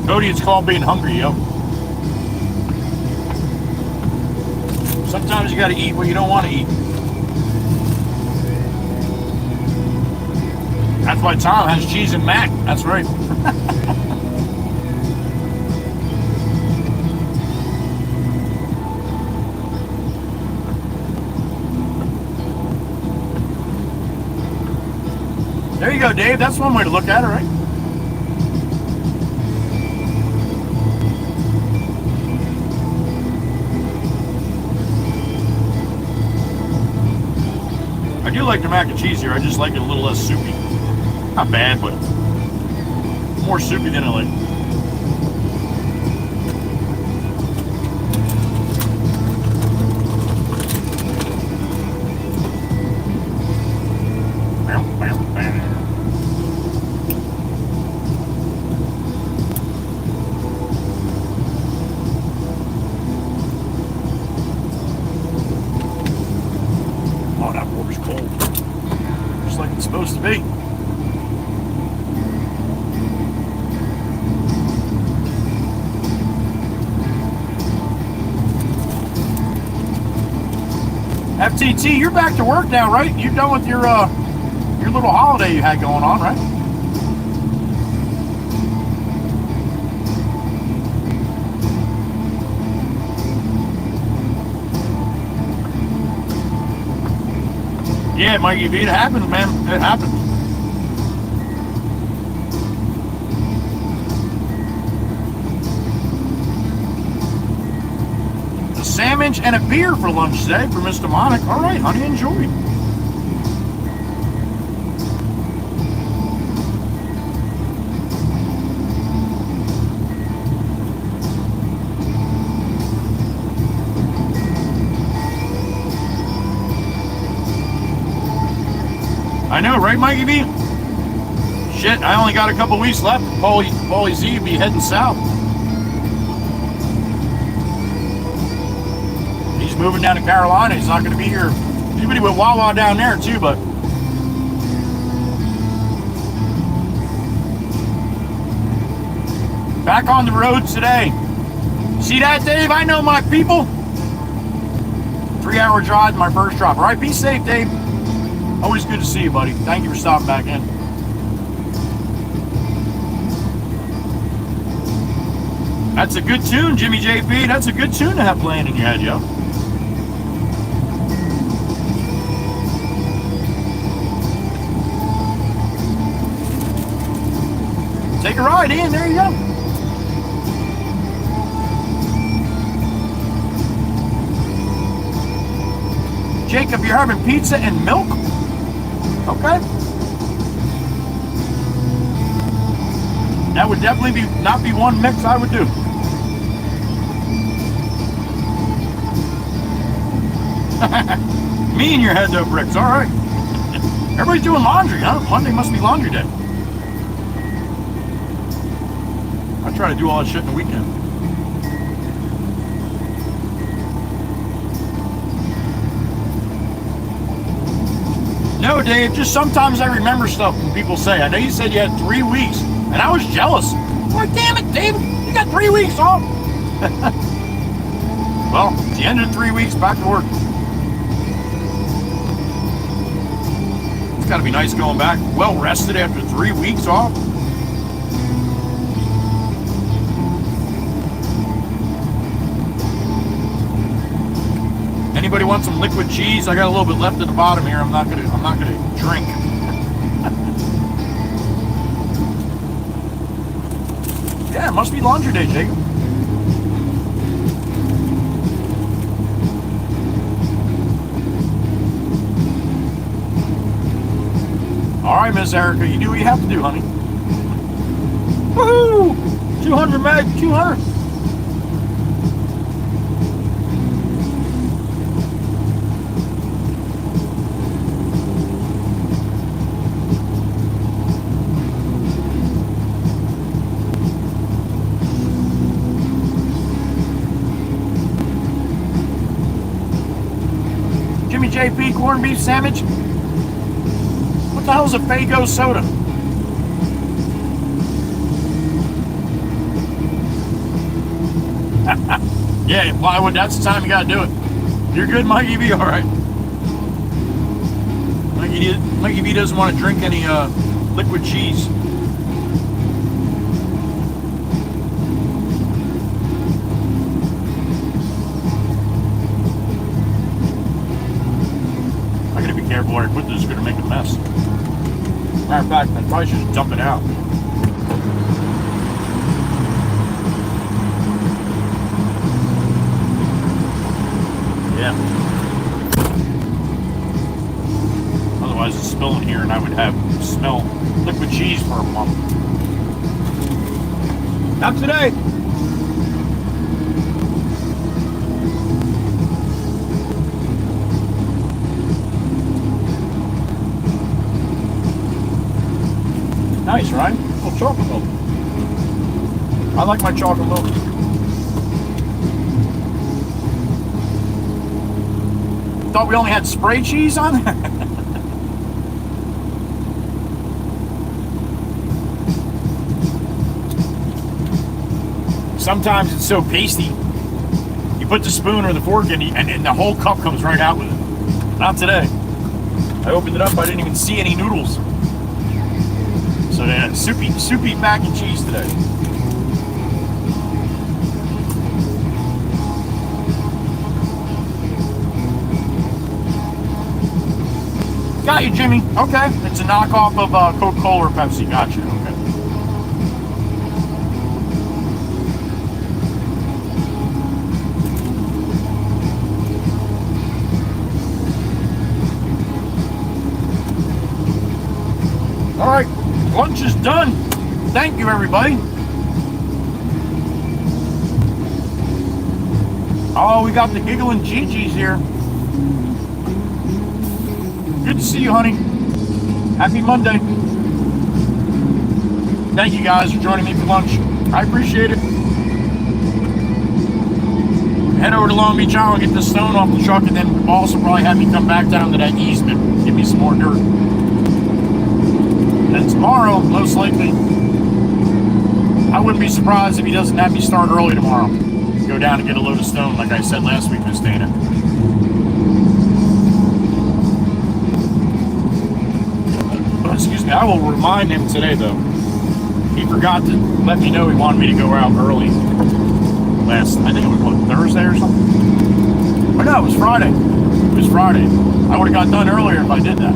Cody, it's called being hungry, yo. Sometimes you gotta eat what you don't want to eat. That's why Tom has cheese and mac. That's right. There you go, Dave. That's one way to look at it, right? I do like the mac and cheese here. I just like it a little less soupy. Not bad, but more soupy than I like. Oh, that water's cold. Just like it's supposed to be. FTT, you're back to work now, right? You're done with your little holiday you had going on, right? Yeah, Mikey V, it happens, man. It happens. A sandwich and a beer for lunch today for Mr. Monic. All right, honey, enjoy. I know, right, Mikey B? Shit, I only got a couple weeks left. Paulie Z will be heading south. He's moving down to Carolina. He's not going to be here. He's going to be with Wawa down there, too, but... Back on the road today. See that, Dave? I know my people. 3-hour drive, my first drop. All right, be safe, Dave. Always good to see you, buddy. Thank you for stopping back in. That's a good tune, Jimmy JP. That's a good tune to have playing in your head, yo. Take a ride, Ian. There you go. Jacob, you're having pizza and milk? Okay. That would definitely not be one mix I would do. Me in your head though, Bricks. All right. Everybody's doing laundry, huh? Monday must be laundry day. I try to do all that shit in the weekend. No, Dave, just sometimes I remember stuff when people say. I know you said you had 3 weeks, and I was jealous. I'm like, damn it, Dave, you got 3 weeks off. Well, it's the end of 3 weeks, back to work. It's got to be nice going back well rested after 3 weeks off. Anybody want some liquid cheese? I got a little bit left at the bottom here. I'm not gonna drink. Yeah, it must be laundry day, Jacob. All right, Miss Erica, you do what you have to do, honey. Woohoo! 200 meg, 200. Jimmy JP corned beef sandwich. What the hell is a Faygo soda? Yeah, plywood, that's the time you gotta do it. You're good, Mikey B, alright. Mikey B doesn't want to drink any liquid cheese. I gotta be careful where I put this, it's gonna make a mess. Matter of fact, I probably should just dump it out. Yeah. Otherwise it's spilling here and I would have smell liquid cheese for a month. Not today. Nice, right? A little chocolate milk. I like my chocolate milk. Thought we only had spray cheese on there? Sometimes it's so pasty. You put the spoon or the fork in and the whole cup comes right out with it. Not today. I opened it up, I didn't even see any noodles. So they had soupy mac and cheese today. Got you, Jimmy. Okay. It's a knockoff of Coca-Cola or Pepsi. Got you. Okay. All right. Lunch is done. Thank you, everybody. Oh, we got the giggling Gigi's here. Good to see you, honey. Happy Monday. Thank you guys for joining me for lunch. I appreciate it. Head over to Long Beach Island, get the stone off the truck, and then the boss will probably have me come back down to that easement, give me some more dirt. And tomorrow, most likely, I wouldn't be surprised if he doesn't have me start early tomorrow. Go down and get a load of stone, like I said last week, Miss Dana. Excuse me, I will remind him today, though. He forgot to let me know he wanted me to go out early. I think it was what, Thursday or something. Or no, it was Friday. It was Friday. I would have got done earlier if I did that.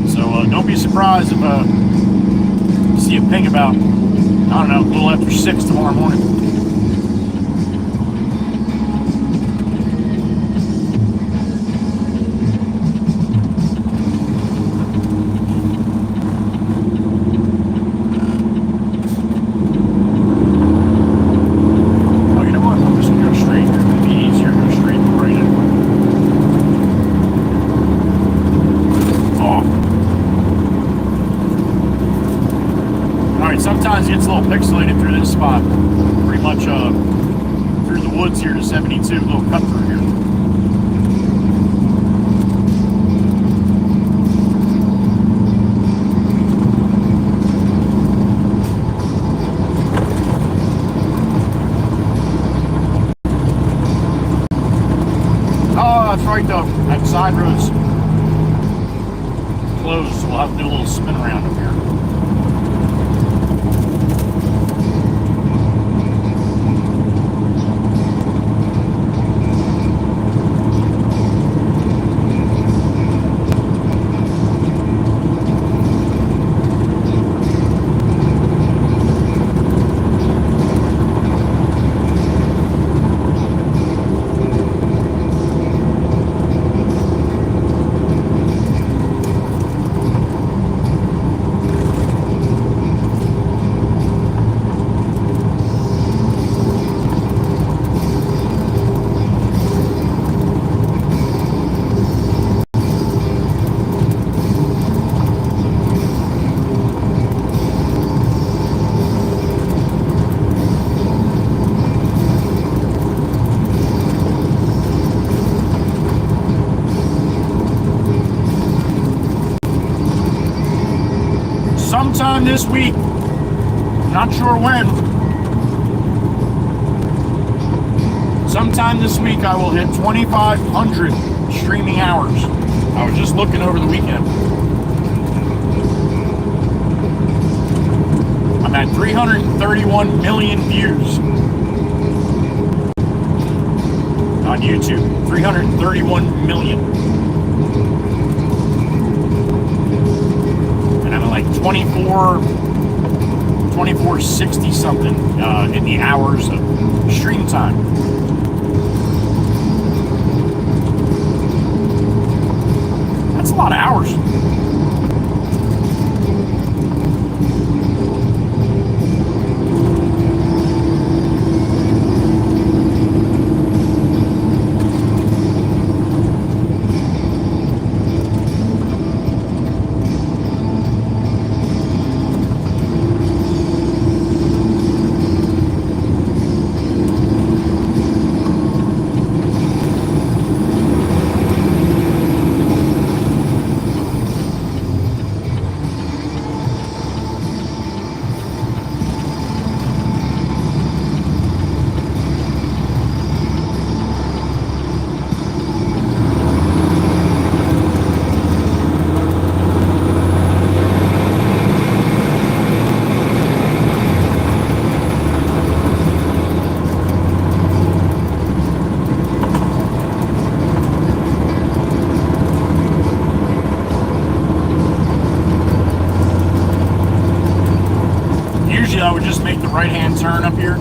So don't be surprised if you see a ping about, I don't know, a little after 6 tomorrow morning. Sometimes it gets a little pixelated through this spot. Pretty much through the woods here to 72, a little cut through here. Oh, that's right though. That side road's closed, so we'll have to do a little spin around up here. Sometime this week, not sure when, sometime this week I will hit 2,500 streaming hours. I was just looking over the weekend. I'm at 331 million views on YouTube. 331 million. Like 2460 something in the hours of stream time. That's a lot of hours. I would just make the right-hand turn up here,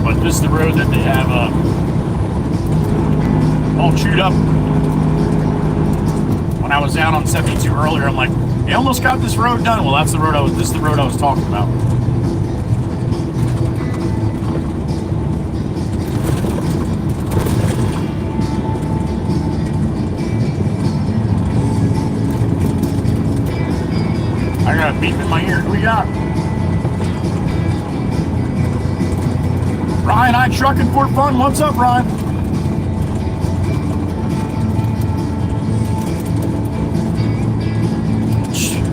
but this is the road that they have all chewed up. When I was out on 72 earlier, I'm like, they almost got this road done. Well, that's the road this is the road I was talking about. I got a beep in my ear. Who we got? Ryan, I trucking for fun. What's up, Ryan?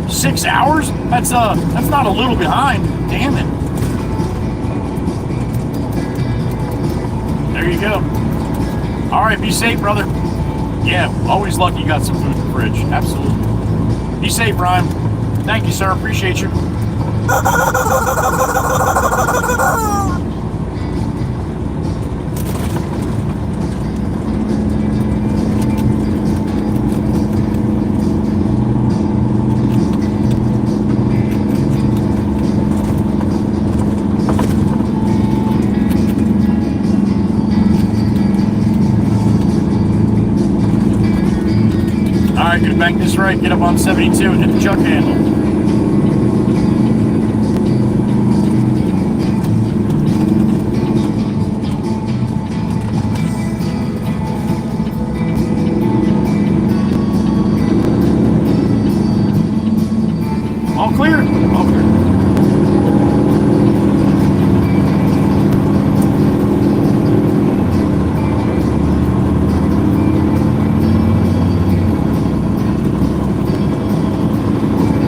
Six hours? That's not a little behind. Damn it. There you go. All right, be safe, brother. Yeah, always lucky you got some food in the fridge. Absolutely. Be safe, Ryan. Thank you, sir. Appreciate you. Alright, gonna bank this right, get up on 72 and hit the chuck handle. All clear? All clear.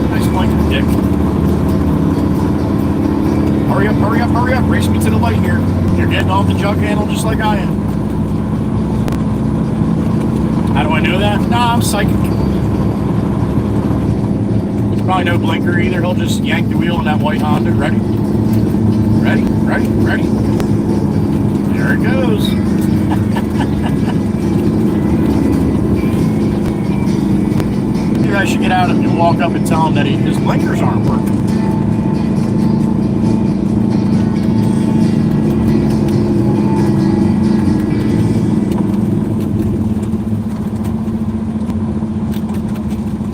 Nice blinker, Dick. Hurry up, hurry up, hurry up. Race me to the light here. You're getting off the jug handle just like I am. How do I know that? Nah, I'm psychic. Probably no blinker either. He'll just yank the wheel in that white Honda. Ready? Ready? Ready? Ready? There it goes. Maybe I should get out and walk up and tell him that his blinkers aren't working.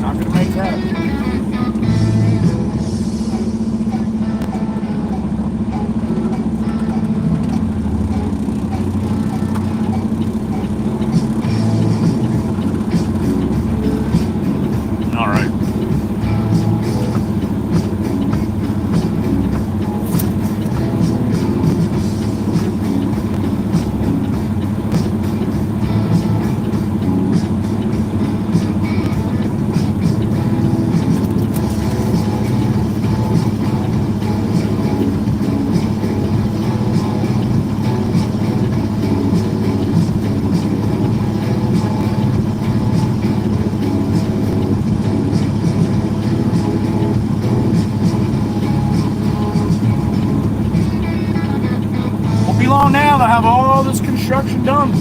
Not gonna make that. All right. Won't be long now. They'll have all this construction done.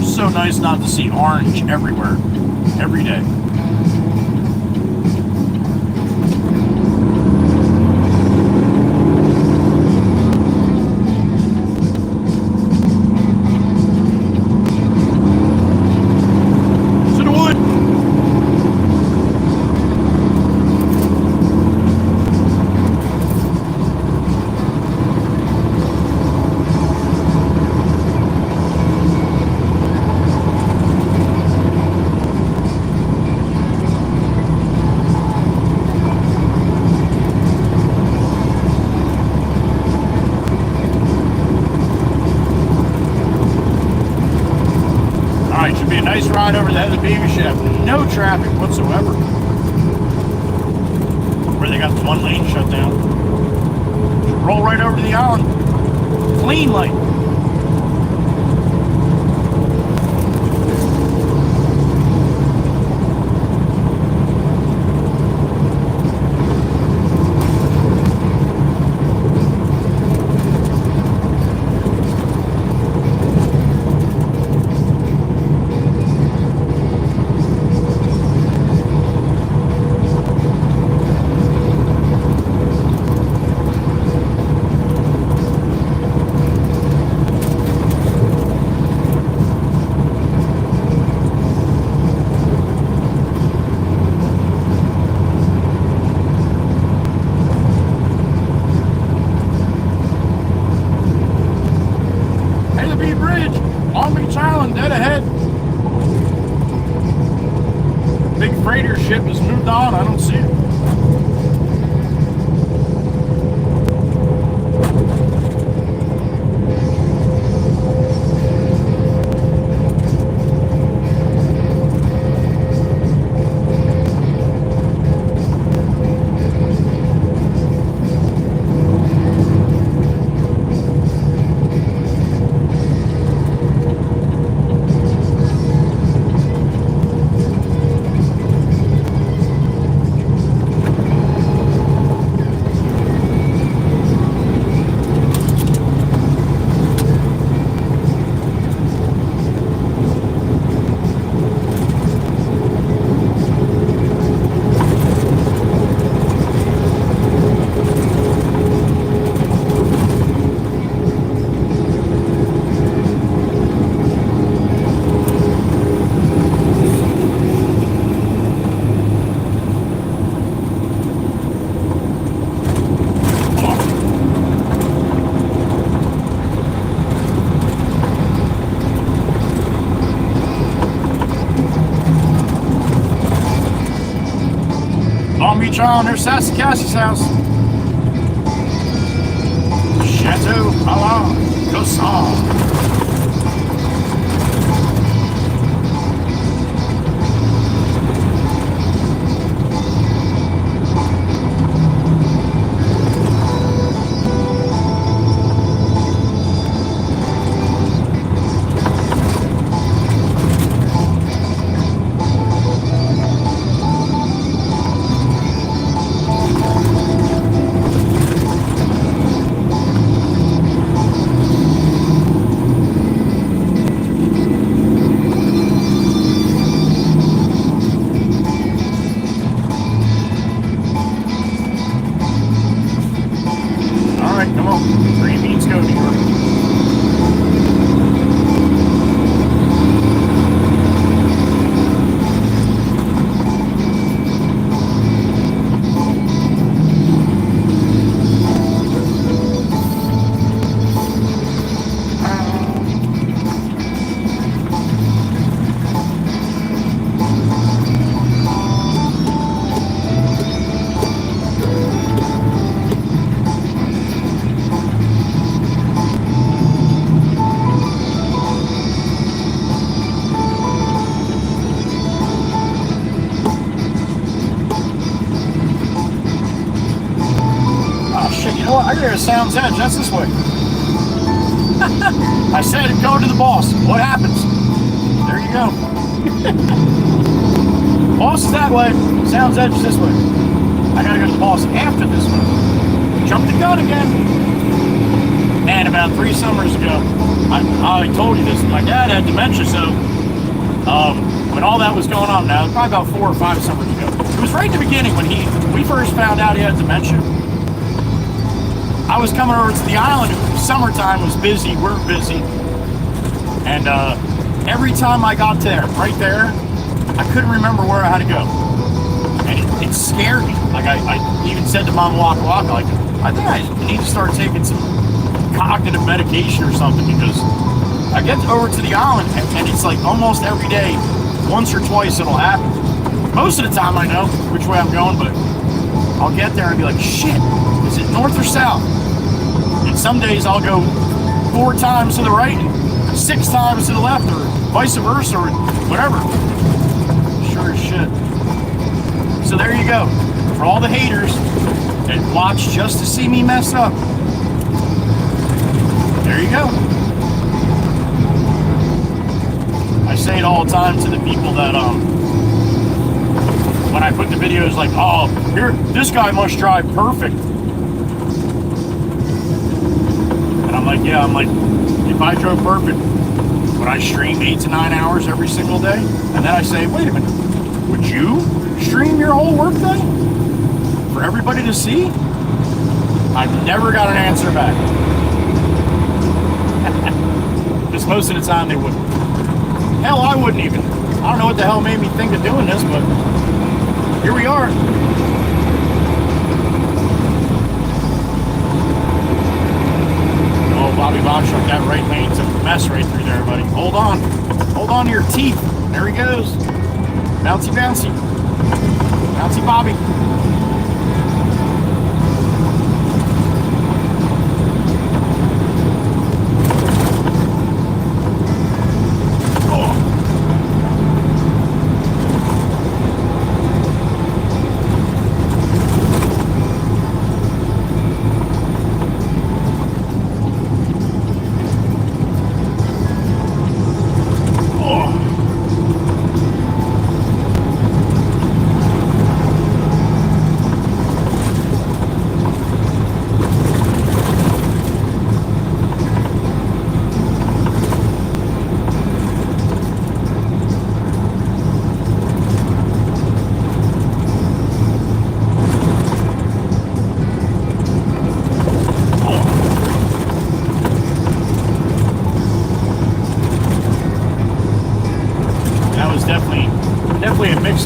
It's so nice not to see orange everywhere, every day. To the wood. Alright, should be a nice ride over the head of the baby shaft. No traffic whatsoever. Where they got the one lane shut down. Should roll right over to the island. Clean lane. Bridge, Long Beach Island, dead ahead. Big freighter ship has moved on. I don't see it. John, there's Sassy Cassie's house. Chateau à la Cosson. Sounds Edge, that's this way. I said go to the boss. What happens? There you go. Boss is that way. Sounds Edge is this way. I gotta go to the boss after this one. Jump the gun again. Man, about 3 summers ago, I told you this. My dad had dementia, so when all that was going on, now probably about 4 or 5 summers ago. It was right in the beginning when we first found out he had dementia. I was coming over to the island. Summertime was busy. We're busy. And every time I got there, right there, I couldn't remember where I had to go. And it scared me. Like I even said to Mom Waka Waka, like, I think I need to start taking some cognitive medication or something, because I get over to the island and it's like almost every day, once or twice it'll happen. Most of the time I know which way I'm going, but I'll get there and be like, shit, is it north or south? And some days I'll go 4 times to the right and 6 times to the left, or vice versa, or whatever. Sure as shit. So there you go. For all the haters that watch just to see me mess up, there you go. I say it all the time to the people that when I put the videos like, oh, here, this guy must drive perfect. And I'm like, yeah, if I drove perfect, would I stream 8 to 9 hours every single day? And then I say, wait a minute, would you stream your whole work day for everybody to see? I've never got an answer back. Because most of the time they wouldn't. Hell, I wouldn't even. I don't know what the hell made me think of doing this, but here we are. Oh, Bobby Bobshock, that right lane's a mess right through there, buddy. Hold on. Hold on to your teeth. There he goes. Bouncy, bouncy. Bouncy Bobby.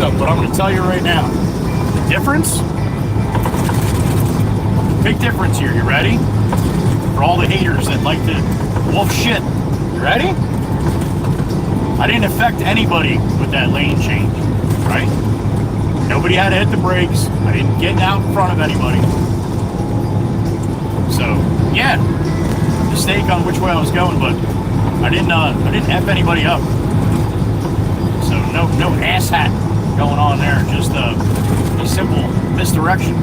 Up, but I'm going to tell you right now, the difference, big difference here. You ready? For all the haters that like to wolf shit, you ready? I didn't affect anybody with that lane change, right? Nobody had to hit the brakes. I didn't get out in front of anybody. So yeah, mistake on which way I was going, but I didn't F anybody up. So no asshat going on there. Just a simple misdirection.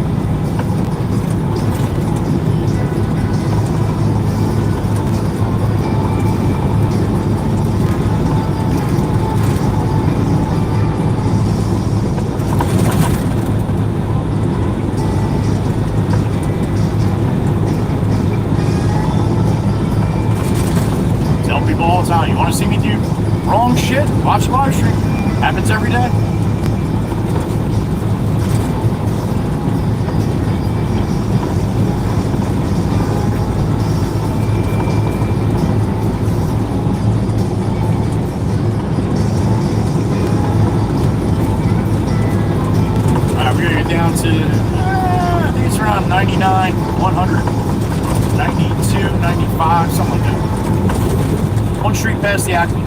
All the time. You want to see me do wrong shit? Watch the live stream. Happens every day. Alright, we're gonna get down to I think it's around 99, 100, 92, 95, something like that. One street past the Acme.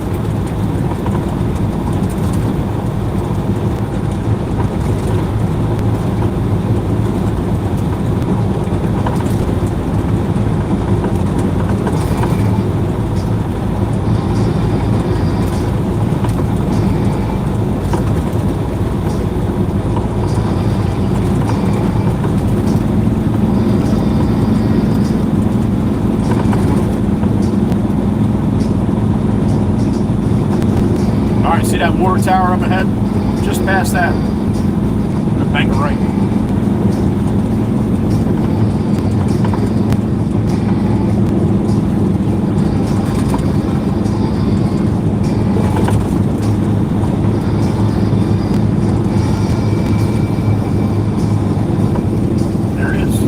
See that water tower up ahead? Just past that. The bank right. There it is.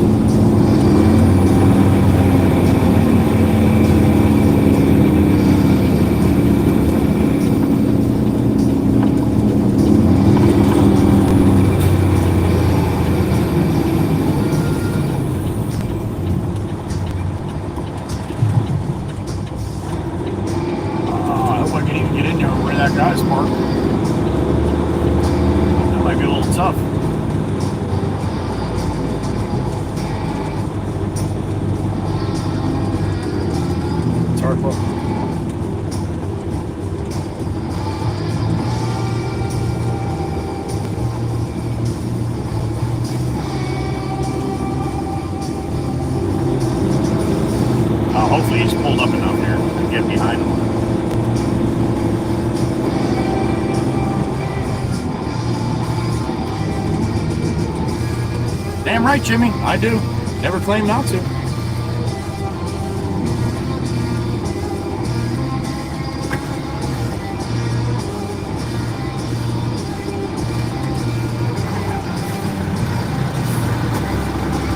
That guy's parked. That might be a little tough. Tarping. Hopefully he's pulled up enough here to get behind him. Damn right, Jimmy. I do. Never claim not to.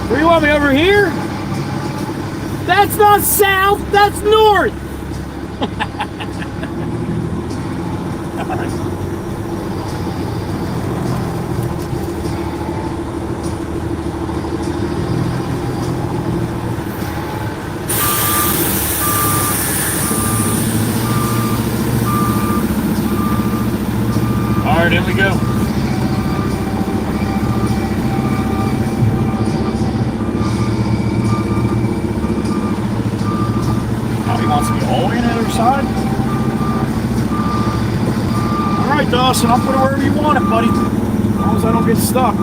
Where you want me, over here? That's not south, that's north. All right, here we go. Oh, he wants to be all the way on the other side? All right, Dawson, I'll put it wherever you want it, buddy. As long as I don't get stuck.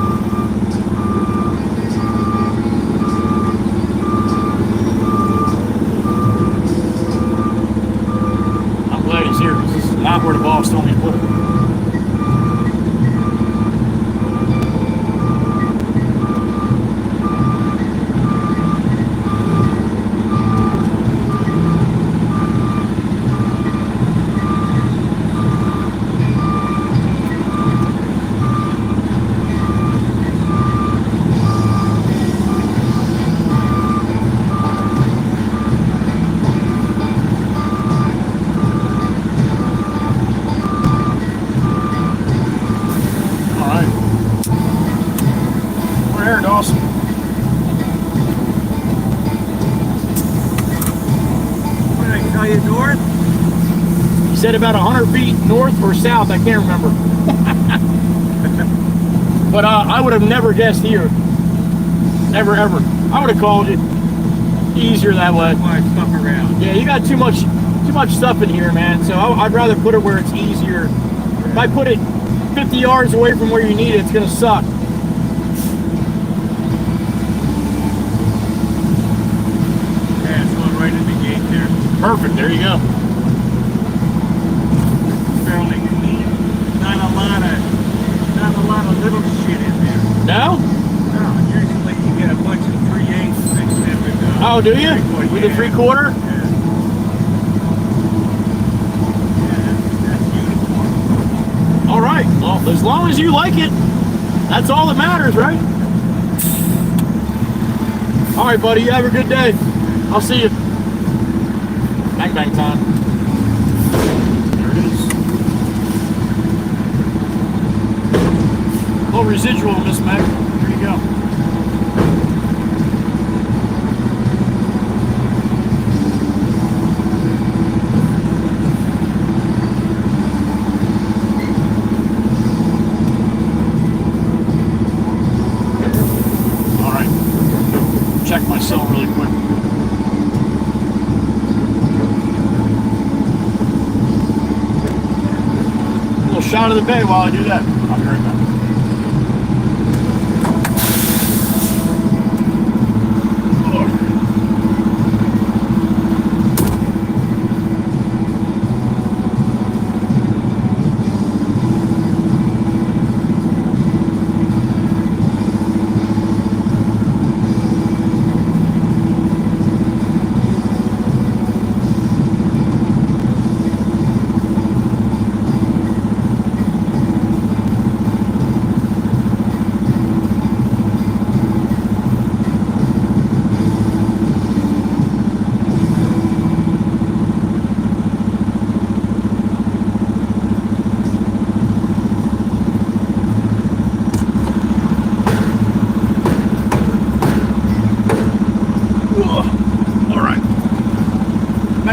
I'm glad he's here, because this is not where the boss told me to put it. Dawson. What did I tell you, north? You said about 100 feet north or south, I can't remember. But I would have never guessed here. Never, ever. I would have called it easier that way. Why stuff around? Yeah, you got too much stuff in here, man. So I'd rather put it where it's easier. If I put it 50 yards away from where you need it, it's gonna suck. Yeah, it's going right in the gate there. Perfect. There you go. Fairly clean. Not a lot of little shit in there. No? No, usually you get a bunch of 3/8 mixed in with Oh, do you? 3/4. With a 3/4? Yeah. That's uniform. All right. Well, as long as you like it, that's all that matters, right? All right, buddy. You have a good day. I'll see you. Bang bang time. There it is. Low residual, Miss Meg. There you go. Check myself really quick. A little shot of the bay while I do that. I'll be right back.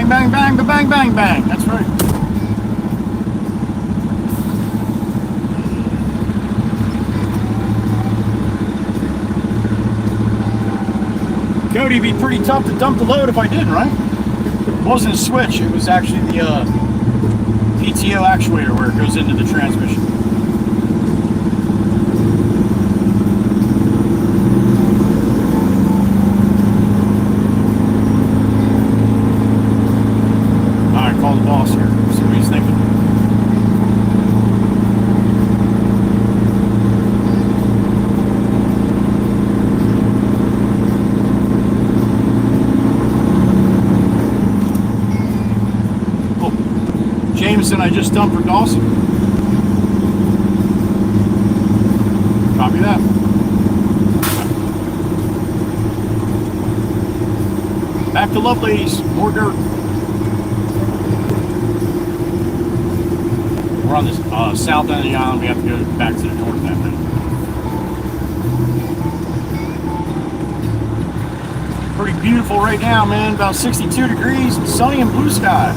Bang, bang, bang, bang, bang. That's right. Cody, it'd be pretty tough to dump the load if I didn't, right? It wasn't a switch. It was actually the PTO actuator where it goes into the transmission. Call the boss here, see what he's thinking. Oh, Jameson, I just dumped for Dawson. Copy that. Back to Love Ladies, more dirt. We're on the south end of the island. We have to go back to the north end. Pretty beautiful right now, man. About 62 degrees, sunny and blue sky.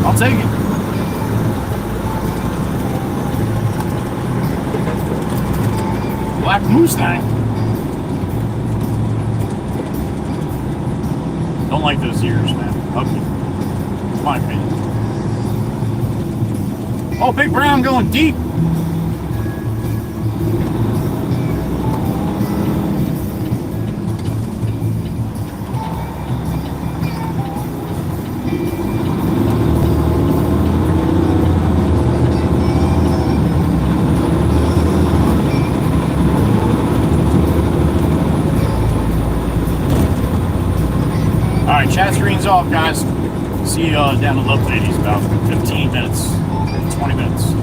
I'll take it. Black Mustang. Don't like those ears, man. Ugly. My opinion. Oh, Big Brown going deep. All right, chat screen's off, guys. See you down at Love Ladies about 15 minutes, 20 minutes.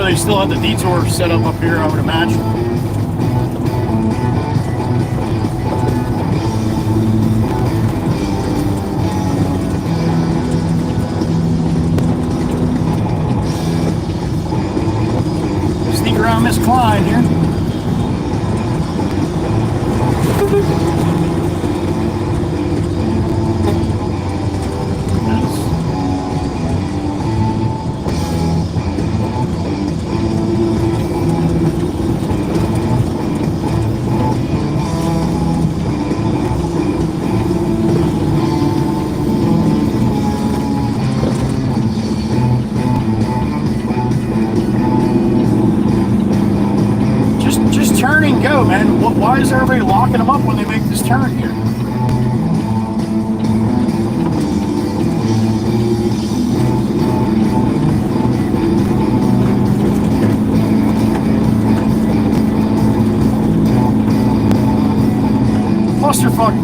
they still have the detour set up here, I would imagine. Sneak around Miss Klein here. Just turn and go, man. Why is everybody locking them up when they make this turn here? Clusterfuck.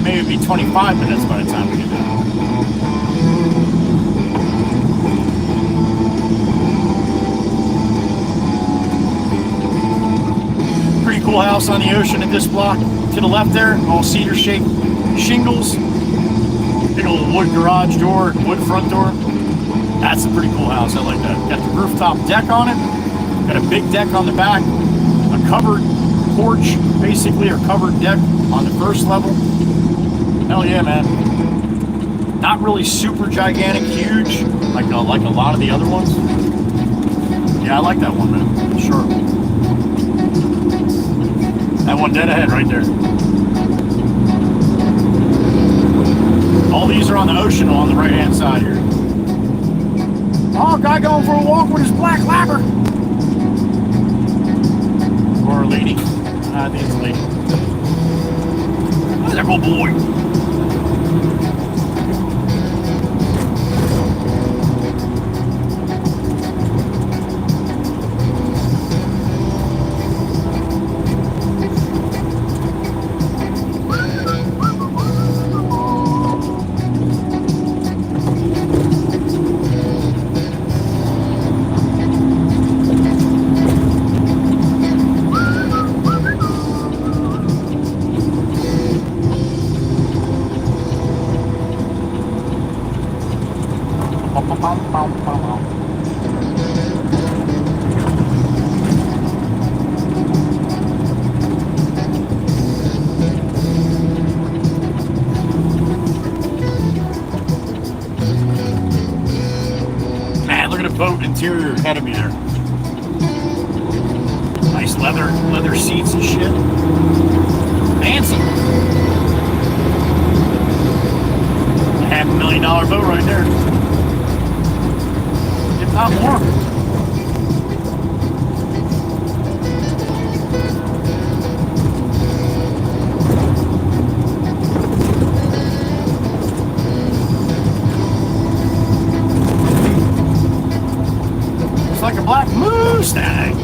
Maybe it'd be 25 minutes by the time we get done. Pretty cool house on the ocean at this block. To the left there, all cedar shaped shingles. Big old wood garage door, wood front door. That's a pretty cool house. I like that. Got the rooftop deck on it. Got a big deck on the back. A covered porch, basically, or covered deck on the first level. Hell yeah, man. Not really super gigantic, huge, like a lot of the other ones. Yeah, I like that one, man. Sure. That one dead ahead right there. All these are on the ocean on the right-hand side here. Oh, guy going for a walk with his black labber. Or a lady. I think it's a lady. Look at that good boy. Man, look at the boat interior ahead of me there. Nice leather seats and shit. Fancy. $500,000 boat right there. If not more. It's like a black Mustang.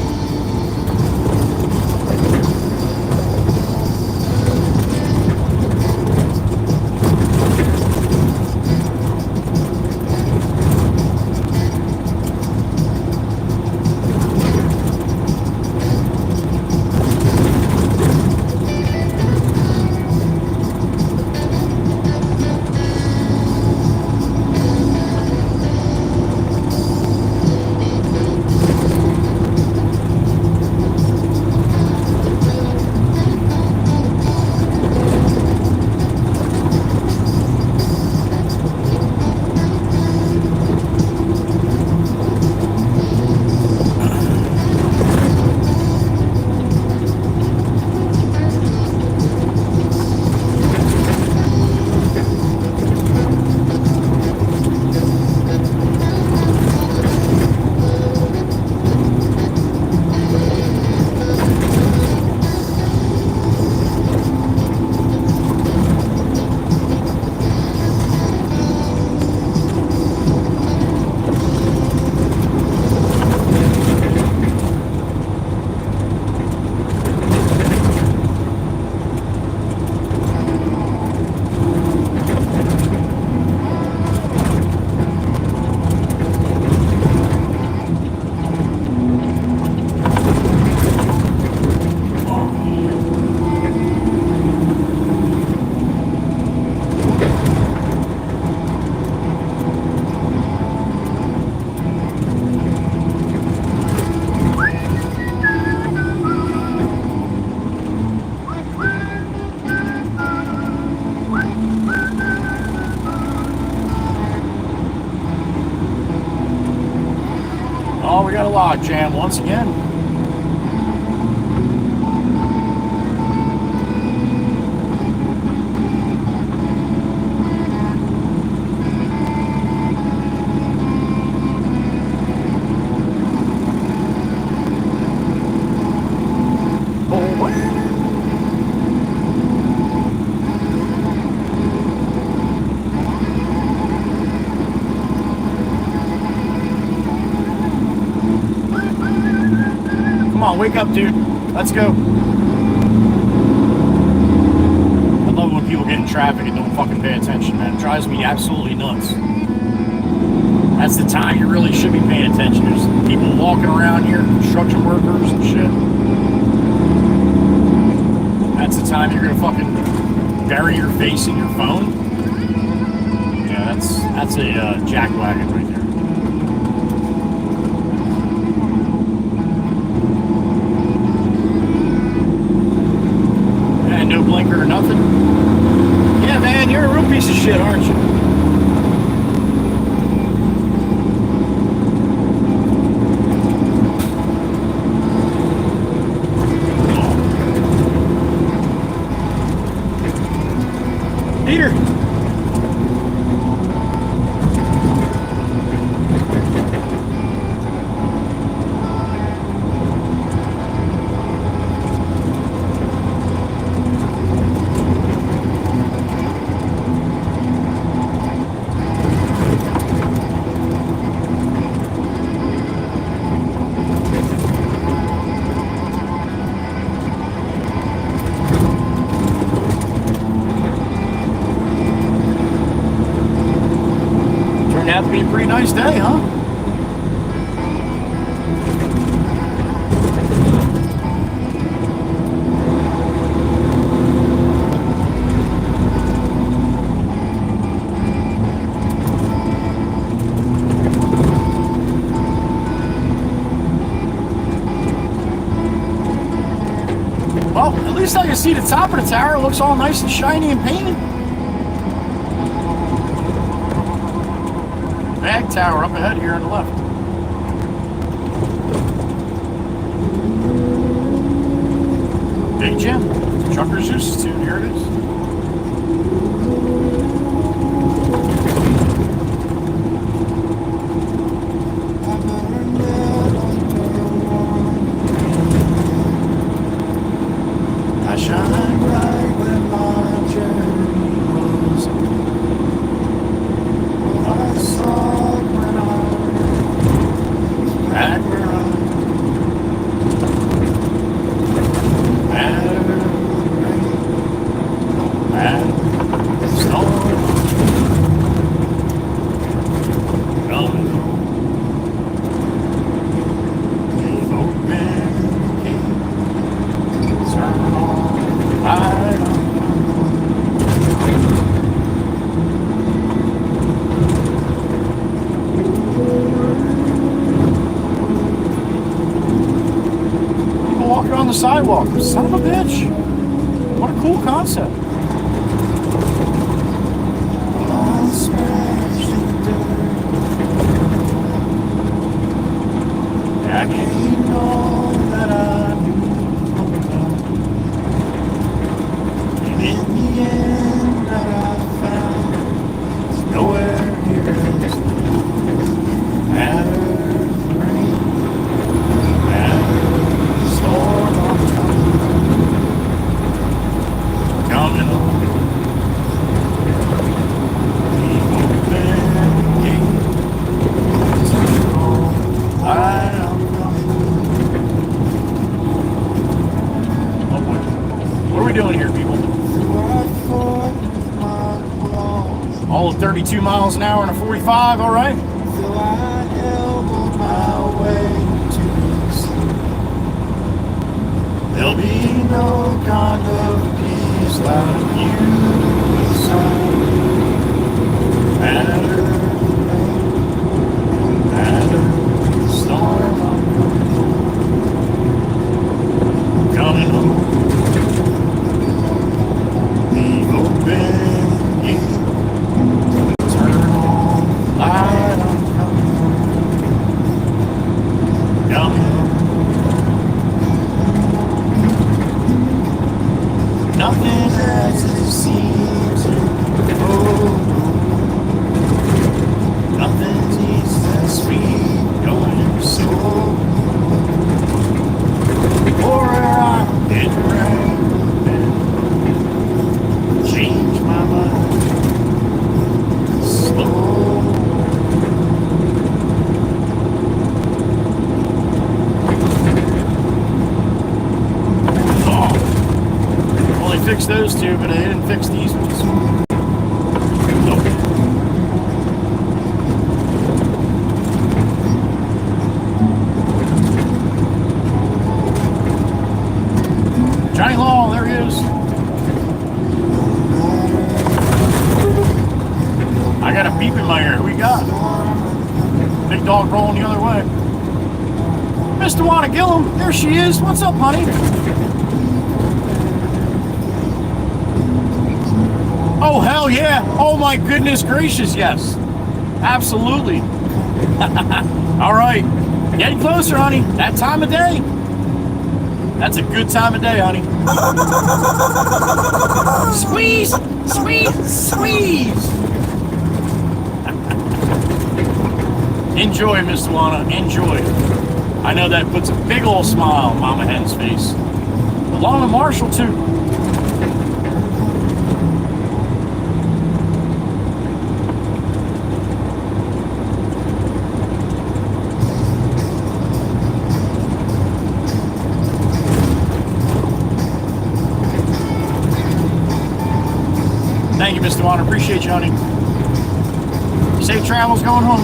Oh, we got a log jam once again. Wake up, dude. Let's go. I love when people get in traffic and don't fucking pay attention, man. It drives me absolutely nuts. That's the time you really should be paying attention. There's people walking around here, construction workers and shit. That's the time you're gonna fucking bury your face in your phone. Yeah, that's a jackwagon right there. No blinker or nothing. Yeah, man, you're a real piece of shit, aren't you? Peter. That'd be a pretty nice day, huh? Well, at least I can see the top of the tower. It looks all nice and shiny and painted. Bag tower up ahead here on the left. Big Jim, Trucker's Institute, here it is. I shine bright when my journey was. I saw on the sidewalk. Son of a bitch. What a cool concept. I came all that I knew. And in the end that I found is nowhere near as matter. Doing here, people? All of 32 miles an hour and a 45, all right? There'll be no kind of peace like you inside. Matter, storm, coming home. nothing as it seems. Oh, nothing tastes that sweet, going so. Or I did right and change my mind slow. Fix those two, but I didn't fix these ones. Nope. Johnny Law, there he is. I got a beep in my ear. Who we got? Big dog rolling the other way. Mr. Wanna Gillum, there she is. What's up, honey? Oh, hell yeah. Oh, my goodness gracious, yes. Absolutely. All right. Getting closer, honey. That time of day. That's a good time of day, honey. Squeeze! Squeeze! Squeeze! Enjoy, Miss Tawana. Enjoy. I know that puts a big old smile on Mama Hen's face. Along with Marshall, too. Thank you, Mr. Warner. Appreciate you, honey. Safe travels going home.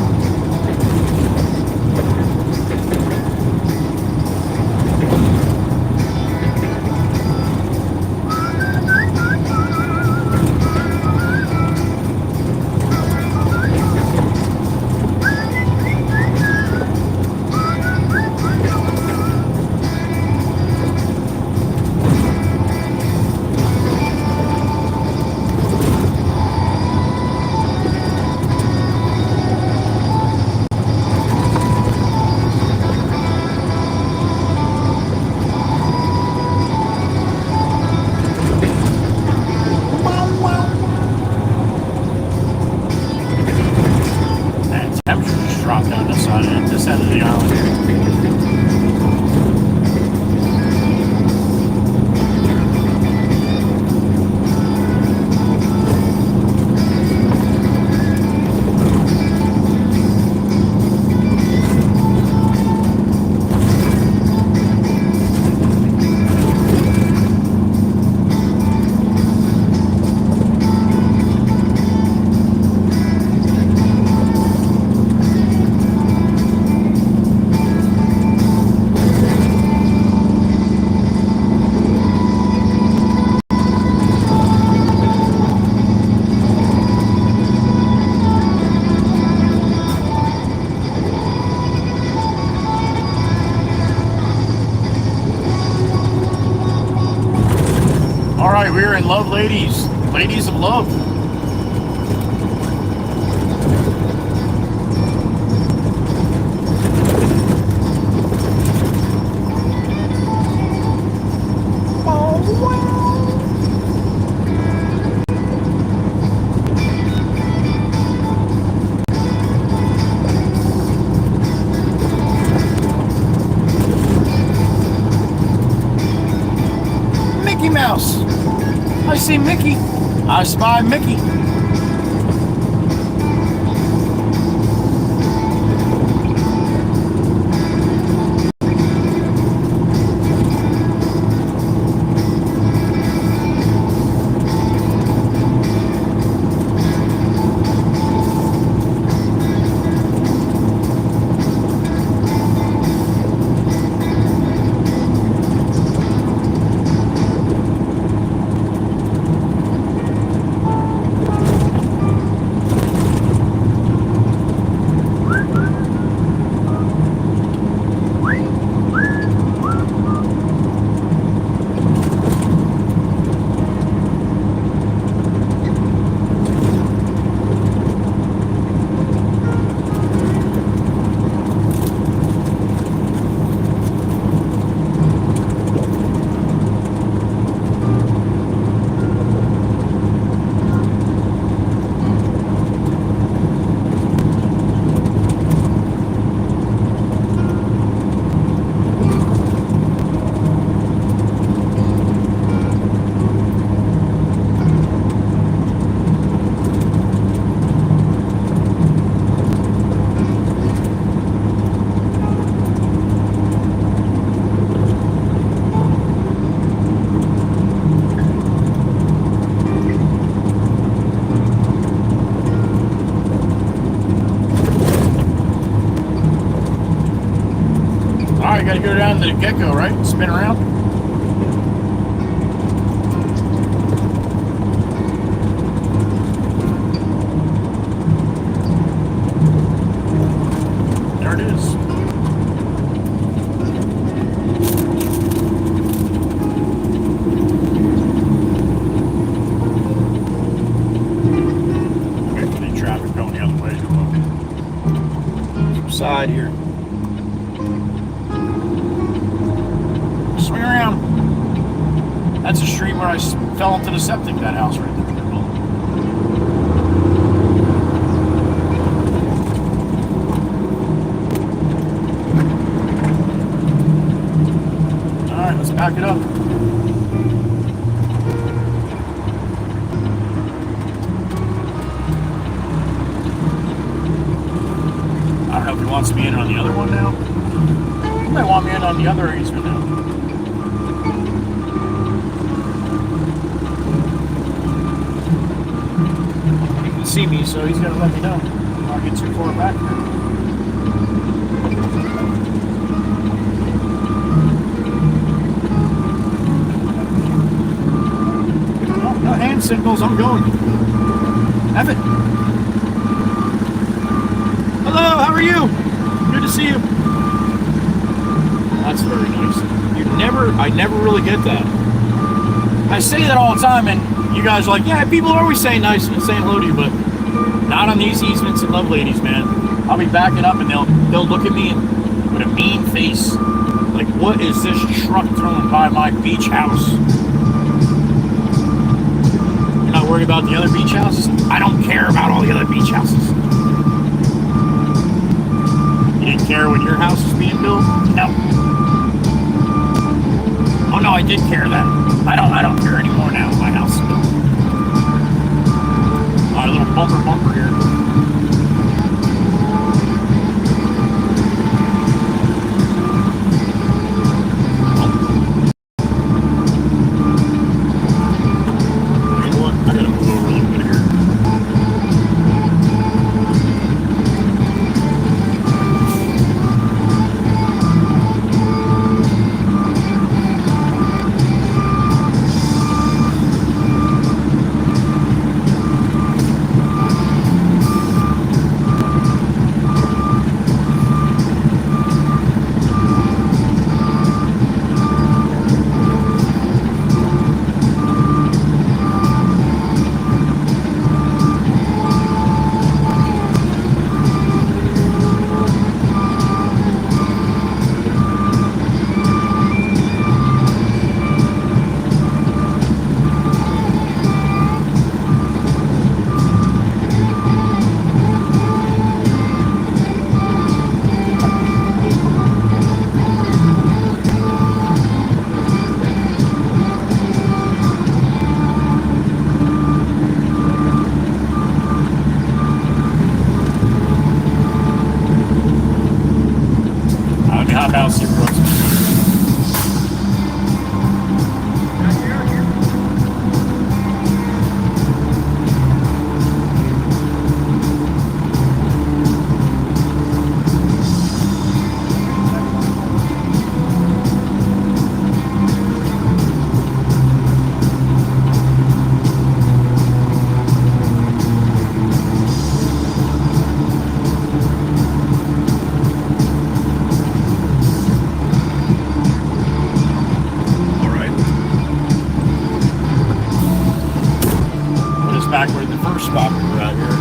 We're in love, ladies. Ladies of love. Mickey Mouse. I see Mickey. I spy Mickey. I gotta go down to the Gecko, right? Spin around. There it is. Okay, traffic going the other way. Side here. Swing around. That's a street where I fell into the septic, that house right there. Alright, let's back it up. I don't know if he wants me in on the other one now. He might want me in on the other easement now. He can see me, so he's got to let me know. I'll get too far back here. No hand signals, I'm going. Have it. Hello, how are you? Good to see you. That's very nice. I never really get that. I say that all the time, and you guys are like, yeah, people are always saying nice and saying hello to you, but not on these easements and love ladies, man. I'll be backing up, and they'll look at me with a mean face, like, what is this truck throwing by my beach house? You're not worried about the other beach houses? I don't care about all the other beach houses. You didn't care when your house was being built? No. Oh no, I did care then. I don't care anymore now. My house is built. All right, a little bumper here. You know what? I gotta move over a little bit here. House here, bro. Back where the first spot we were at here.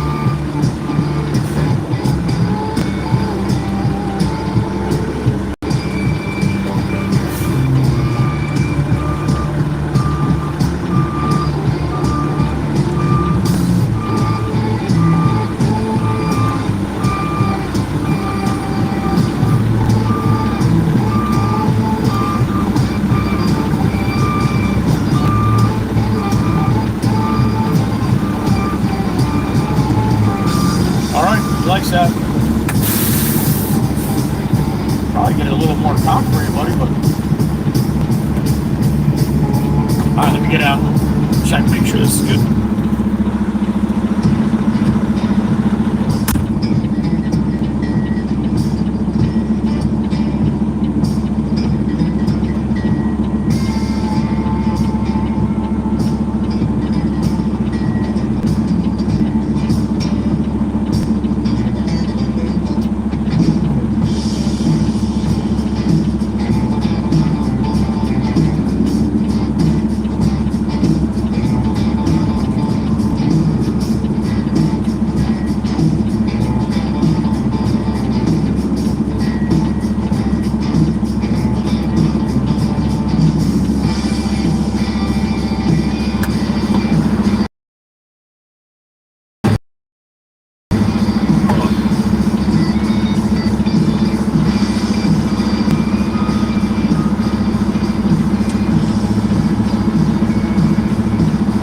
Likes that. Probably get a little more cock for you, buddy, but alright, let me get out. Check, make sure this is good.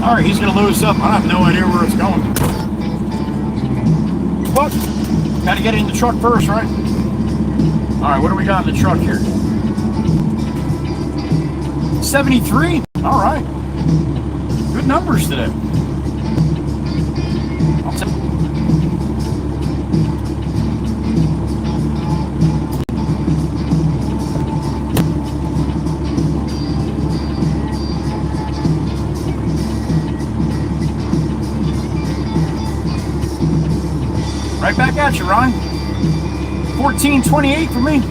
All right, he's gonna load us up. I have no idea where it's going. But gotta get it in the truck first, right? All right, what do we got in the truck here? 73. All right, good numbers today. Right back at you, Ryan. 1428 for me.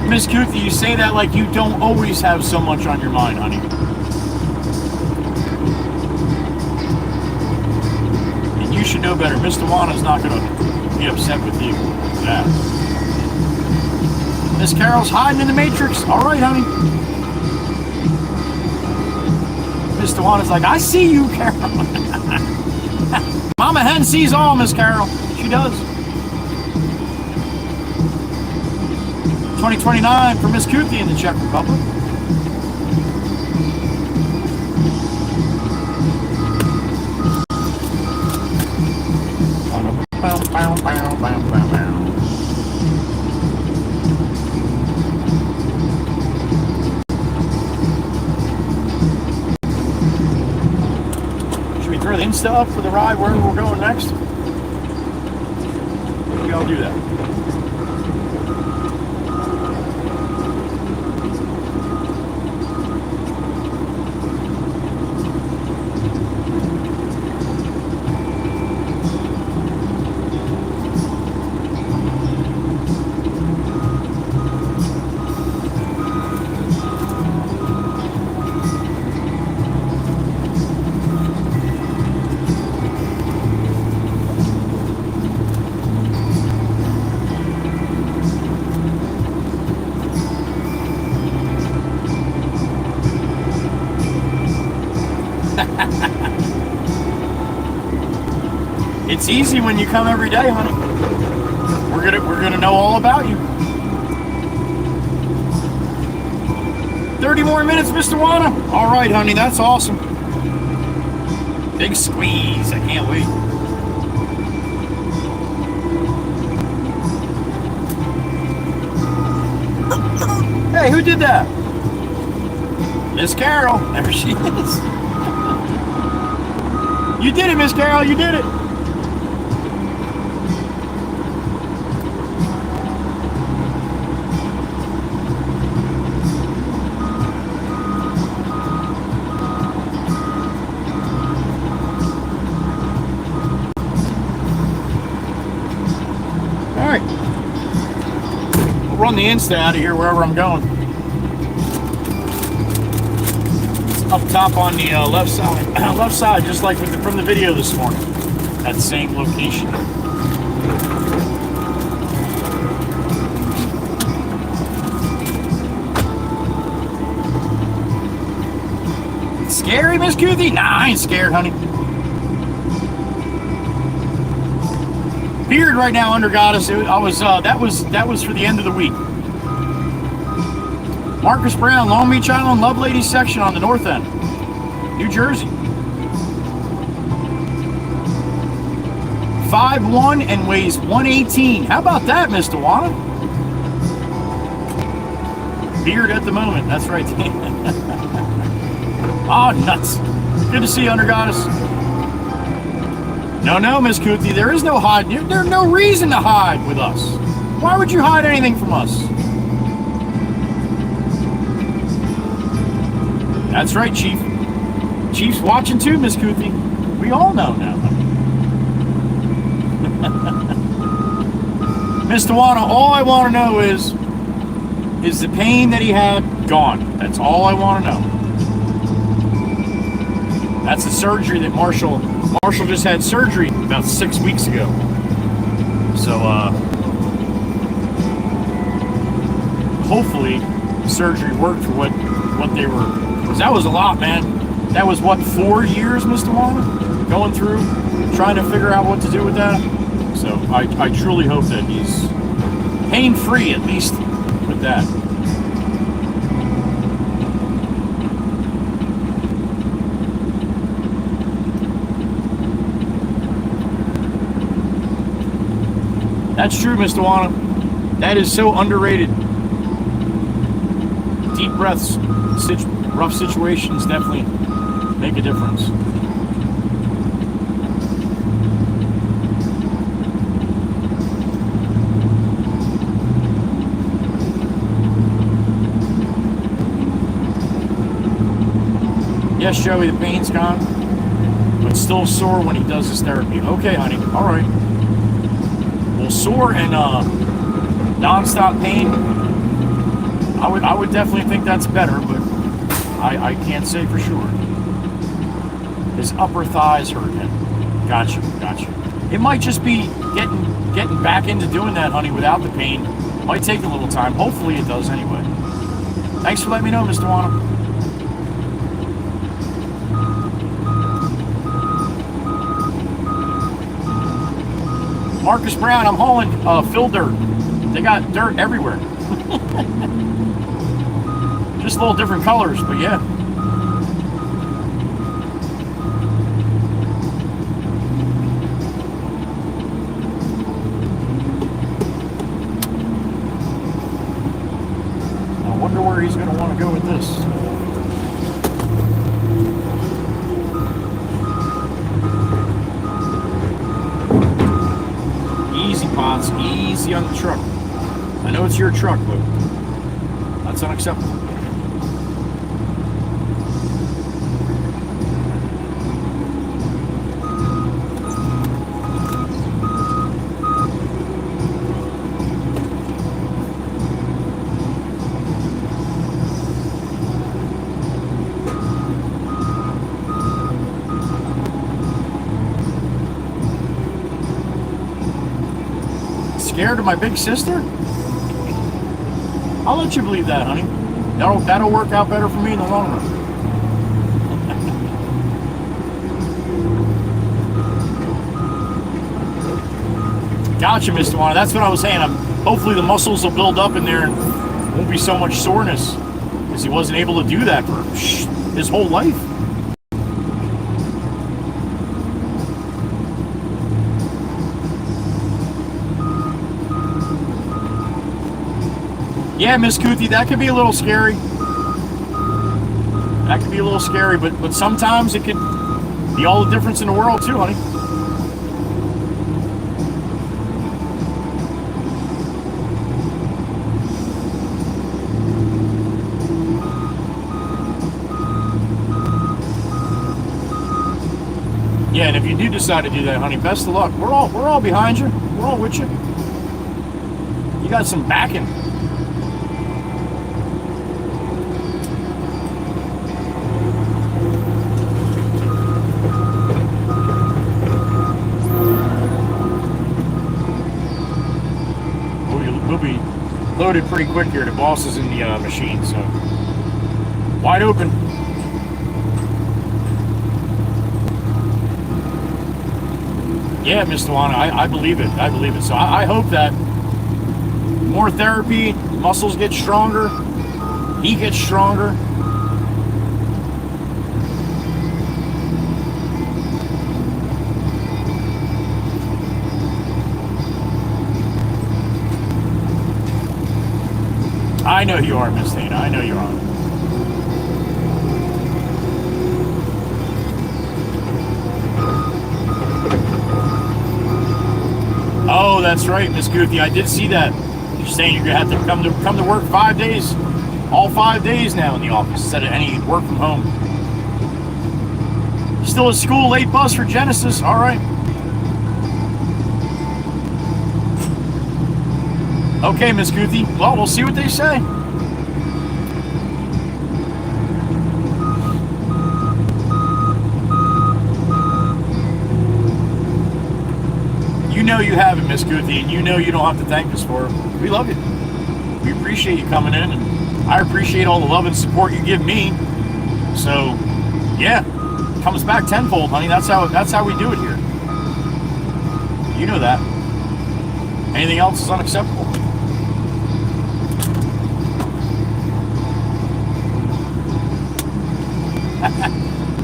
Miss Kuthi, you say that like you don't always have so much on your mind, honey. And you should know better. Miss Dewana's not going to be upset with you for that. Miss Carol's hiding in the Matrix. All right, honey. Miss Dewana's like, I see you, Carol. Mama Hen sees all, Miss Carol. She does. 2029 for Miss Kuthi in the Czech Republic. Should we throw the Insta up for the ride where we're going next? Maybe I'll do that. It's easy when you come every day, honey. We're gonna know all about you. 30 more minutes, Mr. Wana. All right, honey, that's awesome. Big squeeze. I can't wait. Hey, who did that? Miss Carol. There she is. You did it, Miss Carol. You did it. Run the Insta out of here wherever I'm going. It's up top on the left side, just like from the video this morning. That same location. Scary, Miss Kuthi? Nah, I ain't scared, honey. Beard right now under Goddess. That was for the end of the week. Marcus Brown, Long Beach Island, Love Ladies section on the north end, New Jersey. 5'1" and weighs 118. How about that, Miss Dewana? Beard at the moment. That's right. Oh, nuts. Good to see you, under Goddess. No, Miss Kuthi, there is no hiding. There's no reason to hide with us. Why would you hide anything from us? That's right, Chief. Chief's watching too, Miss Kuthi. We all know now. Miss Dewana, all I want to know is the pain that he had gone? That's all I want to know. That's the surgery that Marshall just had surgery about 6 weeks ago. So hopefully the surgery worked for what they were, because that was a lot, man. That was what, 4 years, Mr. Wanda, going through trying to figure out what to do with that. So I truly hope that he's pain-free, at least with that. That's true, Mr. Wanda. That is so underrated. Deep breaths, rough situations definitely make a difference. Yes, Joey, the pain's gone, but still sore when he does his therapy. Okay, honey. All right. Well, sore and non-stop pain, I would definitely think that's better, but I can't say for sure. His upper thighs hurt him. Gotcha. It might just be getting back into doing that, honey, without the pain. Might take a little time. Hopefully it does anyway. Thanks for letting me know, Mr. Wanda. Marcus Brown, I'm hauling fill dirt. They got dirt everywhere. Just a little different colors, but yeah. I wonder where he's going to want to go with this. Easy, Potts. Easy on the truck. I know it's your truck, but that's unacceptable. Scared of my big sister? I'll let you believe that, honey. That'll work out better for me in the long run. Gotcha, Mr. Wanda. That's what I was saying. Hopefully the muscles will build up in there and won't be so much soreness, because he wasn't able to do that for his whole life. Yeah, Miss Kuthi, that could be a little scary. That could be a little scary, but sometimes it could be all the difference in the world too, honey. Yeah, and if you do decide to do that, honey, best of luck. We're all behind you. We're all with you. You got some backing. We'll be loaded pretty quick here. The boss is in the machine, so wide open. Yeah, Mr. Wanda, I believe it. I believe it. So I hope that more therapy, muscles get stronger, he gets stronger. I know you are, Miss Dana. I know you are. Oh, that's right, Miss Guthrie. I did see that. You're saying you're gonna have to come to work 5 days, all 5 days now in the office instead of any work from home. Still at school, late bus for Genesis. All right. Okay, Miss Guthrie. Well, we'll see what they say. know you have it, Miss Guthie, and you know you don't have to thank us for it. We love you. We appreciate you coming in, and I appreciate all the love and support you give me. So, yeah, it comes back tenfold, honey. That's how we do it here. You know that. Anything else is unacceptable.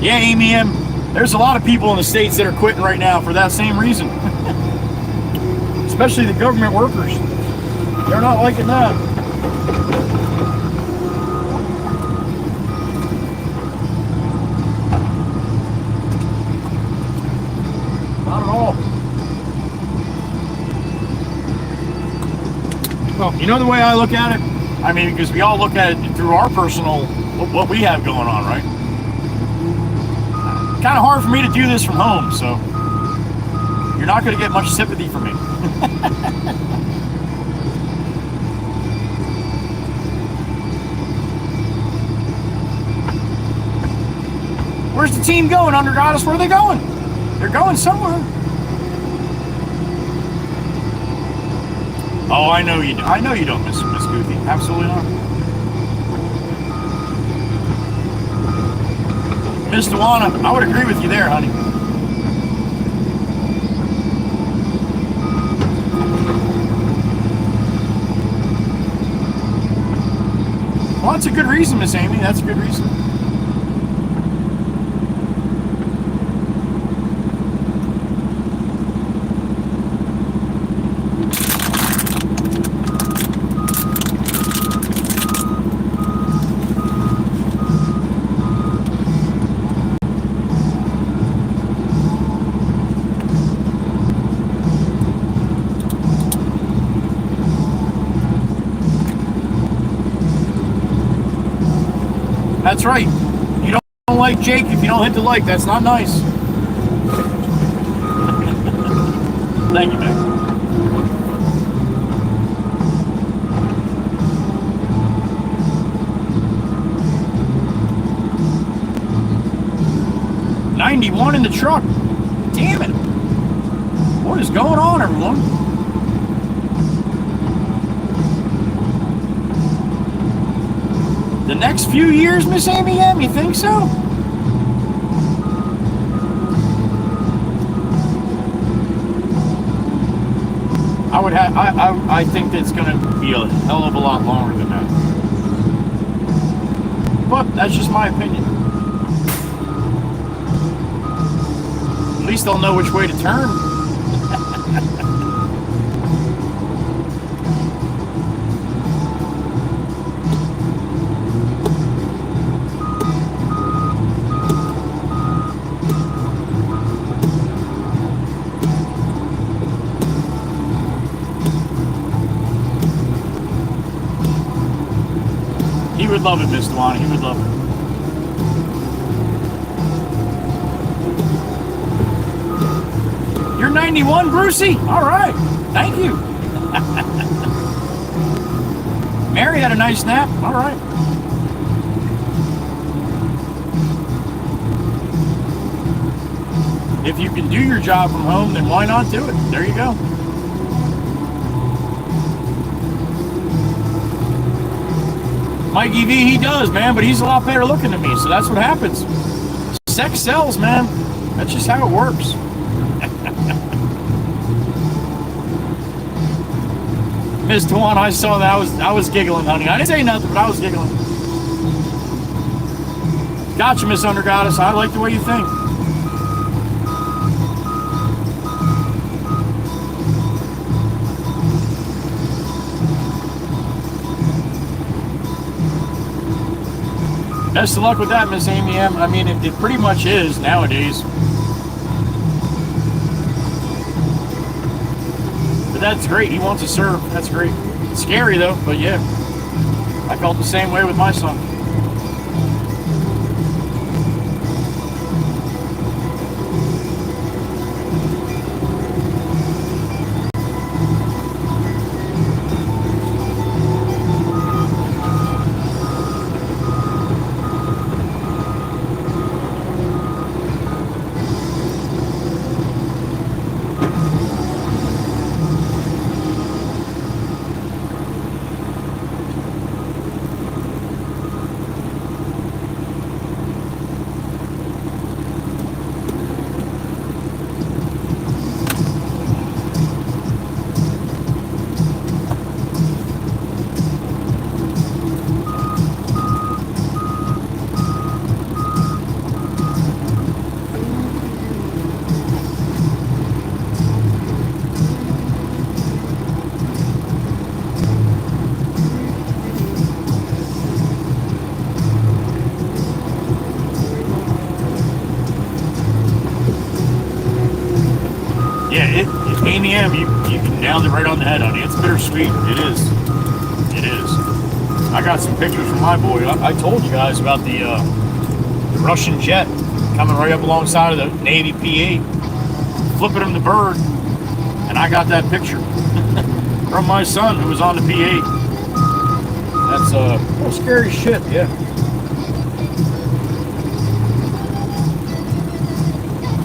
Yeah, Amy M. There's a lot of people in the States that are quitting right now for that same reason. Especially the government workers. They're not liking that. Not at all. Well, you know the way I look at it? I mean, because we all look at it through our personal, what we have going on, right? Kind of hard for me to do this from home, so you're not going to get much sympathy from me. Where's the team going, Under Goddess? Where are they going? They're going somewhere. Oh, I know you do. I know you don't, Miss Goofy. Absolutely not. Miss Dewana, I would agree with you there, honey. Well, that's a good reason, Miss Amy. That's a good reason. That's right. You don't like Jake if you don't hit the like. That's not nice. Thank you, Max. $91 in the truck. Damn it. What is going on, everyone? The next few years, Miss Amy M, you think so? I think it's gonna be a hell of a lot longer than that. But that's just my opinion. At least they'll know which way to turn. He would love it, Miss Dewana. He would love it. You're 91, Brucey? All right. Thank you. Mary had a nice nap. All right. If you can do your job from home, then why not do it? There you go. Mikey V, he does, man, but he's a lot better looking than me, so that's what happens. Sex sells, man. That's just how it works. Miss Tuan, I saw that. I was giggling, honey. I didn't say nothing, but I was giggling. Gotcha, Miss Undergoddess. I like the way you think. Best of luck with that, Miss Amy M. I mean, it pretty much is nowadays. But that's great. He wants to serve. That's great. It's scary, though, but yeah. I felt the same way with my son. EM, you nailed it right on the head, honey. It's bittersweet. It is. It is. I got some pictures from my boy. I told you guys about the Russian jet coming right up alongside of the Navy P-8, flipping him the bird, and I got that picture from my son who was on the P-8. That's scary shit, yeah.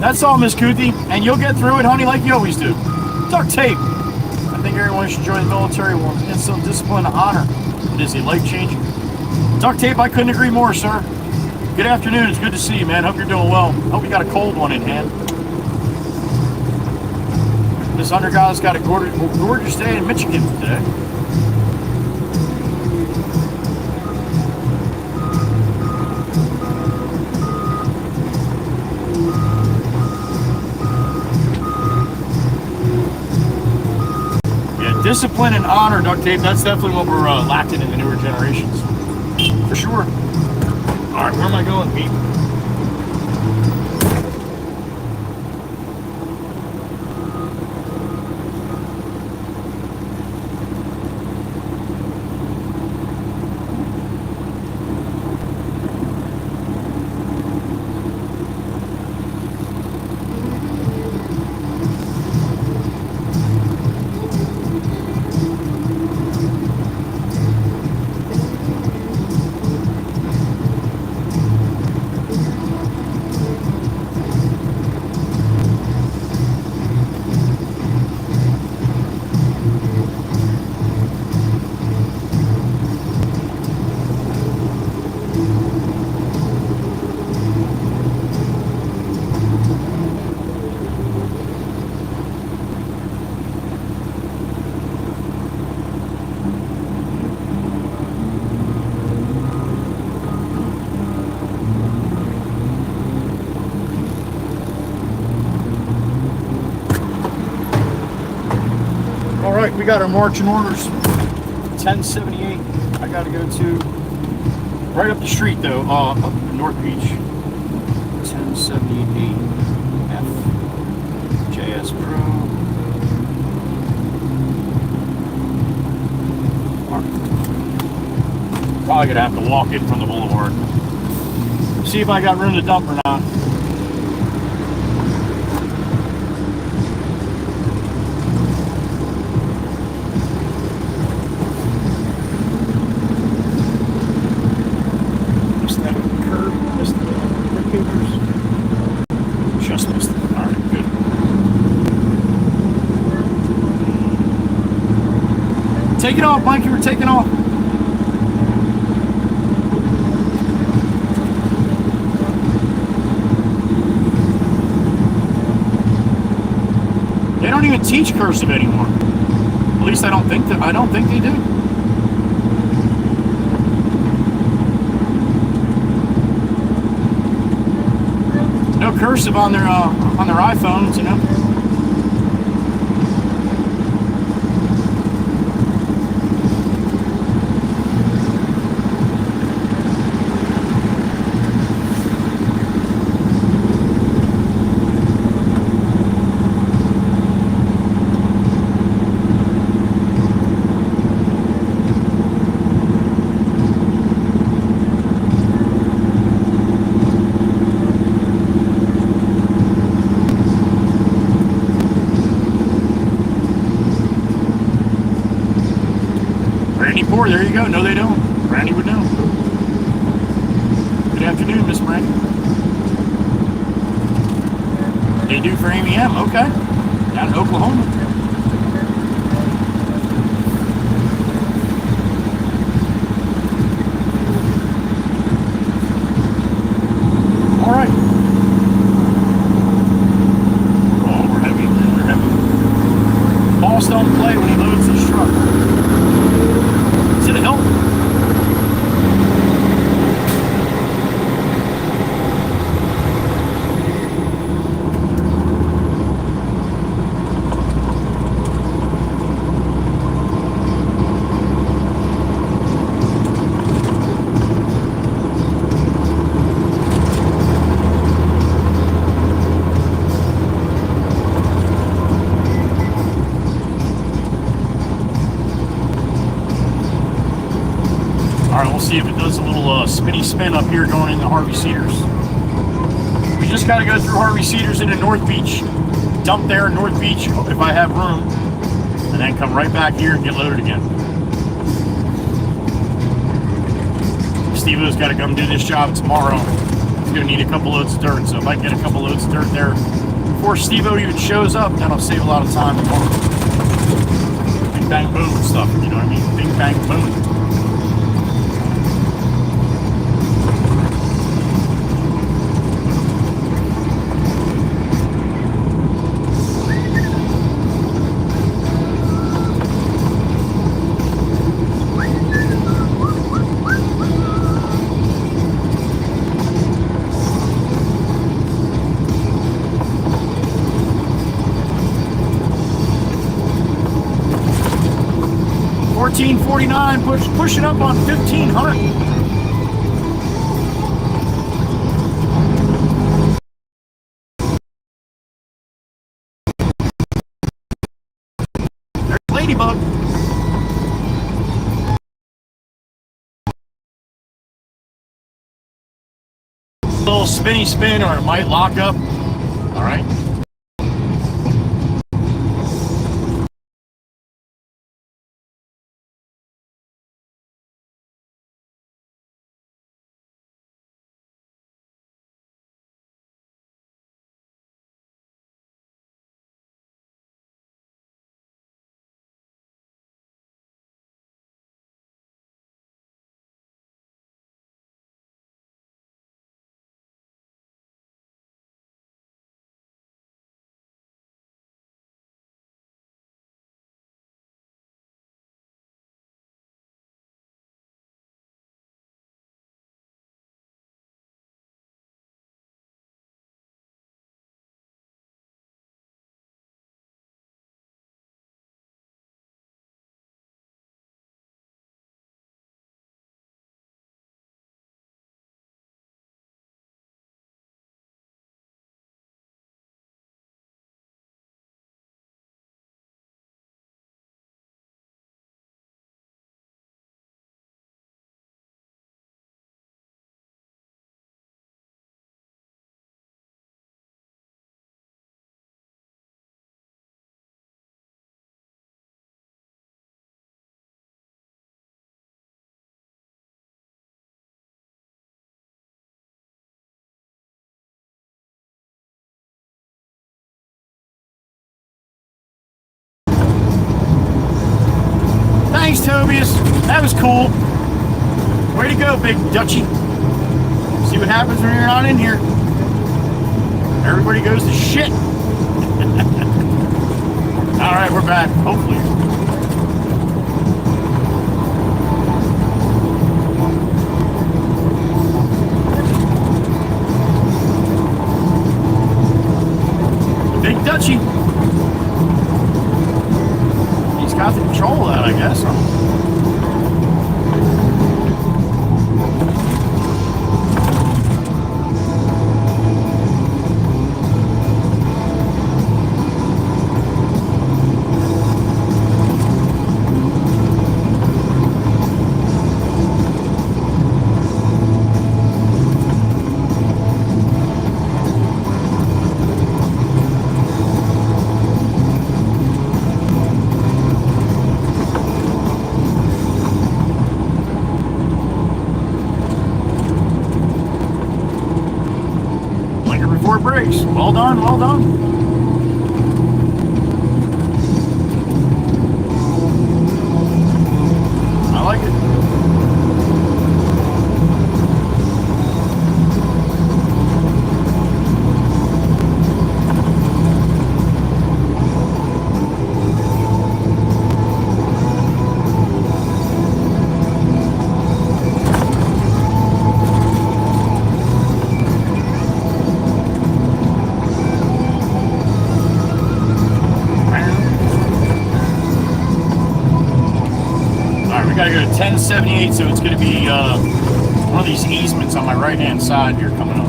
That's all, Miss Kuthi, and you'll get through it, honey, like you always do. Duct tape. I think everyone should join the military. Well, it's some discipline and honor. It is a life-changing. Duct tape, I couldn't agree more, sir. Good afternoon. It's good to see you, man. Hope you're doing well. Hope you got a cold one in hand. This underguy's got a gorgeous day in Michigan today. Discipline and honor, duct tape, that's definitely what we're lacking in the newer generations. For sure. Alright, where am I going, Pete? Alright, we got our marching orders. 1078. I gotta go to right up the street though, up in North Beach. 1078 F JS Pro. Probably gonna have to walk in from the boulevard. See if I got room to dump or not. Take it off, Mike. You were taking off. They don't even teach cursive anymore. At least I don't think they do. No cursive on their iPhones, you know. There you go. No, they don't. Brandy would know. Good afternoon, Miss Brandy. They do for AMM. Okay. Down in Oklahoma. All right. Oh, we're heavy. We're heavy. Boss don't play when he loads his truck. Is it a help? see if it does a little spinny spin up here going into Harvey Cedars. We just got to go through Harvey Cedars into North Beach, dump there in North Beach if I have room, and then come right back here and get loaded again. Steve-O's got to come do this job tomorrow. He's going to need a couple loads of dirt, so if I can get a couple loads of dirt there before Steve-O even shows up, that'll save a lot of time tomorrow. Bing, bang, boom and stuff, you know what I mean? Bing, bang, boom. 1449, pushing up on 1500. There's Ladybug. A little spinny spin, or it might lock up. All right. Thanks, Tobias. That was cool. Way to go, Big Dutchie. See what happens when you're not in here. Everybody goes to shit. All right, we're back. Hopefully. Big Dutchie. He's got the control of that, I guess. Breaks. Well done, well done. I like it. Gotta go to 1078, so it's gonna be one of these easements on my right hand side here coming up.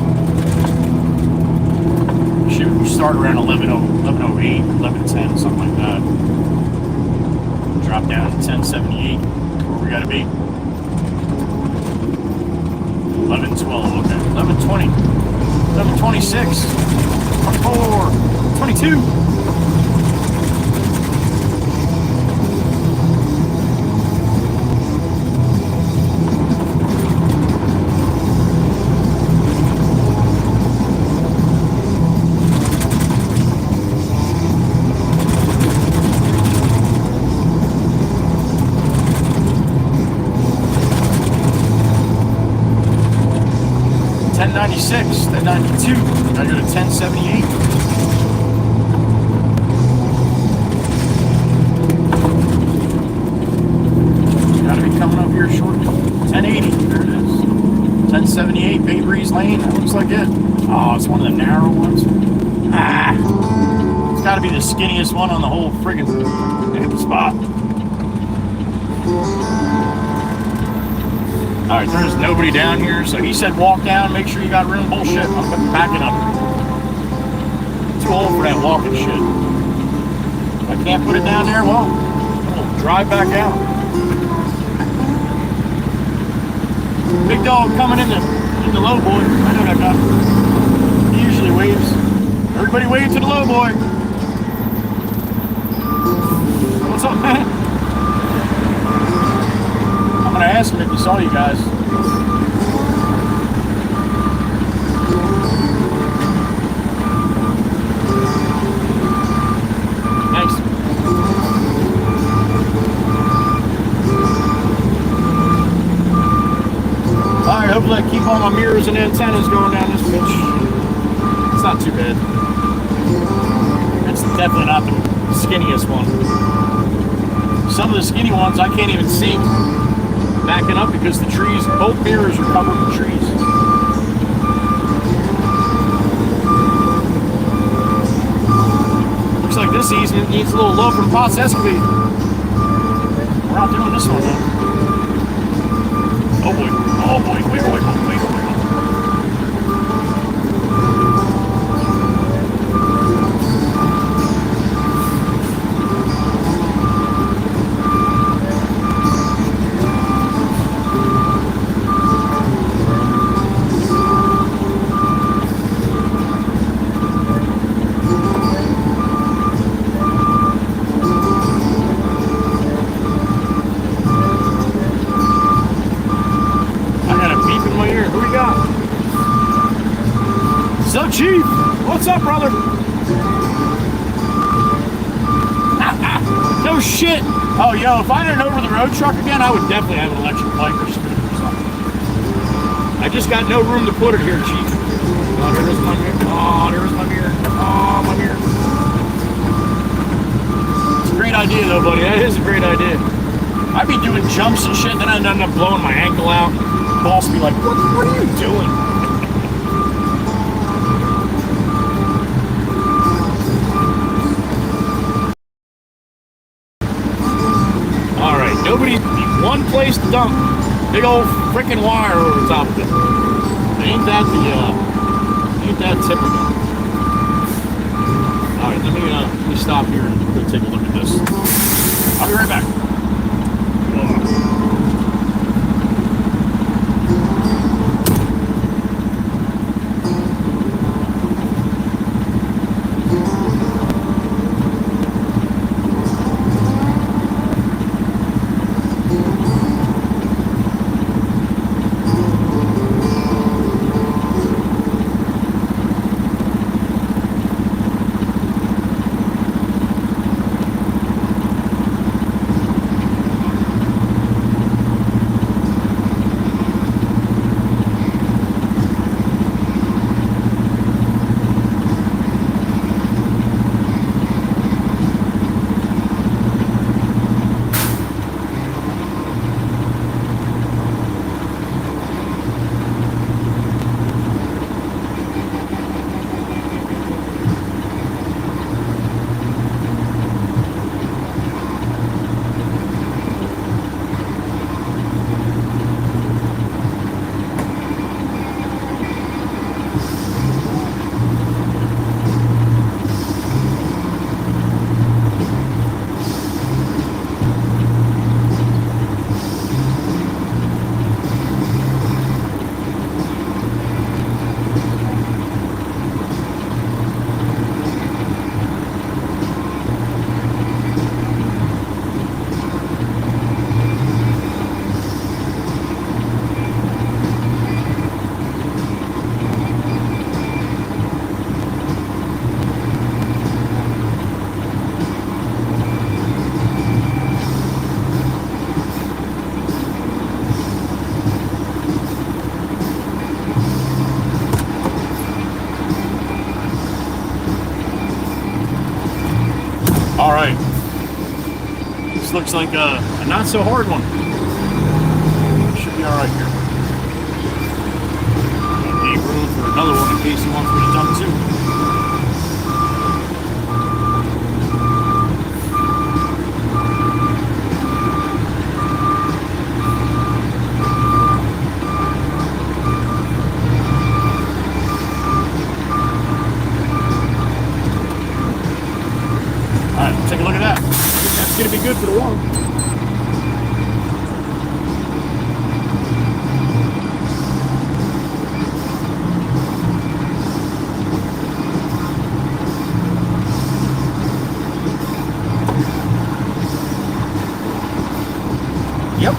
Should start around 1108, 1110, something like that. Drop down to 1078, where we gotta be. 11:12. Okay. 11:20. 11:26. 24. 22. $10.96, $10.92, I go to $10.78. Gotta be coming up here shortly. $10.80, there it is. $10.78, Bay Breeze Lane, that looks like it. Oh, it's one of the narrow ones. Ah, it's gotta be the skinniest one on the whole friggin' spot. Alright, there's nobody down here, so he said walk down, make sure you got room. Bullshit, I'm backing up. Too old for that walking shit. If I can't put it down there, well, we'll drive back out. Big dog coming in the low boy. I know that guy. He usually waves. Everybody wave to the low boy. What's up, man? I'm gonna ask him if he saw you guys. Thanks. Alright, hopefully I keep all my mirrors and antennas going down this bitch. It's not too bad. It's definitely not the skinniest one. Some of the skinny ones I can't even see backing up because the trees, both mirrors are covered in trees. Looks like this easement needs a little love from Potts Excavate. We're not doing this one though. Oh boy, wiggle, wiggle, wiggle, wiggle. So Chief, what's up, brother? No shit. Oh, yo, if I had an over-the-road truck again, I would definitely have an electric bike or scooter or something. I just got no room to put it here, Chief. Oh, there's my mirror. Oh, there's my mirror. Oh, my mirror. It's a great idea, though, buddy. That is a great idea. I'd be doing jumps and shit, then I'd end up blowing my ankle out. Boss be like, what are you doing? Nobody, one place to dump big old freaking wire over the top of it. Ain't that typical? All right, let me stop here and go take a look at this. I'll be right back. This looks like a not so hard one. Should be all right here. Make room for another one in case he wants me to dump too. Alright, take a look at that. I think that's going to be good for the water. Yep,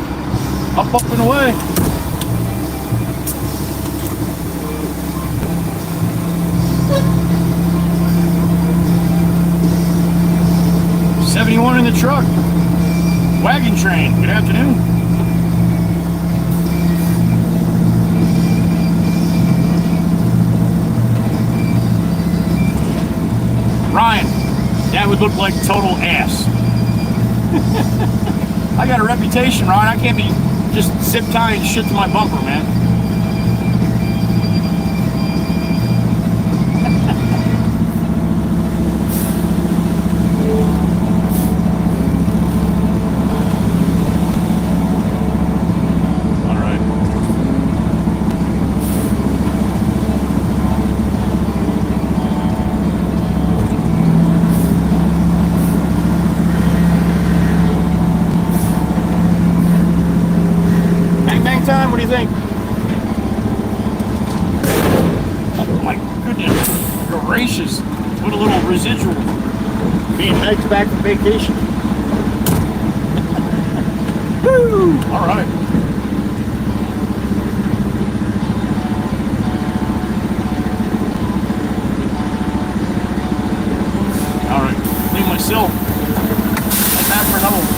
up and away. '71 in the truck. Wagon train. Good afternoon. Ryan, that would look like total ass. I got a reputation, Ryan. I can't be just zip tying shit to my bumper, man. All right. Time, what do you think? Oh my goodness gracious, what a little residual. Me and Meg's back from vacation. Woo! Alright. Alright, clean myself. I'm back for another one.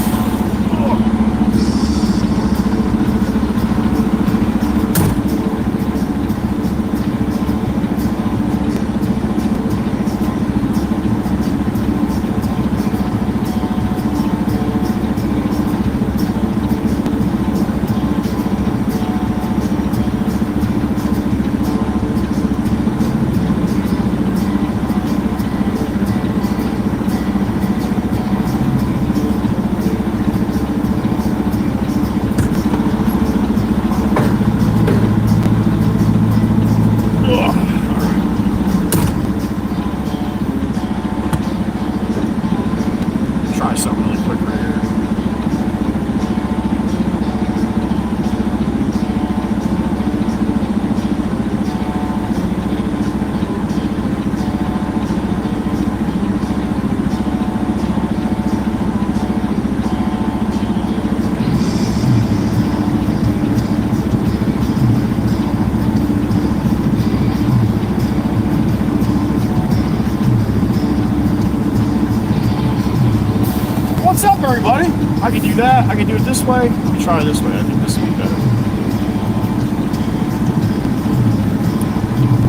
What's up, everybody? I can do that. I can do it this way. Let me try it this way. I think this will be better.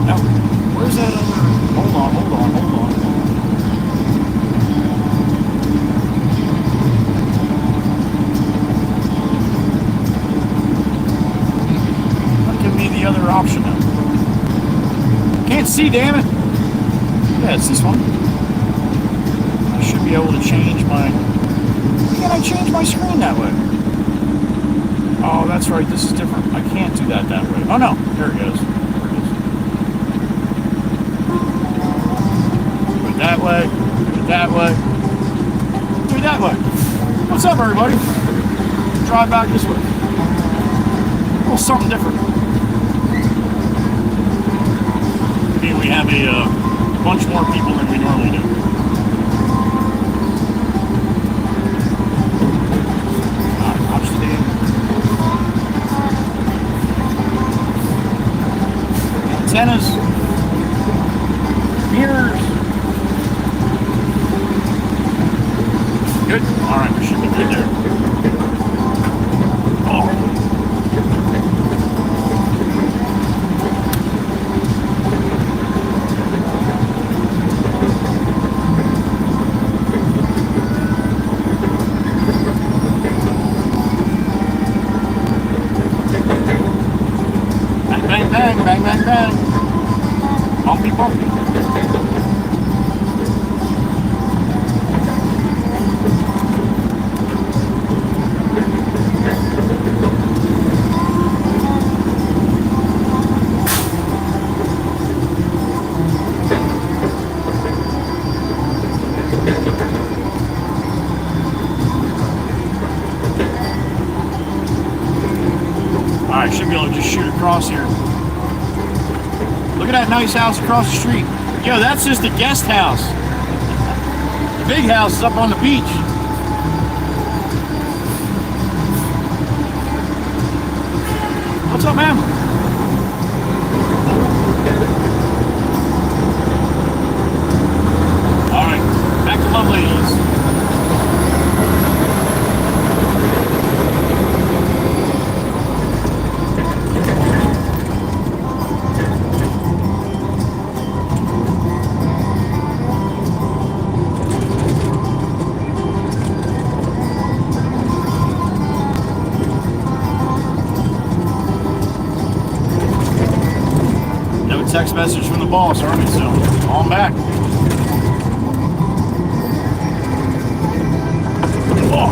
Now, where's that other? Hold on. What can be the other option now? Can't see, damn it. Yeah, it's this one. I should be able to change my... Why can't I change my screen that way? Oh, that's right. This is different. I can't do that way. Oh, no. There it goes. Do it that way. Do it that way. Do it that way. What's up, everybody? Drive back this way. A little something different. Okay, we have a bunch more people than we normally do. Antennas, mirrors. Good. All right, we should be good there. Oh. man. Bumpy, bumpy. I should be able to just shoot across here. Look at that nice house across the street. Yo, that's just a guest house. The big house is up on the beach. What's up, man? All right, back to Love Ladies. Text message from the boss, aren't we? So, on back. Oh.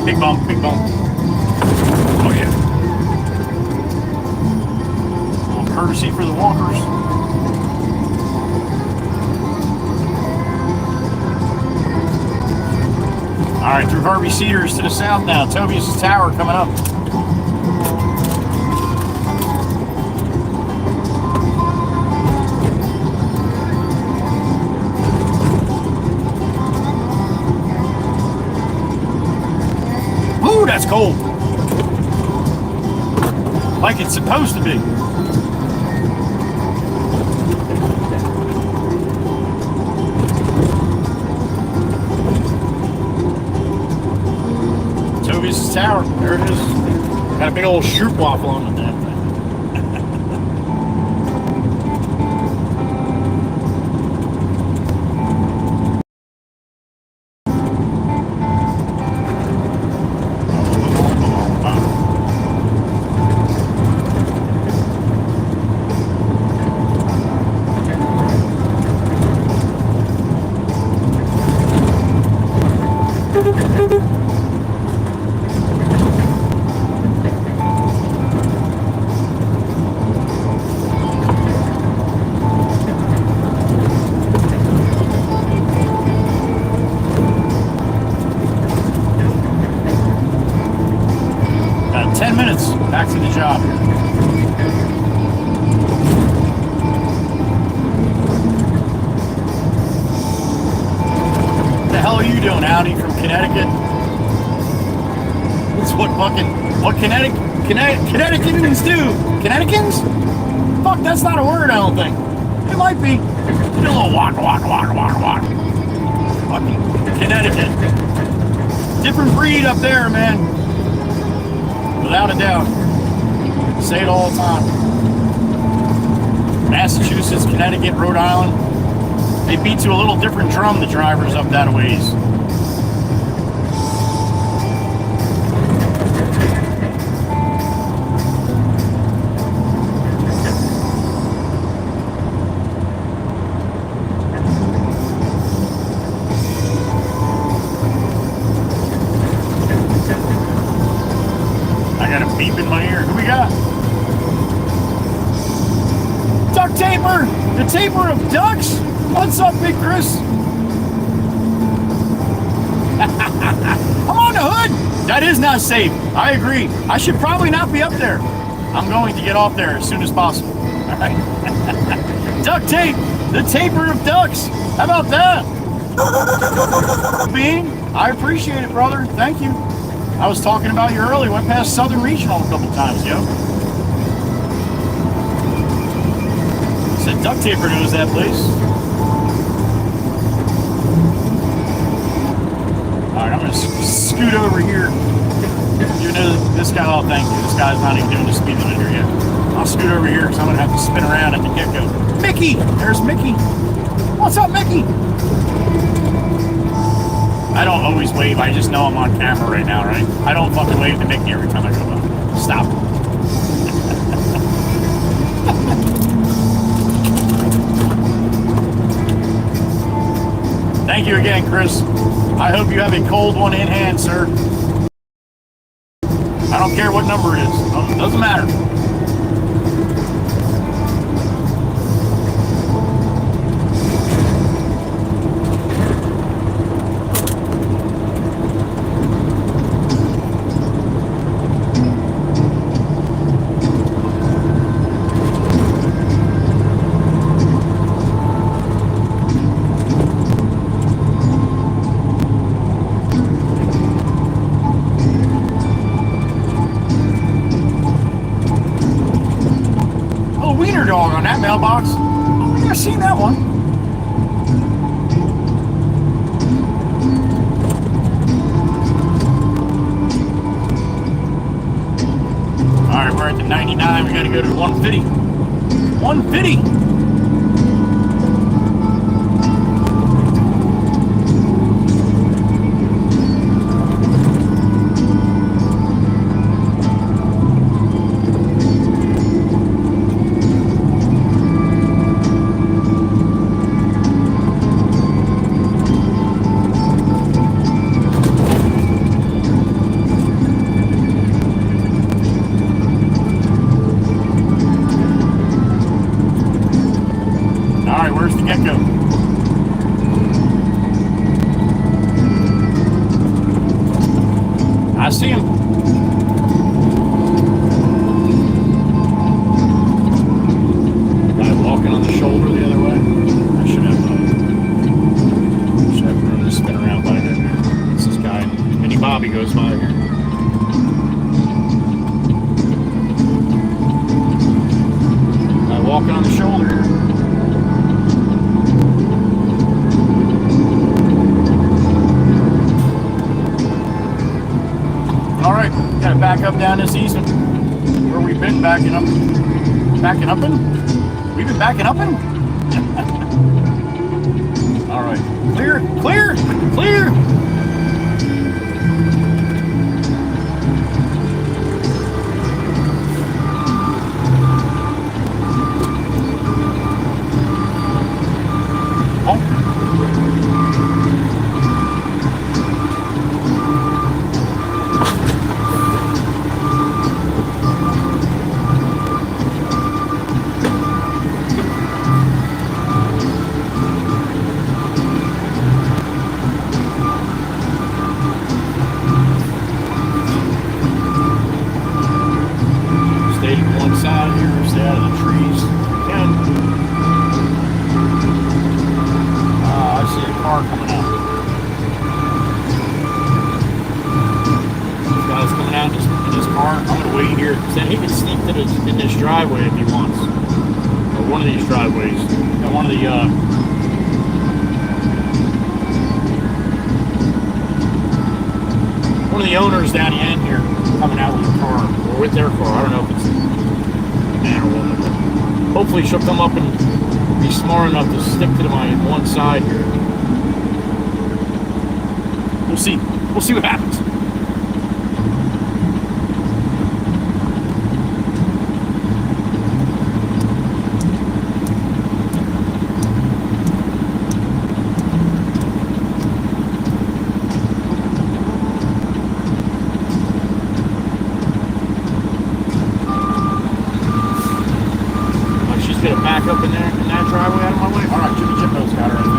Big bump, big bump. Oh yeah. A little courtesy for the walkers. All right, through Harvey Cedars to the south now. Tobias' Tower coming up. Ooh, that's cold. Like it's supposed to be. Tobias' Tower, there it is. Got a big old shroop waffle on the damn thing. Back to the job. What the hell are you doing, Howdy, from Connecticut? That's what Connecticutans do. Connecticutans? Fuck, that's not a word, I don't think. It might be. Do a little walk. Fucking Connecticut. Different breed up there, man. Without a doubt. Say it all the time. Massachusetts, Connecticut, Rhode Island. They beat to a little different drum, the drivers up that ways. I got a beep in my ear. Who we got? Duck Taper! The taper of ducks? What's up, Big Chris? I'm on the hood! That is not safe. I agree. I should probably not be up there. I'm going to get off there as soon as possible. All right. Duct tape! The taper of ducks! How about that? Bean, I appreciate it, brother. Thank you. I was talking about you earlier. Went past Southern Regional a couple times, yo. Said Duct Taper knows that place. Alright, I'm gonna scoot over here. You know, this guy, oh thank you. This guy's not even doing the speed limit here yet. I'll scoot over here because I'm gonna have to spin around at the get-go. Mickey! There's Mickey. What's up, Mickey? I don't always wave. I just know I'm on camera right now, right? I don't fucking wave to Mickey every time I go up. Stop. Thank you again, Chris. I hope you have a cold one in hand, sir. I don't care what number it is. Doesn't matter. Dog on that mailbox. I've never seen that one. Alright, we're at the 99. We gotta go to 150. 150! I see him. Guy walking on the shoulder the other way. I should have room to spin around by there. It's this guy. Minnie Bobby goes by here. Guy walking on the shoulder here. Alright, gotta back up down this easement where we've been backing up. Backing up in? We've been backing up in? Alright. Clear, clear, clear! In this driveway if he wants, or one of these driveways, and one of the owners down the end here coming out with a car, or with their car. I don't know if it's a man or woman, but hopefully she'll come up and be smart enough to stick to my one side here. We'll see. We'll see what happens. Back up in there, in that driveway out of my way. All right, Jimmy Jimbo's got her, I think.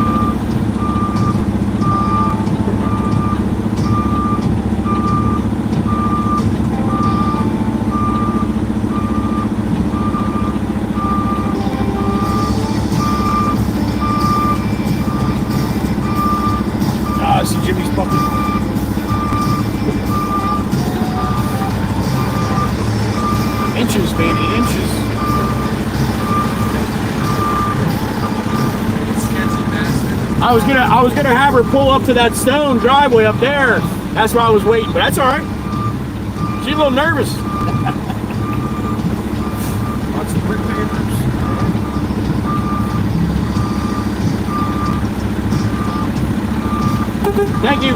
I see Jimmy's bucket. Inches, baby, inches. I was gonna have her pull up to that stone driveway up there. That's why I was waiting, but that's all right. She's a little nervous. Watch the brick pavers. Thank you.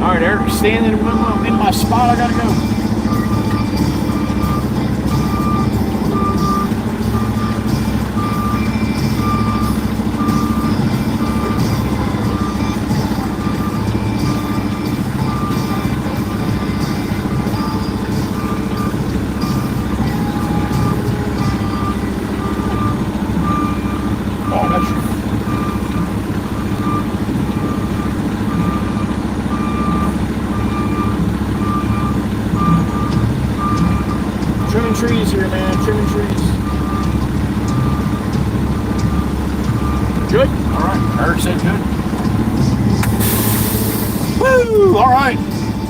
All right, Eric, standing in my spot. I gotta go. Oh, that's trimming trees here, man. Trimming trees. Good? All right. Eric said good. Woo! All right.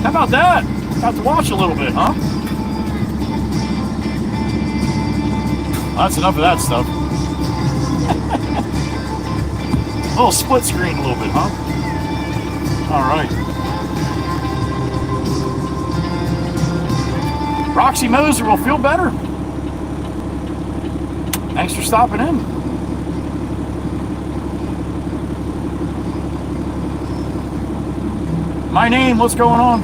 How about that? Got to watch a little bit, huh? Well, that's enough of that stuff. A little split screen a little bit, huh? All right. Roxy Moser will feel better. Thanks for stopping in. My name, what's going on?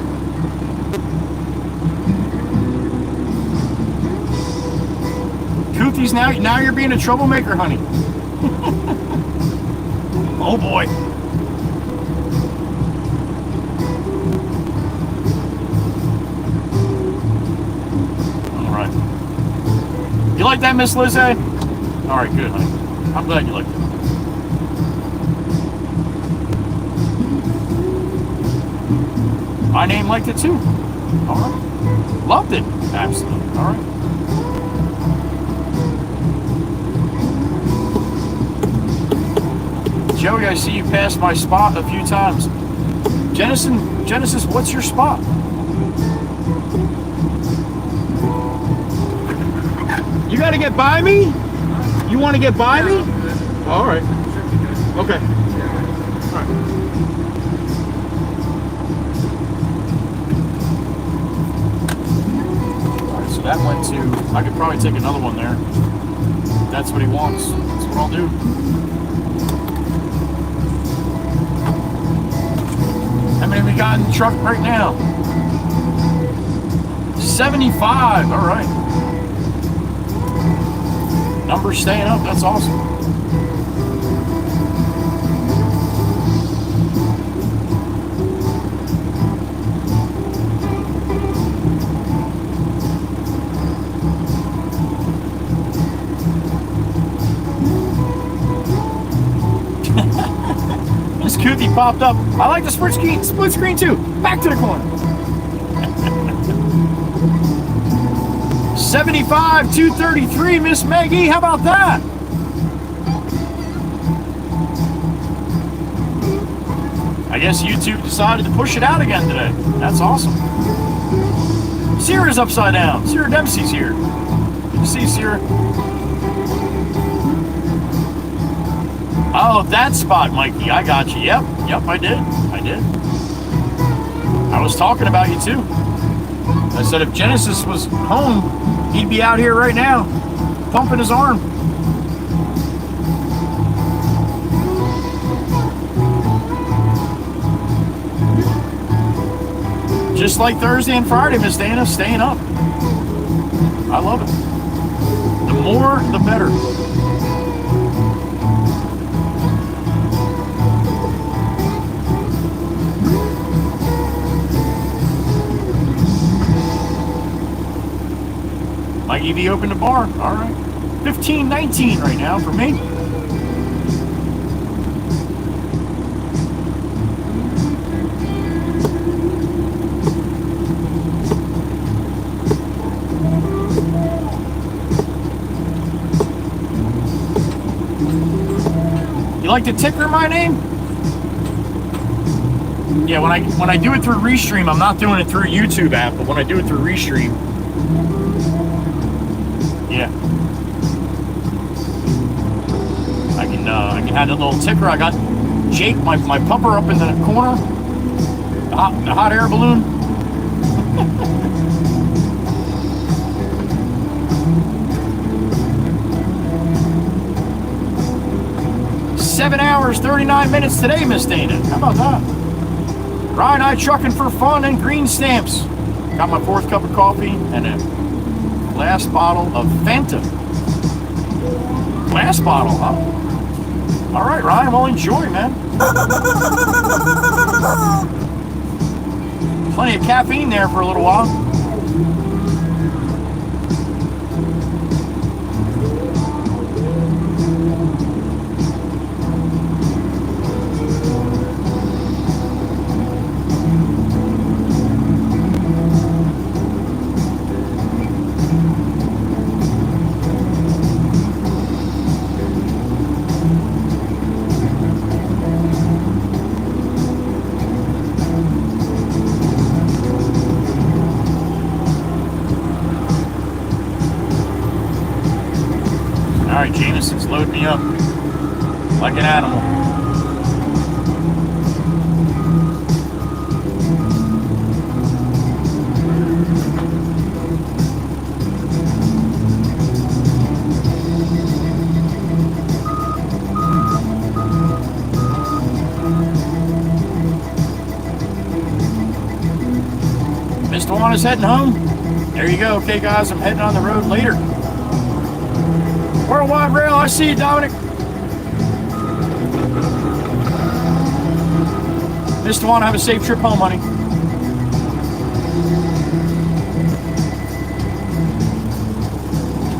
Koothies, now you're being a troublemaker, honey. Oh boy. You like that, Miss Lizzie? All right, good, honey. I'm glad you liked it. My name liked it too. All right. Loved it. Absolutely. All right. Joey, I see you pass my spot a few times. Genesis, what's your spot? You got to get by me? You want to get by me? All right. Okay. All right. All right, so that went to, I could probably take another one there. If that's what he wants. That's what I'll do. How many we got in the truck right now? 75. All right. Numbers staying up, that's awesome. Miss Koothie popped up. I like the split screen too. Back to the corner. 75, 233, Miss Maggie. How about that? I guess YouTube decided to push it out again today. That's awesome. Sierra's upside down. Sierra Dempsey's here. Good to see you, Sierra. Oh, that spot, Mikey. I got you. Yep, I did. I was talking about you too. I said if Genesis was home, he'd be out here right now, pumping his arm. Just like Thursday and Friday, Miss Dana, staying up. I love it. The more, the better. Mike EV opened the bar. All right. 15-19 right now for me. You like the ticker, my name? Yeah, when I do it through Restream, I'm not doing it through a YouTube app, but when I do it through Restream, yeah, I can and I had a little ticker. I got Jake, my pupper, up in the corner, the hot air balloon. 7 hours, 39 minutes today, Miss Dana. How about that? Ryan and I trucking for fun and green stamps. Got my 4th cup of coffee and a glass bottle of Fanta. Glass bottle, huh? All right, Ryan, well, enjoy, man. Plenty of caffeine there for a little while. All right, Jameson's loading me up like an animal. Mr. Juan is heading home. There you go. Okay, guys, I'm heading on the road later. Worldwide Rail, I see you, Dominic. Mr. Juan, have a safe trip home, honey.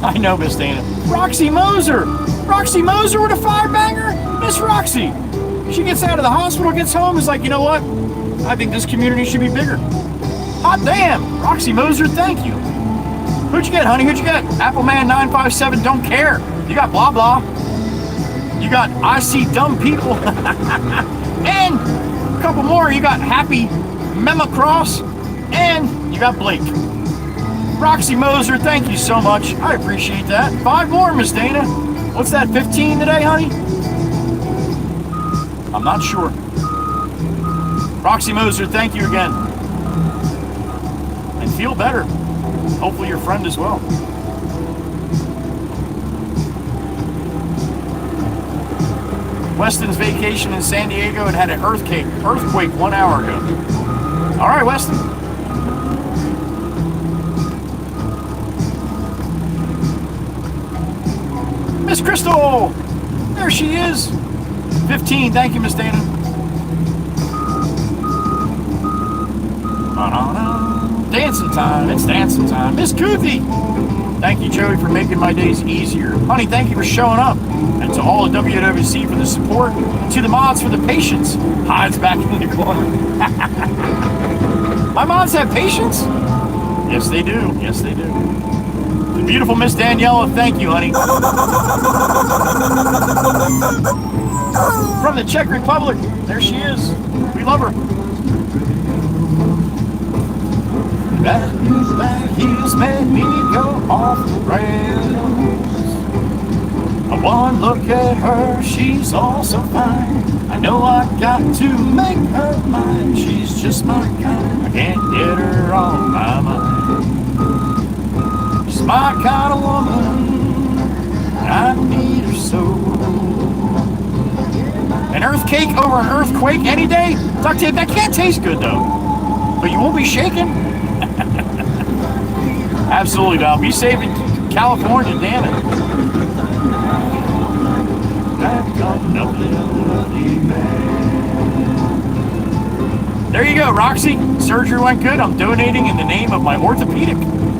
I know, Miss Dana. Roxy Moser! Roxy Moser with a firebanger? Miss Roxy! She gets out of the hospital, gets home, is like, you know what? I think this community should be bigger. Hot damn! Roxy Moser, thank you. Who'd you get, honey? Who'd you get? Appleman 957, don't care. You got blah blah. You got I see dumb people. And a couple more. You got Happy Memacross. And you got Blake. Roxy Moser, thank you so much. I appreciate that. 5 more, Miss Dana. What's that, 15 today, honey? I'm not sure. Roxy Moser, thank you again. And feel better. Hopefully your friend as well. Weston's vacation in San Diego and had an earthquake 1 hour ago. All right, Weston. Miss Crystal! There she is. 15, thank you, Miss Dana. Dancing time, it's dancing time. Miss Kuthi! Thank you, Joey, for making my days easier. Honey, thank you for showing up. And to all of WWC for the support. And to the mods for the patience. Hides back in the corner. My mods have patience? Yes, they do. Yes, they do. The beautiful Miss Daniela, thank you, honey. From the Czech Republic. There she is. We love her. Bad heels made me go off the rails. One look at her, she's all so fine. I know I got to make her mine. She's just my kind. I can't get her on my mind. She's my kind of woman. I need her so. An earth cake over an earthquake any day? Duct tape, that can't taste good though. But you won't be shaking? Absolutely, Val. Be safe in California, damn it. There you go, Roxy. Surgery went good. I'm donating in the name of my orthopedic.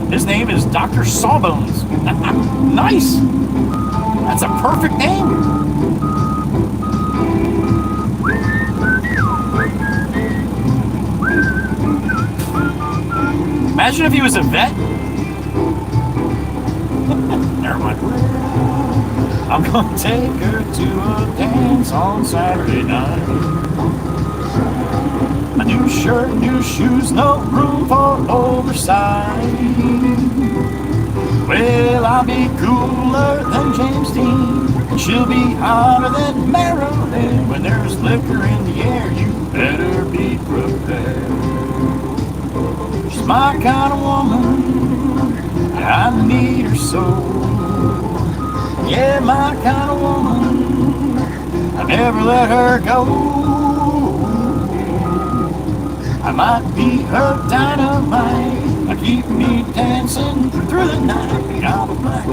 His name is Dr. Sawbones. Nice. That's a perfect name. Imagine if he was a vet. Never mind. I'm gonna take her to a dance on Saturday night. A new shirt, new shoes, no room for oversight. Well, I'll be cooler than James Dean. She'll be hotter than Maryland. When there's liquor in the air, you better be prepared. She's my kind of woman, I need her so. Yeah, my kind of woman, I never let her go. I might be her dynamite, I keep me dancing through the night. I'm a black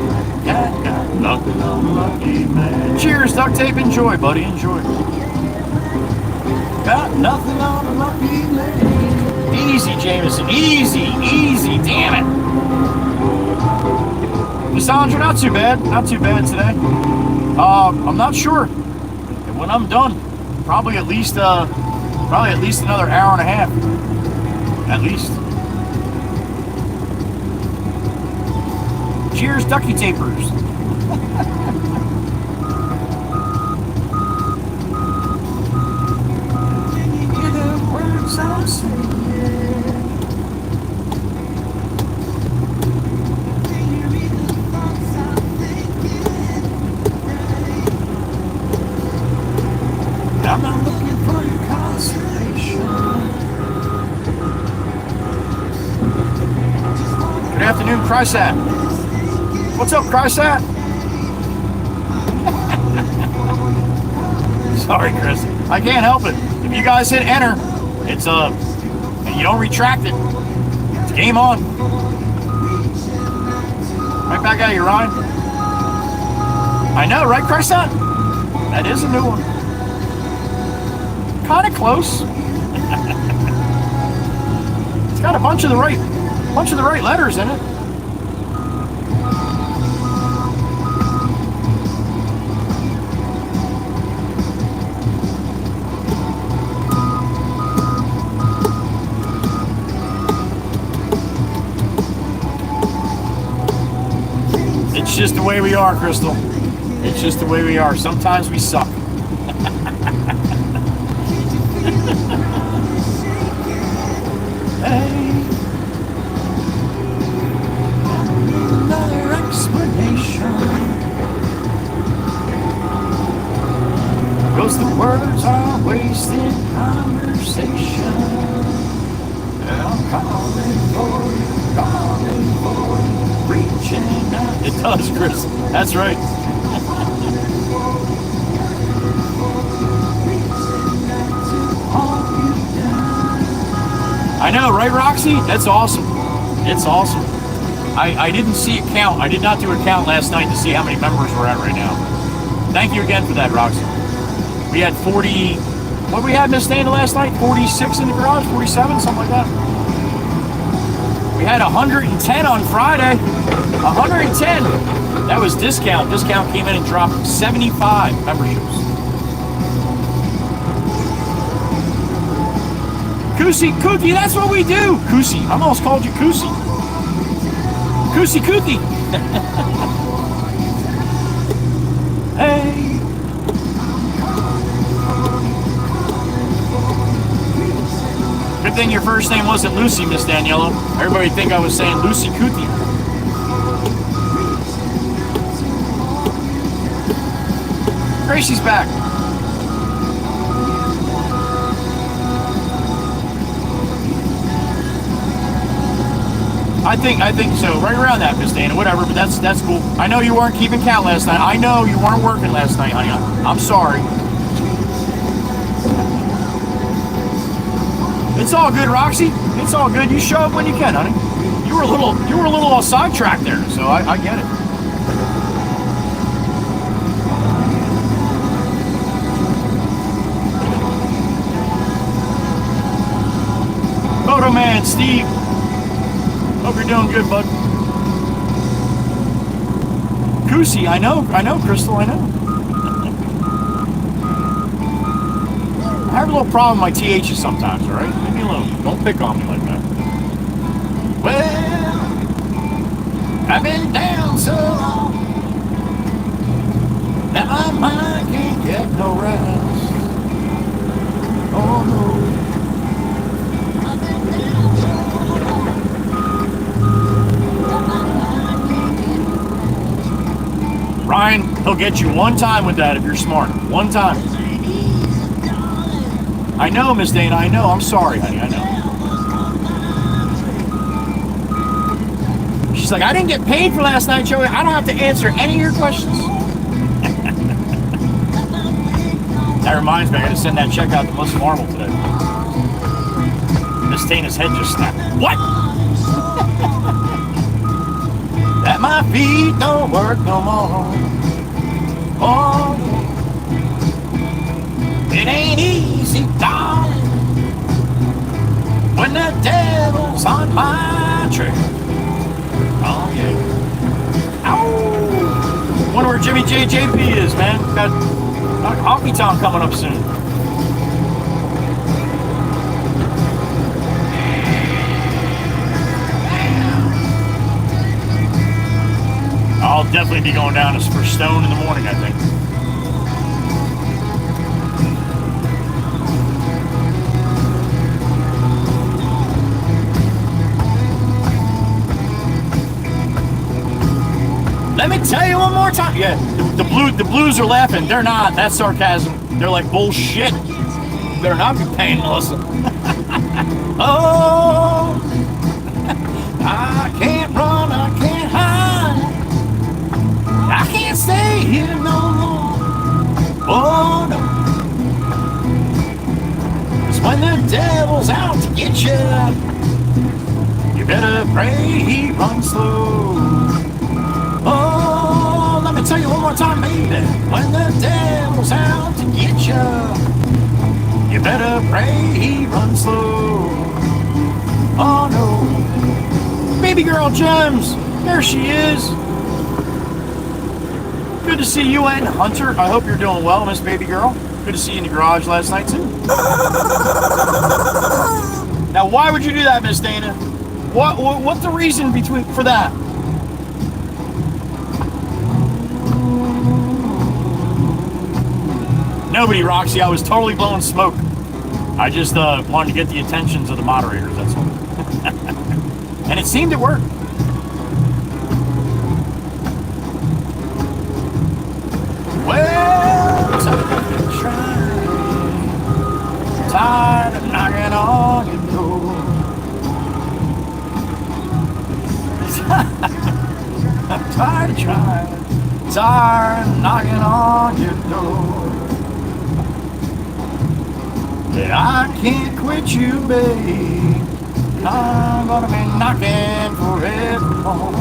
cat, got nothing on a lucky man. Cheers, duct tape, enjoy, buddy, enjoy. Got nothing on a lucky man. Easy, Jameson, easy, damn it. Cassandra, not too bad today. I'm not sure. And when I'm done, probably at least another hour and a half. At least. Cheers, ducky tapers. Hear the words I'm saying. I'm not looking for your consolation. Good afternoon, Chrysat. What's up, Chrysat? Sorry, Chris. I can't help it. If you guys hit enter, it's and you don't retract it, it's game on. Right back at you, Ryan. I know, right, Chrysat? That is a new one. Kind of close. It's got a bunch of the right letters in it. It's just the way we are, Crystal. It's just the way we are. Sometimes we suck. Another explanation. Cause the words are wasted conversation. And I'm calling for you, reaching out. It does, Chris. That's right. I know, right, Roxy? That's awesome. It's awesome. I didn't see a count. I did not do a count last night to see how many members we're at right now. Thank you again for that, Roxy. We had 40... What did we have, Miss Dana, last night? 46 in the garage? 47? Something like that. We had 110 on Friday. 110. That was discount. Discount came in and dropped 75 memberships. Koosie Cookie, that's what we do. Koosie, I almost called you Koosie. Koosie Cookie. Hey. Good thing your first name wasn't Lucy, Miss Daniela. Everybody would think I was saying Lucy Cookie. Gracie's back. I think so. Right around that, Miss Dana. Whatever, but that's cool. I know you weren't keeping count last night. I know you weren't working last night, honey. I'm sorry. It's all good, Roxy. It's all good. You show up when you can, honey. You were a little sidetracked there, so I get it. Photo man, Steve. Hope you're doing good, bud. Koosie, I know, Crystal, I know. I have a little problem with my THs sometimes, all right? Leave me alone. Don't pick on me like that. Well, I've been down so long that my mind can't get no rest. Oh, no. Ryan, He'll get you one time with that if you're smart. One time. I know, Miss Dana, I know. I'm sorry, honey, I know. She's like, I didn't get paid for last night, Joey. I don't have to answer any of your questions. That reminds me, I gotta send that check out to Melissa Marble today. Miss Dana's head just snapped. What? That my feet don't work no more. Oh, it ain't easy, darling, when the devil's on my trail. Oh, yeah. Ow! Wonder where Jimmy JJP is, man. Got Honky Tonk coming up soon. I'll definitely be going down for Stone in the morning, I think. Let me tell you one more time. Yeah, the Blues are laughing. They're not. That's sarcasm. They're like, bullshit. Better not be paying Melissa. Oh, I can't run, I can't hide. I can't stay here no more. Oh, no. 'Cause when the devil's out to get you, you better pray he runs slow. Oh, let me tell you one more time, baby. When the devil's out to get you, you better pray he runs slow. Oh, no. Baby girl Gems, there she is. Good to see you and Hunter. I hope you're doing well, Miss Baby Girl. Good to see you in the garage last night, too. Now, why would you do that, Miss Dana? What's the reason for that? Nobody, Roxy. I was totally blowing smoke. I just wanted to get the attentions of the moderators, that's all. And it seemed to work. Well, tired of knocking on your door. I'm tired of trying, tired of knocking on your door. Yeah, I can't quit you, babe. I'm gonna be knocking forevermore.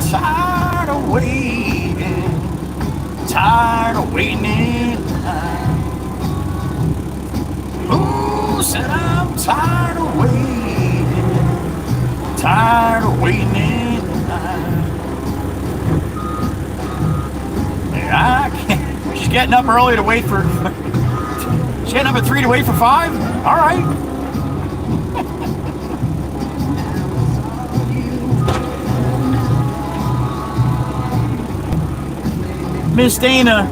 Tired of waiting, tired of waiting in line. Ooh, said I'm tired of waiting, tired of waiting in line. Yeah, I can't. She's getting up early to wait for. She's getting up at 3 to wait for 5? All right. Miss Dana,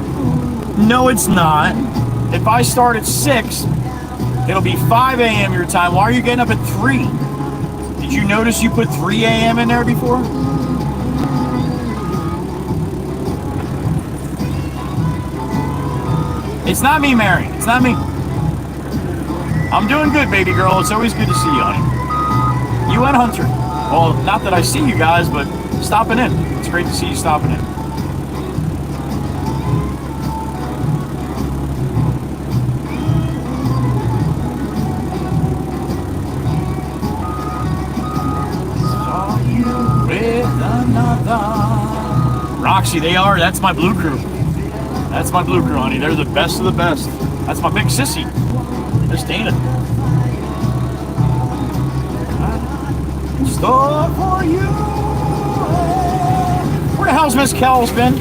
no, it's not. If I start at 6, it'll be 5 a.m. your time. Why are you getting up at 3? Did you notice you put 3 a.m. in there before? It's not me, Mary. It's not me. I'm doing good, baby girl. It's always good to see you, honey. You and Hunter. Well, not that I see you guys, but stopping in. It's great to see you stopping in. Saw you with another. Roxy, they are. That's my blue crew. That's my blue crew, honey. They're the best of the best. That's my big sissy. Miss Dana. Store for you. Where the hell's Miss Kells been?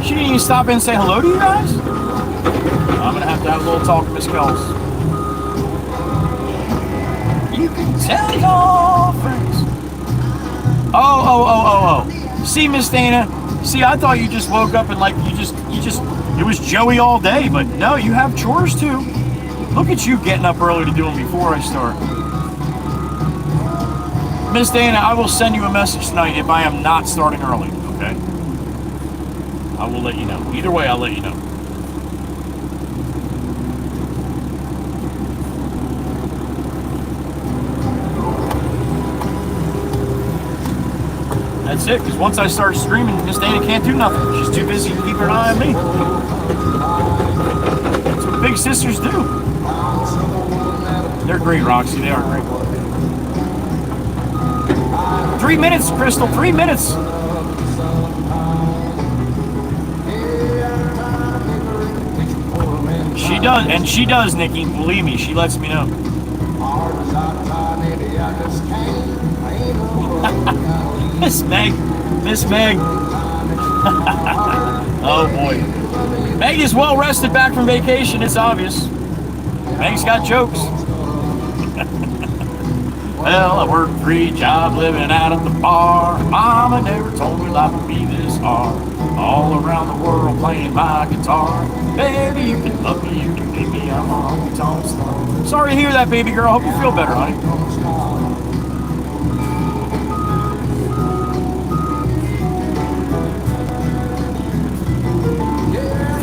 She didn't even stop in and say hello to you guys? I'm gonna have to have a little talk with Miss Kells. You can tell your friends. Oh. See, Miss Dana. See, I thought you just woke up and like you just it was Joey all day, but no, you have chores too. Look at you getting up early to do them before I start. Miss Dana, I will send you a message tonight if I am not starting early, okay? I will let you know. Either way, I'll let you know. That's it, because once I start streaming, Miss Dana can't do nothing. She's too busy keeping an eye on me. That's what big sisters do. They're great, Roxy. They are great. 3 minutes, Crystal. 3 minutes. She does, and she does, Nikki. Believe me, she lets me know. Miss Meg. Miss Meg. Oh boy. Meg is well rested back from vacation, it's obvious. Meg's got jokes. Well, I worked 3 jobs living out at the bar. Mama never told me life would be this hard. All around the world playing my guitar. Baby, you can love me, you can make me, I'm a honky-tonk star. Sorry to hear that, baby girl. Hope you feel better, honey.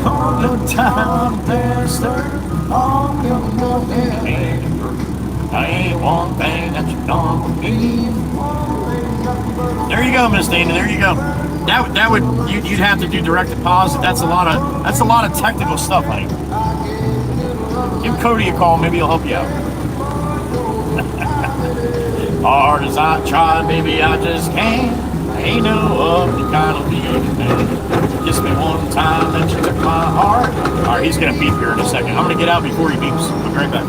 All the time, bastard. All the time, I ain't one thing that you done with me. There you go, Miss Dana. There you go. That would you'd have to do direct deposit. That's a lot of technical stuff, honey. Give Cody a call. Maybe he'll help you out. Hard as I try, baby, I just can't. Ain't no other kind of feeling, man. Kiss me one time, then you took my heart. All right, he's gonna beep here in a second. I'm gonna get out before he beeps. I'll be right back.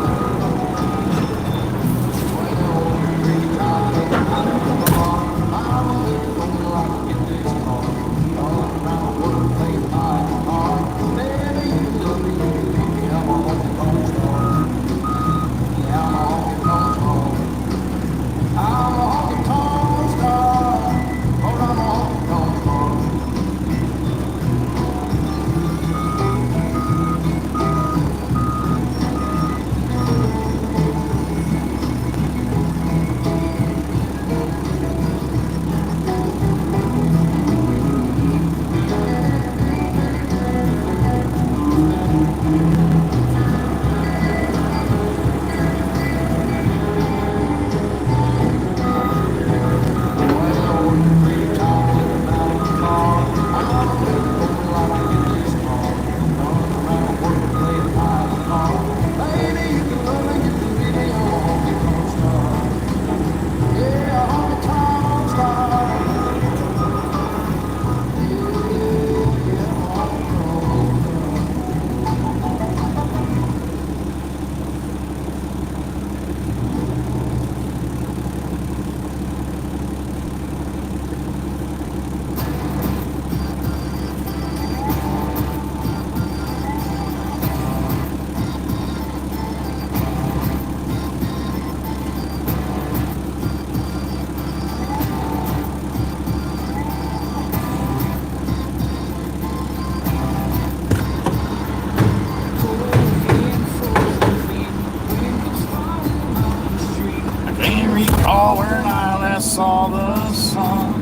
Saw the sun.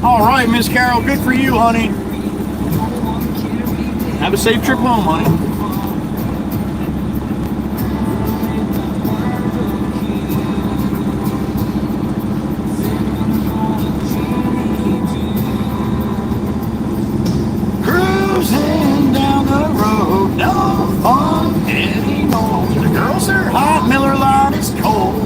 All right, Miss Carol, good for you, honey. Have a safe trip home, honey. Cruising down the road, no fun anymore. The girls are hot, Miller Lite is cold.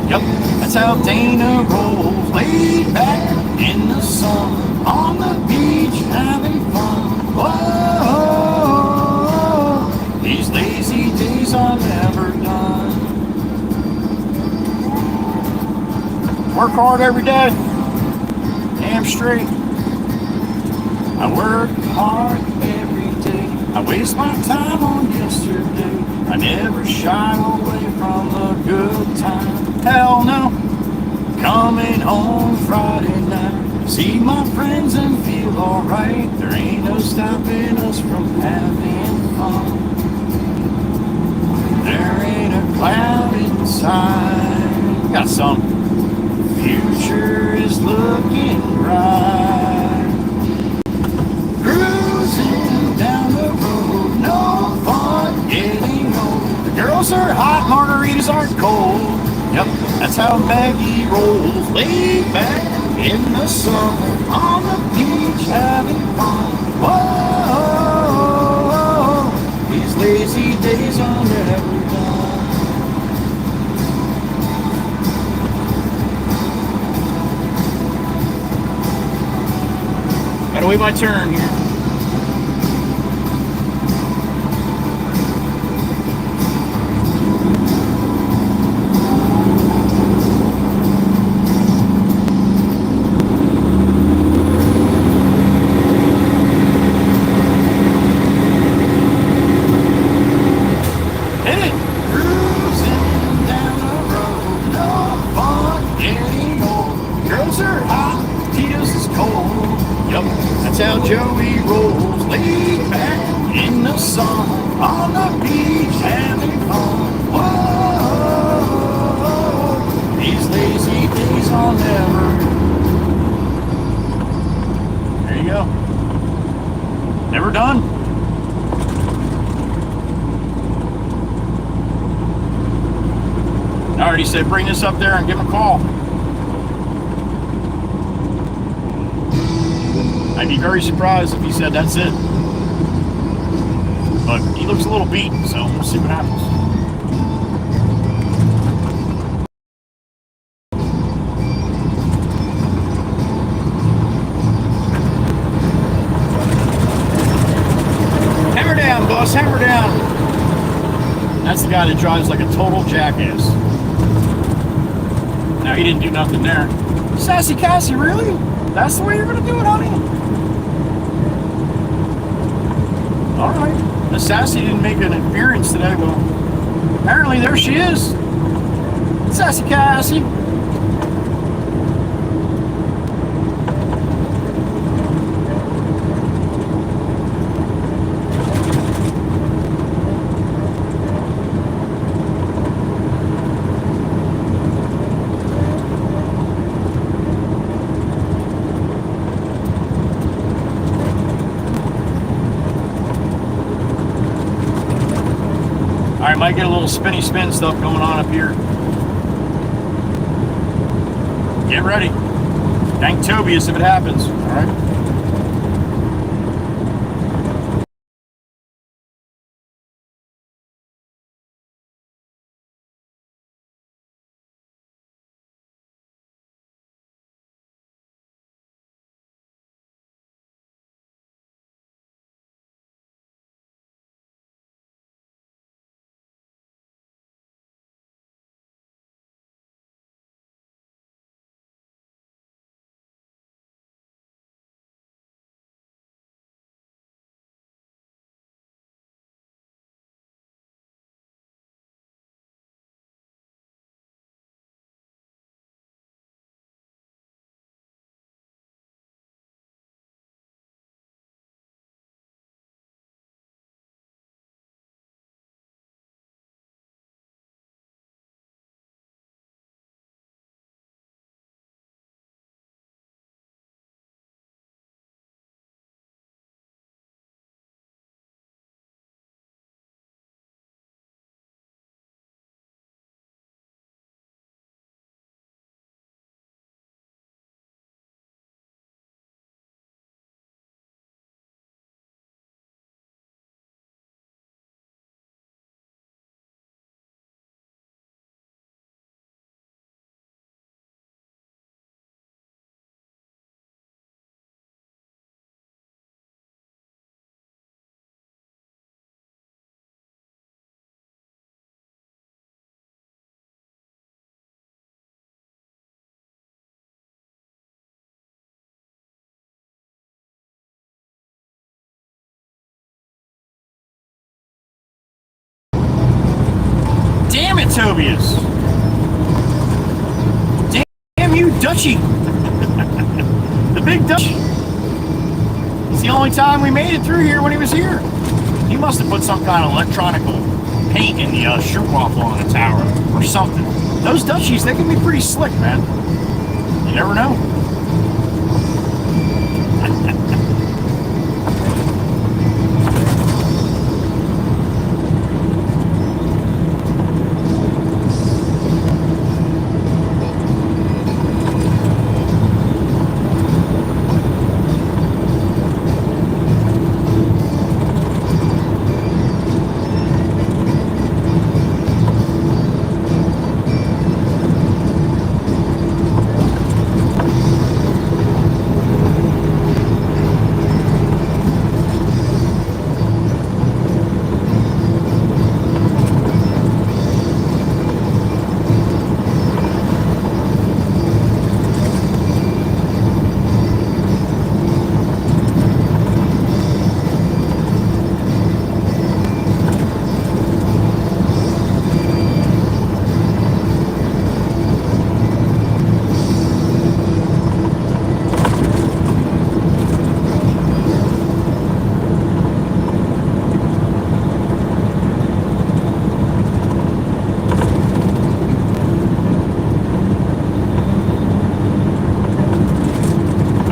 Yep, that's how Dana rolls. Laid back in the sun, on the beach, having fun. Whoa, these lazy days are never done. Work hard every day, damn straight. I work hard every day. I waste my time on yesterday. I never shy away from a good time. Hell no. Coming home Friday night. See my friends and feel alright. There ain't no stopping us from having fun. There ain't a cloud inside. Got some. Few future is looking bright. Cruising down the road, no fun getting old. The girls are hot, margaritas aren't cold. Yep, that's how Maggie rolls. Laid back in the summer on the beach having fun. Whoa, these lazy days are never done. Gotta wait my turn here. Never done. I already said bring this up there and give him a call. I'd be very surprised if he said that's it. But he looks a little beat, so we'll see what happens. Hammer down. That's the guy that drives like a total jackass. Now he didn't do nothing there. Sassy Cassie, really? That's the way you're gonna do it, honey? Alright. The Sassy didn't make an appearance today. Well, apparently there she is. Sassy Cassie. Alright, might get a little spinny spin stuff going on up here. Get ready. Thank Tobias if it happens. Alright. Damn it, Tobias! Damn you, Dutchie! The big Dutch! It's the only time we made it through here when he was here. He must have put some kind of electronic paint in the shoe waffle on the tower or something. Those Dutchies, they can be pretty slick, man. You never know.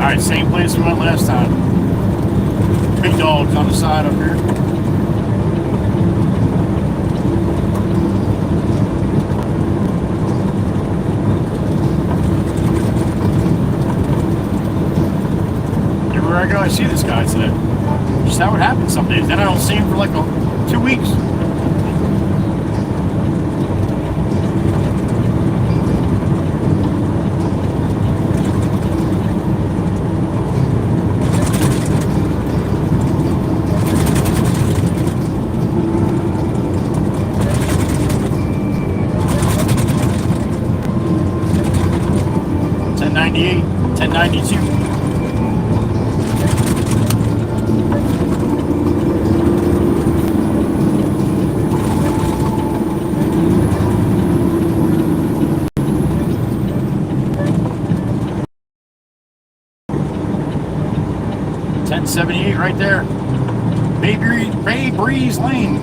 Alright, same place we went last time. Big dogs on the side up here. Everywhere I go, I see this guy today. Just how it happens some days. Then I don't see him for like 2 weeks. $10.98, $10.92. $10.78 right there. Bay Breeze Lane.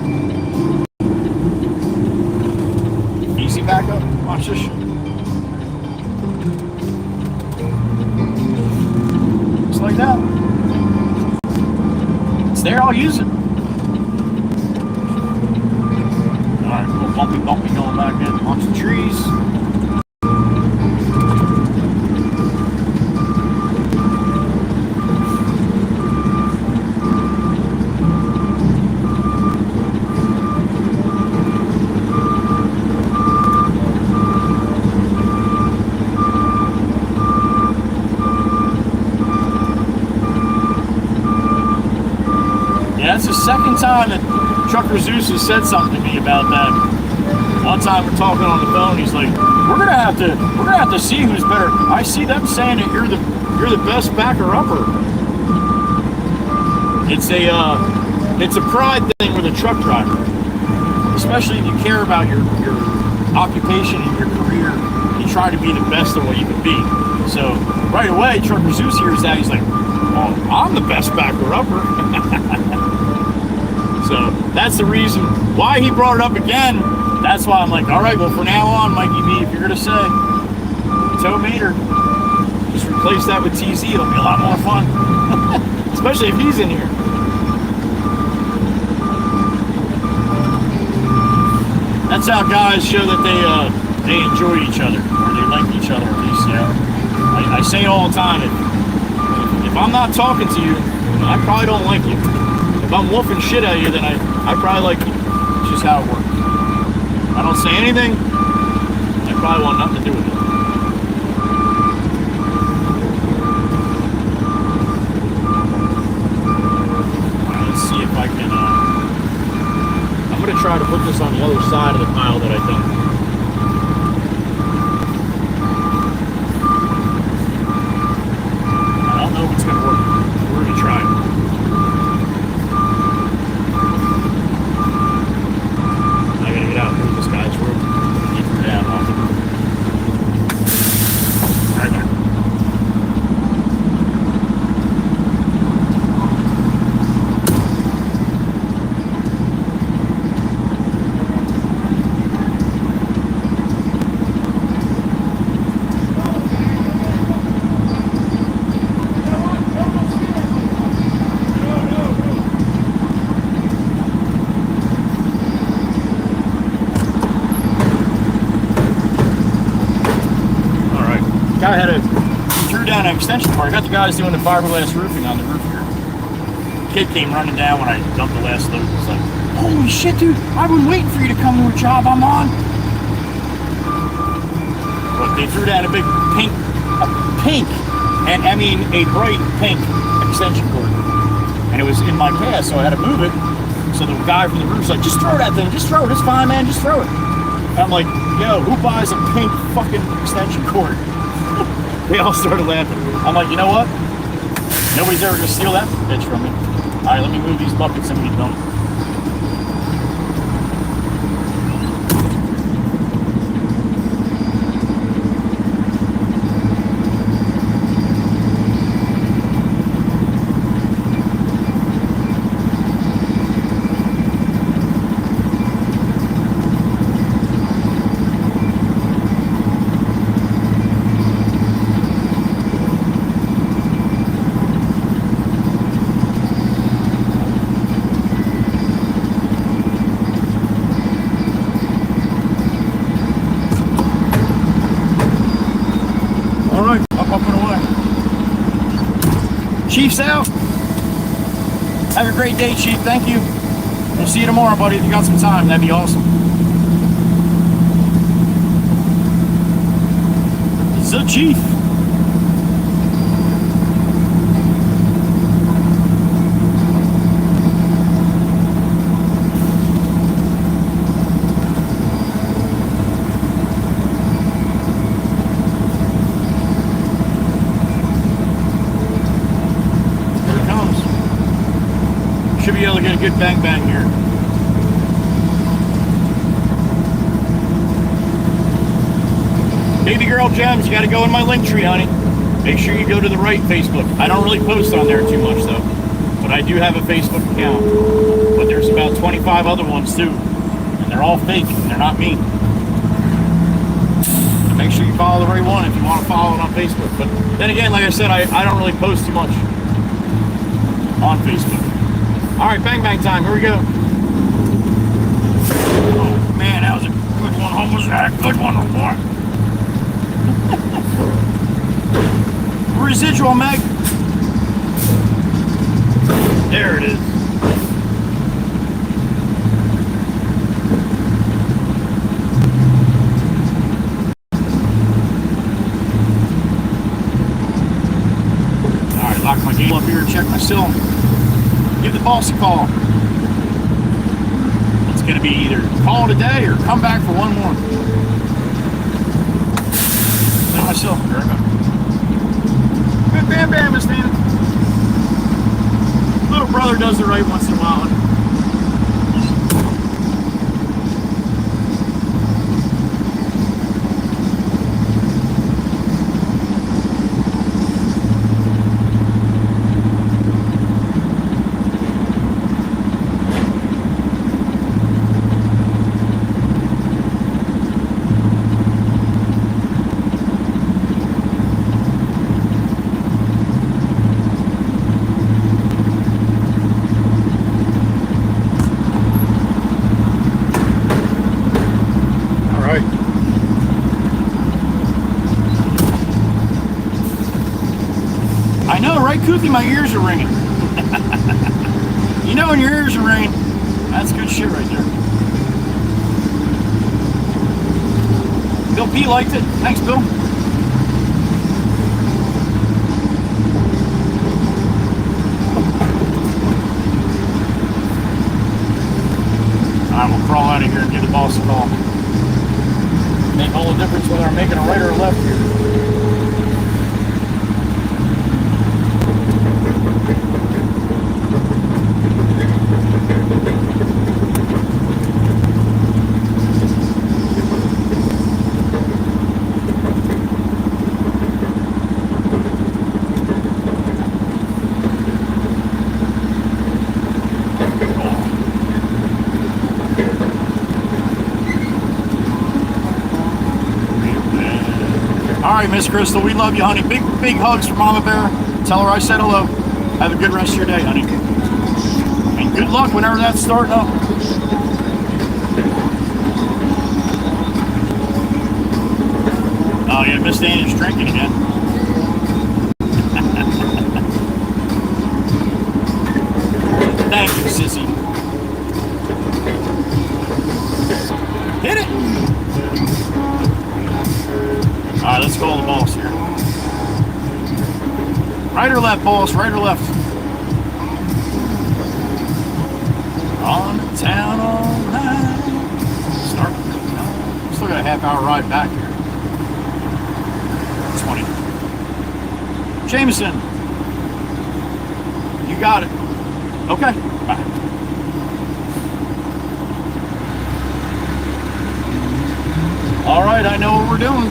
Easy backup. Watch this shit. Just like that. It's there, I'll use it. Alright, a little bumpy going back in amongst the trees. That's the second time that Trucker Zeus has said something to me about that. One time we're talking on the phone, he's like, "We're gonna have to see who's better." I see them saying that you're the best backer upper. It's a pride thing with a truck driver, especially if you care about your occupation and your career. You try to be the best of what you can be. So right away, Trucker Zeus hears that, he's like, "Well, I'm the best backer upper." So that's the reason why he brought it up again. That's why I'm like, all right, well, from now on, Mikey B, if you're going to say tow meter, just replace that with TZ. It'll be a lot more fun. Especially if he's in here. That's how guys show that they enjoy each other, or they like each other at least, you know. I say it all the time, if I'm not talking to you, I probably don't like you. If I'm wolfing shit at you, then I probably like you. It's just how it works. I don't say anything, I probably want nothing to do with it. Alright, let's see if I can, I'm going to try to put this on the other side of the pile that I dumped. I don't know if it's going to work. We're going to try it. Get out through this guy's room. Keep her down off him. Right there. guy threw down an extension cord. I got the guys doing the fiberglass roofing on the roof here. Kid came running down when I dumped the last load. It's like, holy shit, dude! I've been waiting for you to come to a job I'm on. But they threw down a big pink, and I mean a bright pink extension cord, and it was in my cast, so I had to move it. So the guy from the roof's like, just throw that thing, just throw it, it's fine, man, just throw it. And I'm like, yo, who buys a pink fucking extension cord? They all started laughing. I'm like, you know what? Nobody's ever gonna steal that bitch from me. All right, let me move these buckets and we dump. Chief's out. Have a great day, Chief. Thank you. We'll see you tomorrow, buddy. If you got some time, that'd be awesome. The Chief. Should be able to get a good bang bang here. Baby girl gems, you got to go in my link tree, honey. Make sure you go to the right Facebook. I don't really post on there too much though, but I do have a Facebook account. But there's about 25 other ones too, and they're all fake and they're not me. So make sure you follow the right one if you want to follow it on Facebook. But then again, like I said, I don't really post too much on Facebook. All right, bang bang time. Here we go. Oh man, that was a good one. What was that? Good one, boy. Residual mag. There it is. All right, lock my game up here. Check my cylinder. Give the boss a call. It's going to be either call today or come back for one more. Now myself, there I go. Good bam bam, Miss Nina. Little brother does it right once in a while. Koothy, my ears are ringing. You know when your ears are ringing, that's good shit right there. Bill P liked it. Thanks, Bill. Alright, we'll crawl out of here and give the boss a call. Make all the difference whether I'm making a right or a left here. All right, Miss Crystal, we love you, honey. Big hugs from Mama Bear. Tell her I said hello. Have a good rest of your day, honey. And good luck whenever that's starting up. Oh, yeah, Miss Daniel's drinking again. Thank you, sissy. Hit it! Alright, let's call the boss here. Right or left, boss? Right or left? On the town all night. Start. Still got a half-hour ride back here. 20. Jameson. You got it. Okay. Bye. All right, I know what we're doing.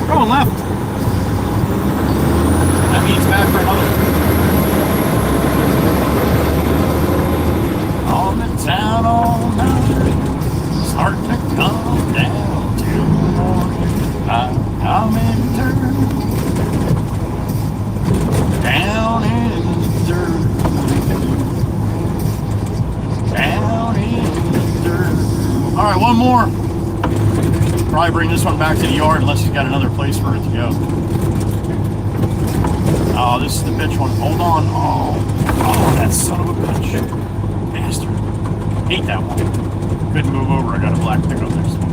We're going left. That means back for another. On the town all night, starting to come down till the morning. I'm in turn, down in dirt, down in dirt. All right, one more. Probably bring this one back to the yard unless he's got another place for it to go. Oh, this is the bitch one. Hold on. Oh, that son of a bitch. Bastard. Hate that one. Couldn't move over. I got a black pickup next to me.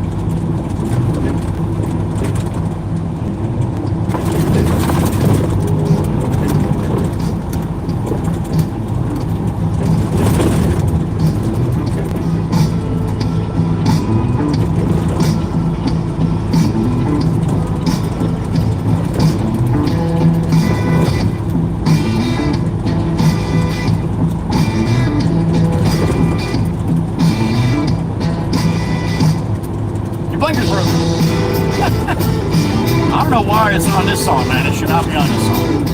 I don't know why it's on this song, man. It should not be on this song.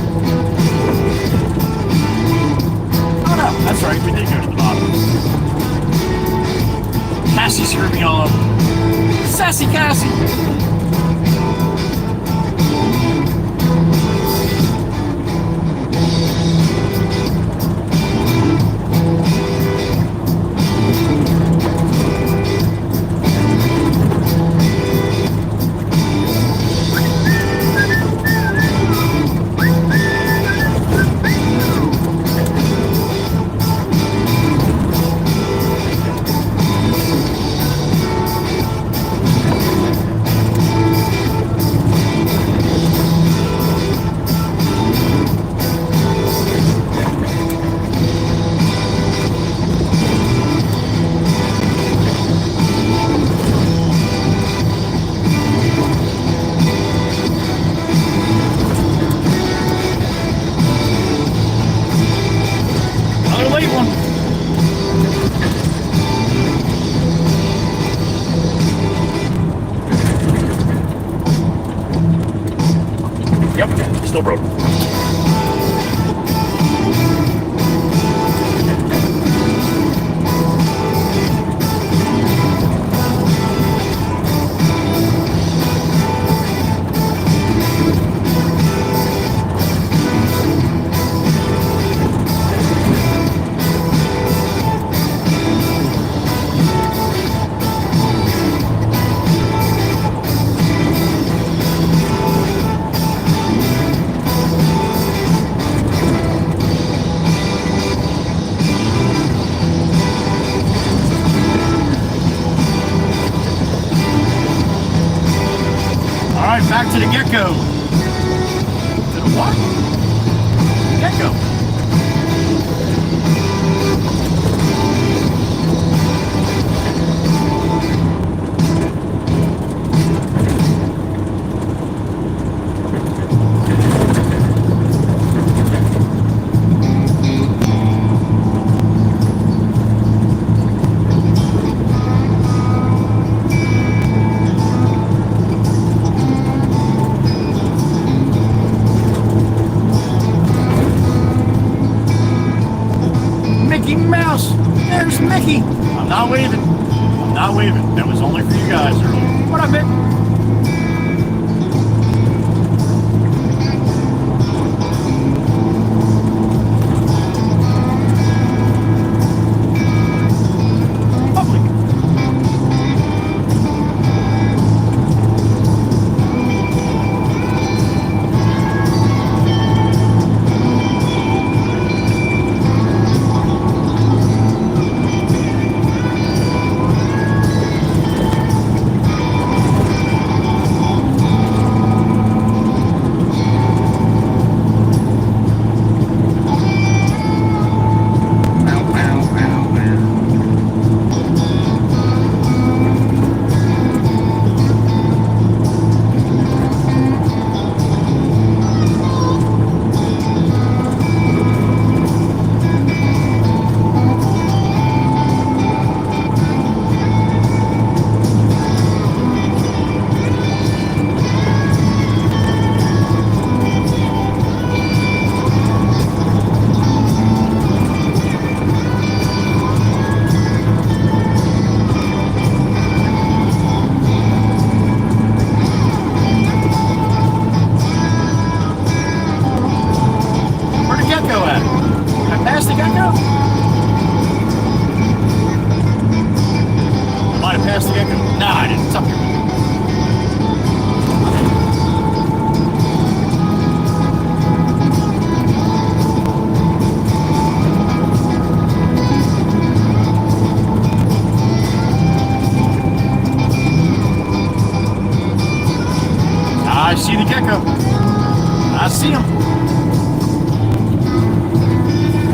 Oh no, that's right. We did go to the bottom. Cassie screwed me all up. Sassy Cassie. Still broke. Back to the gecko. To the what? Gecko. There's Mickey. I'm not waving. I'm not waving. That was only for you guys earlier. What up, Mick? gecko? Might have passed the gecko. Nah, I didn't. It's up here. I see the gecko. I see him.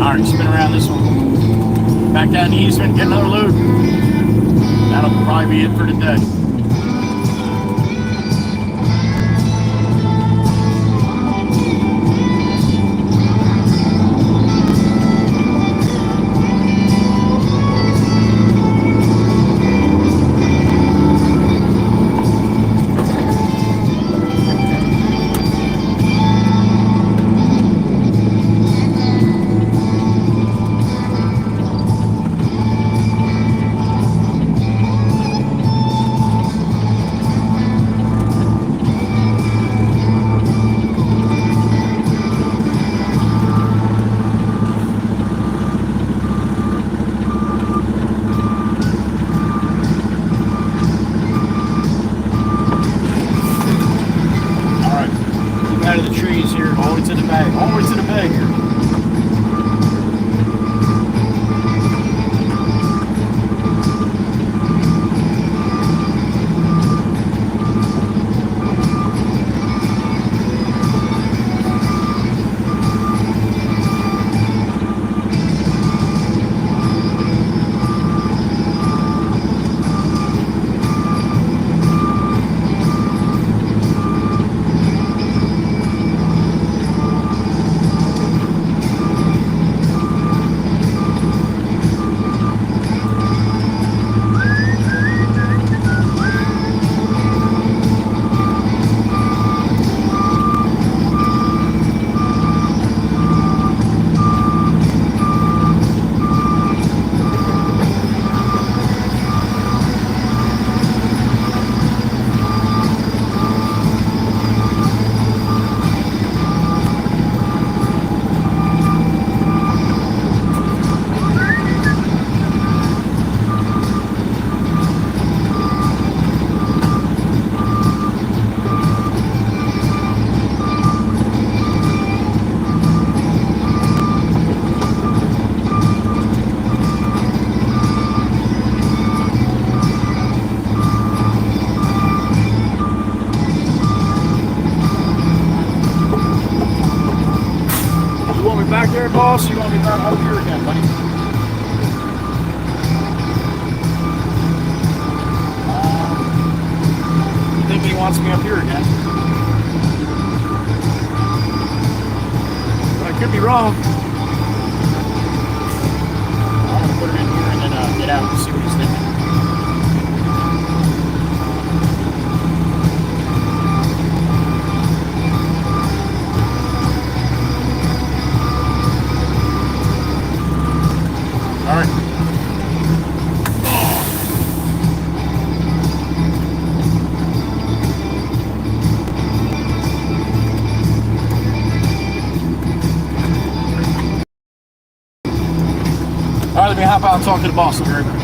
All right, spin around this one. Back down to Easement, get another load. That'll probably be it for today. Out of the trees here, all the way to the bag, all the way to the bag here. Back there, boss. You want me back up here again, buddy? I think he wants me up here again. But I could be wrong. I'm gonna put it in here and then get out and see what he's thinking. All right. All right, let me hop out and talk to the boss. I'll be right back.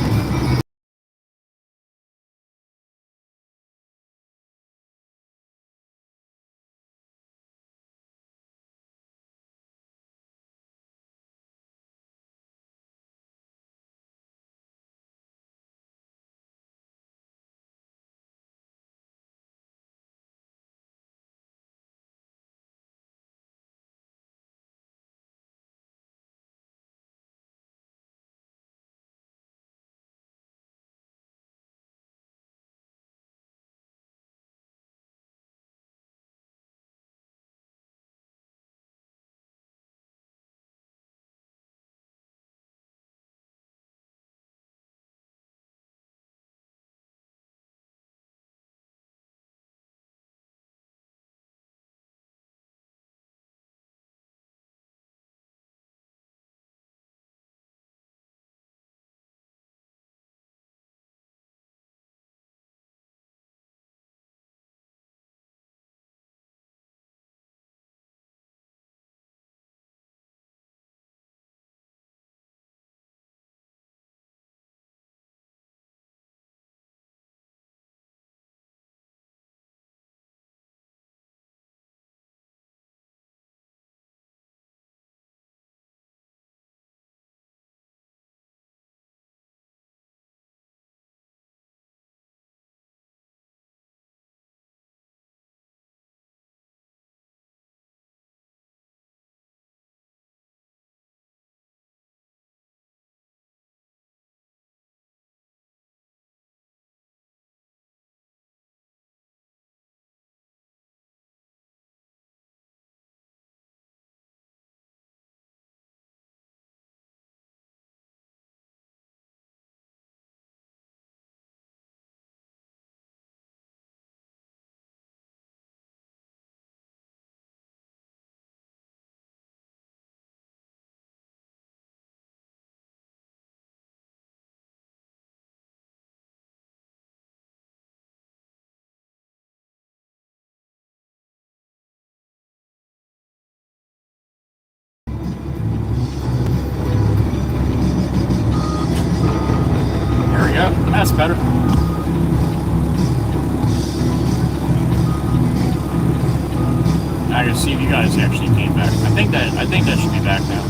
that should be back now.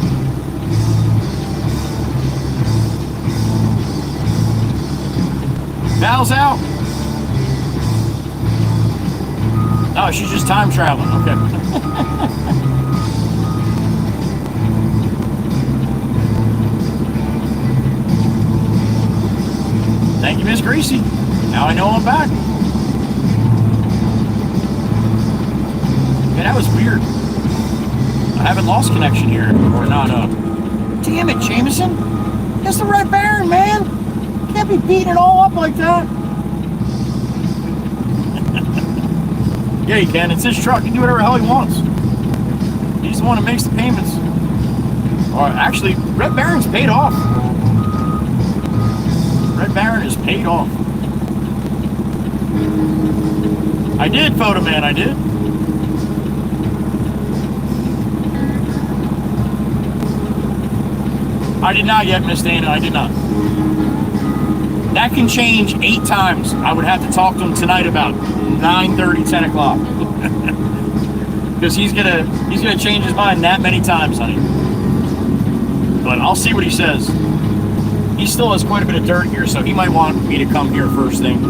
Val's out. Oh, she's just time traveling. Okay. Thank you, Miss Gracie. Now I know I'm back. Yeah, that was weird. I haven't lost connection here, or not. Damn it, Jameson. That's the Red Baron, man. Can't be beating it all up like that. Yeah, he can. It's his truck. He can do whatever the hell he wants. He's the one that makes the payments. Or actually, Red Baron's paid off. Red Baron is paid off. I did, Photo Man, I did. I did not yet, Miss Dana, I did not. That can change 8 times. I would have to talk to him tonight about 9:30, 10 o'clock. Because he's gonna change his mind that many times, honey. But I'll see what he says. He still has quite a bit of dirt here, so he might want me to come here first thing,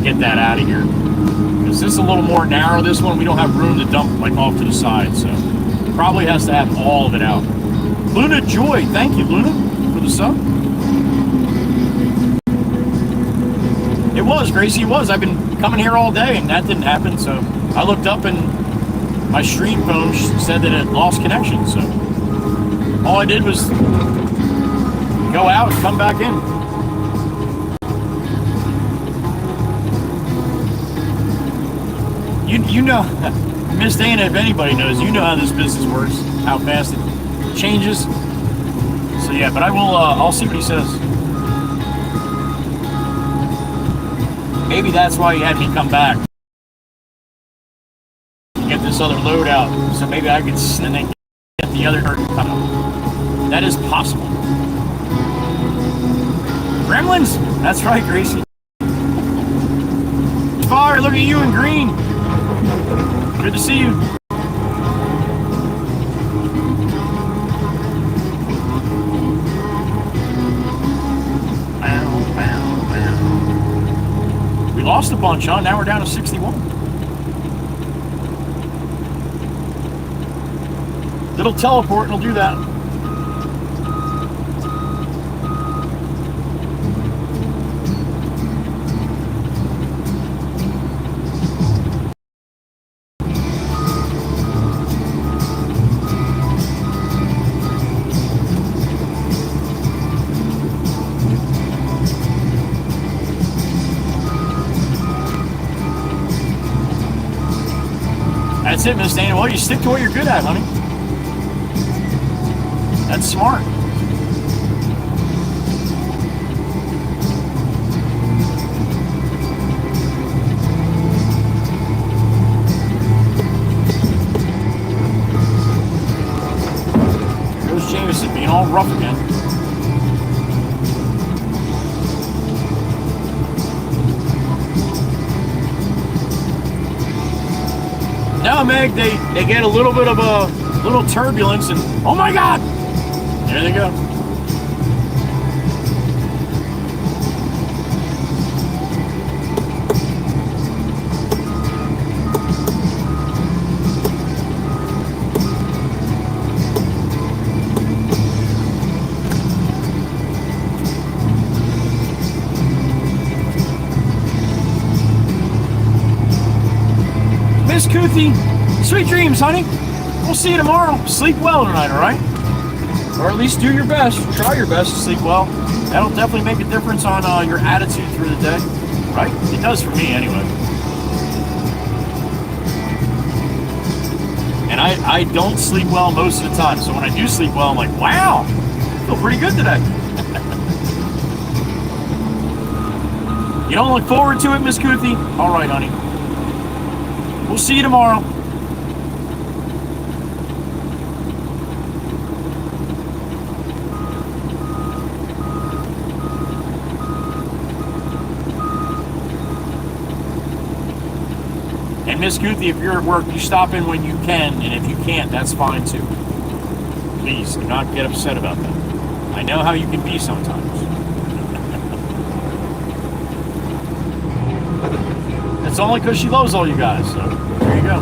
get that out of here. Because this is a little more narrow, this one. We don't have room to dump like off to the side, so probably has to have all of it out. Luna Joy, thank you, Luna, for the sub. It was, Gracie, it was. I've been coming here all day, and that didn't happen, so I looked up and my stream phone said that it lost connection, so all I did was go out and come back in. You know, Miss Dana, if anybody knows, you know how this business works, how fast it changes. So yeah, but I will, I'll see what he says. Maybe that's why he had me come back. Get this other load out, so maybe I could and then get the other dirt out. That is possible. Gremlins? That's right, Gracie. Far, look at you in green. Good to see you. We lost a bunch, huh? Now we're down to 61. It'll teleport and it'll do that. That's it, Miss Dana. Well, you stick to what you're good at, honey. That's smart. There's Jameson being all rough again. No, Meg, they get a little bit of a little turbulence and oh my God! There they go. Miss Kuthi, sweet dreams, honey. We'll see you tomorrow. Sleep well tonight, all right? Or at least do your best. Try your best to sleep well. That'll definitely make a difference on your attitude through the day, right? It does for me, anyway. And I don't sleep well most of the time, so when I do sleep well, I'm like, wow, I feel pretty good today. You don't look forward to it, Miss Kuthi? All right, honey. We'll see you tomorrow. And Miss Kuthi, if you're at work, you stop in when you can, and if you can't, that's fine too. Please do not get upset about that. I know how you can be sometimes. It's only because she loves all you guys, so there you go.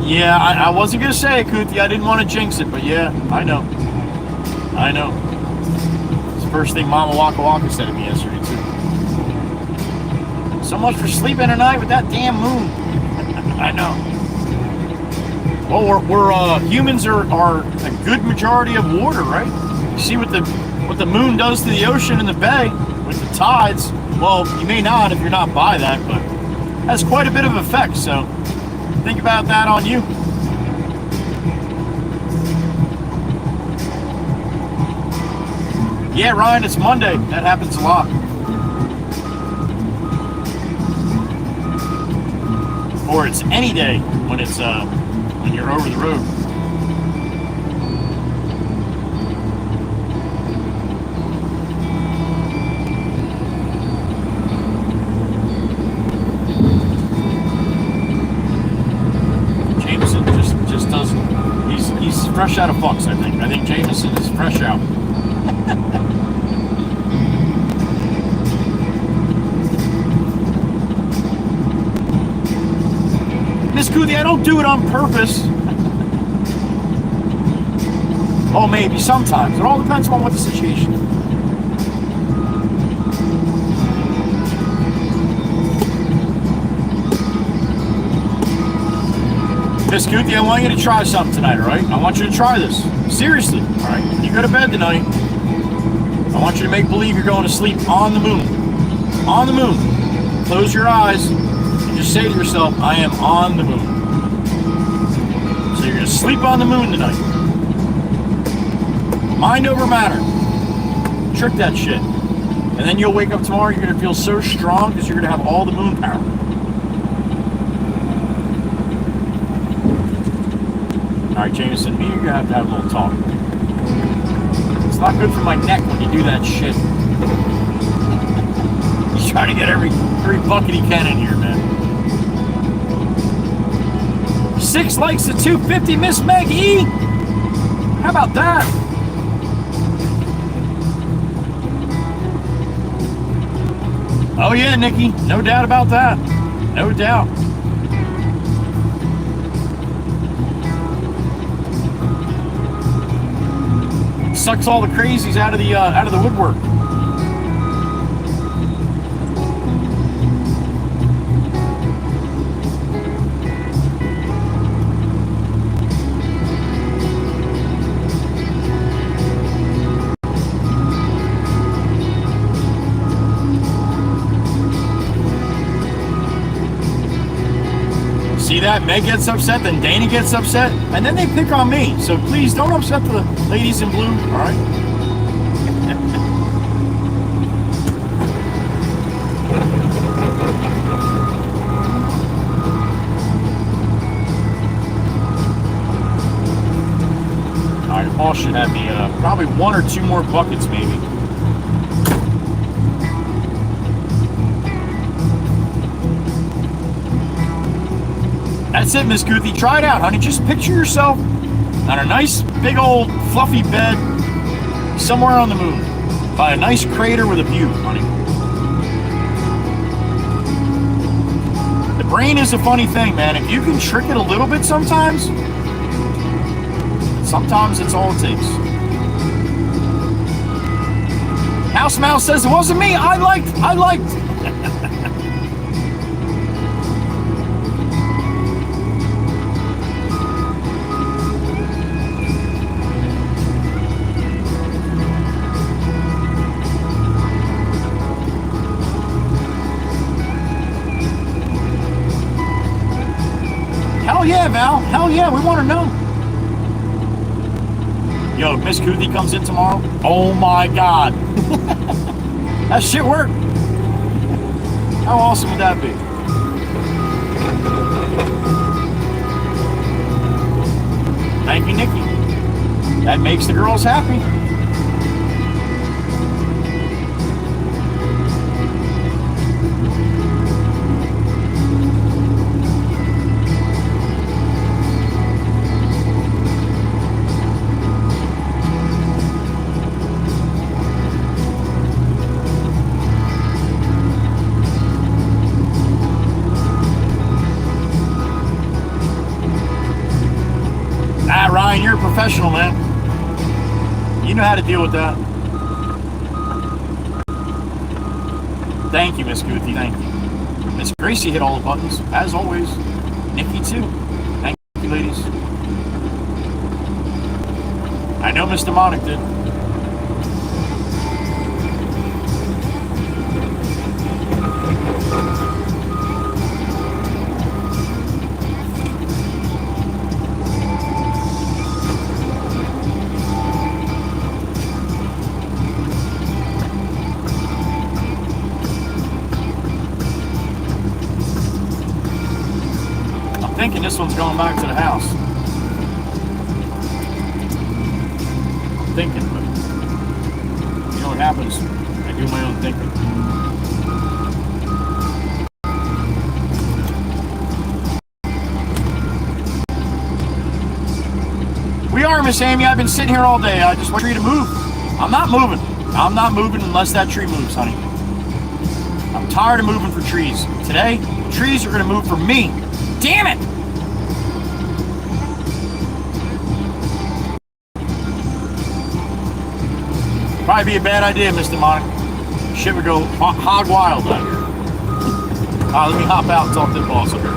Yeah, I wasn't going to say it, Kuthi. I didn't want to jinx it, but yeah, I know. I know. It's the first thing Mama Waka Waka said to me yesterday, too. So much for sleeping tonight with that damn moon. I know. Well, humans are a good majority of water, right? You see what the moon does to the ocean and the bay with the tides. Well, you may not if you're not by that, but it has quite a bit of effect, so think about that on you. Yeah, Ryan, it's Monday. That happens a lot. Or it's any day when it's when you're over the road. Jameson just doesn't. He's fresh out of Fox, I think. I think Jameson is fresh out. Miss Kuthi, I don't do it on purpose. Oh, maybe sometimes. It all depends on what the situation is. Miss Kuthi, I want you to try something tonight, all right? I want you to try this. Seriously, all right? When you go to bed tonight, I want you to make believe you're going to sleep on the moon. On the moon. Close your eyes and just say to yourself, I am on the moon. So you're going to sleep on the moon tonight. Mind over matter. Trick that shit. And then you'll wake up tomorrow, you're going to feel so strong because you're going to have all the moon power. Alright, Jameson, me, you're going to have a little talk. It's not good for my neck when you do that shit. He's trying to get every bucket he can in here, man. 6 likes to 250, Miss Meg E. How about that? Oh yeah, Nikki. No doubt about that. No doubt. Sucks all the crazies out of the woodwork. See that? Meg gets upset, then Dana gets upset, and then they pick on me. So please don't upset the ladies in blue, all right? All right, Paul should have me probably 1 or 2 more buckets, maybe. That's it, Miss Kuthi. Try it out, honey. Just picture yourself on a nice, big old, fluffy bed somewhere on the moon by a nice crater with a view, honey. The brain is a funny thing, man. If you can trick it a little bit sometimes it's all it takes. House Mouse says, it wasn't me. I liked. Hell yeah, Val. Hell yeah, we want to know. Yo, if Miss Kuthi comes in tomorrow, oh my God. That shit worked. How awesome would that be? Thank you, Nikki. That makes the girls happy. Ryan, you're a professional, man. You know how to deal with that. Thank you, Miss Guthrie. Thank you. Miss Gracie hit all the buttons, as always. Nikki, too. Thank you, ladies. I know Mr. Monic did. I'm thinking this one's going back to the house. I'm thinking, but you know what happens? I do my own thinking. We are, Miss Amy. I've been sitting here all day. I just want you to move. I'm not moving. I'm not moving unless that tree moves, honey. I'm tired of moving for trees. Today, trees are going to move for me. Damn it! Probably be a bad idea, Mr. Monic. Shit would go hog wild out here. Let me hop out and talk to the boss up here.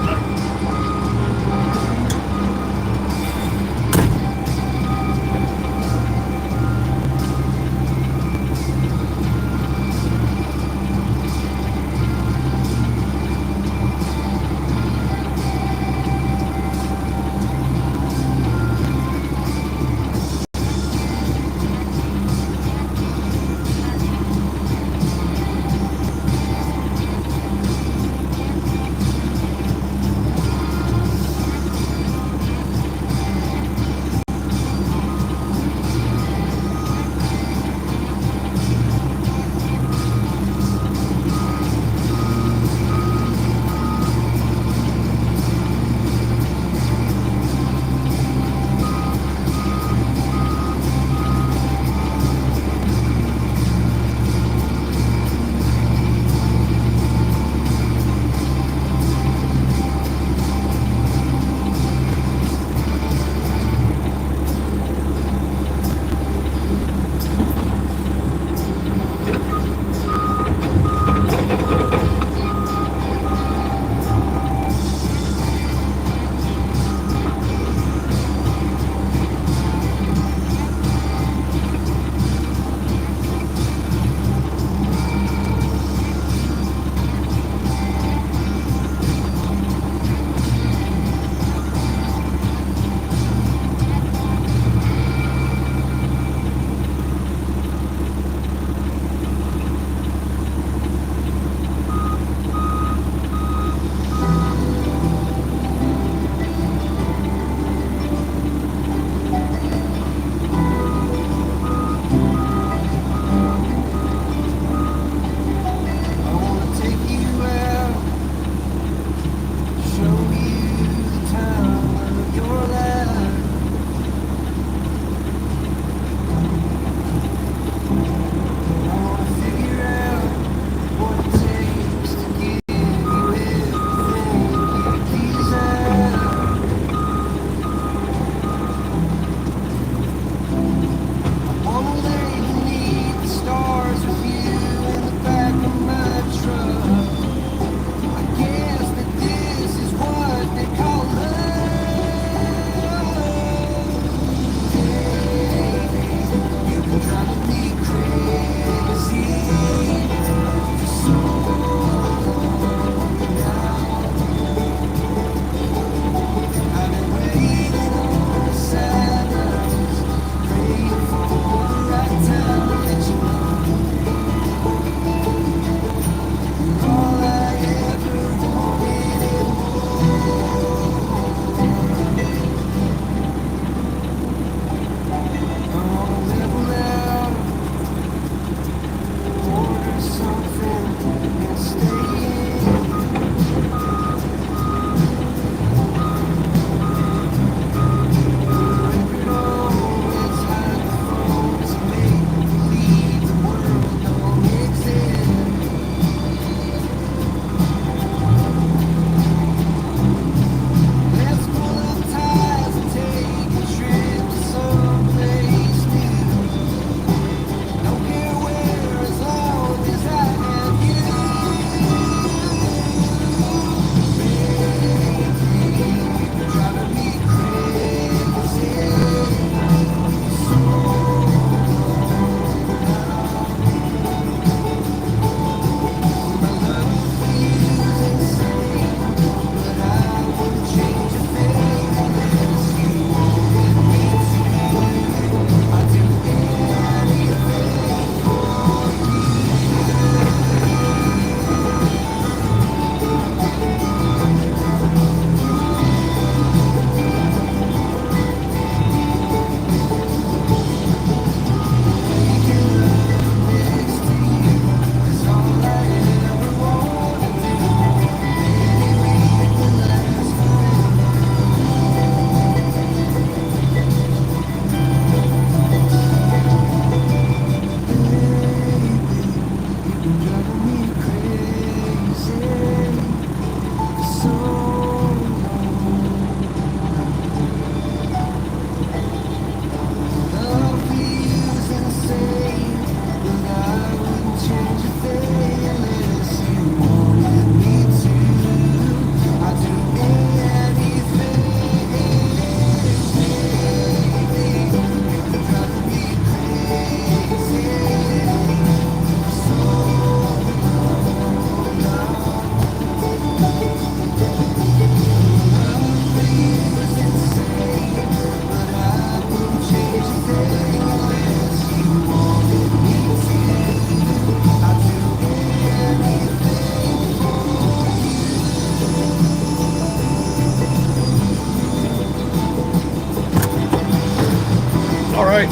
All right,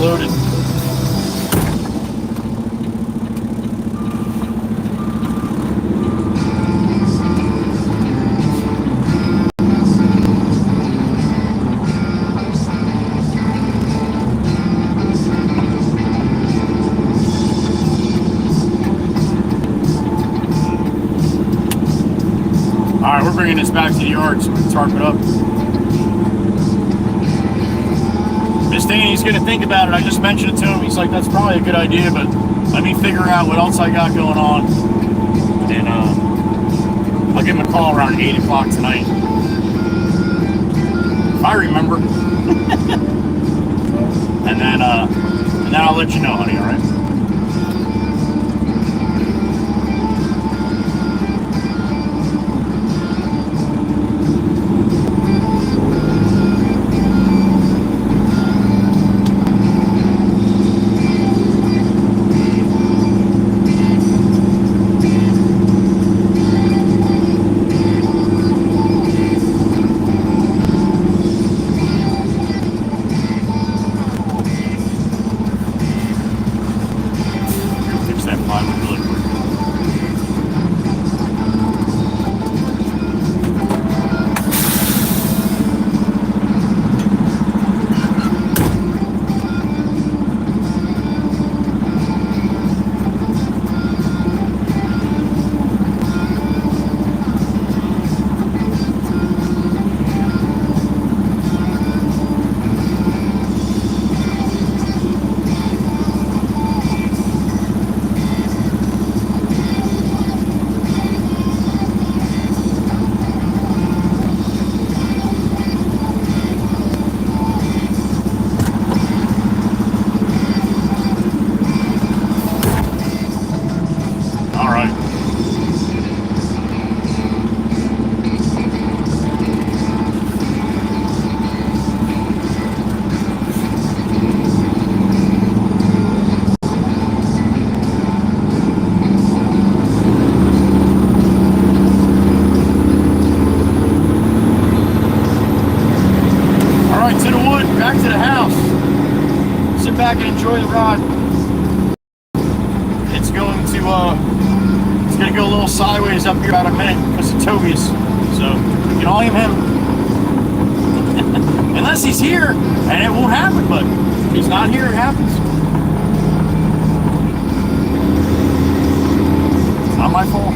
loaded. All right, we're bringing this back to the yard so we can tarp it up. Miss Danny's gonna think about it. I just mentioned it to him. He's like, that's probably a good idea, but let me figure out what else I got going on. And I'll give him a call around 8 o'clock tonight. If I remember. and then I'll let you know, honey, all right? Back and enjoy the ride. It's going to go a little sideways up here about a minute because of Tobias. So we can all aim him. Unless he's here, and it won't happen, but if he's not here, it happens. It's not my fault.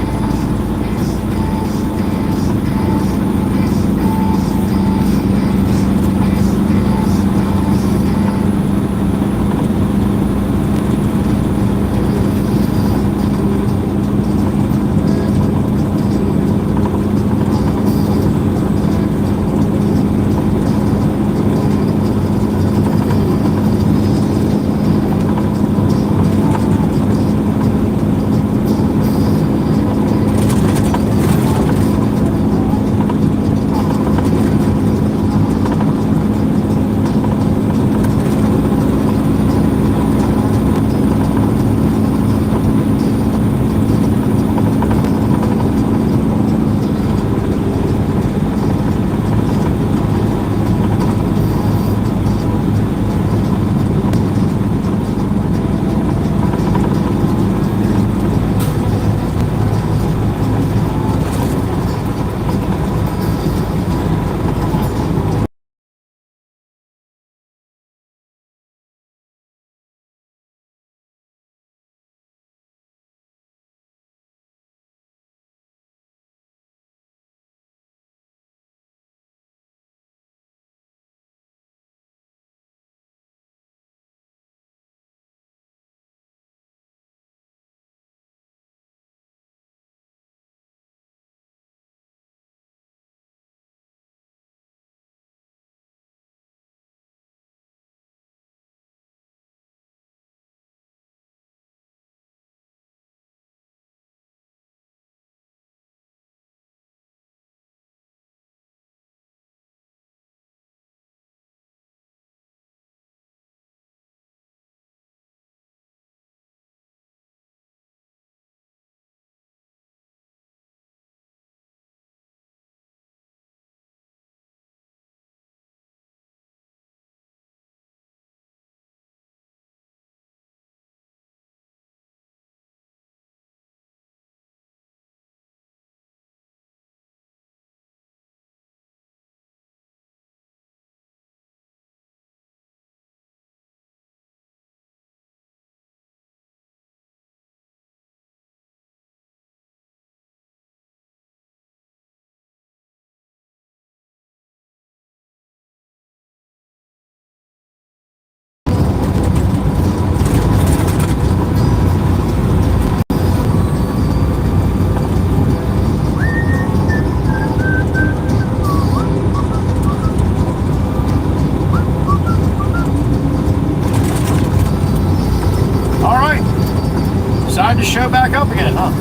to show back up again, huh?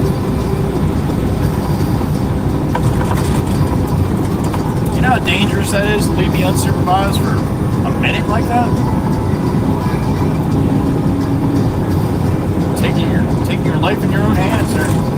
You know how dangerous that is to leave me unsupervised for a minute like that? Taking your life in your own hands, sir.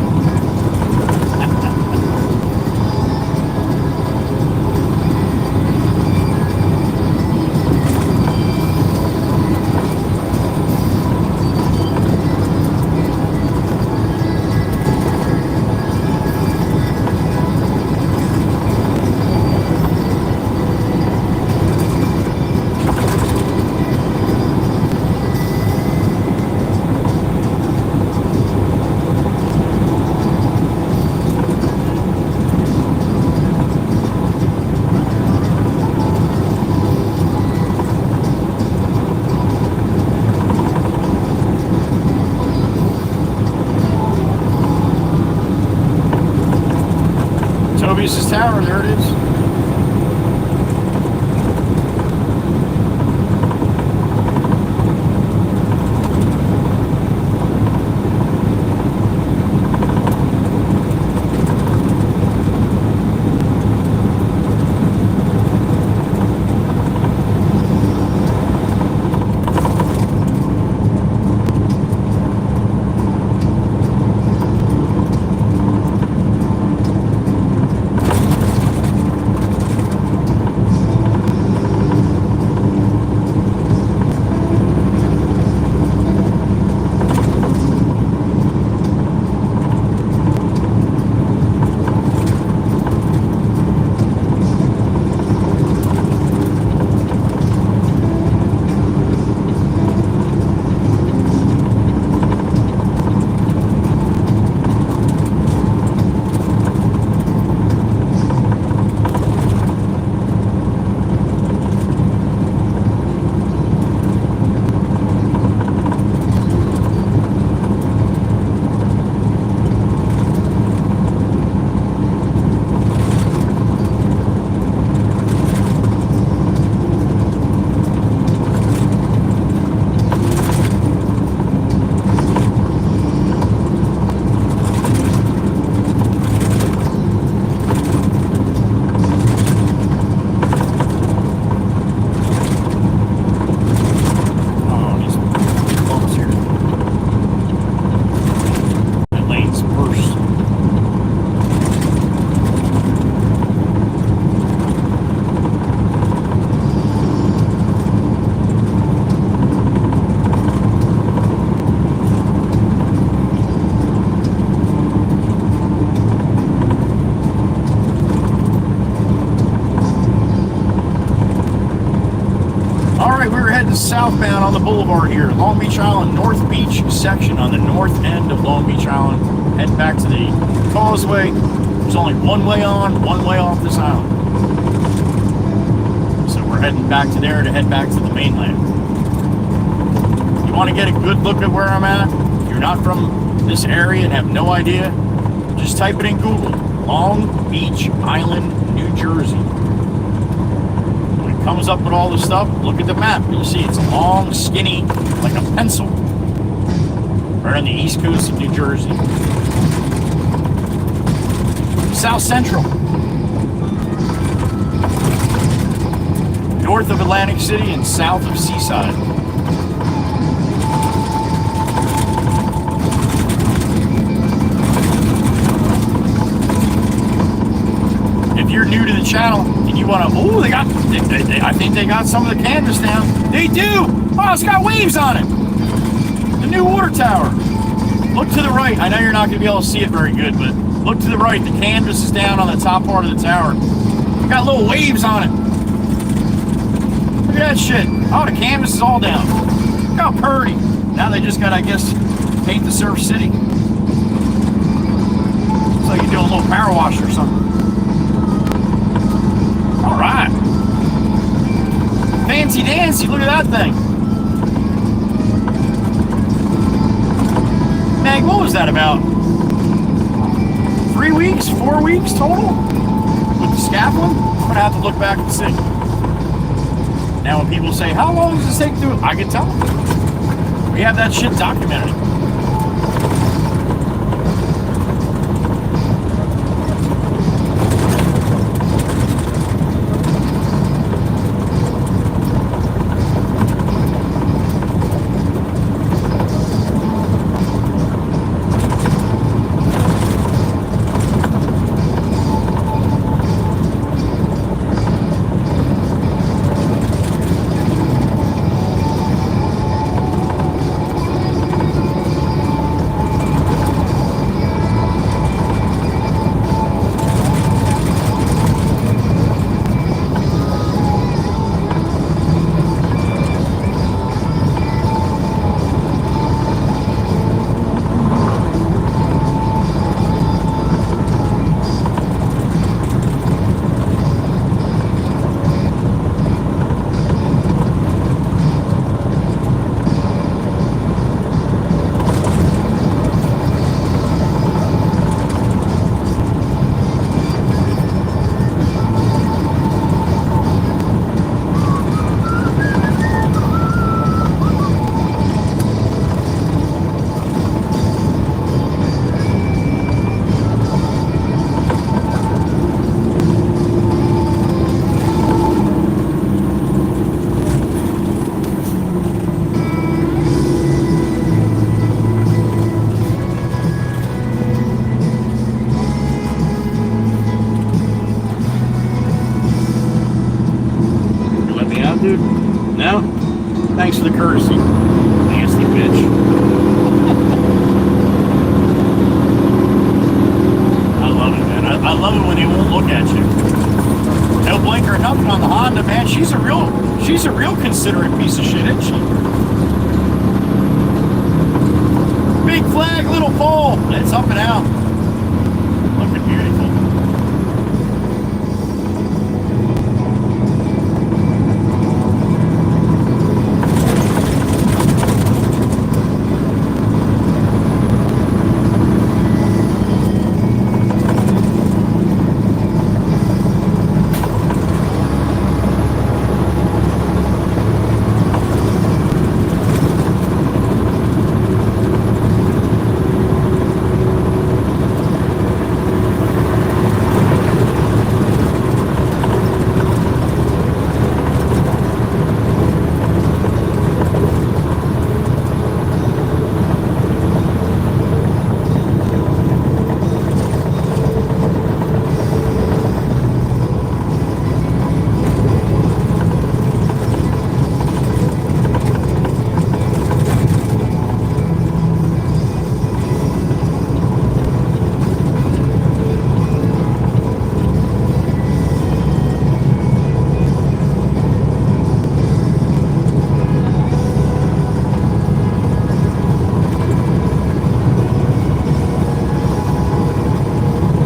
Toby's Tower, there it is. Southbound on the boulevard here, Long Beach Island, North Beach section on the north end of Long Beach Island. Head back to the causeway. There's only one way on, one way off this island. So we're heading back to there to head back to the mainland. You want to get a good look at where I'm at? If you're not from this area and have no idea, just type it in Google. Long Beach Island, New Jersey. Comes up with all the stuff, look at the map. You'll see it's long, skinny, like a pencil. Right on the east coast of New Jersey. South Central. North of Atlantic City and south of Seaside. If you're new to the channel and you want to, oh, I think they got some of the canvas down. They do. Oh, it's got waves on it. The new water tower. Look to the right. I know you're not going to be able to see it very good, but look to the right. The canvas is down on the top part of the tower. Got little waves on it. Look at that shit. Oh, the canvas is all down. Look how pretty. Now they just got, I guess, paint the Surf City. Looks like you're doing a little power wash or something. All right. Fancy dancy, look at that thing. Meg, what was that about? 3 weeks, 4 weeks total? With the scaffolding? I'm gonna have to look back and see. Now when people say, how long does this take to do it? I can tell them. We have that shit documented. No? Thanks for the courtesy. Nasty bitch. I love it, man. I love it when they won't look at you. No blinker or nothing on the Honda, man. She's a real considerate piece of shit, isn't she? Big flag, little pole. It's up and out. Looking beautiful.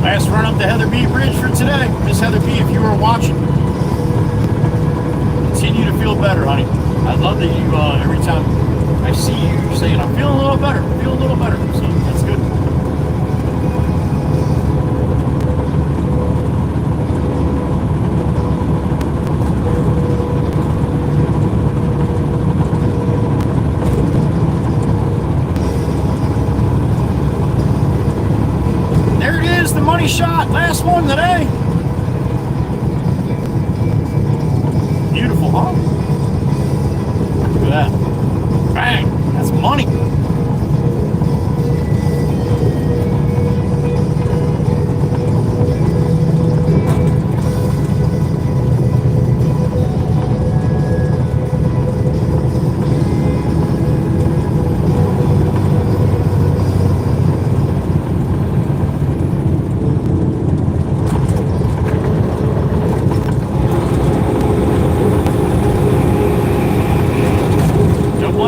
Last run up the Heather B Bridge for today. Miss Heather B, if you are watching, continue to feel better, honey. I love that you, every time I see you, you're saying, I'm feeling a little better, feeling a little better. So that's good. The money shot, last one today. Beautiful, huh? Look at that. Bang, that's money.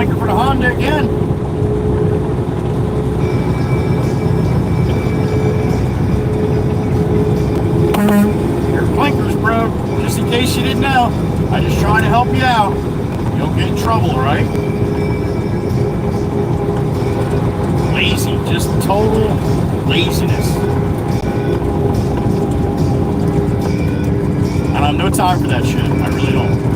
For the Honda again. Your blinkers, bro. Just in case you didn't know. I'm just trying to help you out. You don't get in trouble, all right? Lazy. Just total laziness. I don't have no time for that shit. I really don't.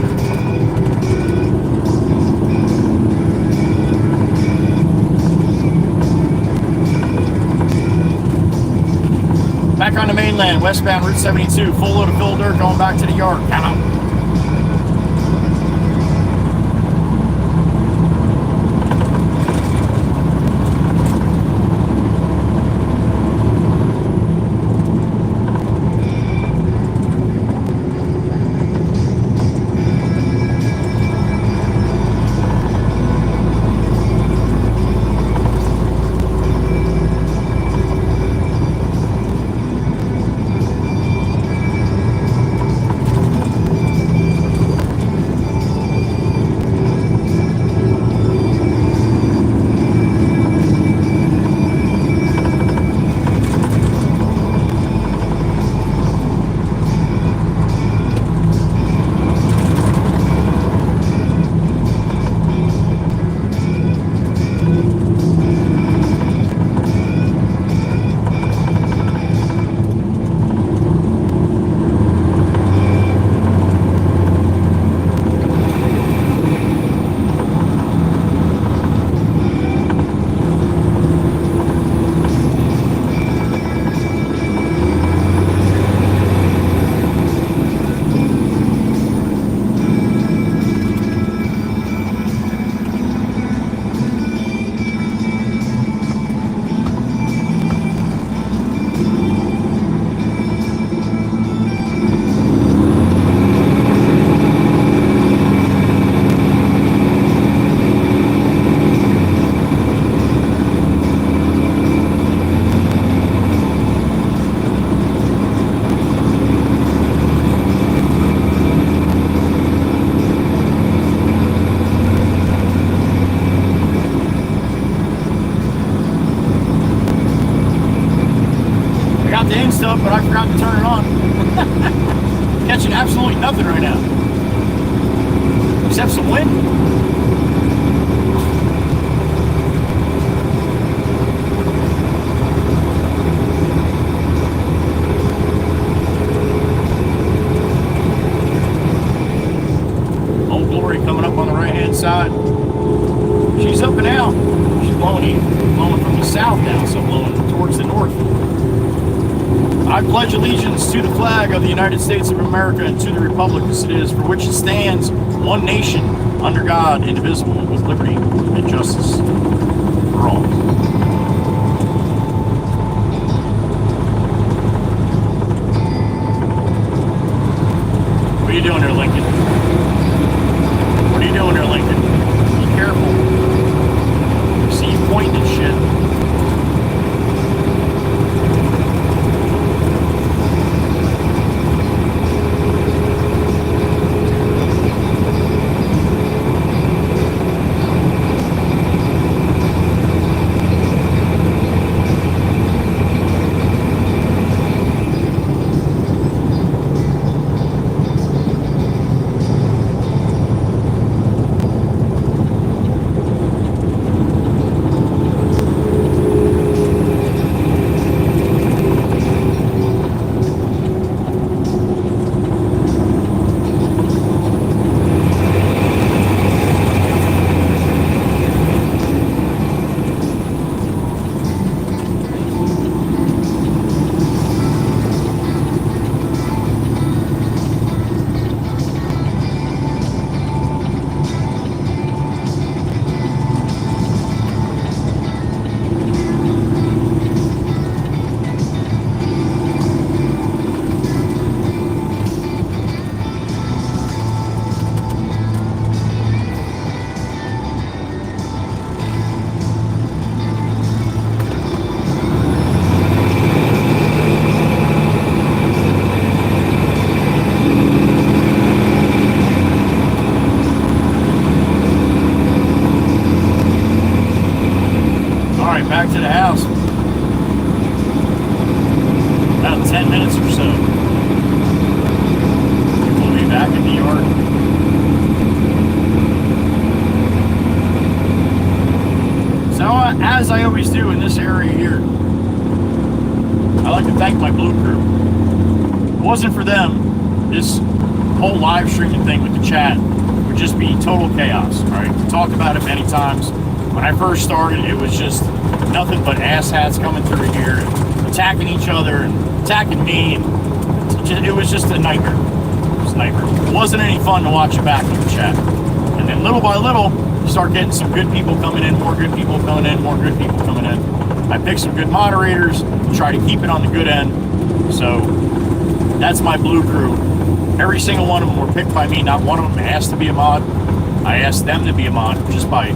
Back on the mainland, westbound Route 72, full load of fill dirt going back to the yard. Count 'em. except some wind. Old Glory coming up on the right-hand side. She's up and out. She's blowing from the south now, so blowing towards the north. I pledge allegiance to the flag of the United States of America and to the republic as it is, for which it stands, one nation, under God, indivisible, with liberty and justice for all. What are you doing there, Lincoln? What are you doing there, Lincoln? Be careful. I see you pointing and shit. Back to the house. About 10 minutes or so. We'll be back in the yard. So, as I always do in this area here, I like to thank my Blue Crew. If it wasn't for them, this whole live streaming thing with the chat would just be total chaos. All right, we talked about it many times. When I first started, it was just nothing but asshats coming through here, attacking each other, and attacking me, and it was just a nightmare. It was a nightmare. It wasn't any fun to watch it back in the chat. And then little by little, you start getting some good people coming in, more good people coming in, more good people coming in. I picked some good moderators, try to keep it on the good end. So that's my Blue Crew. Every single one of them were picked by me. Not one of them asked to be a mod. I asked them to be a mod just by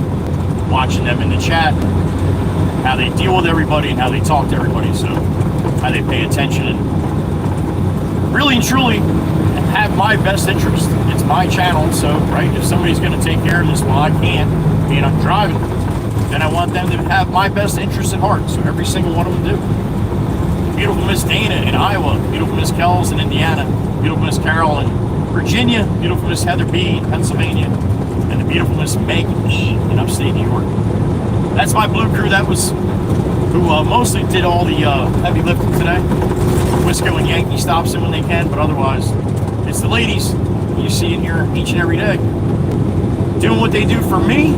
watching them in the chat, how they deal with everybody and how they talk to everybody, so how they pay attention and really and truly have my best interest. It's my channel, so right, if somebody's going to take care of this while I can't, being I'm driving, then I want them to have my best interest at heart, so every single one of them do. Beautiful Miss Dana in Iowa, beautiful Miss Kells in Indiana, beautiful Miss Carol in Virginia, beautiful Miss Heather B in Pennsylvania, and the beautiful Miss Meg E in upstate New York. That's my Blue Crew. That was who mostly did all the heavy lifting today. Wisco and Yankee stops in when they can, but otherwise, it's the ladies you see in here each and every day. Doing what they do for me,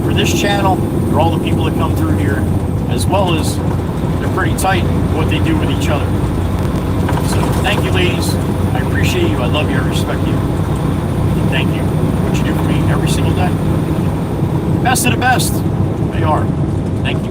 for this channel, for all the people that come through here, as well as they're pretty tight what they do with each other. So thank you, ladies. I appreciate you. I love you. I respect you. And thank you for what you do for me every single day. Best of the best. They are. Thank you.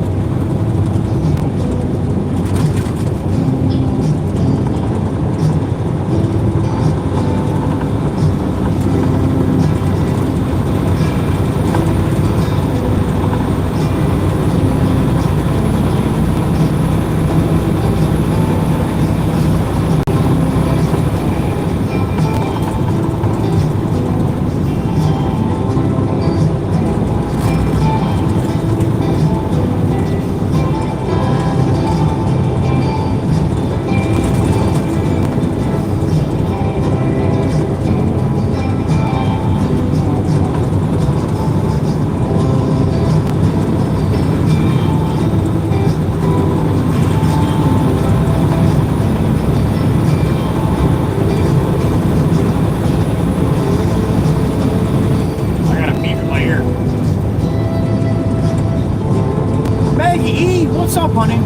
What's up, honey?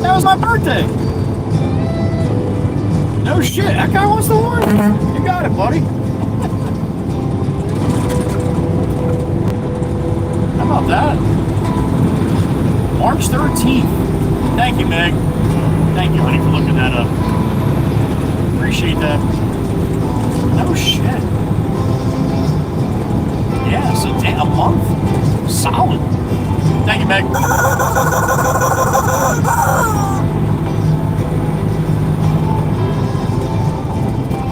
That was my birthday. No shit. That guy wants the horn. You got it, buddy. How about that? March 13th. Thank you, Meg. Thank you, honey, for looking that up. Appreciate that. No shit. Yeah, so a month. Solid. Thank you, Meg.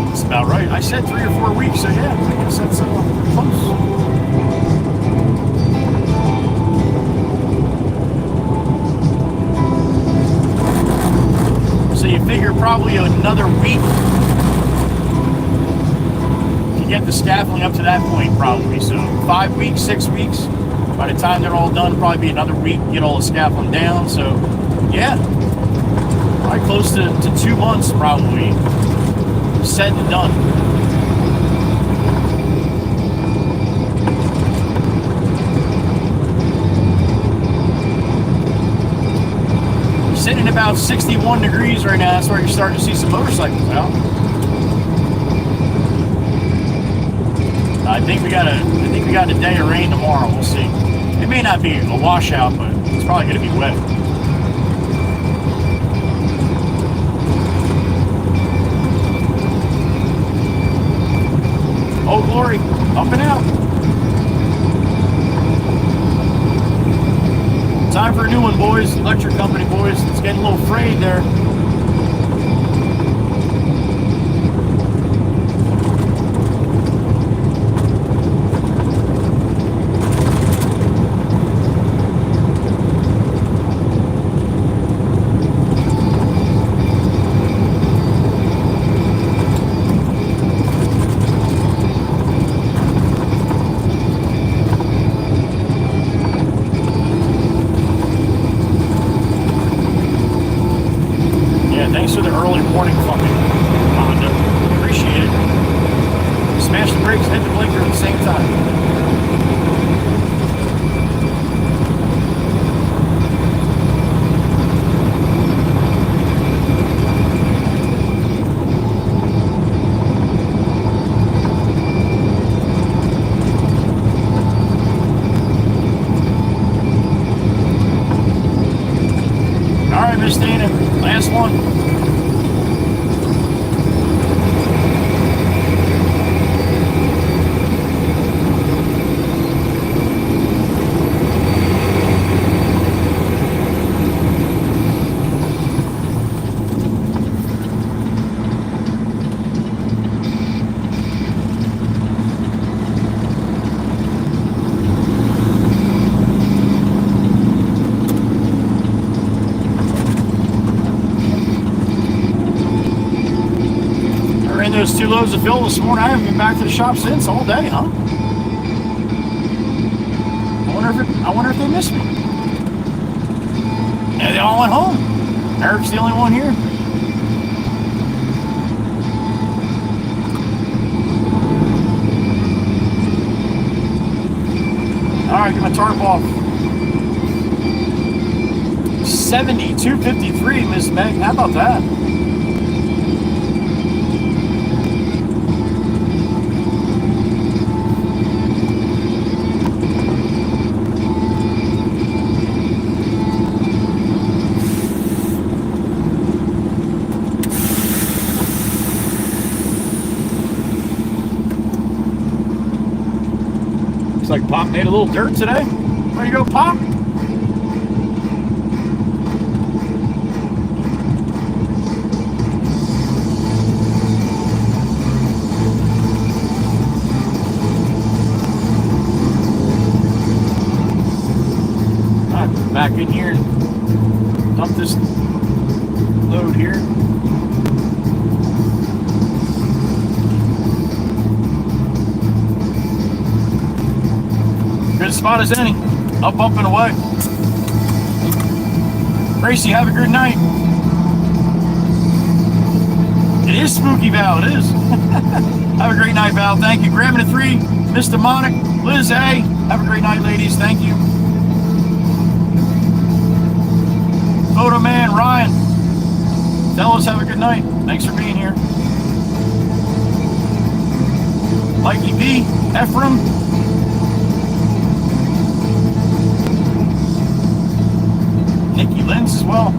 That's about right. I said 3 or 4 weeks, so yeah, I guess that's close. So you figure probably another week to get the scaffolding up to that point, probably. So 5 weeks, 6 weeks. By the time they're all done, probably be another week, get all the scaffolding down. So, yeah, probably close to 2 months, probably, said and done. Sitting at about 61 degrees right now. That's where you're starting to see some motorcycles out. I think we got a day of rain tomorrow. We'll see. It may not be a washout, but it's probably going to be wet. Oh, glory. Up and out. Time for a new one, boys. Electric company, boys. It's getting a little frayed there. Thanks for the early warning fucking Honda. Appreciate it. Smash the brakes, hit the blinker at the same time. All right, Miss Dana, last one. Those 2 loads of fill this morning. I haven't been back to the shop since all day, huh? I wonder if they missed me. Yeah, they all went home. Eric's the only one here. All right, get my tarp off. 72.53, Miss Meg. How about that? Looks like Pop made a little dirt today. Where you go, Pop? Alright, back in here and dump this load here. Good spot as any. Up and away. Gracie, have a good night. It is spooky, Val. It is. Have a great night, Val. Val, thank you. Grabbing a 3, Mr. Monic, Liz A. Have a great night, ladies. Thank you. Photo Man, Ryan. Fellas, have a good night. Thanks for being here. Mikey B, Ephraim. Nikki Lenz as well.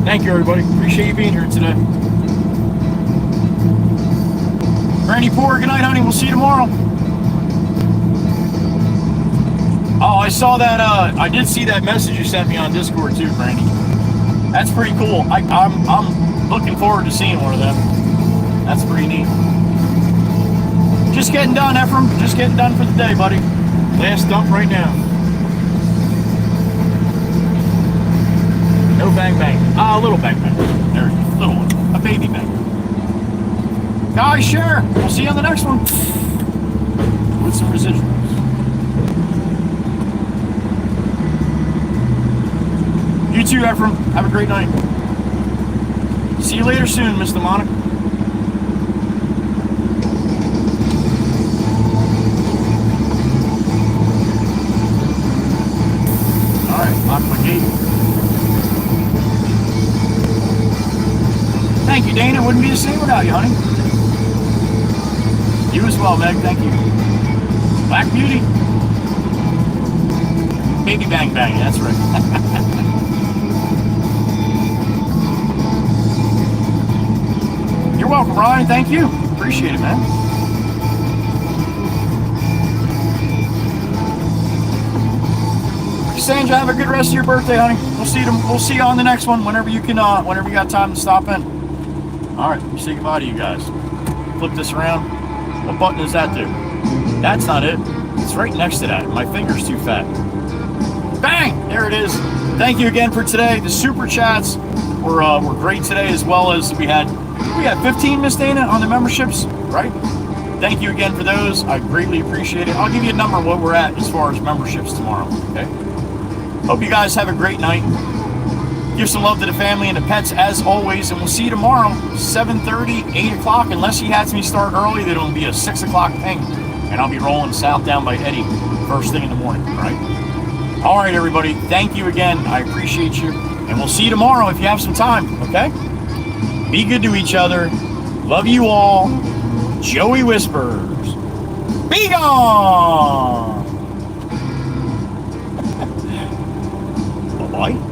Thank you, everybody. Appreciate you being here today. Brandy Poor, good night, honey. We'll see you tomorrow. Oh, I saw that. I did see that message you sent me on Discord too, Brandy. That's pretty cool. I'm looking forward to seeing one of them. That's pretty neat. Just getting done, Ephraim. Just getting done for the day, buddy. Last dump right now. No bang bang. Ah, a little bang bang. There it is. Little one. A baby bang. Guys, share. We'll see you on the next one. With some residuals. You too, Ephraim. Have a great night. See you later soon, Mr. Monica. Alright, lock my gate. Thank you, Dana. Wouldn't be the same without you, honey. You as well, Meg. Thank you. Black Beauty. Baby bang bang. That's right. You're welcome, Ryan. Thank you. Appreciate it, man. Sandra, have a good rest of your birthday, honey. We'll see you on the next one whenever you can. Whenever you got time to stop in. All right. Say goodbye to you guys. Flip this around. What button does that do? That's not it. It's right next to that. My finger's too fat. Bang! There it is. Thank you again for today. The super chats were great today, as well as we had 15, Miss Dana, on the memberships, right? Thank you again for those. I greatly appreciate it. I'll give you a number of what we're at as far as memberships tomorrow, okay? Hope you guys have a great night. Give some love to the family and the pets as always, and we'll see you tomorrow, 7:30, 8 o'clock. Unless he has me start early, then it'll be a 6 o'clock ping, and I'll be rolling south down by Eddie first thing in the morning, all right? All right, everybody. Thank you again. I appreciate you, and we'll see you tomorrow if you have some time, okay? Be good to each other. Love you all. Joey Whispers. Be gone! Bye-bye.